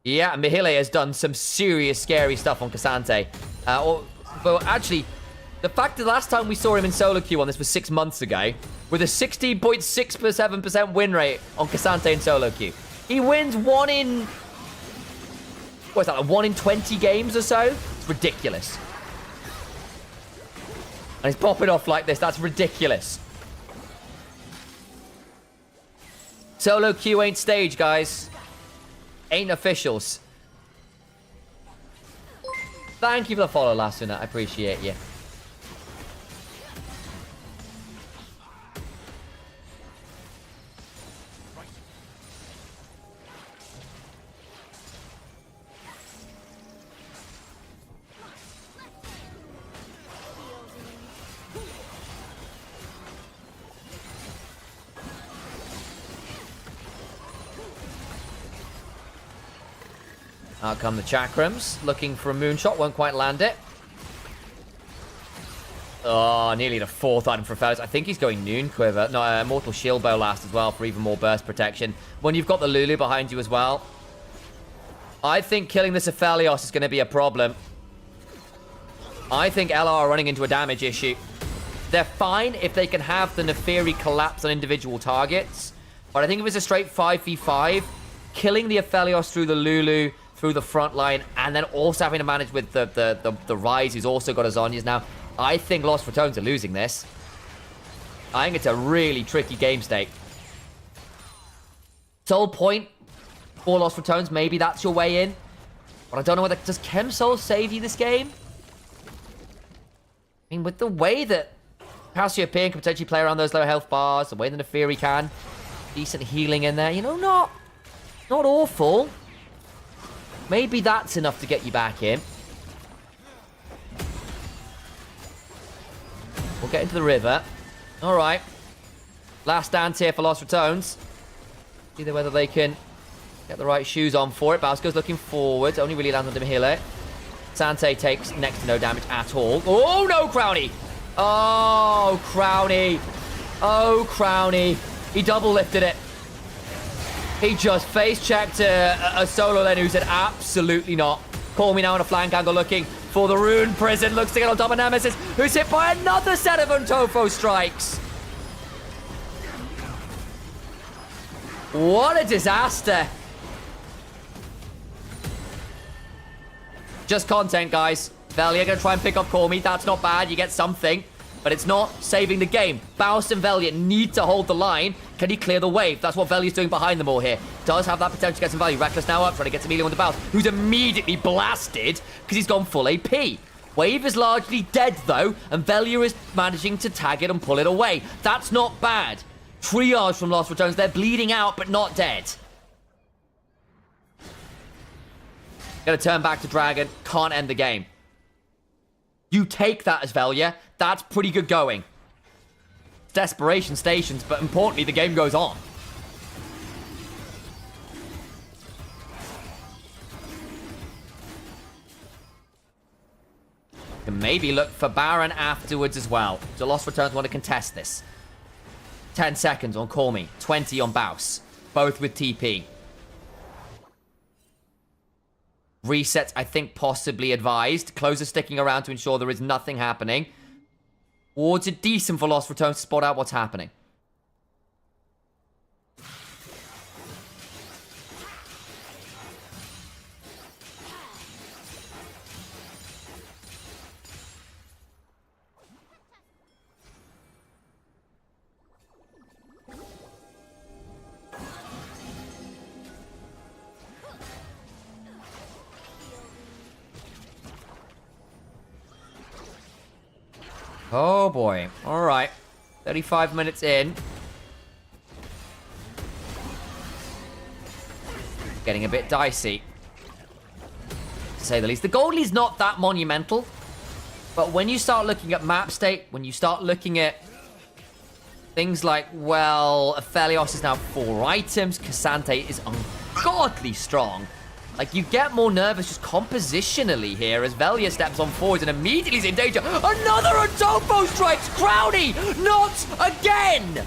Yeah, Mihile has done some serious scary stuff on Cassante. But actually, the fact that the last time we saw him in solo queue on this was 6 months ago, with a 16.67% win rate on Cassante in solo queue. He wins 1 in... what is that, like 1 in 20 games or so? It's ridiculous. And he's popping off like this. That's ridiculous. Solo queue ain't stage, guys. ain't officials. Thank you for the follow, Lasuna. I appreciate you. Out come the Chakrams, looking for a moonshot, won't quite land it. Oh, nearly the fourth item for Fellas. I think he's going Noon Quiver. No, Mortal Shield Bow last as well for even more burst protection. When you've got the Lulu behind you as well. I think killing this Aphelios is going to be a problem. I think LR are running into a damage issue. They're fine if they can have the Neferi collapse on individual targets. But I think if it's a straight 5v5, killing the Aphelios through the Lulu, through the front line, and then also having to manage with the Rise, who's also got his Zhonya's now. I think Lost Photons are losing this. I think it's a really tricky game state. Soul Point for Lost Photons, maybe that's your way in. But I don't know whether... Does Chem Soul save you this game? I mean, with the way that Cassiopeia can potentially play around those low health bars, the way that Neferi can, decent healing in there, you know, not awful. Maybe that's enough to get you back in. We'll get into the river. All right. Last dance here for Lost Photons. Either whether they can get the right shoes on for it. Bowser's looking forward. Only really lands on Demihile. Sante takes next to no damage at all. Oh, no, Crowny. Oh, Crowny. Oh, Crowny. He double lifted it. He just face-checked a solo then who said, absolutely not. Call me now on a flank angle looking for the Rune Prison. Looks to get on top of Nemesis, who's hit by another set of Untofo strikes. What a disaster. Just content, guys. Velia gonna try and pick up Call Me. That's not bad. You get something. But it's not saving the game. Baust and Velia need to hold the line. Can he clear the wave? That's what Velia's doing behind them all here. Does have that potential to get some value. Reckless now up, trying to get some healing on the Baust, who's immediately blasted because he's gone full AP. Wave is largely dead, though, and Velia is managing to tag it and pull it away. That's not bad. Triage from Lost Photons. They're bleeding out, but not dead. Gonna turn back to Dragon. Can't end the game. You take that as Velia. That's pretty good going. Desperation stations, but importantly, the game goes on. Can maybe look for Baron afterwards as well. Do Lost Photons want to contest this? 10 seconds on Call Me. 20 on Baus. Both with TP. Resets, I think, possibly advised. Closer sticking around to ensure there is nothing happening. Wards are decent for Lost Photons to spot out what's happening. Oh boy. Alright. 35 minutes in. Getting a bit dicey, to say the least. The gold lead's not that monumental. But when you start looking at map state, when you start looking at things like, well, Aphelios is now 4 items. Cassante is ungodly strong. Like, you get more nervous just compositionally here as Velia steps on forward and immediately is in danger. Another Untofo strikes Crowny! Not again!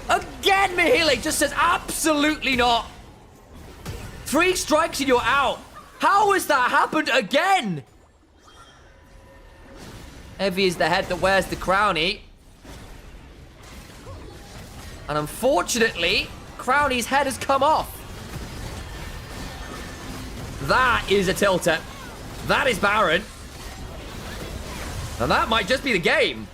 Again, Mihile just says absolutely not. 3 strikes and you're out. How has that happened again? Heavy is the head that wears the crowny. And unfortunately, Crowny's head has come off. That is a tilter. That is Baron. And that might just be the game.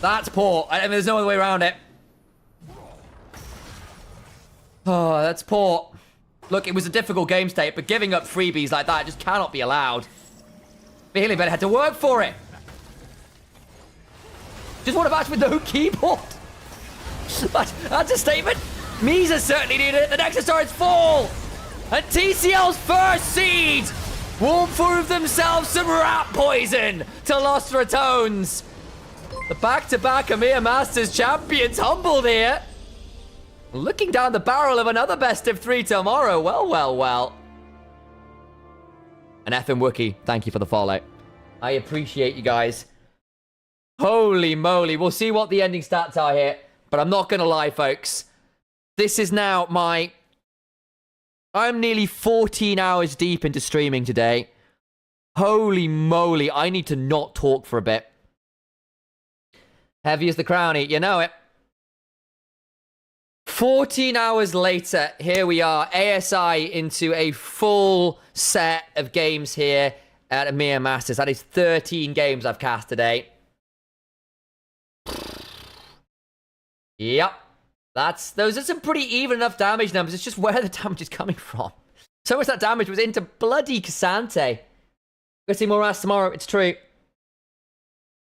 That's poor. I mean, there's no other way around it. Oh, that's poor. Look, it was a difficult game state, but giving up freebies like that just cannot be allowed. Bailey better had to work for it. Just want a match with no keyboard. That's a statement. MISA certainly needed it. The Nexus Stars fall. And TCL's first seed will prove themselves some rat poison to Lost Ratones. The back-to-back EMEA Masters champions humbled here. Looking down the barrel of another best of 3 tomorrow. Well. And effing Wookie, thank you for the follow. I appreciate you guys. Holy moly. We'll see what the ending stats are here. But I'm not going to lie, folks. This is now my... I'm nearly 14 hours deep into streaming today. Holy moly. I need to not talk for a bit. Heavy as the crownie. You know it. 14 hours later, here we are, ASI into a full set of games here at EMEA Masters. That is 13 games I've cast today. Yep. Those are some pretty even enough damage numbers. It's just where the damage is coming from. So much of that damage was into bloody Cassante. Gonna see more ass tomorrow, it's true.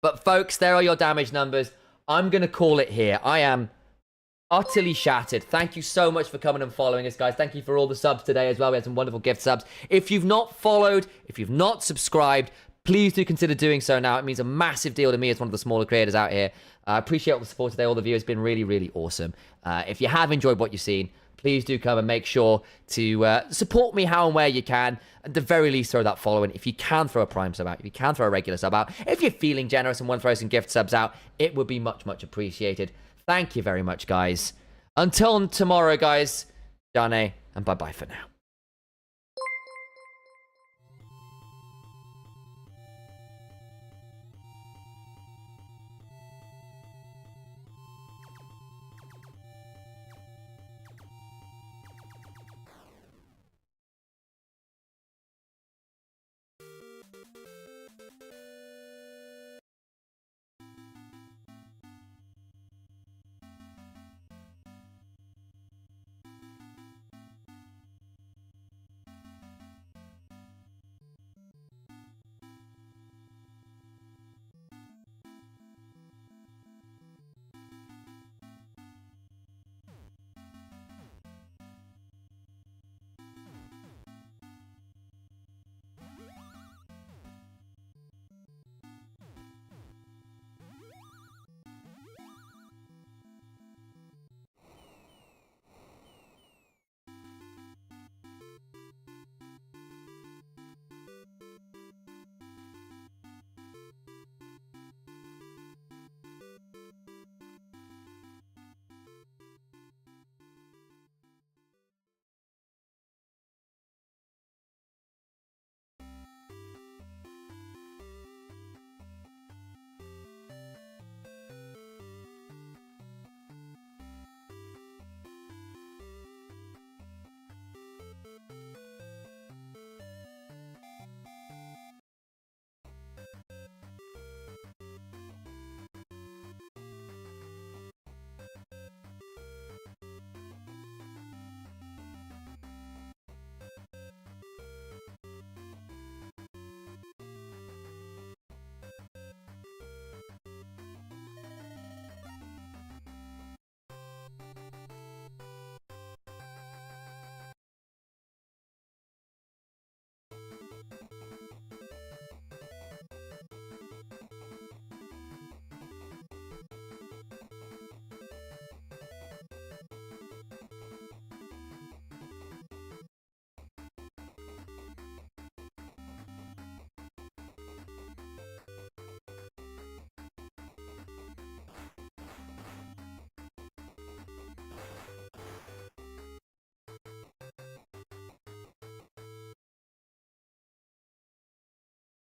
But folks, there are your damage numbers. I'm gonna call it here. I am utterly shattered. Thank you so much for coming and following us, guys. Thank you for all the subs today as well. We had some wonderful gift subs. If you've not followed, if you've not subscribed, please do consider doing so now. It means a massive deal to me as one of the smaller creators out here. I appreciate all the support today. All the viewers have been really, really awesome. If you have enjoyed what you've seen, please do come and make sure to support me how and where you can. At the very least, throw that following. If you can throw a Prime sub out, if you can throw a regular sub out, if you're feeling generous and want to throw some gift subs out, it would be much, much appreciated. Thank you very much, guys. Until tomorrow, guys. Dane, and bye-bye for now.